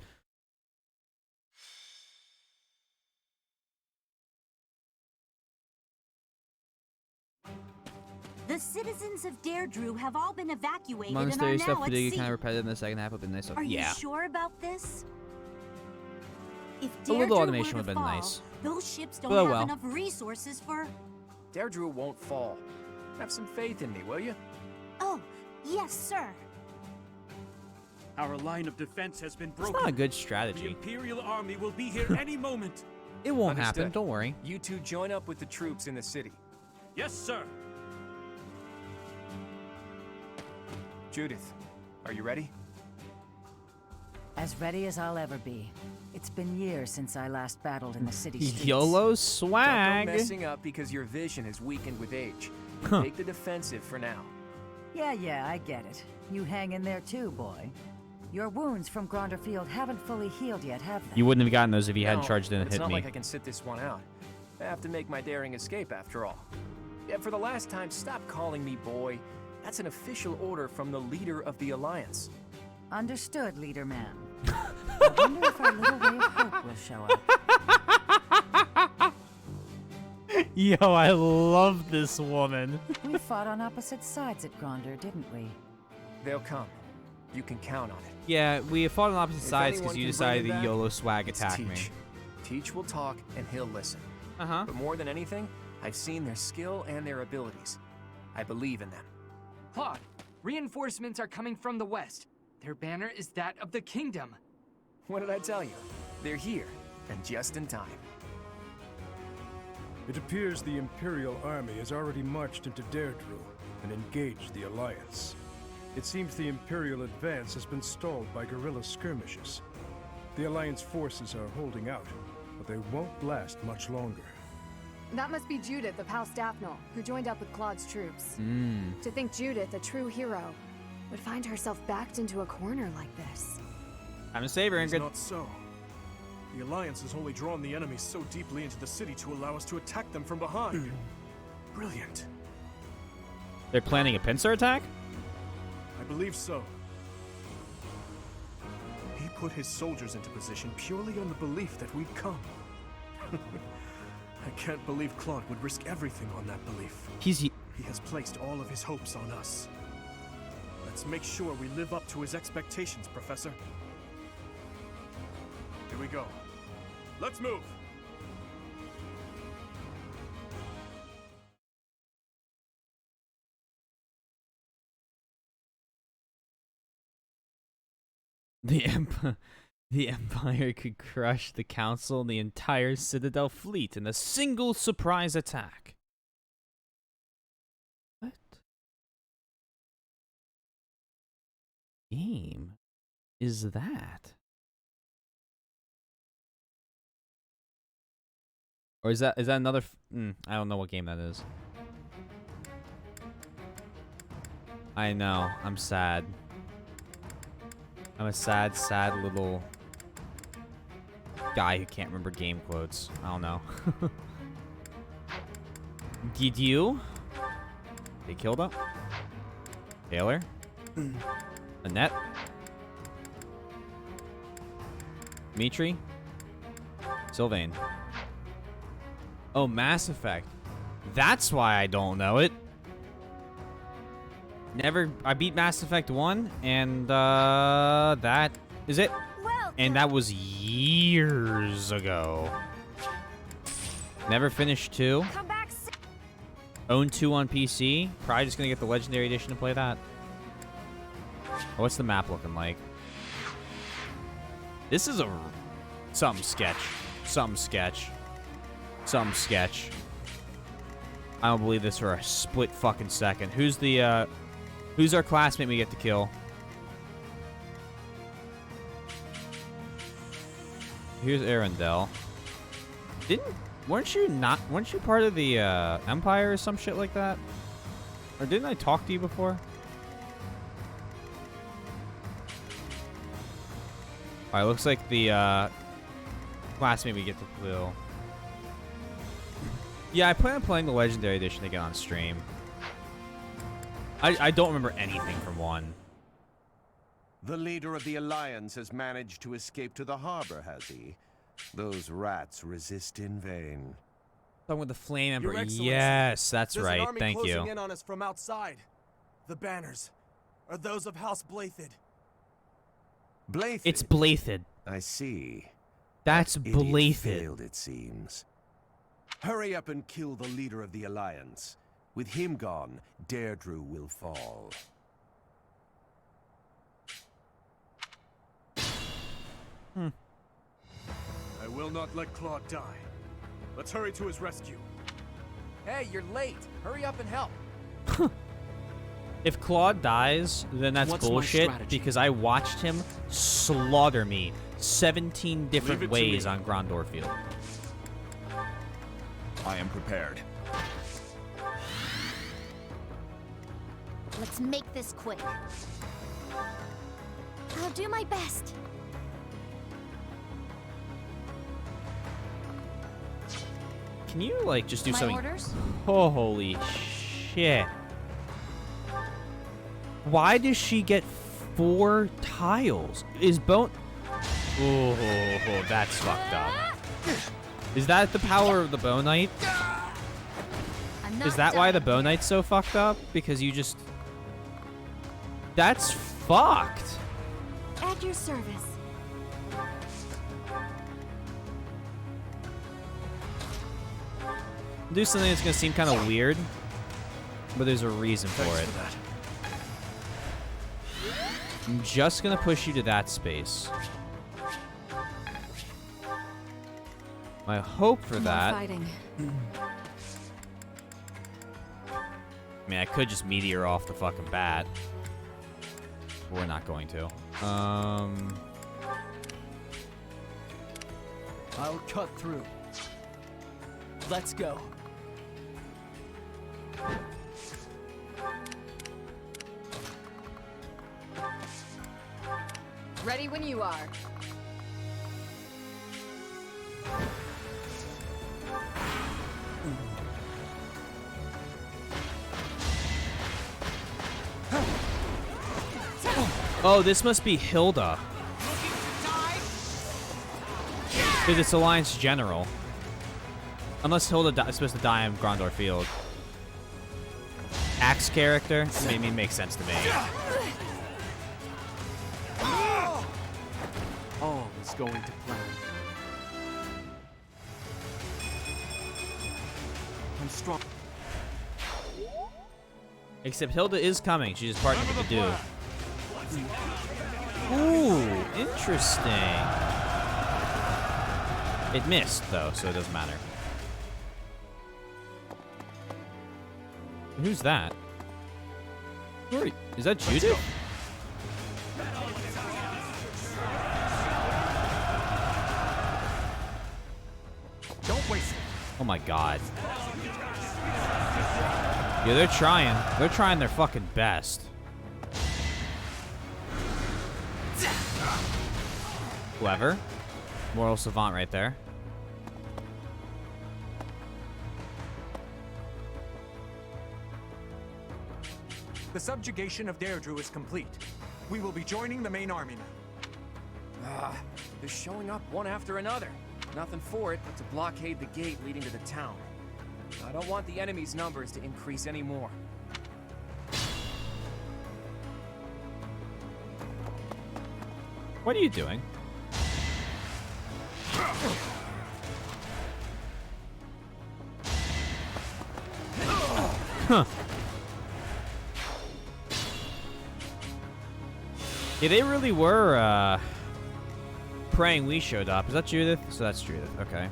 The citizens of Deirdre have all been evacuated Monastery and are stuff now at fatigue sea. kind of repetitive in the second half, but nice stuff. Are Yeah. you sure about this? If A Deirdre little automation were would have to been fall, nice. those ships don't But oh have well. enough resources for... Deirdre won't fall. Have some faith in me, will you? Oh, yes, sir. Our line of defense has been It's broken. not a good The strategy. Imperial Army will be here any moment. It won't Understood. happen, don't worry. You two join up with the troops in the city. Yes, sir. Judith, are you ready? As ready as I'll ever be. It's been years since I last battled in the city streets. YOLO Don't swag. go messing up because your vision is weakened with age. Huh. Take the defensive for now. Yeah, I get it. You hang in there too, boy. Your wounds from Gronderfield haven't fully healed yet, have they? You wouldn't have gotten those if you hadn't No, charged in and it's hit not me. like I can sit this one out. I have to make my daring escape after all. Yeah, for the last time, stop calling me boy. That's an official order from the leader of the Alliance. Understood, leader man. I wonder if our little ray of hope will show up. Yo, I love this woman. We fought on opposite sides at Gronder, didn't we? They'll come. You can count on it. Yeah, we fought on opposite If sides anyone because you can decided bring to it back, YOLO swag it's attack me. Teach. Teach will talk and he'll listen. Uh-huh. But more than anything, I've seen their skill and their abilities. I believe in them. Claude, reinforcements are coming from the west. Their banner is that of the kingdom. What did I tell you? They're here, and just in time. It appears the Imperial army has already marched into Deirdre and engaged the Alliance. It seems the Imperial advance has been stalled by guerrilla skirmishes. The Alliance forces are holding out, but they won't last much longer. That must be Judith of House Daphne, who joined up with Claude's troops. Mm. To think Judith, a true hero, would find herself backed into a corner like this. I'm a saver, It's Ingrid. not so. The Alliance has only drawn the enemy so deeply into the city to allow us to attack them from behind. Brilliant. They're planning a pincer attack? I believe so. He put his soldiers into position purely on the belief that we'd come. I can't believe Claude would risk everything on that belief. He has placed all of his hopes on us. Let's make sure we live up to his expectations, Professor. Here we go. Let's move! The Empire could crush the Council and the entire Citadel fleet in a single surprise attack. What game is that? Or is that another? I don't know what game that is. I know. I'm sad. I'm a sad, sad little guy who can't remember game quotes. I don't know. Did you? They killed him? Taylor? Annette? Dimitri? Sylvain? Oh, Mass Effect. That's why I don't know it. I beat Mass Effect 1, and that is it. And that was years ago. Never finished 2. Own 2 on PC. Probably just gonna get the Legendary Edition to play that. Oh, what's the map looking like? This is some sketch. Some sketch. Some sketch. I don't believe this for a split fucking second. Who's our classmate we get to kill? Here's Arundel. Weren't you part of the Empire or some shit like that? Or didn't I talk to you before? Alright, looks like the classmate we get to kill. Yeah, I plan on playing the Legendary Edition again on stream. I don't remember anything from 1. The leader of the Alliance has managed to escape to the harbor, has he? Those rats resist in vain. Talking with the Flame Emperor. Your Excellency, Yes, that's there's right. An army Thank closing you. in on us from outside. The banners are those of House Blathid. Blathid? It's Blathid. I see. That's That idiot Blathid. failed, it seems. Hurry up and kill the leader of the Alliance. With him gone, Deirdre will fall. I will not let Claude die. Let's hurry to his rescue. Hey, you're late. Hurry up and help. If Claude dies, then that's What's my bullshit strategy? because I watched him slaughter me 17 different Leave it to ways me. on Grandor Field. I am prepared. Let's make this quick. I'll do my best. Can you, like, just do My something? orders? Oh, holy shit. Why does she get 4 tiles? Is Bone... Oh, that's fucked up. Is that the power of the Bone Knight? I'm not Is that why the done Bow here. Knight's so fucked up? Because you just... That's fucked. At your service. Do something that's gonna seem kind of weird, but there's a reason for it. I'm just gonna push you to that space. My hope for More that... fighting. I mean, I could just meteor off the fucking bat. We're not going to. I'll cut through. Let's go. Ready when you are. Oh, this must be Hilda. Because it's Alliance General. Unless Hilda is supposed to die on Grondor Field. Axe character? I mean, makes sense to me. All is going to plan. I'm strong. Except Hilda is coming. She's just partnered with the dude. Ooh, interesting. It missed, though, so it doesn't matter. Who's that? Is that Judith? Don't waste it. Oh my god. Yeah, they're trying. They're trying their fucking best. Clever. Moral savant right there. The subjugation of Deirdre is complete. We will be joining the main army now. They're showing up one after another. Nothing for it but to blockade the gate leading to the town. I don't want the enemy's numbers to increase anymore. What are you doing? Huh. Yeah, they really were, praying we showed up. Is that Judith? So that's Judith. Okay.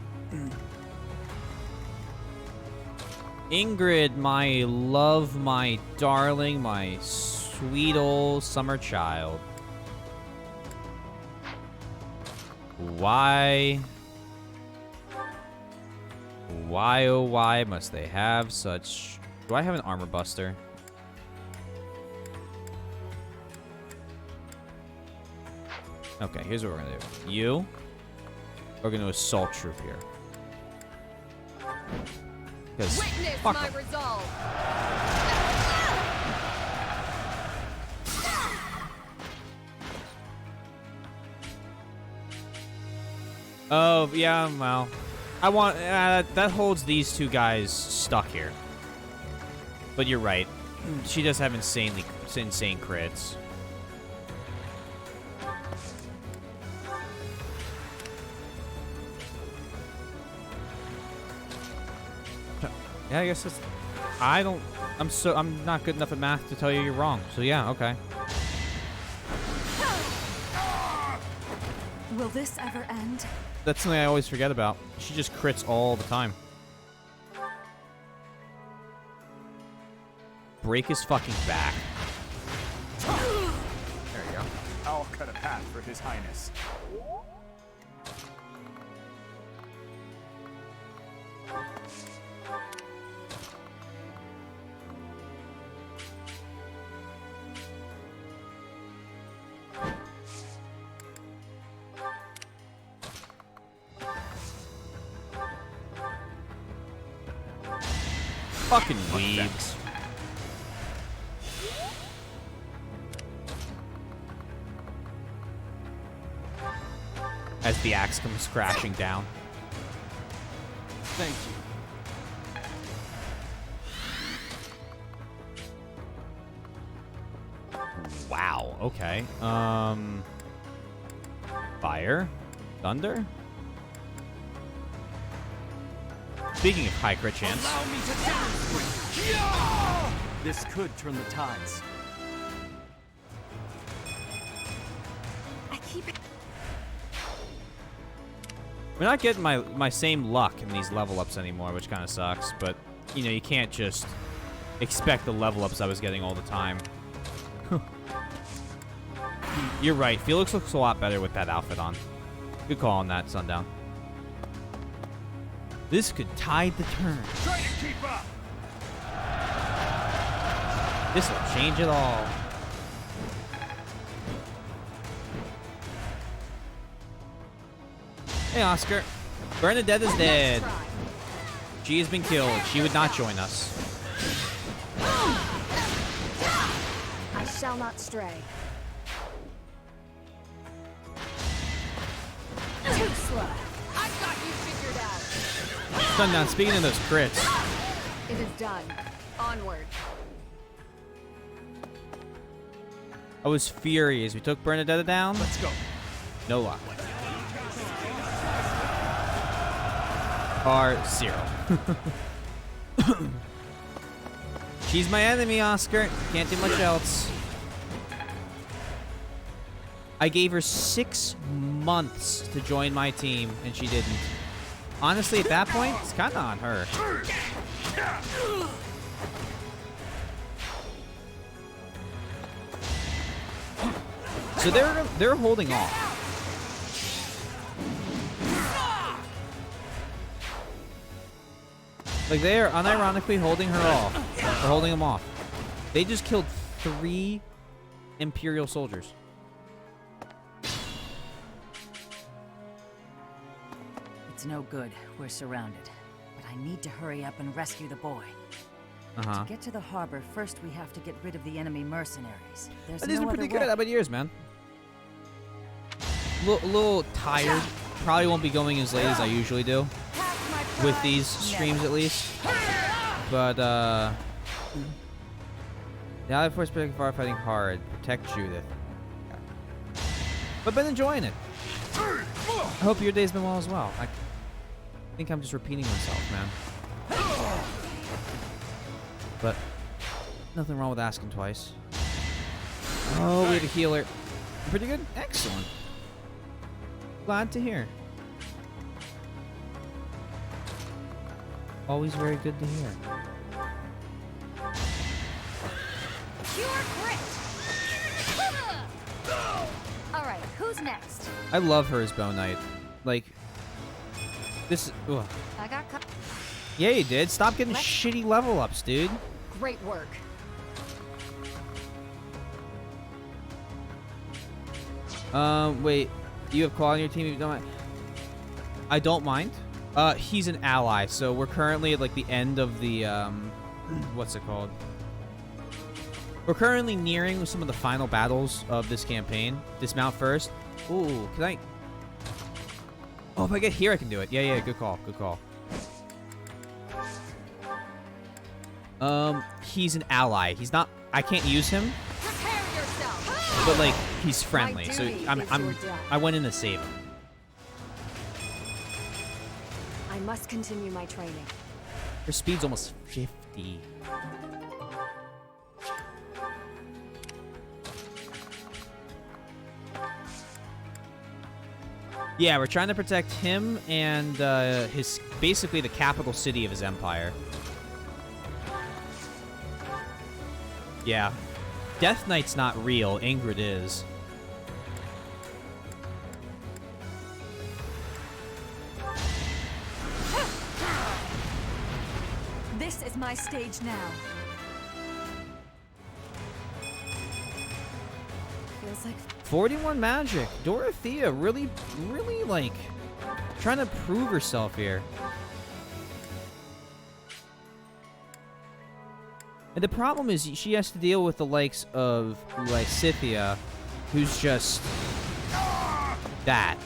Ingrid, my love, my darling, my sweet old summer child. Why, oh why must they have such... Do I have an armor buster? Okay, here's what we're gonna do. You are gonna assault troop here. Because Witness fuck my 'em. resolve. Oh, yeah, well. I want... that holds these two guys stuck here. But you're right. She does have insane crits. Yeah, I guess that's... I'm not good enough at math to tell you you're wrong. So yeah, okay. Will this ever end? That's something I always forget about. She just crits all the time. Break his fucking back. There you go. I'll cut a path for His Highness. Fucking weebs. As the axe comes crashing down. Thank you. okay. Fire? Thunder? Speaking of high crit chance. Allow me to demonstrate. This could turn the tides. I keep it. We're not getting my same luck in these level ups anymore, which kind of sucks. But, you know, you can't just expect the level ups I was getting all the time. You're right. Felix looks a lot better with that outfit on. Good call on that, Sundown. This could tide the turn. Try to keep up. This will change it all. Hey, Oscar. Bernadette is dead. She has been killed. She would not join us. I shall not stray. Too slow. I've got you figured out. Sundown, speaking of those crits. It is done. Onward. I was furious. We took Bernadette down. Let's go. No luck. R0. She's my enemy, Oscar. Can't do much else. I gave her 6 months to join my team, and she didn't. Honestly, at that point, it's kind of on her. So they're holding off. Like, they are unironically holding her off. Or holding him off. They just killed 3 Imperial soldiers. It's no good. We're surrounded. But I need to hurry up and rescue the boy. Uh-huh. To get to the harbor, first we have to get rid of the enemy mercenaries. There's These no are pretty other good. way. How about yours, man? A little tired. Probably won't be going as late as I usually do. With these streams, at least. But, the Allied Force protecting far fighting hard. Protect Judith. But been enjoying it. I hope your day's been well as well. I think I'm just repeating myself, man. But nothing wrong with asking twice. Oh, we had a healer. Pretty good? Excellent. Glad to hear. Always very good to hear. Pure grit. All right, who's next? I love her as Bow Knight. Like, this. Ugh. I got Yeah, you did. Stop getting shitty level ups, dude. great work. Wait. You have Claw on your team? You don't mind? I don't mind. He's an ally, so we're currently at, like, the end of the, what's it called? We're currently nearing some of the final battles of this campaign. Dismount first. Ooh, can I? Oh, if I get here, I can do it. Yeah, good call, good call. He's an ally. He's not, I can't use him. But, like, he's friendly, so I went in to save him. I must continue my training. Her speed's almost 50. Yeah, we're trying to protect him and his basically the capital city of his empire. Yeah. Death Knight's not real, Ingrid is. This is my stage now. Feels like 41 magic. Dorothea really, like, trying to prove herself here. And the problem is she has to deal with the likes of Lysithea, who's just that.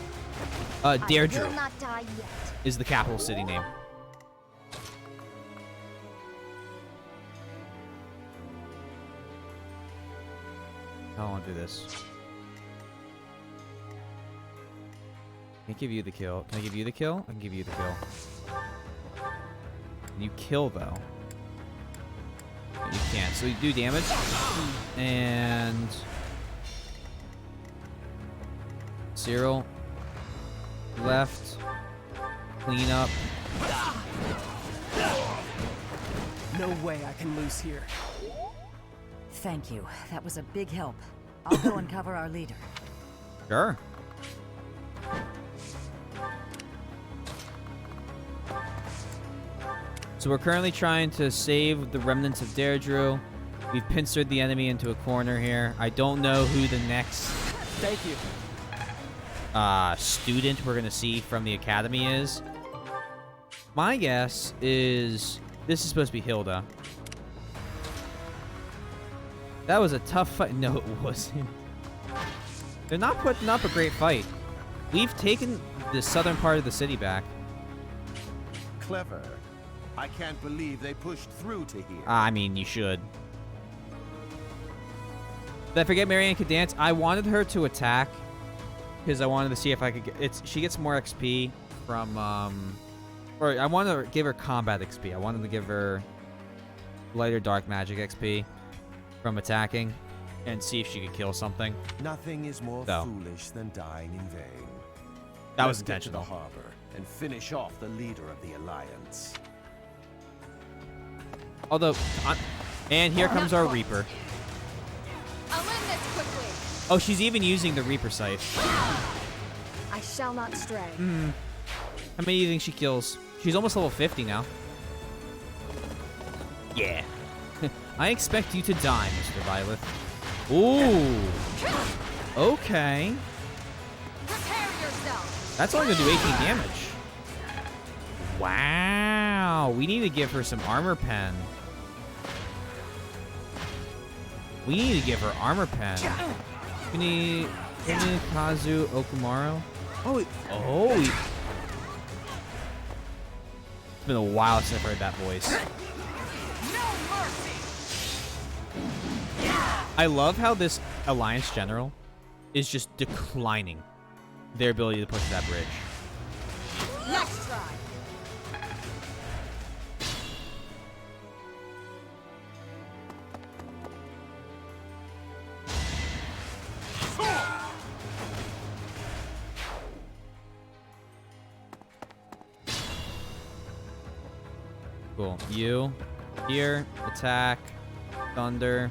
Deirdre will not die yet. is the capital city name. don't want to do this. Can't give you the kill. Can I give you the kill? I can give you the kill. You kill, though. You can't. So you do damage. And... Cyril. Left. Clean up. No way I can lose here. Thank you. That was a big help. I'll go and cover our leader. Sure. So we're currently trying to save the remnants of Deirdre. We've pincered the enemy into a corner here. I don't know who the next Thank you. Student we're going to see from the academy is. My guess is this is supposed to be Hilda. That was a tough fight. No, it wasn't. They're not putting up a great fight. We've taken the southern part of the city back. Clever. I can't believe they pushed through to here. I mean, you should. Did I forget Marianne could dance? I wanted her to attack because I wanted to see if I could get... She gets more XP from... Or I wanted to give her combat XP. I wanted to give her lighter dark magic XP from attacking and see if she could kill something. Nothing is more foolish than dying in vain. That was Let's get to the intentional. harbor and finish off the leader of the Alliance. Although... and here comes our Reaper. I'll end this quickly. Oh, she's even using the Reaper scythe. I shall not stray. How many do you think she kills? She's almost level 50 now. Yeah. I expect you to die, Mr. Violet. Ooh. Okay. Prepare yourself. That's only going to do 18 damage. Wow. We need to give her some armor pen. We need to give her armor pen. We need Kazu Okumaru. Oh. It's been a while since I've heard that voice. I love how this Alliance General is just declining their ability to push that bridge. Let's try. Cool. You. Here. Attack. Thunder.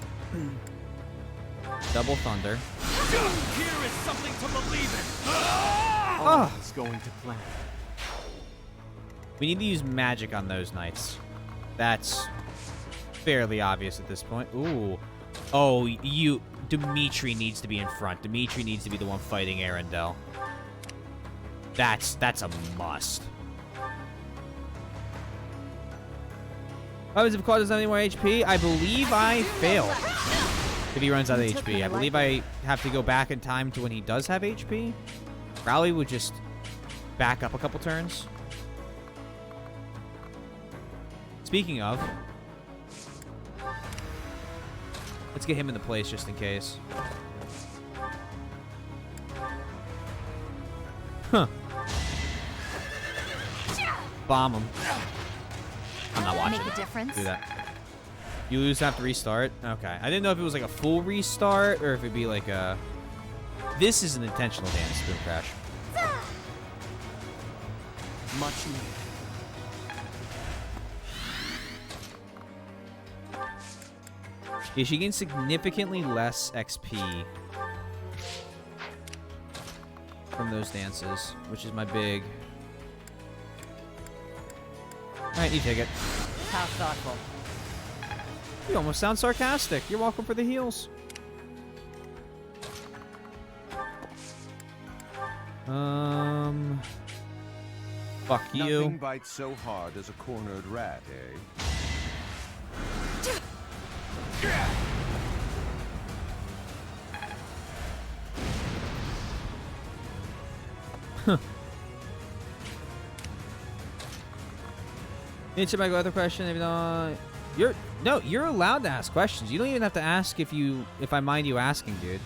Double thunder. Here is something to believe in. Oh. It's going to plan. We need to use magic on those knights. That's fairly obvious at this point. Ooh. Oh, Dimitri needs to be in front. Dimitri needs to be the one fighting Arendelle. That's a must. What happens if Claude doesn't have any more HP? I believe I fail if he runs out of HP. I believe I have to go back in time to when he does have HP. Rowley would just back up a couple turns. Speaking of, let's get him into place just in case. Huh. Bomb him. I'm not watching. Make a difference. Do that. You lose, have to restart. Okay. I didn't know if it was like a full restart or if it'd be like a... This is an intentional dance, Spoon Crash. Much needed. Yeah, she gains significantly less XP from those dances, which is my big... Alright, you take it. How thoughtful. You almost sound sarcastic. You're welcome for the heals. Fuck you. Nothing bites so hard as a cornered rat, eh? Answer my other question. Even though you're allowed to ask questions. You don't even have to ask if I mind you asking, dude.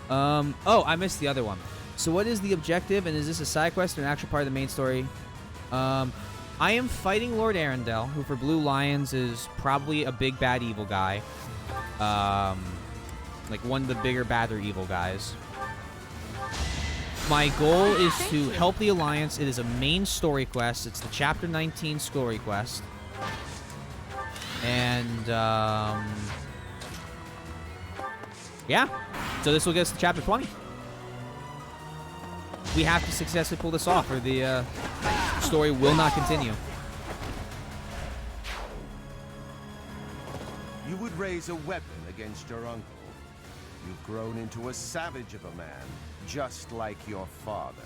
Oh, I missed the other one. So what is the objective, and is this a side quest or an actual part of the main story? I am fighting Lord Arundel, who for Blue Lions is probably a big bad evil guy. Like one of the bigger, badder evil guys. My goal is to help the Alliance. It is a main story quest. It's the Chapter 19 story quest. And, yeah. So this will get us to Chapter 20. We have to successfully pull this off, or the story will not continue. You would raise a weapon against your uncle. You've grown into a savage of a man, just like your father.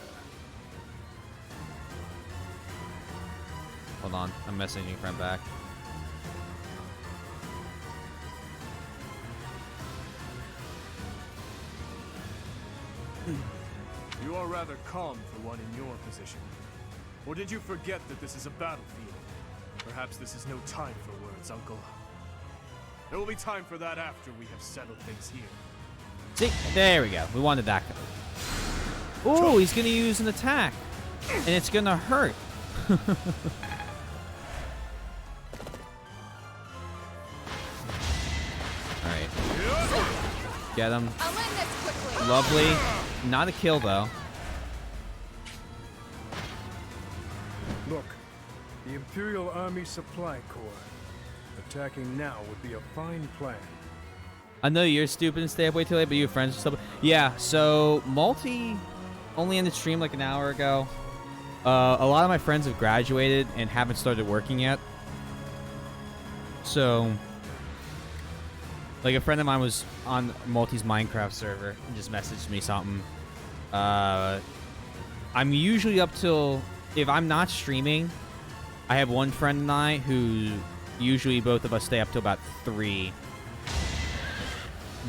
Hold on, I'm messaging friend back. You are rather calm for one in your position. Or did you forget that this is a battlefield? Perhaps this is no time for words, Uncle. There will be time for that after we have settled things here. See, there we go. We wanted that. Oh, he's gonna use an attack, and it's gonna hurt. All right, get him. Lovely. Not a kill though. Look, the Imperial Army Supply Corps. Attacking now would be a fine plan. I know you're stupid and stay up way too late, but your friends are stupid. Yeah, so Multi only ended stream like an hour ago. A lot of my friends have graduated and haven't started working yet. So, like a friend of mine was on Multi's Minecraft server and just messaged me something. I'm usually up till, if I'm not streaming, I have one friend and I who usually both of us stay up till about 3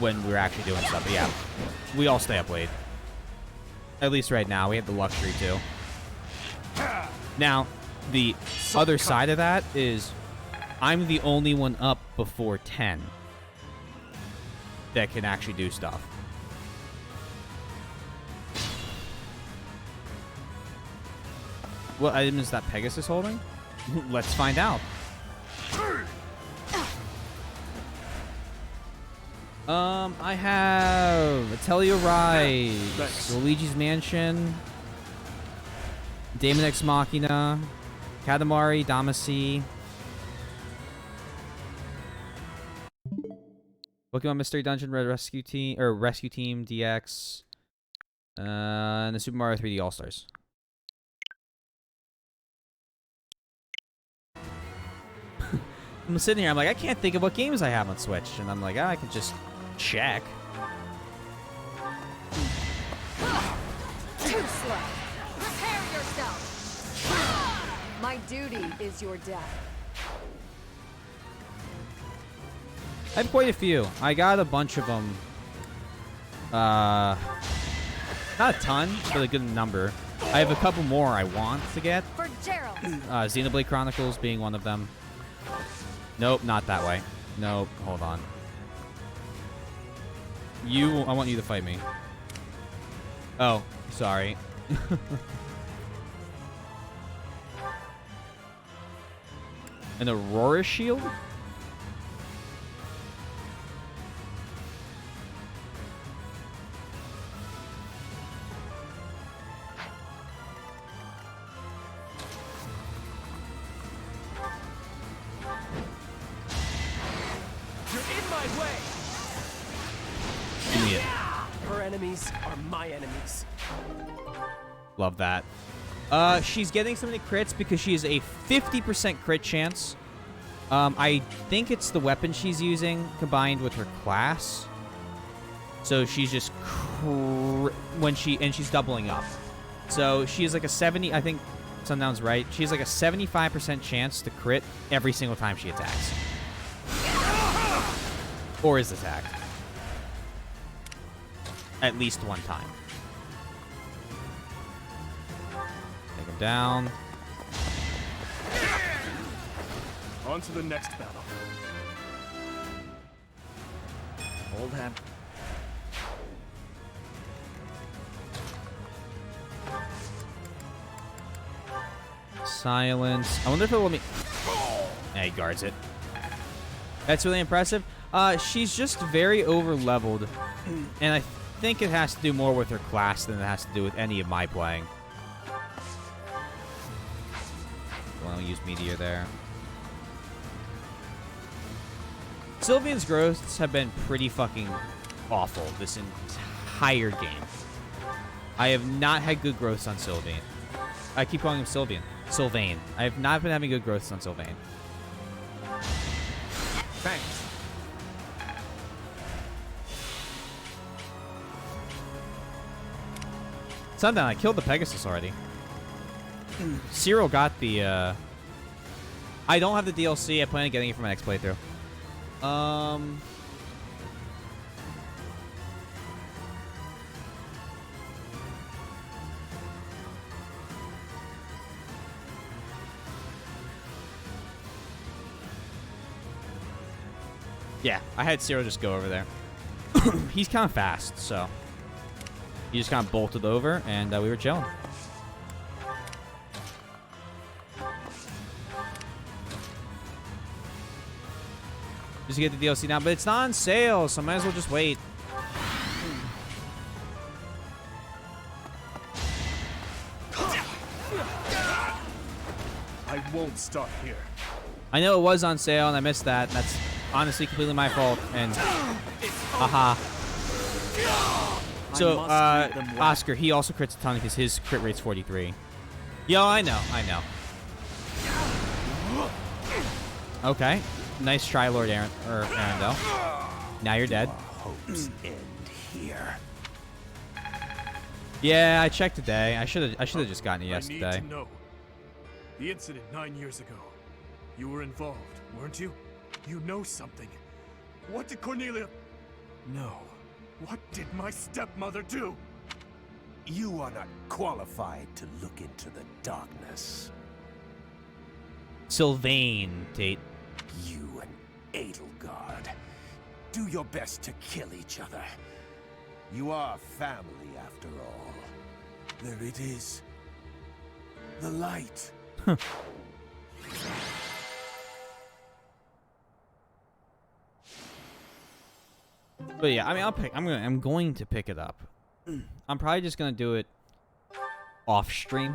when we're actually doing stuff. But yeah, we all stay up late. At least right now, we have the luxury to. Now, the other side of that is I'm the only one up before 10 that can actually do stuff. What item is that Pegasus holding? Let's find out. I have Atelier Rise, Luigi's Mansion, Daemon Ex Machina, Katamari Damacy, Pokemon Mystery Dungeon Red Rescue Team or Rescue Team DX, and the Super Mario 3D All Stars. I'm sitting here, I'm like, I can't think of what games I have on Switch. And I'm like, I could just check. Too slow. Prepare yourself. My duty is your death. I have quite a few. I got a bunch of them. Not a ton, but a good number. I have a couple more I want to get. For Gerald. Xenoblade Chronicles being one of them. Nope, not that way. Nope, hold on. I want you to fight me. Oh, sorry. An Aurora Shield? Her enemies are my enemies. Love that. She's getting so many crits because she has a 50% crit chance. I think it's the weapon she's using combined with her class. So she's just she's doubling up. So she has like a 70, I think Sundown's right. She has like a 75% chance to crit every single time she attacks. Or is attacked. At least one time. Take him down. On to the next battle. Hold him. Silence. I wonder if it'll let me... Yeah, he guards it. That's really impressive. She's just very over-leveled. And I think it has to do more with her class than it has to do with any of my playing. Well, I'll use Meteor there. Sylvian's growths have been pretty fucking awful this entire game. I have not had good growths on Sylvian. I keep calling him Sylvian. Sylvain. I have not been having good growths on Sylvain. Thanks. Sundown, I killed the Pegasus already. Cyril got the, I don't have the DLC. I plan on getting it for my next playthrough. Yeah, I had Cyril just go over there. He's kind of fast, so he just kind of bolted over, and we were chilling. Just get the DLC now, but it's not on sale, so I might as well just wait. I won't stop here. I know it was on sale, and I missed that. That's honestly completely my fault, and haha. So, Oscar, he also crits a ton because his crit rate's 43. Yo, I know. Okay. Nice try, Lord Arendelle. Now you're dead. Hopes end here. Yeah, I checked today. I should have just gotten it yesterday. I need to know. The incident 9 years ago. You were involved, weren't you? You know something. What did Cornelia... No. What did my stepmother do? You are not qualified to look into the darkness. Sylvain, Tate. You and Edelgard. Do your best to kill each other. You are family after all. There it is. The light. But yeah, I mean, I'm going to pick it up. I'm probably just gonna do it off stream.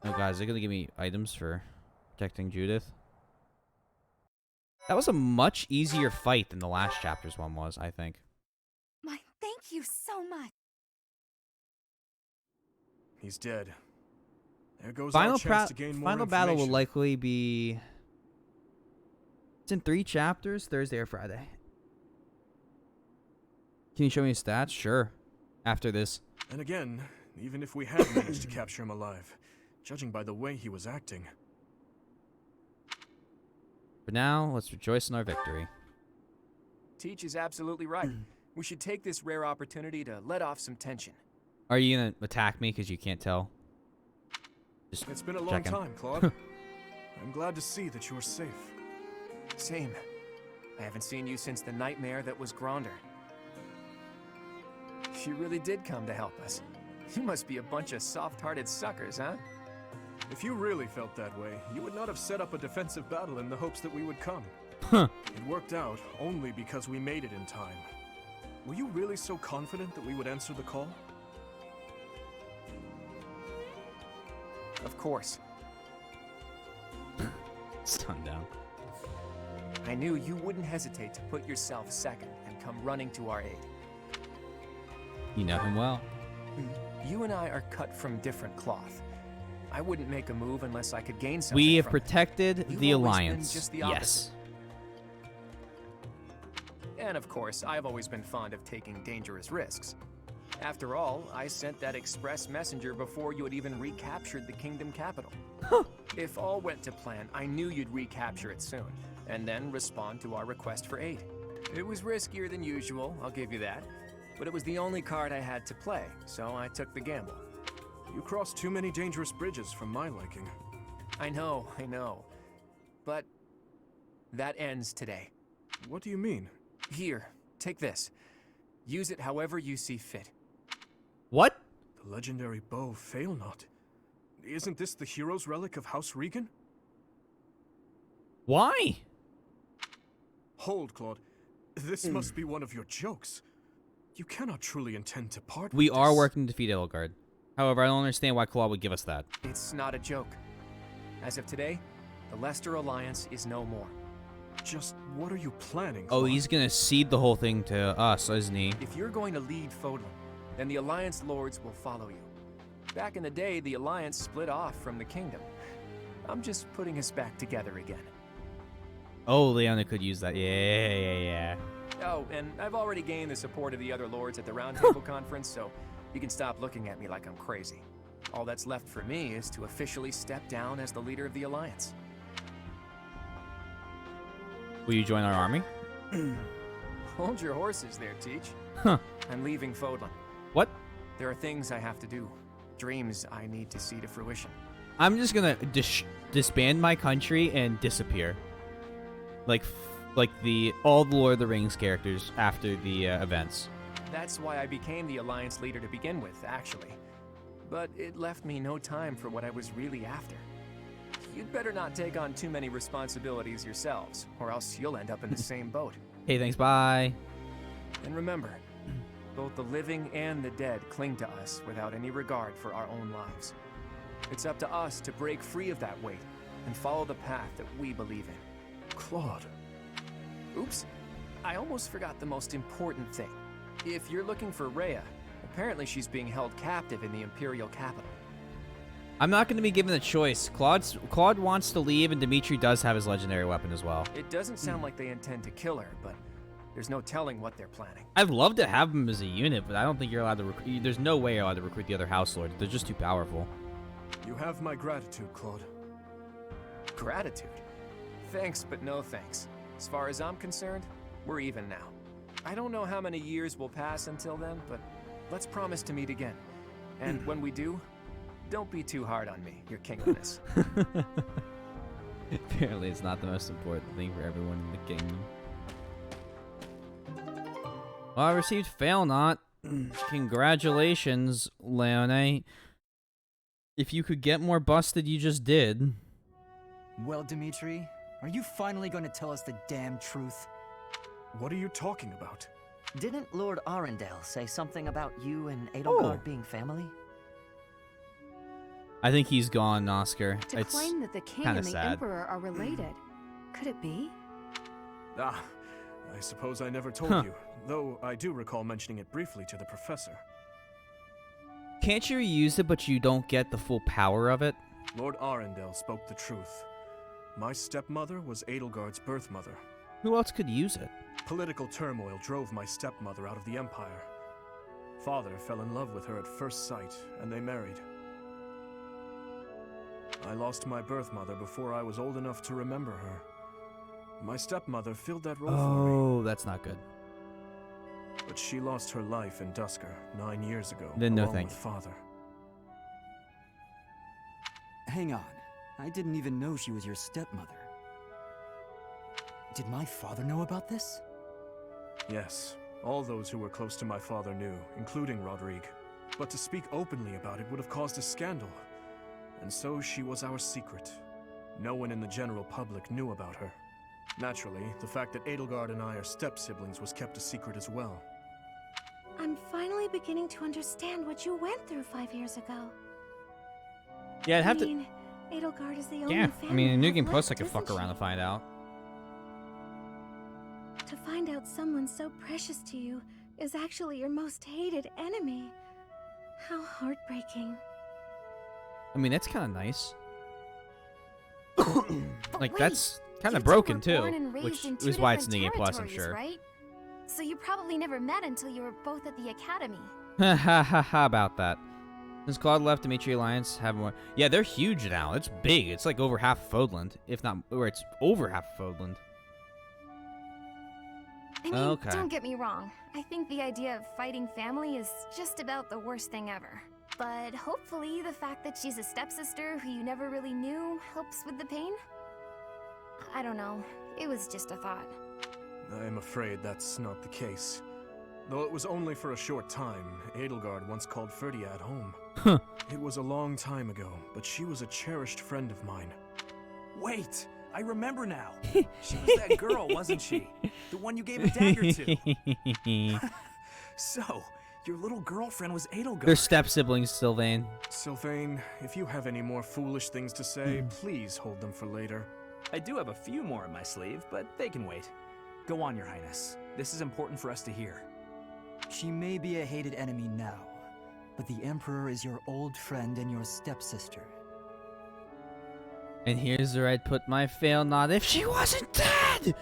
Oh, guys, they're gonna give me items for protecting Judith. That was a much easier fight than the last chapter's one was, I think. My, thank you so much. He's dead. There goes Final our chance to gain more final battle will information. likely be... It's in 3 chapters, Thursday or Friday. Can you show me his stats? Sure. After this. And again, even if we had managed to capture him alive, judging by the way he was acting. For now, let's rejoice in our victory. Teach is absolutely right. We should take this rare opportunity to let off some tension. Are you gonna attack me because you can't tell? Just It's been a long checking. time, Claude. I'm glad to see that you're safe. Same. I haven't seen you since the nightmare that was Gronder. You really did come to help us. You must be a bunch of soft-hearted suckers, huh? If you really felt that way, you would not have set up a defensive battle in the hopes that we would come. Huh. It worked out only because we made it in time. Were you really so confident that we would answer the call? Of course. Sundown. I knew you wouldn't hesitate to put yourself second and come running to our aid. You know him well. You and I are cut from different cloth. I wouldn't make a move unless I could gain something We have from it. protected You've the always been Alliance. just the Yes. opposite. And of course, I've always been fond of taking dangerous risks. After all, I sent that express messenger before you had even recaptured the kingdom capital. If all went to plan, I knew you'd recapture it soon, and then respond to our request for aid. It was riskier than usual, I'll give you that, but it was the only card I had to play, so I took the gamble. You crossed too many dangerous bridges for my liking. I know. But that ends today. What do you mean? Here, take this. Use it however you see fit. What? The legendary bow Failnaught. Isn't this the hero's relic of House Regan? Why? Hold, Claude. This must be one of your jokes. You cannot truly intend to part We with are this. working to defeat Edelgard. However, I don't understand why Claude would give us that. It's not a joke. As of today, the Leicester Alliance is no more. Just what are you planning, Oh, Claude? he's gonna cede the whole thing to us, isn't he? If you're going to lead Fodlan, then the Alliance Lords will follow you. Back in the day, the Alliance split off from the Kingdom. I'm just putting us back together again. Oh, Leona could use that. Yeah. Oh, and I've already gained the support of the other Lords at the Roundtable Conference, so you can stop looking at me like I'm crazy. All that's left for me is to officially step down as the leader of the Alliance. Will you join our army? Hold your horses there, Teach. Huh. I'm leaving Fodlan. What? There are things I have to do. Dreams I need to see to fruition. I'm just gonna disband my country and disappear. Like all the Lord of the Rings characters after the events. That's why I became the Alliance leader to begin with, actually. But it left me no time for what I was really after. You'd better not take on too many responsibilities yourselves, or else you'll end up in the same boat. Hey, thanks, bye. And remember, both the living and the dead cling to us without any regard for our own lives. It's up to us to break free of that weight and follow the path that we believe in. Claude. Oops, I almost forgot the most important thing. If you're looking for Rhea, apparently she's being held captive in the Imperial capital. I'm not going to be given a choice. Claude wants to leave, and Dimitri does have his legendary weapon as well. It doesn't sound like they intend to kill her, but there's no telling what they're planning. I'd love to have them as a unit, but I don't think you're allowed to recruit. There's no way you're allowed to recruit the other House Lords. They're just too powerful. You have my gratitude, Claude. Gratitude? Thanks, but no thanks. As far as I'm concerned, we're even now. I don't know how many years will pass until then, but let's promise to meet again. And when we do, don't be too hard on me, your kingliness. Apparently, it's not the most important thing for everyone in the kingdom. Well, I received Failnaught. Congratulations, Leone. If you could get more busted, you just did. Well, Dimitri, are you finally going to tell us the damn truth? What are you talking about? Didn't Lord Arundel say something about you and Edelgard being family? I think he's gone, Oscar. To It's claim that the king kinda and the sad. emperor are related. Could it be? Ah, I suppose I never told you, though I do recall mentioning it briefly to the professor. Can't you use it, but you don't get the full power of it? Lord Arundel spoke the truth. My stepmother was Edelgard's birth mother. Who else could use it? Political turmoil drove my stepmother out of the Empire. Father fell in love with her at first sight, and they married. I lost my birth mother before I was old enough to remember her. My stepmother filled that role for me. Oh, that's not good. But she lost her life in Dusker 9 years ago, Then no along thank with you. Father. Hang on. I didn't even know she was your stepmother. Did my father know about this? Yes, all those who were close to my father knew, including Rodrigue. But to speak openly about it would have caused a scandal. And so she was our secret. No one in the general public knew about her. Naturally, the fact that Edelgard and I are step-siblings was kept a secret as well. I'm finally beginning to understand what you went through 5 years ago. Yeah, I'd have I mean, Edelgard is the to. only Yeah, family I mean, in New you Game have Plus, I left, could fuck isn't around she? and find out. To find out someone so precious to you is actually your most hated enemy. How heartbreaking. I mean, that's kind of nice. Like, wait, that's kind you of two broken were too, born and which raised in two is why it's in different the Game Plus, I'm territories, sure. Right? So you probably never met until you were both at the academy. Ha ha ha ha about that. Since Claude left, Dimitri Alliance have more. Yeah, they're huge now. It's big. It's like over half Fodland, if not, or it's over half Fodland. I mean, Okay. don't get me wrong. I think the idea of fighting family is just about the worst thing ever. But hopefully the fact that she's a stepsister who you never really knew helps with the pain? I don't know. It was just a thought. I am afraid that's not the case. Though it was only for a short time, Edelgard once called Ferdiad home. It was a long time ago, but she was a cherished friend of mine. Wait, I remember now. She was that girl, wasn't she? The one you gave a dagger to. So, your little girlfriend was Edelgard. They're step-siblings, Sylvain. Sylvain, if you have any more foolish things to say, please hold them for later. I do have a few more in my sleeve, but they can wait. Go on, Your Highness. This is important for us to hear. She may be a hated enemy now, but the Emperor is your old friend and your stepsister. And here's where I'd put my fail nod if she wasn't dead!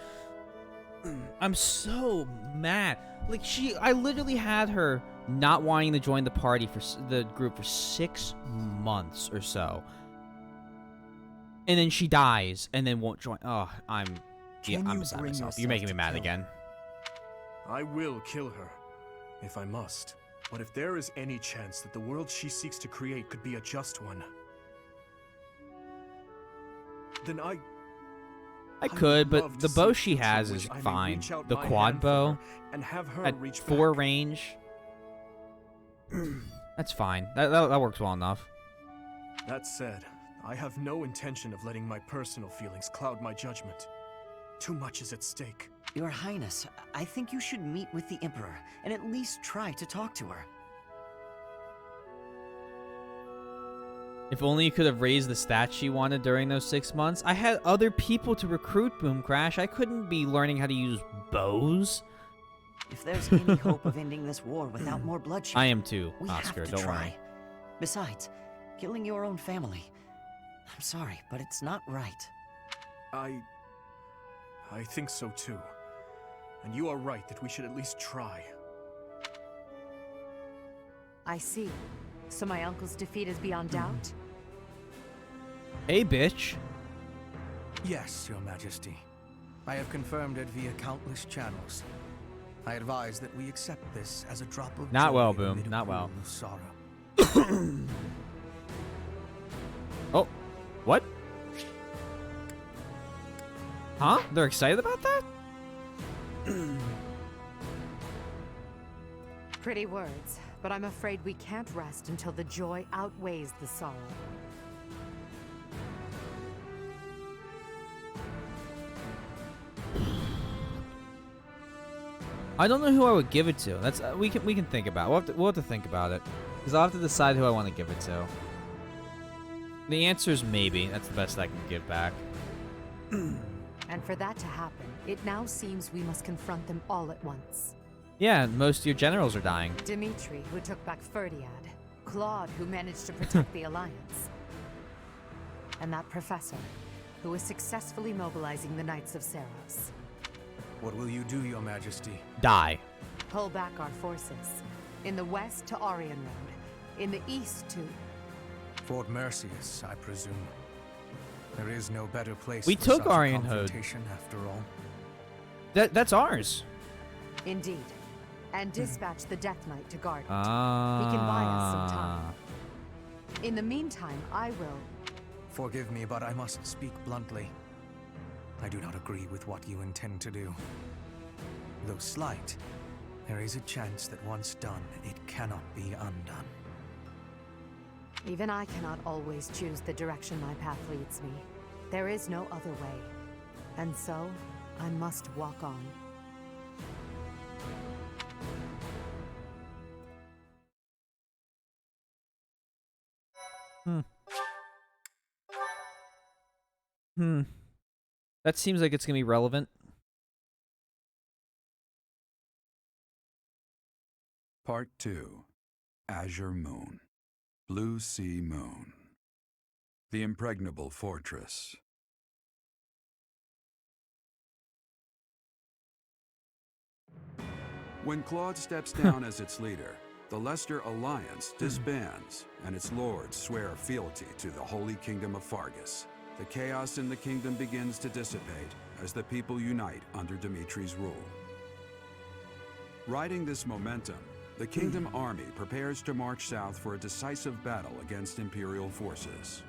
I'm so mad. Like, I literally had her not wanting to join the party for the group for 6 months or so. And then she dies and then won't join. Oh, I'm beside myself. You're making me mad again. I will kill her, if I must. But if there is any chance that the world she seeks to create could be a just one, then I could, but the bow she has is fine. The quad bow and have her at reach 4 back. range. That's fine. That works well enough. That said, I have no intention of letting my personal feelings cloud my judgment. Too much is at stake. Your Highness, I think you should meet with the Emperor and at least try to talk to her. If only you could have raised the stats she wanted during those 6 months. I had other people to recruit, Boom Crash. I couldn't be learning how to use bows. If there's any hope of ending this war without more bloodshed, I am too, we Oscar. have to Don't try. worry. Besides, killing your own family. I'm sorry, but it's not right. I think so too. And you are right that we should at least try. I see. So my uncle's defeat is beyond doubt? Hey, bitch. Yes, Your Majesty. I have confirmed it via countless channels. I advise that we accept this as a drop of Not joy well, amid Boom. a Not well. pool of sorrow. Oh, what? Huh? They're excited about that? Pretty words, but I'm afraid we can't rest until the joy outweighs the sorrow. I don't know who I would give it to. That's we can think about it. We'll have to think about it. Because I'll have to decide who I want to give it to. The answer is maybe. That's the best I can give back. And for that to happen, it now seems we must confront them all at once. Yeah, most of your generals are dying. Dimitri, who took back Ferdiad. Claude, who managed to protect the Alliance. And that professor, who is successfully mobilizing the Knights of Seros. What will you do, Your Majesty? Die. Pull back our forces. In the west to Orion Road. In the east to... Fort Mercius, I presume. There is no better place We for took such Orion a Road. confrontation after all. That's ours. Indeed. And dispatch the Death Knight to guard it. Ah. He can buy us some time. In the meantime, I will... Forgive me, but I must speak bluntly. I do not agree with what you intend to do. Though slight, there is a chance that once done, it cannot be undone. Even I cannot always choose the direction my path leads me. There is no other way. And so, I must walk on. That seems like it's going to be relevant. Part 2. Azure Moon. Blue Sea Moon. The Impregnable Fortress. When Claude steps down as its leader, the Leicester Alliance disbands, and its lords swear fealty to the Holy Kingdom of Fargus. The chaos in the kingdom begins to dissipate as the people unite under Dimitri's rule. Riding this momentum, The Kingdom army prepares to march south for a decisive battle against Imperial forces.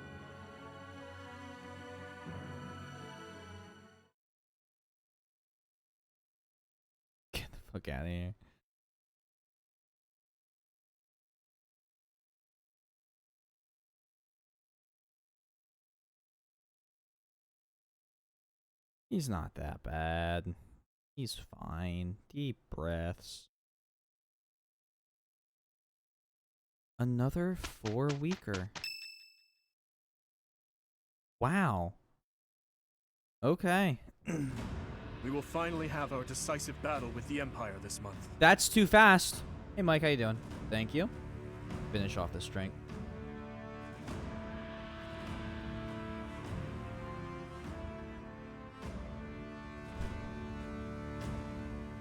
Get the fuck out of here. He's not that bad. He's fine. Deep breaths. Another 4 weaker. Wow. Okay. We will finally have our decisive battle with the Empire this month. That's too fast. Hey Mike, how you doing? Thank you. Finish off this drink.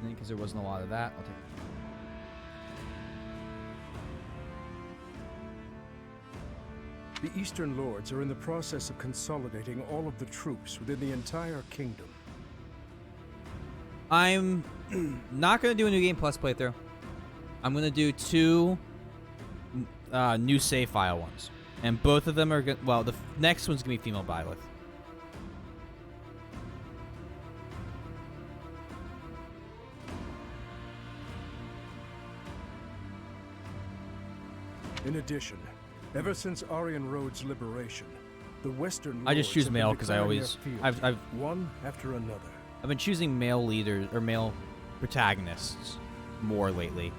Because there wasn't a lot of that, I'll take it. The Eastern Lords are in the process of consolidating all of the troops within the entire kingdom. I'm not going to do a New Game Plus playthrough. I'm going to do 2 new save file ones. And both of them are good. Well, the next one's going to be Female Byleth. In addition, ever since Aryan Road's liberation, the Western I just Lords choose have male been because I declaring always their field, I've one after another. I've been choosing male leaders or male protagonists more lately.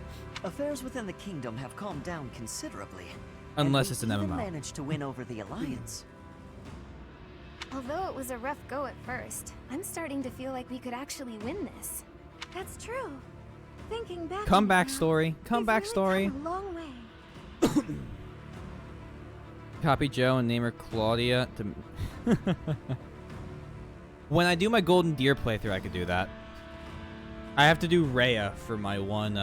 Affairs within the kingdom have calmed down considerably. Unless and it's an we even MMO. managed to win over the Alliance. Although it was a rough go at first, I'm starting to feel like we could actually win this. That's true. Thinking back. Comeback story. Comeback story. A long way. Copy Joe and name her Claudia. When I do my Golden Deer playthrough, I could do that. I have to do Rhea for my one,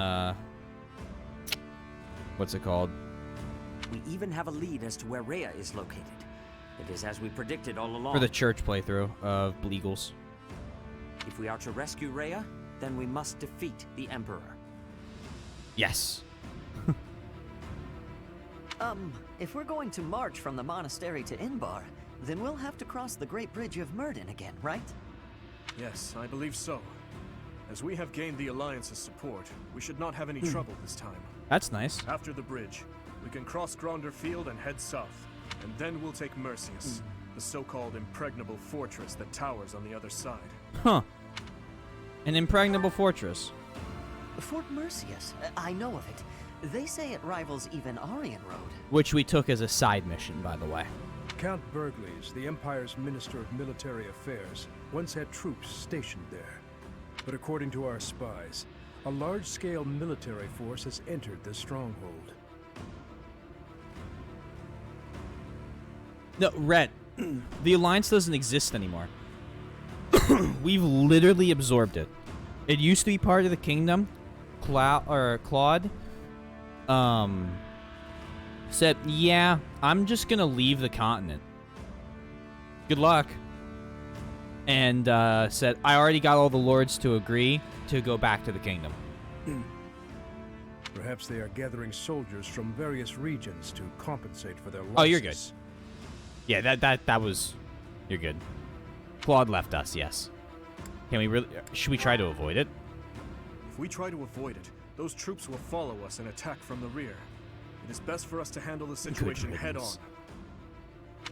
what's it called? We even have a lead as to where Rhea is located. It is as we predicted all along. For the church playthrough of Bleagles. If we are to rescue Rhea, then we must defeat the Emperor. Yes. If we're going to march from the monastery to Inbar, then we'll have to cross the Great Bridge of Myrden again, right? Yes, I believe so. As we have gained the Alliance's support, we should not have any trouble this time. That's nice. After the bridge, we can cross Gronder Field and head south, and then we'll take Mercius, the so-called impregnable fortress that towers on the other side. Huh. An impregnable fortress. Fort Mercius, I know of it. They say it rivals even Aryan Road. Which we took as a side mission, by the way. Count Burgleys, the Empire's Minister of Military Affairs, once had troops stationed there. But according to our spies, a large-scale military force has entered the stronghold. No, Rhett, the Alliance doesn't exist anymore. We've literally absorbed it. It used to be part of the kingdom. Claude said, yeah, I'm just gonna leave the continent. Good luck. And said, I already got all the lords to agree to go back to the kingdom. Perhaps they are gathering soldiers from various regions to compensate for their losses. Oh, you're good. Yeah, that was... You're good. Claude left us, yes. Can we really... Should we try to avoid it? If we try to avoid it, those troops will follow us and attack from the rear. It is best for us to handle the situation head on.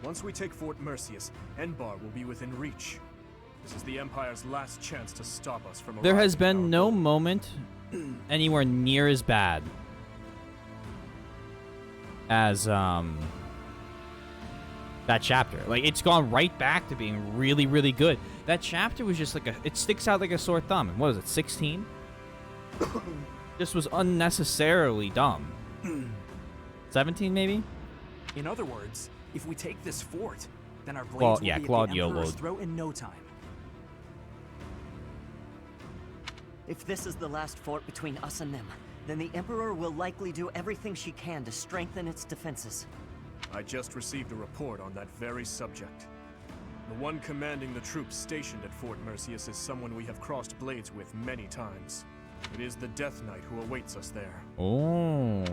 Once we take Fort Mercius, Enbar will be within reach. This is the Empire's last chance to stop us from There has arriving at been no moment anywhere near as bad as that chapter. Like, it's gone right back to being really, really good. That chapter was just like it sticks out like a sore thumb. And what is it, 16? This was unnecessarily dumb. 17 maybe? In other words, if we take this fort, then our blades Well, will yeah, be Claude at the Emperor's YOLO'd. throat in no time. If this is the last fort between us and them, then the Emperor will likely do everything she can to strengthen its defenses. I just received a report on that very subject. The one commanding the troops stationed at Fort Mercius is someone we have crossed blades with many times. It is the Death Knight who awaits us there. Oh.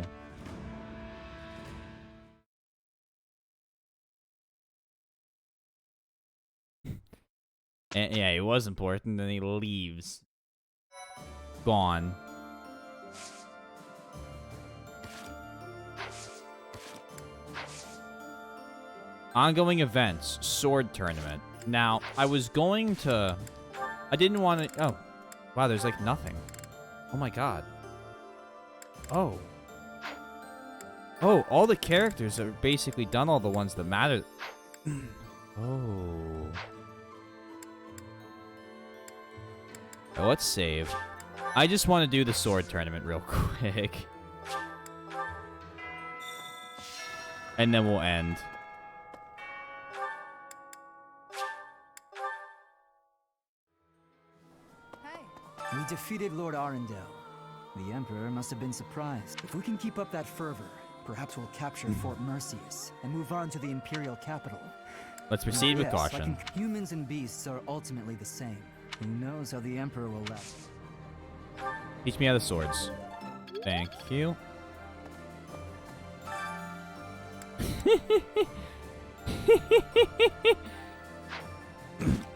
And, yeah, it was important, then he leaves. Gone. Ongoing events. Sword tournament. Now, I was going to... I didn't want to... Oh. Wow, there's like nothing. Oh my god. Oh. Oh, all the characters have basically done all the ones that matter. Oh. Now, let's save. I just want to do the sword tournament real quick. And then we'll end. We defeated Lord Arundel. The Emperor must have been surprised. If we can keep up that fervor, perhaps we'll capture Fort Mercius and move on to the Imperial capital. Let's proceed with caution. Humans and beasts are ultimately the same. Who knows how the Emperor will let. Teach me how the swords. Thank you.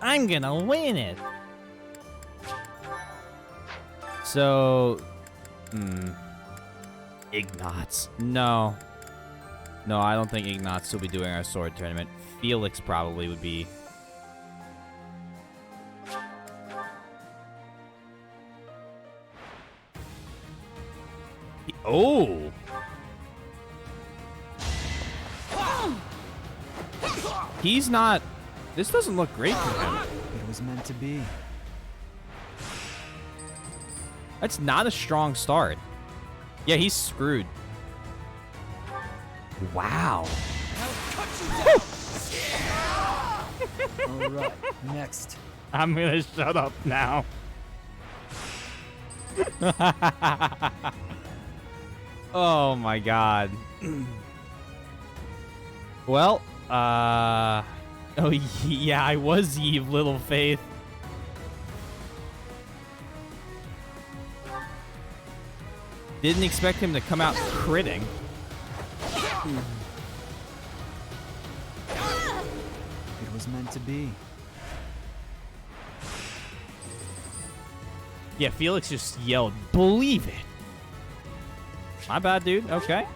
I'm gonna win it. So, Ignatz. No. No, I don't think Ignatz will be doing our sword tournament. Felix probably would be. Oh! He's not... This doesn't look great for him. It was meant to be. That's not a strong start. Yeah, he's screwed. Wow. Alright, next. I'm gonna shut up now. Oh my god. Well, oh yeah, I was Eve, Little Faith. Didn't expect him to come out critting. It was meant to be. Yeah, Felix just yelled, "Believe it!" My bad, dude. Okay.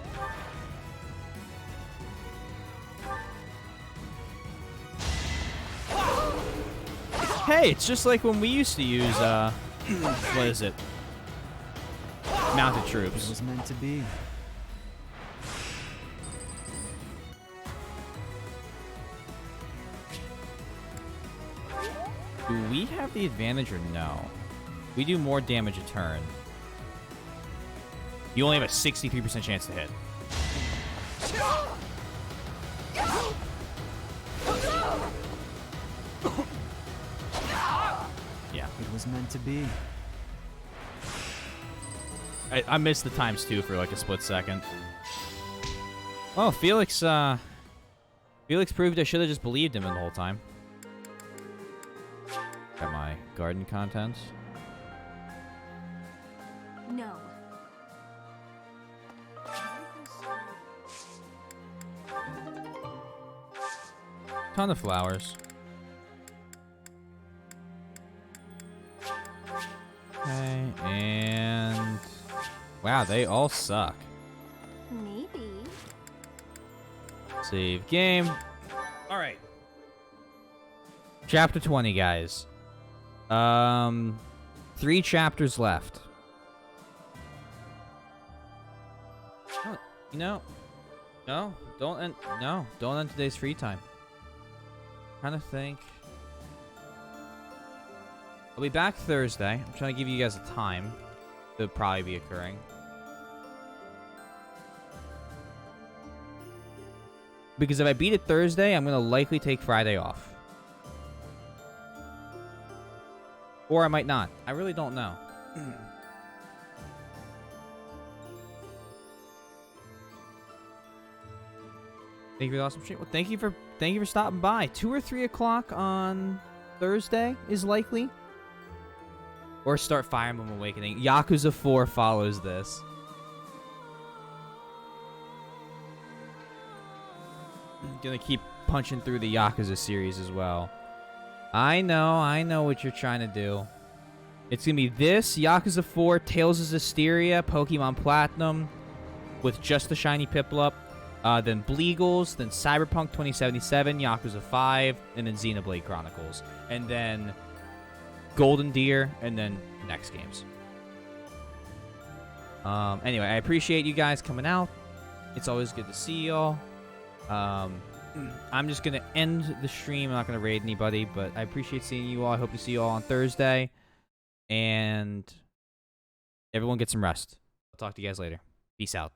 Hey, it's just like when we used to use, what is it? Mounted troops. It was meant to be. Do we have the advantage or no? We do more damage a turn. You only have a 63% chance to hit. Yeah. It was meant to be. I missed the times two for like a split second. Oh, Felix proved I should have just believed him the whole time. Got my garden contents. No. Ton of flowers. Okay, and... Wow, they all suck. Maybe. Save game. Alright. Chapter 20, guys. 3 chapters left. Oh, you know... No, don't end today's free time. Trying to think. I'll be back Thursday. I'm trying to give you guys a time. It'll probably be occurring. Because if I beat it Thursday, I'm going to likely take Friday off. Or I might not. I really don't know. Thank you for the awesome stream. Well, thank you for stopping by. 2 or 3 o'clock on Thursday is likely. Or start Fire Emblem Awakening. Yakuza 4 follows this. Gonna keep punching through the Yakuza series as well. I know what you're trying to do. It's gonna be this, Yakuza 4, Tales of Zestiria, Pokemon Platinum, with just the shiny Piplup, then Bleagles, then Cyberpunk 2077, Yakuza 5, and then Xenoblade Chronicles. And then Golden Deer, and then next games. Anyway, I appreciate you guys coming out. It's always good to see y'all. I'm just going to end the stream. I'm not going to raid anybody, but I appreciate seeing you all. I hope to see you all on Thursday. And everyone get some rest. I'll talk to you guys later. Peace out.